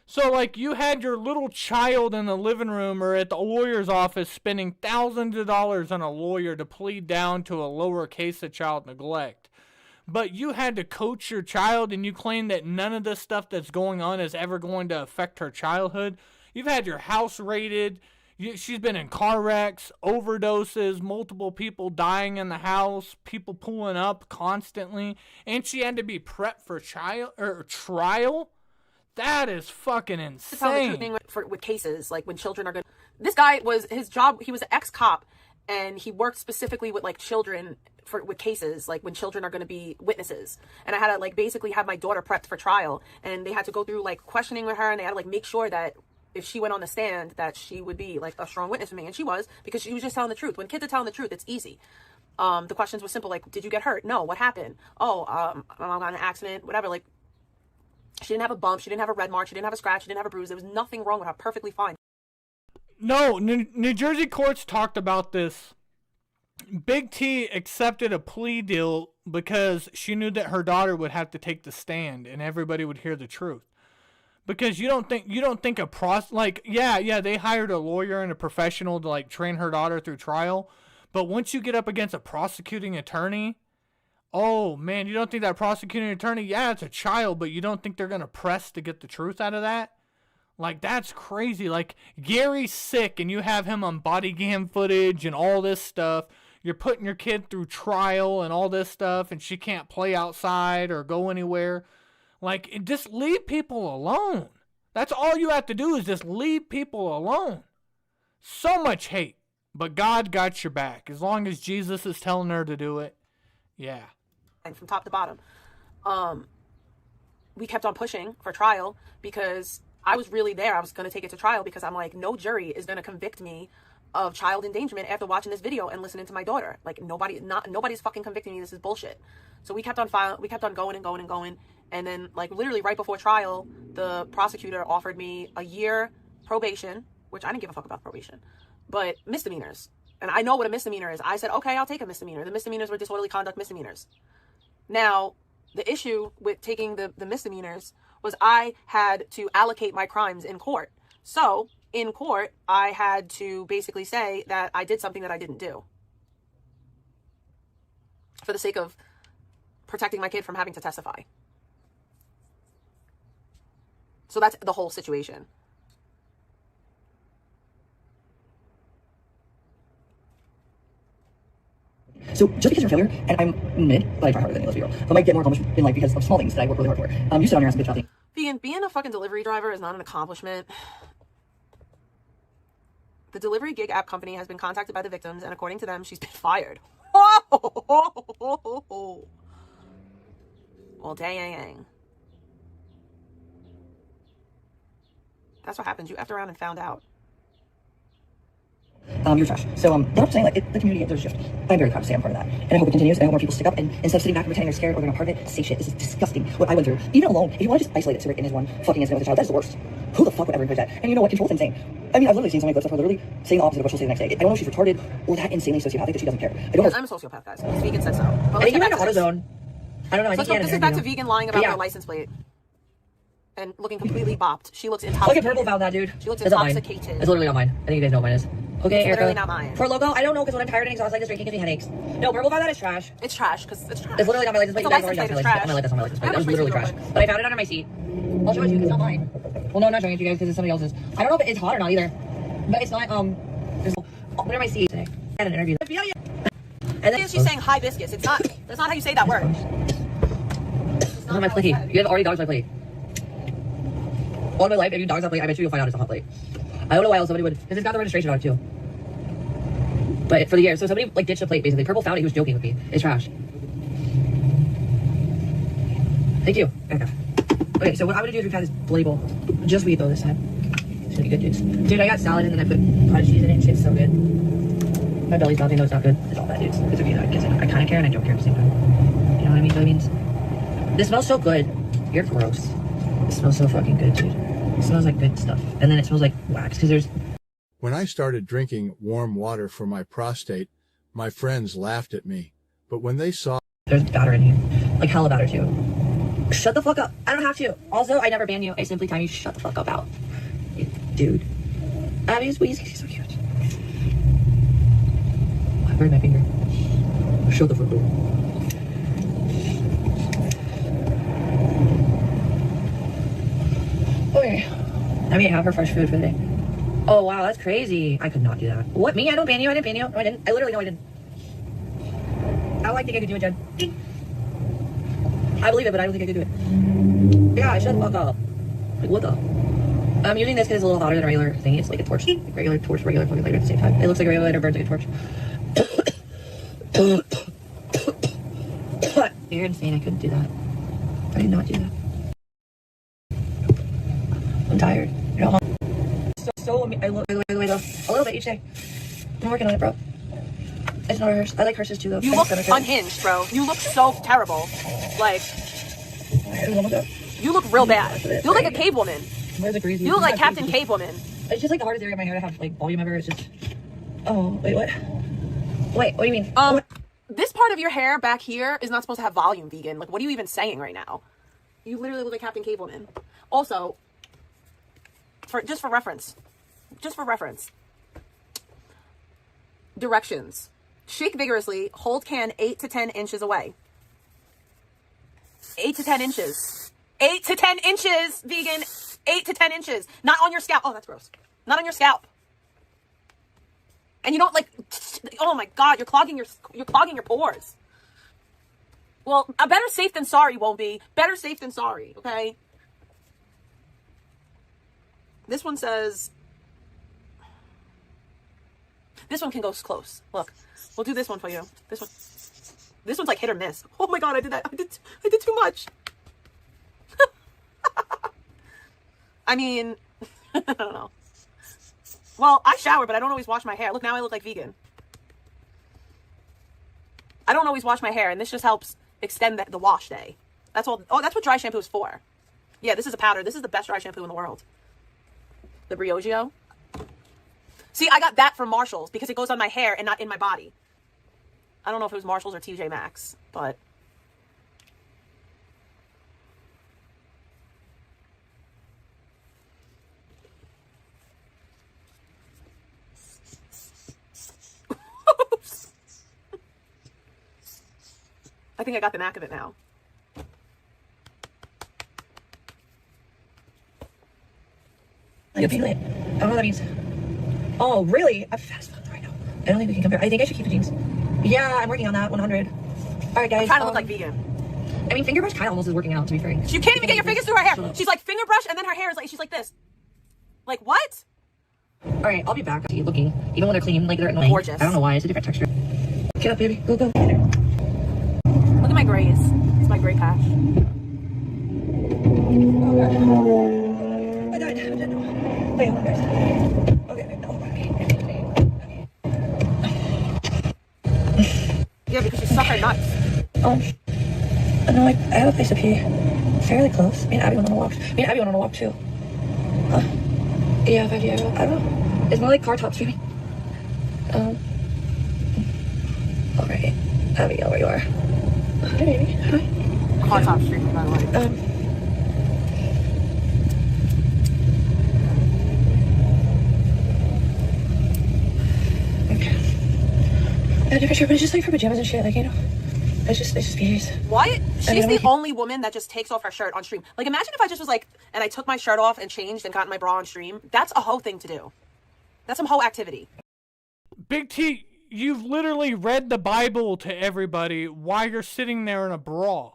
Speaker 12: So, like, you had your little child in the living room or at the lawyer's office spending thousands of dollars on a lawyer to plead down to a lower case of child neglect. But you had to coach your child, and you claim that none of this stuff that's going on is ever going to affect her childhood. You've had your house raided. She's been in car wrecks, overdoses, multiple people dying in the house, people pulling up constantly, and she had to be prepped for trial. That is fucking insane.
Speaker 18: With cases, like when children are good. This guy was, his job, he was an ex-cop, and he worked specifically with like children with cases, like when children are going to be witnesses. And I had to like basically have my daughter prepped for trial, and they had to go through like questioning with her, and they had to like make sure that if she went on the stand that she would be like a strong witness for me. And she was, because she was just telling the truth. When kids are telling the truth, it's easy. The questions were simple, like, did you get hurt? No. What happened? Oh, my mom got in an accident, whatever. Like, she didn't have a bump, she didn't have a red mark, she didn't have a scratch, she didn't have a bruise. There was nothing wrong with her, perfectly fine.
Speaker 12: No, New Jersey courts talked about this. Big T accepted a plea deal because she knew that her daughter would have to take the stand and everybody would hear the truth. Because you don't think a like, yeah, they hired a lawyer and a professional to like train her daughter through trial. But once you get up against a prosecuting attorney, oh man, you don't think that prosecuting attorney, yeah, it's a child, but you don't think they're going to press to get the truth out of that? Like, that's crazy. Like, Gary's sick and you have him on body cam footage and all this stuff. You're putting your kid through trial and all this stuff, and she can't play outside or go anywhere. Like, just leave people alone. That's all you have to do is just leave people alone. So much hate. But God got your back. As long as Jesus is telling her to do it, yeah.
Speaker 18: And from top to bottom. We kept on pushing for trial because I was really there. I was going to take it to trial because I'm like, no jury is going to convict me of child endangerment after watching this video and listening to my daughter. Like, nobody's fucking convicting me. This is bullshit. So we kept on going and going and going. And then, like, literally right before trial, the prosecutor offered me a year probation, which I didn't give a fuck about probation, but misdemeanors. And I know what a misdemeanor is. I said, okay, I'll take a misdemeanor. The misdemeanors were disorderly conduct misdemeanors. Now, the issue with taking the misdemeanors was I had to allocate my crimes in court. So, in court, I had to basically say that I did something that I didn't do for the sake of protecting my kid from having to testify. So that's the whole situation.
Speaker 7: So just because you're a failure, and I'm mid, but I try harder than you, let's be real, I might get more accomplished in life because of small things that I work really hard for. You sit on your ass and bitch about things.
Speaker 18: Being a fucking delivery driver is not an accomplishment. The delivery gig app company has been contacted by the victims, and according to them, she's been fired. Well, dang. That's what happens. You effed around and found out.
Speaker 7: You're trash. So, I'm saying, like, the community, there's a shift. I'm very proud to say I'm part of that. And I hope it continues, and I hope more people stick up, and instead of sitting back and pretending they're scared or they're not part of it, say shit. This is disgusting. What I went through. Even alone, if you want to just isolate it to Rick and his one fucking incident with a child, that's the worst. Who the fuck would ever encourage that? And you know what? Control's insane. I mean, I've literally seen so many clips of her literally saying the opposite of what she'll say the next day. I don't know if she's retarded or that insanely sociopathic that she doesn't care. I don't know.
Speaker 18: I'm a sociopath, guys. Vegan said so.
Speaker 7: I think you might have AutoZone. I don't know. I think
Speaker 18: this is back to Vegan lying about their license plate. And looking completely bopped. She looks intoxicated.
Speaker 7: Look at Purple found that, dude.
Speaker 18: She looks
Speaker 7: That's
Speaker 18: intoxicated.
Speaker 7: It's literally not mine. I think you guys know what mine is. Okay,
Speaker 18: it's
Speaker 7: Erica.
Speaker 18: literally not mine.
Speaker 7: For logo, I don't know because when I'm tired and exhausted like this, drinking gives me headaches. No, Purple found that is trash.
Speaker 18: It's trash because it's trash.
Speaker 7: It's literally not my license plate. You guys already got my license plate. That was literally trash. But I found it under my seat. I'll show it to you because it's not mine. Well, no, I'm not showing it to you guys because it's somebody else's. I don't know if it's hot or not either. But it's not, under my seat today. I had an interview.
Speaker 18: And then she's saying hibiscus. It's not, that's not how you say that word.
Speaker 7: It's not on my plate. You guys already dogged my plate. All my life, if you dog that plate, I bet you'll find out it's a hot plate. I don't know why else somebody would, because it's got the registration on it too. But for the year, so somebody like ditched the plate basically. Purple found it, he was joking with me. It's trash. Thank you. Okay, so what I'm gonna do is repad this label. Just weed though this time. It's gonna be good juice. Dude, I got salad and then I put cottage cheese in it and shit's so good. My belly's bouncing though, it's not good. It's all bad, dudes. It's okay though, because I kinda care and I don't care at the same time. You know what I mean? Soybeans. This smells so good. You're gross. It smells so fucking good, dude. It smells like good stuff. And then it smells like wax, because there's...
Speaker 4: When I started drinking warm water for my prostate, my friends laughed at me. But when they saw...
Speaker 7: There's batter in here. Like hella batter, too. Shut the fuck up. I don't have to. Also, I never ban you. I simply tell you shut the fuck up out. Dude. I mean, he's so cute. I burned my finger. Shut the fuck up. Okay. I mean, have her fresh food for the day. Oh, wow, that's crazy. I could not do that. What, me? I don't ban you. I didn't ban you. No, I didn't. I literally know I didn't. I don't think I could do it, Jen. I believe it, but I don't think I could do it. Yeah, shut the fuck up. Like, what the? I'm using this because it's a little hotter than a regular thing. It's like a torch. Like regular torch, regular fucking lighter at the same time. It looks like a regular lighter, burns like a torch. You're insane. I couldn't do that. I did not do that. I'm tired. You're not hungry. I look a little bit each day. I'm working on it, bro. It's not Hearst. I like Hearst's too, though.
Speaker 18: You look unhinged, bro. You look so terrible. Like, you look real bad. You look like a cave woman. You look like Captain Cave Woman.
Speaker 7: It's just like the hardest area of my hair to have like volume ever. It's just. Oh wait, what? Wait, what do you mean?
Speaker 18: This part of your hair back here is not supposed to have volume, vegan. Like, what are you even saying right now? You literally look like Captain Cave Woman. Also, just for reference. Just for reference. Directions. Shake vigorously. Hold can 8 to 10 inches away. 8 to 10 inches. 8 to 10 inches, vegan. 8 to 10 inches. Not on your scalp. Oh, that's gross. Not on your scalp. And you don't like, oh my God, you're clogging your pores. Well, a better safe than sorry won't be. Better safe than sorry, okay? This one says, this one can go close. Look, we'll do this one for you. This one's like hit or miss. Oh my God, I did that. I did too much. I mean, I don't know. Well, I shower, but I don't always wash my hair. Look, now I look like vegan. I don't always wash my hair, and this just helps extend the wash day. That's all. Oh, that's what dry shampoo is for. Yeah, this is a powder. This is the best dry shampoo in the world. The Briogeo. See, I got that from Marshalls because it goes on my hair and not in my body. I don't know if it was Marshalls or TJ Maxx, but... I think I got the knack of it now.
Speaker 7: I don't know what that means. Oh, really? I'm fast right now. I don't think we can compare. I think I should keep the jeans. Yeah, I'm working on that. 100. All right, guys.
Speaker 18: I'm trying to look like vegan.
Speaker 7: I mean, finger brush kind of almost is working out, to be frank.
Speaker 18: You can't even get your fingers through her hair. She's like finger brush, and then her hair is like, she's like this. Like, what?
Speaker 7: All right, I'll be back to you looking, even when they're clean, like they're annoying.
Speaker 18: Gorgeous.
Speaker 7: I don't know why. It's a different texture. Get up, baby. Go, go.
Speaker 18: Look at my grays. It's my gray patch.
Speaker 7: Oh, God. I died. Wait, hold on, guys. Okay, no.
Speaker 18: Yeah, because you suck her nuts.
Speaker 7: No, I have a place to pee. Fairly close. Me and Abby went on a walk. Me and Abby went on a walk, too. Yeah, 5 years old. I don't know. It's more like car top streaming. Alright. Abigail, where you are. Hi, baby. Hi.
Speaker 18: Car top streaming, by the way.
Speaker 7: Yeah, different shirt, but it's just like for pajamas and shit, like, you know. It's just PJs.
Speaker 18: Why? She's the only woman that just takes off her shirt on stream. Like, imagine if I just was like, and I took my shirt off and changed and got in my bra on stream. That's a hoe thing to do. That's some hoe activity.
Speaker 12: Big T, you've literally read the Bible to everybody while you're sitting there in a bra.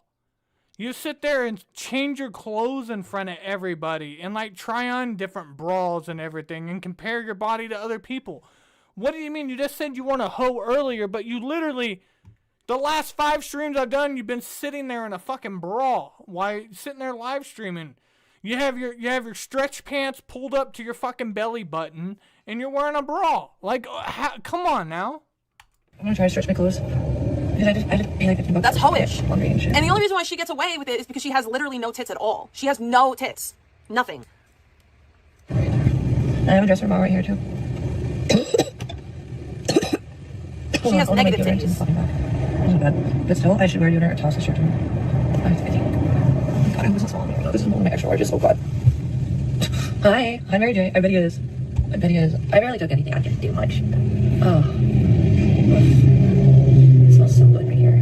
Speaker 12: You sit there and change your clothes in front of everybody and like try on different bras and everything and compare your body to other people. What do you mean? You just said you want to hoe earlier, but you literally, the last 5 streams I've done, you've been sitting there in a fucking bra while sitting there live streaming. You have your stretch pants pulled up to your fucking belly button, and you're wearing a bra. Like, come on now.
Speaker 7: I'm gonna try to stretch my clothes. Because I just pay like $15.
Speaker 18: That's hoish.
Speaker 7: And
Speaker 18: the only reason why she gets away with it is because she has literally no tits at all. She has no tits. Nothing.
Speaker 7: I have a dresser bra right here, too.
Speaker 18: She has negative titties.
Speaker 7: Oh, bad. But still, I should wear deodorant or toss this shirt too. I think. Oh, God, I wasn't swallowing it. This is one of my extra larges. Oh, God. Hi, I'm Mary J. I bet he is. I bet he is. I barely took anything. I didn't do much. Oh. It smells so good right here.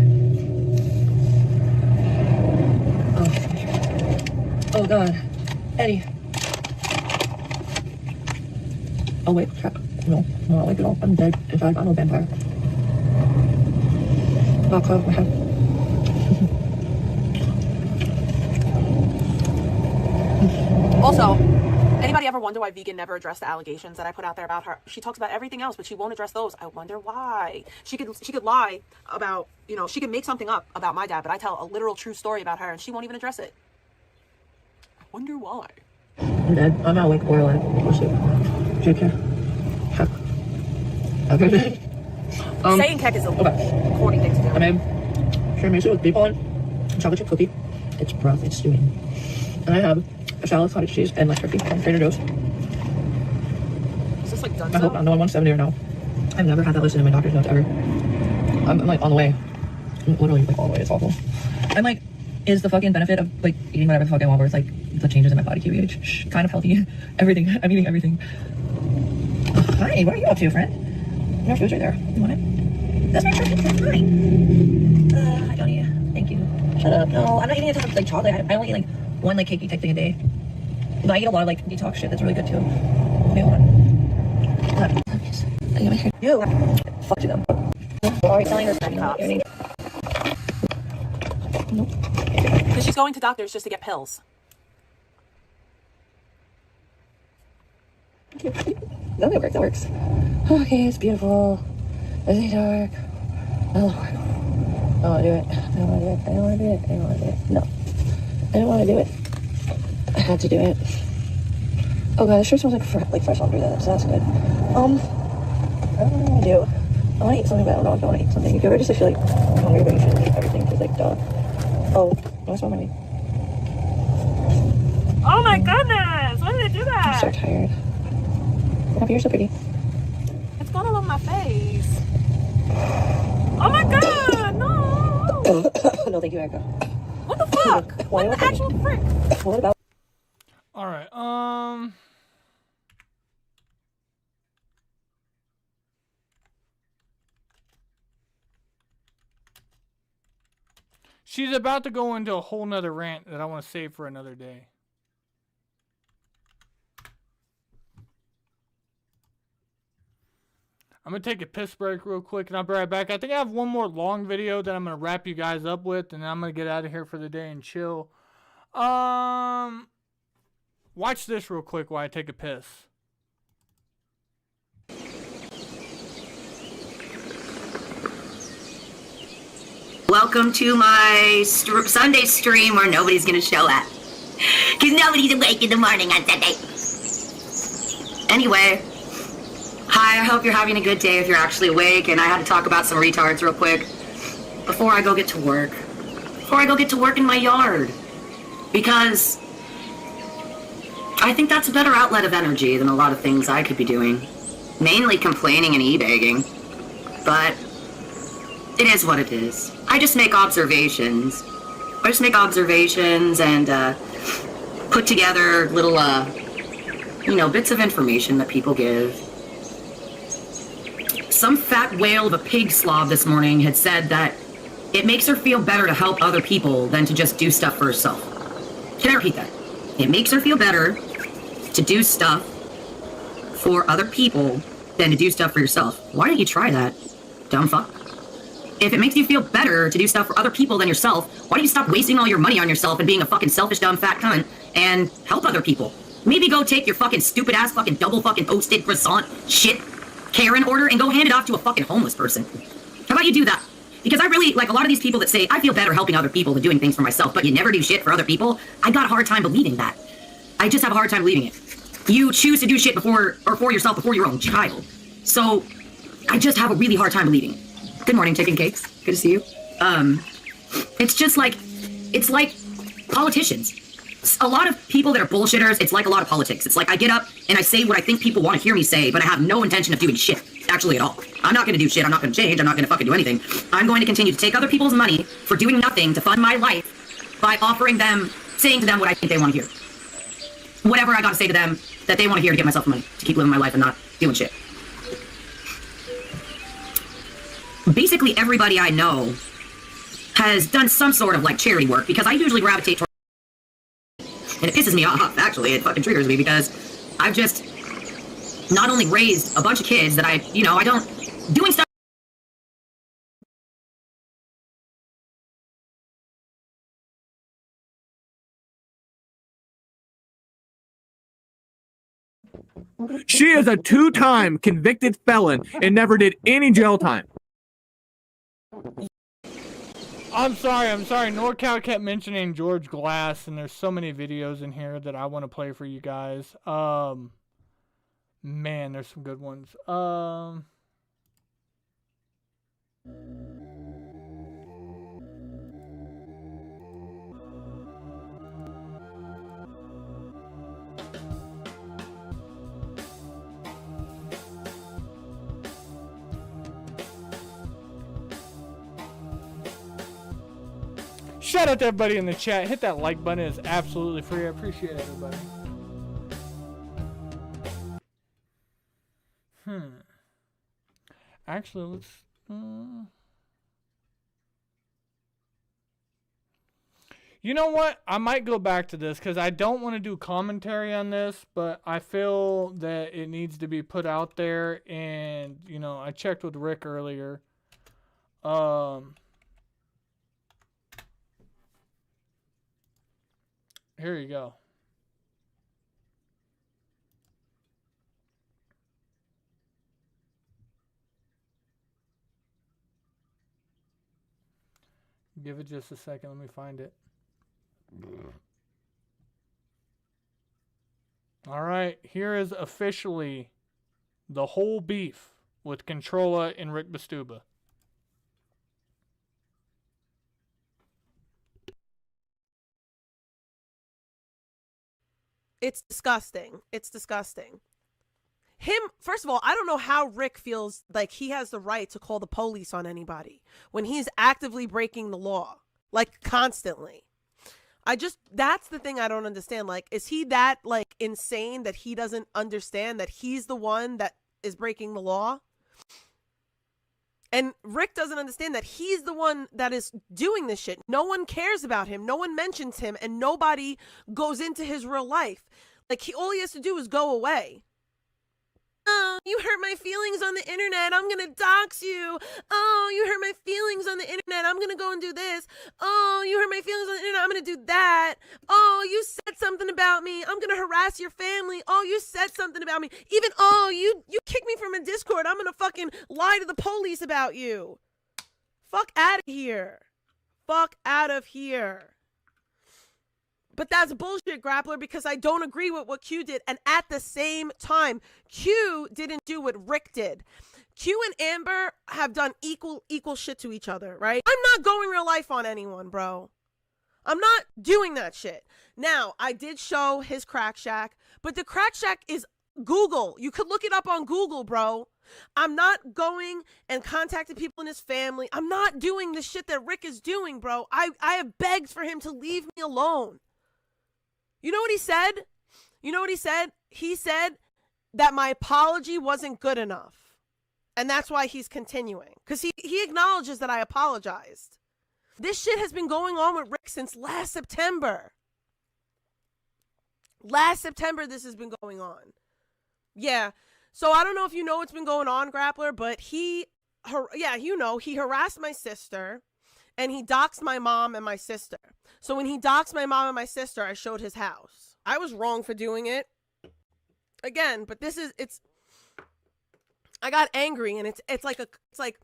Speaker 7: Oh. Oh, God. Eddie. Oh, wait. Crap. No, I don't like it all. I'm dead. In fact, I'm a vampire. I'll close my head.
Speaker 18: Also, anybody ever wonder why Vegan never addressed the allegations that I put out there about her? She talks about everything else, but she won't address those. I wonder why. She could lie about, you know, she could make something up about my dad, but I tell a literal true story about her and she won't even address it. I wonder why.
Speaker 7: I'm dead. I'm not awake or alive. Or sleep. JK. Heck. Okay.
Speaker 18: Saying heck is a corny thing to do.
Speaker 7: I made tiramisu with beef on and chocolate chip cookie. It's broth. It's stewing. And I have a salad with cottage cheese and like turkey from Trader Joe's.
Speaker 18: Is this like done?
Speaker 7: I hope I'm no 170 or no. I've never had that listed in my doctor's notes ever. I'm like on the way. I'm literally like all the way. It's awful. I'm like, is the fucking benefit of like eating whatever the fuck I want where it's like the changes in my body QEH. Kind of healthy. Everything. I'm eating everything. Hi, what are you up to, friend? Your food's right there. You want it? That's my trash. That's mine. I don't eat it. Thank you. Shut up. No, I'm not eating a ton of like chocolate. I only eat like one like cakey type thing a day. But I eat a lot of like detox shit that's really good too. Wait, hold on. I got my hair. Ew. Fuck to them. We're already selling her stuff.
Speaker 18: Because she's going to doctors just to get pills.
Speaker 7: That works. That works. Okay, it's beautiful. It's dark. Oh, Lord. I don't want to do it. I don't want to do it. I don't want to do it. I don't want to do it. No. I don't want to do it. I had to do it. Oh god, this sure smells like fresh laundry though, so that's good. I don't know what I want to do. I want to eat something, but I don't know if I want to eat something. You ever just feel like hungry, but you shouldn't eat everything because like, duh. Oh, I smell my meat.
Speaker 10: Oh my goodness! Why did they do that?
Speaker 7: I'm so tired. Happy, you're so pretty.
Speaker 10: It's going all over my face. Oh my god! No!
Speaker 7: No, thank you, Erica.
Speaker 10: What the fuck? What the actual frick?
Speaker 7: What about?
Speaker 12: All right. She's about to go into a whole nother rant that I want to save for another day. I'm going to take a piss break real quick and I'll be right back. I think I have one more long video that I'm going to wrap you guys up with, and then I'm going to get out of here for the day and chill. Watch this real quick while I take a piss.
Speaker 3: Welcome to my Sunday stream where nobody's gonna show up. Because nobody's awake in the morning on Sunday. Anyway, hi, I hope you're having a good day if you're actually awake, and I had to talk about some retards real quick before I go get to work. Before I go get to work in my yard. Because I think that's a better outlet of energy than a lot of things I could be doing. Mainly complaining and e-bagging. But it is what it is. I just make observations. And put together little, bits of information that people give. Some fat whale of a pig slob this morning had said that it makes her feel better to help other people than to just do stuff for herself. Can I repeat that? It makes her feel better to do stuff for other people than to do stuff for yourself. Why don't you try that, dumb fuck? If it makes you feel better to do stuff for other people than yourself, why don't you stop wasting all your money on yourself and being a fucking selfish, dumb, fat cunt and help other people? Maybe go take your fucking stupid ass fucking double fucking toasted croissant shit Karen order and go hand it off to a fucking homeless person. How about you do that? Because I really, like a lot of these people that say, I feel better helping other people than doing things for myself, but you never do shit for other people, I got a hard time believing that. I just have a hard time believing it. You choose to do shit before, or for yourself before your own child. So, I just have a really hard time believing it. Good morning, chicken cakes. Good to see you. It's just like, it's like politicians. A lot of people that are bullshitters, it's like a lot of politics. It's like I get up and I say what I think people want to hear me say, but I have no intention of doing shit, actually at all. I'm not going to do shit. I'm not going to change. I'm not going to fucking do anything. I'm going to continue to take other people's money for doing nothing to fund my life by offering them, saying to them what I think they want to hear. Whatever I got to say to them that they want to hear to get myself money, to keep living my life and not doing shit. Basically, everybody I know has done some sort of like charity work because I usually gravitate toward. And it pisses me off, actually. It fucking triggers me because I've just not only raised a bunch of kids that I don't, doing stuff.
Speaker 21: She is a 2-time convicted felon and never did any jail time.
Speaker 12: I'm sorry. NorCal kept mentioning George Glass, and there's so many videos in here that I want to play for you guys. Man, there's some good ones. Shout out to everybody in the chat. Hit that like button. It's absolutely free. I appreciate everybody. Actually, let's... You know what? I might go back to this because I don't want to do commentary on this, but I feel that it needs to be put out there. And, you know, I checked with Rick earlier. Here you go. Give it just a second. Let me find it. All right. Here is officially the whole beef with Controlla and Rick Bastuba.
Speaker 8: It's disgusting. It's disgusting. First of all, I don't know how Rick feels like he has the right to call the police on anybody when he's actively breaking the law, like constantly. That's the thing I don't understand. Like, is he that like insane that he doesn't understand that he's the one that is breaking the law? And Rick doesn't understand that he's the one that is doing this shit. No one cares about him. No one mentions him, and nobody goes into his real life. Like, all he has to do is go away. Oh, you hurt my feelings on the internet. I'm going to dox you. Oh, you hurt my feelings on the internet. I'm going to go and do this. Oh, you hurt my feelings on the internet. I'm going to do that. Oh, you said something about me. I'm going to harass your family. Oh, you said something about me. Even, oh, you kicked me from a Discord. I'm going to fucking lie to the police about you. Fuck out of here. Fuck out of here. But that's bullshit, Grappler, because I don't agree with what Q did. And at the same time, Q didn't do what Rick did. Q and Amber have done equal shit to each other, right? I'm not going real life on anyone, bro. I'm not doing that shit. Now, I did show his crack shack, but the crack shack is Google. You could look it up on Google, bro. I'm not going and contacting people in his family. I'm not doing the shit that Rick is doing, bro. I have begged for him to leave me alone. You know what he said? You know what he said? He said that my apology wasn't good enough. And that's why he's continuing. Because he acknowledges that I apologized. This shit has been going on with Rick since last September. Last September this has been going on. Yeah. So I don't know if you know what's been going on, Grappler, but he harassed my sister. And he doxed my mom and my sister. So when he doxed my mom and my sister, I showed his house. I was wrong for doing it. Again, but I got angry, and it's like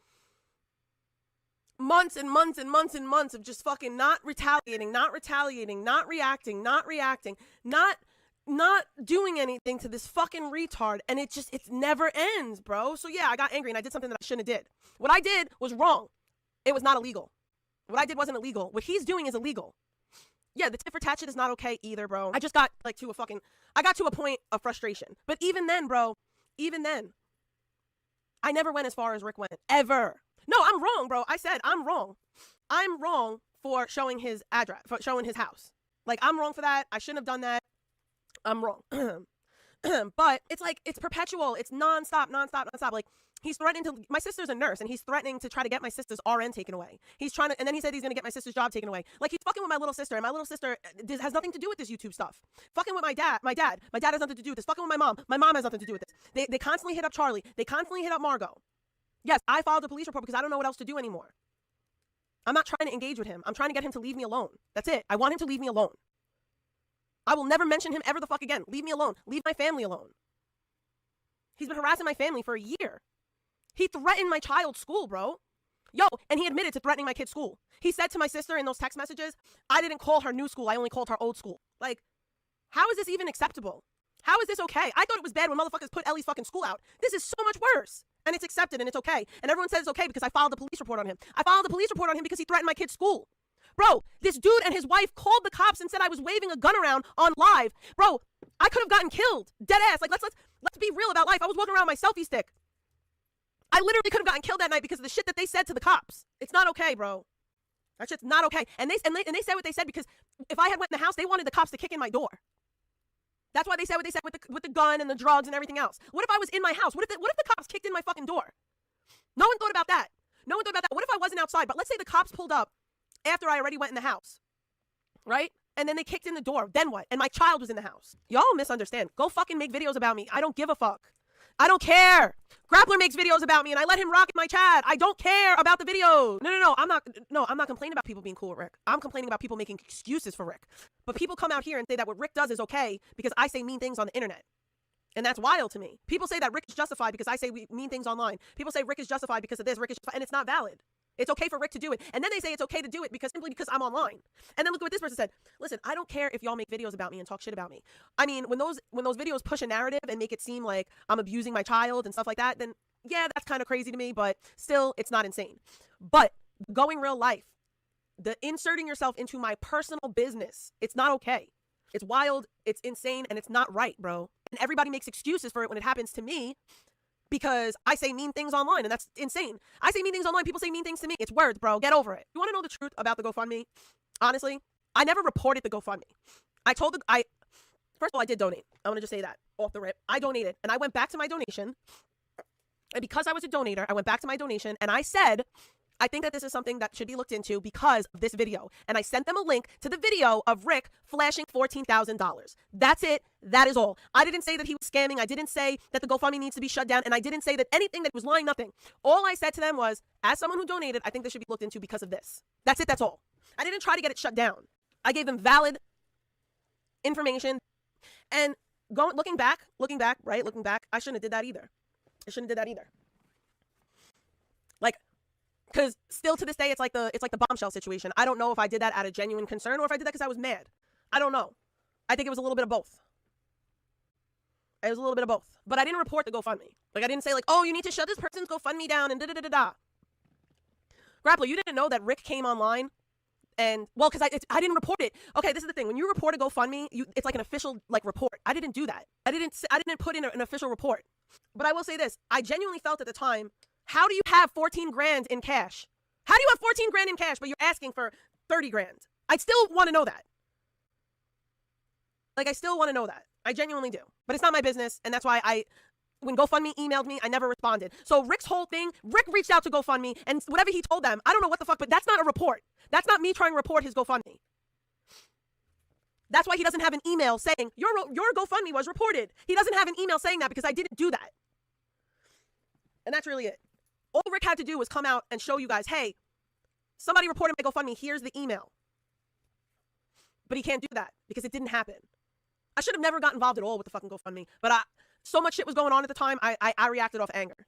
Speaker 8: months and months and months and months of just fucking not retaliating, not reacting, not doing anything to this fucking retard, and it never ends, bro. So yeah, I got angry and I did something that I shouldn't have did. What I did was wrong. It was not illegal. What I did wasn't illegal. What he's doing is illegal. Yeah, the tit for tat shit is not okay either, bro. I just got I got to a point of frustration. But even then, bro, I never went as far as Rick went. Ever. No, I'm wrong, bro. I said I'm wrong. I'm wrong for showing his address, for showing his house. Like, I'm wrong for that. I shouldn't have done that. I'm wrong. But it's perpetual. It's nonstop. Like, he's threatening my sister's a nurse, and he's threatening to try to get my sister's RN taken away. And then he said he's going to get my sister's job taken away. Like, he's fucking with my little sister, and my little sister has nothing to do with this YouTube stuff. Fucking with my dad has nothing to do with this. Fucking with my mom has nothing to do with this. They constantly hit up Charlie. They constantly hit up Margot. Yes, I filed a police report because I don't know what else to do anymore. I'm not trying to engage with him. I'm trying to get him to leave me alone. That's it. I want him to leave me alone. I will never mention him ever the fuck again. Leave me alone. Leave my family alone. He's been harassing my family for a year. He threatened my child's school, bro. Yo, and he admitted to threatening my kid's school. He said to my sister in those text messages, I didn't call her new school. I only called her old school. Like, how is this even acceptable? How is this okay? I thought it was bad when motherfuckers put Ellie's fucking school out. This is so much worse. And it's accepted and it's okay. And everyone says it's okay because I filed a police report on him. I filed a police report on him because he threatened my kid's school. Bro, this dude and his wife called the cops and said I was waving a gun around on live. Bro, I could have gotten killed. Dead ass. Like, let's be real about life. I was walking around with my selfie stick. I literally could have gotten killed that night because of the shit that they said to the cops. It's not okay, bro. That shit's not okay. And they said what they said because if I had went in the house, they wanted the cops to kick in my door. That's why they said what they said with the gun and the drugs and everything else. What if I was in my house? What if the cops kicked in my fucking door? No one thought about that. No one thought about that. What if I wasn't outside? But let's say the cops pulled up after I already went in the house, right? And then they kicked in the door. Then what? And my child was in the house. Y'all misunderstand. Go fucking make videos about me. I don't give a fuck. I don't care. Grappler makes videos about me and I let him rock in my chat. I don't care about the videos. No. I'm not complaining about people being cool with Rick. I'm complaining about people making excuses for Rick. But people come out here and say that what Rick does is okay because I say mean things on the internet. And that's wild to me. People say that Rick is justified because I say mean things online. People say Rick is justified because of this, Rick is justified, and it's not valid. It's okay for Rick to do it. And then they say it's okay to do it simply because I'm online. And then look at what this person said. Listen, I don't care if y'all make videos about me and talk shit about me. I mean, when those videos push a narrative and make it seem like I'm abusing my child and stuff like that, then yeah, that's kind of crazy to me, but still, it's not insane. But going real life, the inserting yourself into my personal business, it's not okay. It's wild, it's insane, and it's not right, bro. And everybody makes excuses for it when it happens to me. Because I say mean things online, and that's insane. I say mean things online, people say mean things to me. It's words, bro. Get over it. You want to know the truth about the GoFundMe? Honestly, I never reported the GoFundMe. First of all, I did donate. I want to just say that off the rip. I donated, and I went back to my donation. And because I was a donator, I went back to my donation, and I said, I think that this is something that should be looked into because of this video. And I sent them a link to the video of Rick flashing $14,000. That's it. That is all. I didn't say that he was scamming. I didn't say that the GoFundMe needs to be shut down. And I didn't say that anything that was lying, nothing. All I said to them was, as someone who donated, I think this should be looked into because of this. That's it. That's all. I didn't try to get it shut down. I gave them valid information. And looking back, I shouldn't have did that either. Like, because still to this day, it's like the bombshell situation. I don't know if I did that out of genuine concern or if I did that because I was mad. I don't know. I think it was a little bit of both. But I didn't report the GoFundMe. Like, I didn't say, like, oh, you need to shut this person's GoFundMe down and da-da-da-da-da. Grappler, you didn't know that Rick came online and, well, because I didn't report it. Okay, this is the thing. When you report a GoFundMe, it's like an official, like, report. I didn't do that. I didn't put in an official report. But I will say this. I genuinely felt at the time, how do you have 14 grand in cash? How do you have 14 grand in cash, but you're asking for 30 grand? I still want to know that. Like, I still want to know that. I genuinely do. But it's not my business, and that's why when GoFundMe emailed me, I never responded. So Rick's whole thing, Rick reached out to GoFundMe, and whatever he told them, I don't know what the fuck, but that's not a report. That's not me trying to report his GoFundMe. That's why he doesn't have an email saying, your GoFundMe was reported. He doesn't have an email saying that because I didn't do that. And that's really it. All Rick had to do was come out and show you guys, hey, somebody reported my GoFundMe, here's the email. But he can't do that because it didn't happen. I should have never got involved at all with the fucking GoFundMe. But so much shit was going on at the time, I reacted off anger.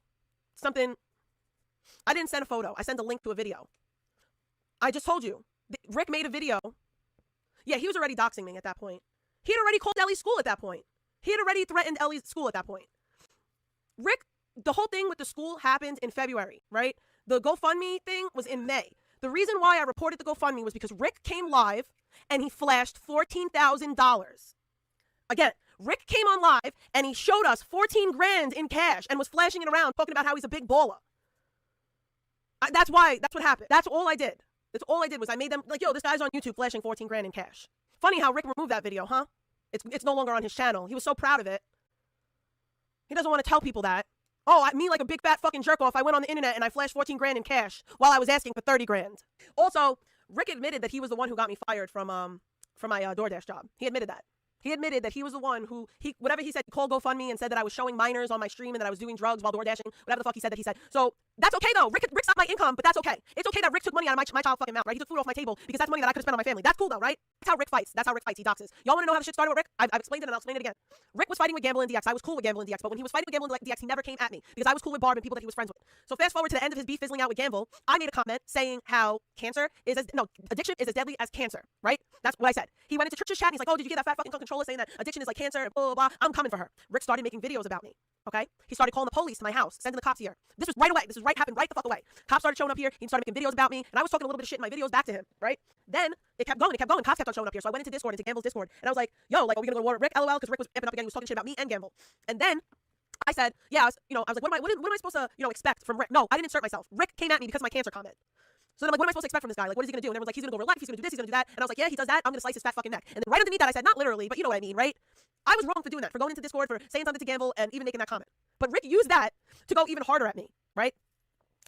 Speaker 8: I didn't send a photo. I sent a link to a video. I just told you. Rick made a video. Yeah, he was already doxing me at that point. He had already called Ellie's school at that point. He had already threatened Ellie's school at that point. Rick, the whole thing with the school happened in February, right? The GoFundMe thing was in May. The reason why I reported the GoFundMe was because Rick came live and he flashed $14,000. Again, Rick came on live and he showed us 14 grand in cash and was flashing it around, talking about how he's a big baller. That's what happened. That's all I did. That's all I did was I made them like, yo, this guy's on YouTube flashing 14 grand in cash. Funny how Rick removed that video, huh? It's no longer on his channel. He was so proud of it. He doesn't want to tell people that. Oh, me like a big fat fucking jerk off, I went on the internet and I flashed 14 grand in cash while I was asking for 30 grand. Also, Rick admitted that he was the one who got me fired from my DoorDash job. He admitted that. He admitted that he was the one who, whatever he said, he called GoFundMe and said that I was showing minors on my stream and that I was doing drugs while DoorDashing, whatever the fuck he said that he said. So that's okay though. Rick's not my income, but that's okay. It's okay that Rick took money out of my child fucking mouth, right? He took food off my table because that's money that I could have spent on my family. That's cool though, right? That's how Rick fights. He doxes. Y'all want to know how the shit started with Rick? I've explained it and I'll explain it again. Rick was fighting with Gamble and DX. I was cool with Gamble and DX, but when he was fighting with Gamble and DX, he never came at me because I was cool with Barb and people that he was friends with. So fast forward to the end of his beef fizzling out with Gamble, I made a comment saying how addiction is as deadly as cancer, right? That's what I said. He went into Church's chat and he's like, oh, did you get that fat fucking controller saying that addiction is like cancer and blah, blah, blah. I'm coming for her. Rick started making videos about me. Okay? He started calling the police to my house, sending the cops here. This was right away. Happened right the fuck away. Cops started showing up here. He started making videos about me, and I was talking a little bit of shit in my videos back to him, right? Then it kept going. Cops kept on showing up here. So I went into Discord, into Gamble's Discord, and I was like, yo, like, are we gonna go to war with Rick? LOL, because Rick was amping up again. He was talking shit about me and Gamble. And then I said, yeah, I was like, what am I supposed to, expect from Rick? No, I didn't insert myself. Rick came at me because of my cancer comment. So then I'm like, what am I supposed to expect from this guy? Like, what is he going to do? And everyone's like, he's going to go real life, he's going to do this, he's going to do that. And I was like, yeah, he does that, I'm going to slice his fat fucking neck. And then right underneath that, I said, not literally, but you know what I mean, right? I was wrong for doing that, for going into Discord, for saying something to Gamble, and even making that comment. But Rick used that to go even harder at me, right?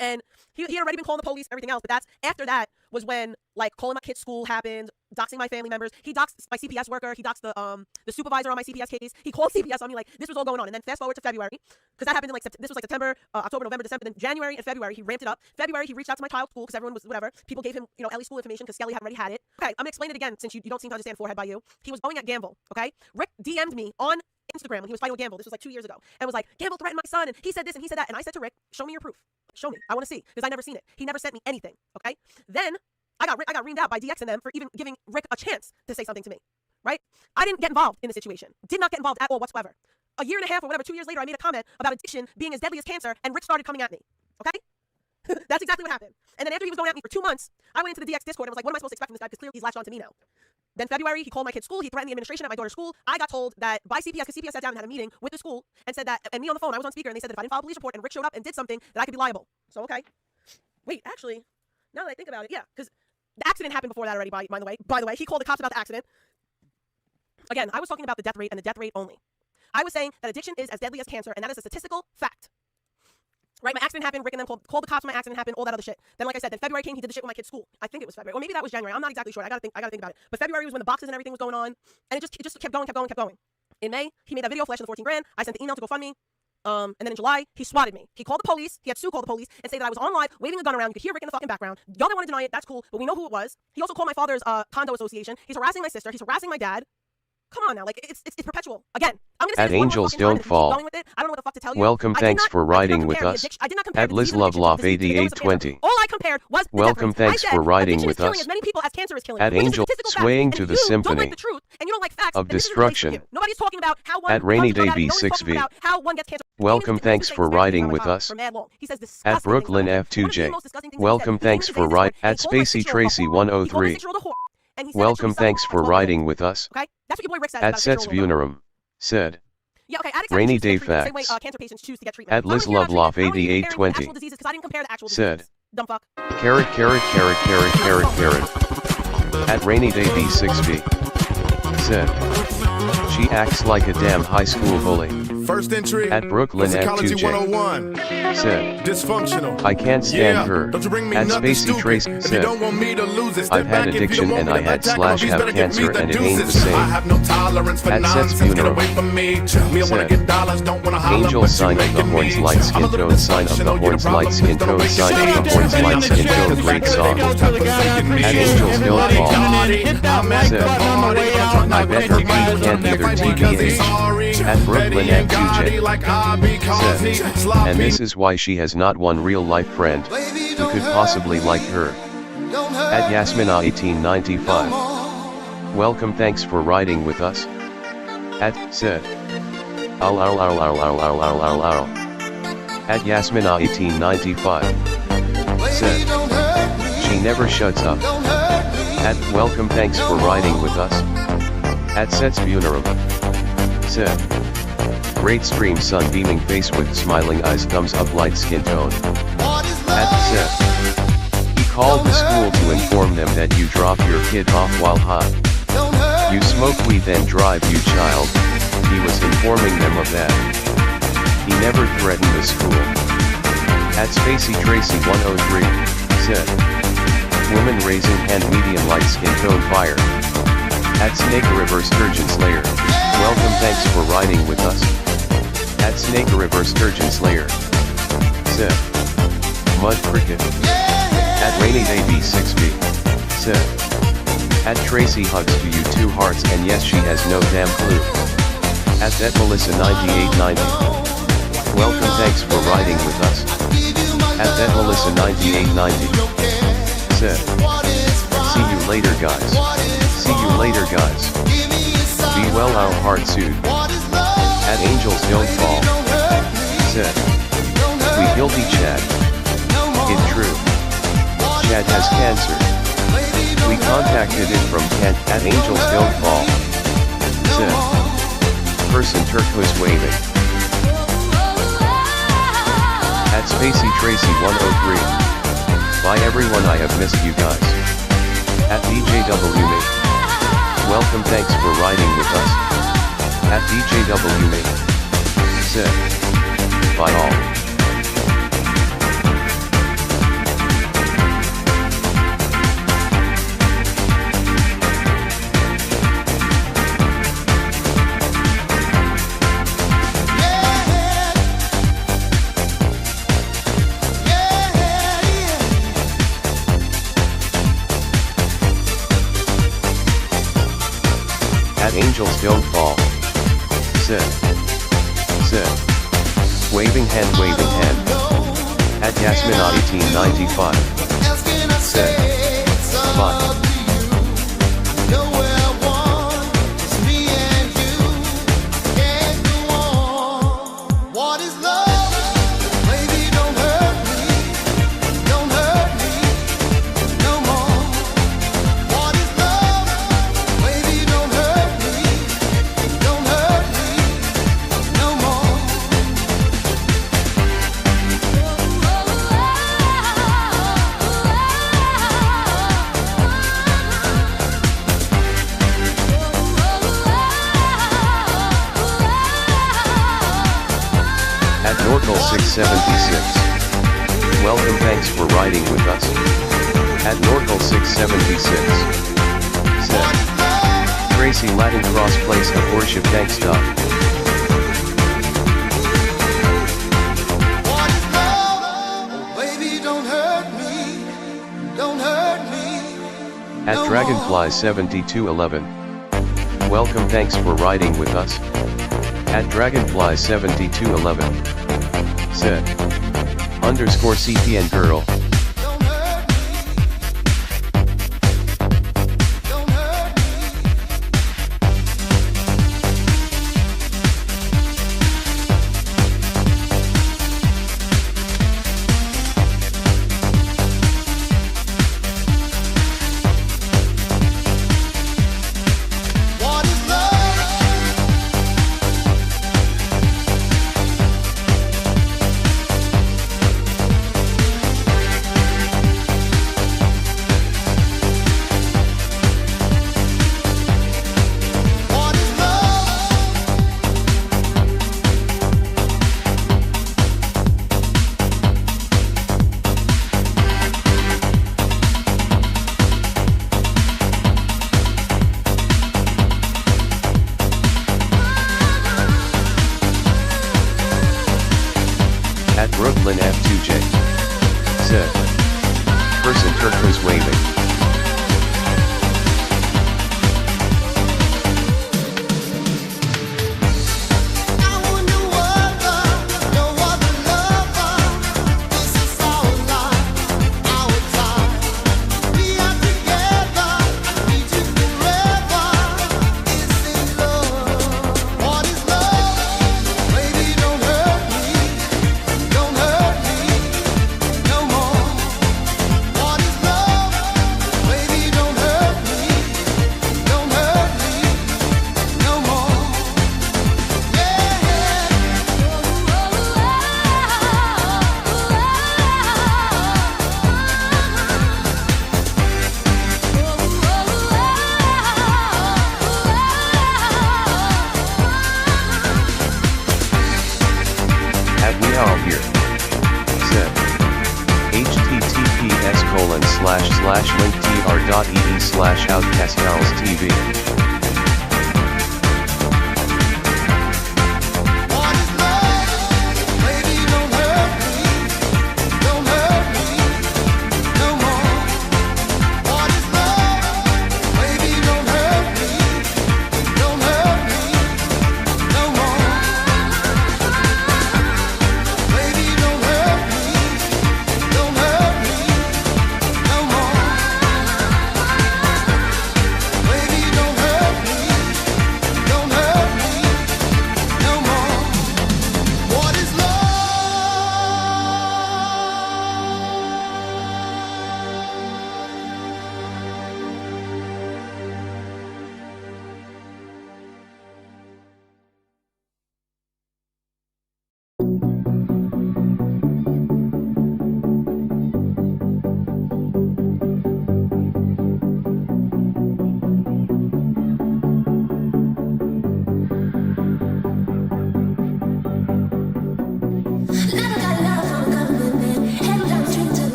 Speaker 8: And he had already been calling the police, everything else, but that's after that was when, like, calling my kid's school happened, doxing my family members. He doxed my CPS worker, he doxed the supervisor on my CPS case. He called CPS on me, like, this was all going on. And then fast forward to February, because that happened in, like, this was like September, October, November, December. Then January and February, he ramped it up. February, he reached out to my child's school, because everyone was whatever. People gave him, you know, Ellie's school information, because Skelly had already had it. Okay, I'm gonna explain it again, since you don't seem to understand forehead by you. He was going at Gamble, okay? Rick DM'd me on Instagram when he was fighting with Gamble. This was like 2 years ago. And was like, Gamble threatened my son, and he said this, and he said that. And I said to Rick, show me your proof. Show me. I want to see, because I never seen it. He never sent me anything, okay? Then I got reamed out by DX and them for even giving Rick a chance to say something to me, right? I didn't get involved in the situation. Did not get involved at all whatsoever. A year and a half or whatever, 2 years later, I made a comment about addiction being as deadly as cancer, and Rick started coming at me, okay? That's exactly what happened. And then after he was going at me for 2 months, I went into the DX Discord and was like, what am I supposed to expect from this guy? Because clearly he's latched on to me now. Then February, he called my kid's school. He threatened the administration at my daughter's school. I got told that by CPS, because CPS sat down and had a meeting with the school and said that, and me on the phone, I was on speaker, and they said that if I didn't file a police report and Rick showed up and did something, that I could be liable. So, okay. Wait, actually, now that I think about it, yeah, because the accident happened before that already, by the way. He called the cops about the accident. Again, I was talking about the death rate and the death rate only. I was saying that addiction is as deadly as cancer, and that is a statistical fact. Right, my accident happened, Rick and them called the cops when my accident happened, all that other shit. Then, like I said, then February came, he did the shit with my kid's school. I think it was February, or maybe that was January. I'm not exactly sure. I gotta think about it. But February was when the boxes and everything was going on, and it just kept going. In May, he made that video flashing the 14 grand. I sent the email to GoFundMe. And then in July, he swatted me. He called the police. He had Sue call the police and say that I was on live, waving a gun around. You could hear Rick in the fucking background. Y'all don't want to deny it. That's cool, but we know who it was. He also called my father's condo association. He's harassing my sister. He's harassing my dad. Come on now, like it's perpetual. Again, I'm gonna say
Speaker 6: at Angels Don't Fall.
Speaker 8: Going with it. I don't know what the fuck to tell you.
Speaker 6: Welcome, thanks for riding with us. At LizLoveLoff8820.
Speaker 8: All I compared was
Speaker 6: welcome, thanks for riding with us.
Speaker 8: As many people as cancer is killing.
Speaker 6: At Angel swaying to the symphony
Speaker 8: the truth, and you don't like facts,
Speaker 6: of destruction.
Speaker 8: Nobody's talking about how one
Speaker 6: at Rainy Day B6V. Welcome, thanks for riding with us. At Brooklyn F2J. Welcome, thanks for riding. At Spacey Tracy 103. Welcome, thanks for riding with us.
Speaker 8: Okay, that's what your boy Rick said.
Speaker 6: At Sets Vunerum said.
Speaker 8: Yeah, okay,
Speaker 6: Rainy Day Facts. At LizLoveLoff8820. Said.
Speaker 8: Dumb fuck.
Speaker 6: Carrot. At Rainy Day B6B. Said. She acts like a damn high school bully.
Speaker 1: First entry
Speaker 6: at Brooklyn
Speaker 1: Psychology
Speaker 6: F2J.
Speaker 1: 101.
Speaker 6: Said.
Speaker 1: Dysfunctional.
Speaker 6: I can't stand her.
Speaker 1: Don't you bring me
Speaker 6: at Spacey Trace said. I've had addiction and I had / have cancer and it ain't the same.
Speaker 1: I have no tolerance for nonsense. Get away from me. Me, I wanna get dollars, don't wanna holler.
Speaker 6: Angel sign of the horns, light skin tone, sign of the horns, light skin tone, sign of the horns, light skin tone, great song. At Angels Don't Fall. Said. I bet her feet can't either TBH. At Brooklyn F2J. Said. And this is why she has not one real life friend who could possibly like her. At Yasmina 1895. Welcome, thanks for riding with us. At said. At Yasmina 1895. Said. She never shuts up. At welcome, thanks for riding with us. At Sets Funeral. Said. Great stream, sun beaming face with smiling eyes, thumbs up, light skin tone. At said. He called the school to inform them that you drop your kid off while high. You smoke weed then drive, you child. He was informing them of that. He never threatened the school. At Spacey Tracy 103. Said. Woman raising hand, medium light skin tone, fire. At Snake River Sturgeon Slayer. Welcome, thanks for riding with us. At Snake River Sturgeon Slayer. Said. Mud Cricket. At Rainy Day B6B. Said. At Tracy hugs to you 2 hearts and yes she has no damn clue. At that Melissa 9890. Welcome, thanks for riding with us. At that Melissa 9890. Said. See you later guys. See you later guys. Be well, our heart soon. At Angels Don't Fall. Said. We guilty Chad. It true. Chad has cancer. We contacted it from Kent at Angels Don't Fall. Said. Person turquoise waving. At Spacey Tracy 103. Bye everyone, I have missed you guys. At DJWMate. Welcome, thanks for riding with us. At DJWMate. Sick. Bye all. Angels don't fall. Sit. Sit. Waving hand. At Yasmina 1895. Sit. Bye. Norcal 676. Welcome, thanks for riding with us. At Norcal 676. Said. Tracy Latin Cross Place of Worship, thanks Doc. At Dragonfly 7211. Welcome, thanks for riding with us. At Dragonfly 7211. Said. Underscore CPN girl. At Brooklyn F2J. Said. Person turquoise waving. https://linktr.ee/outcastgalstv.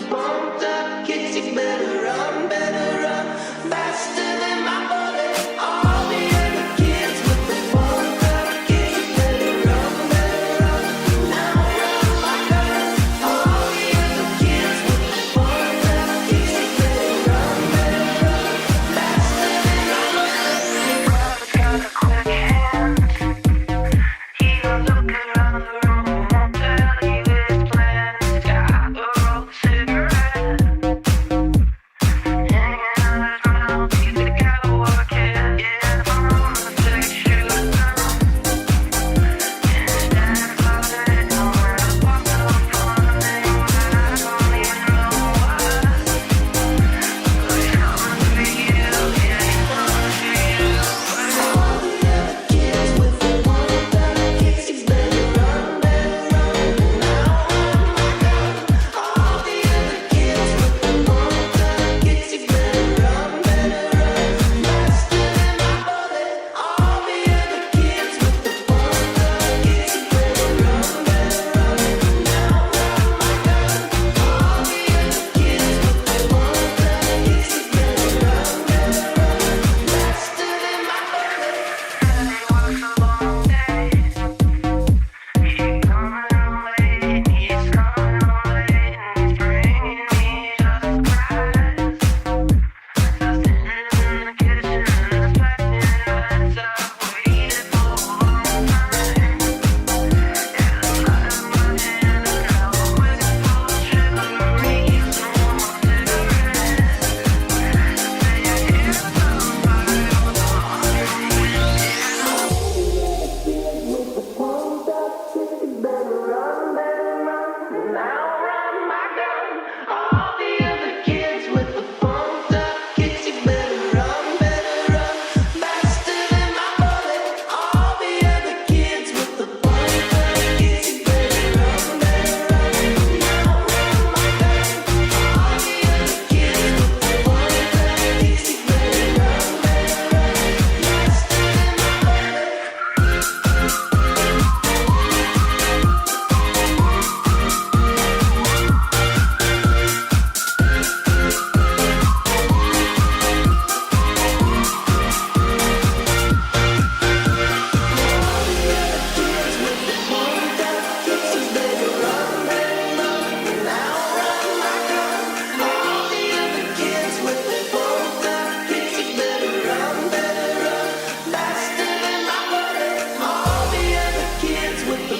Speaker 11: Monster.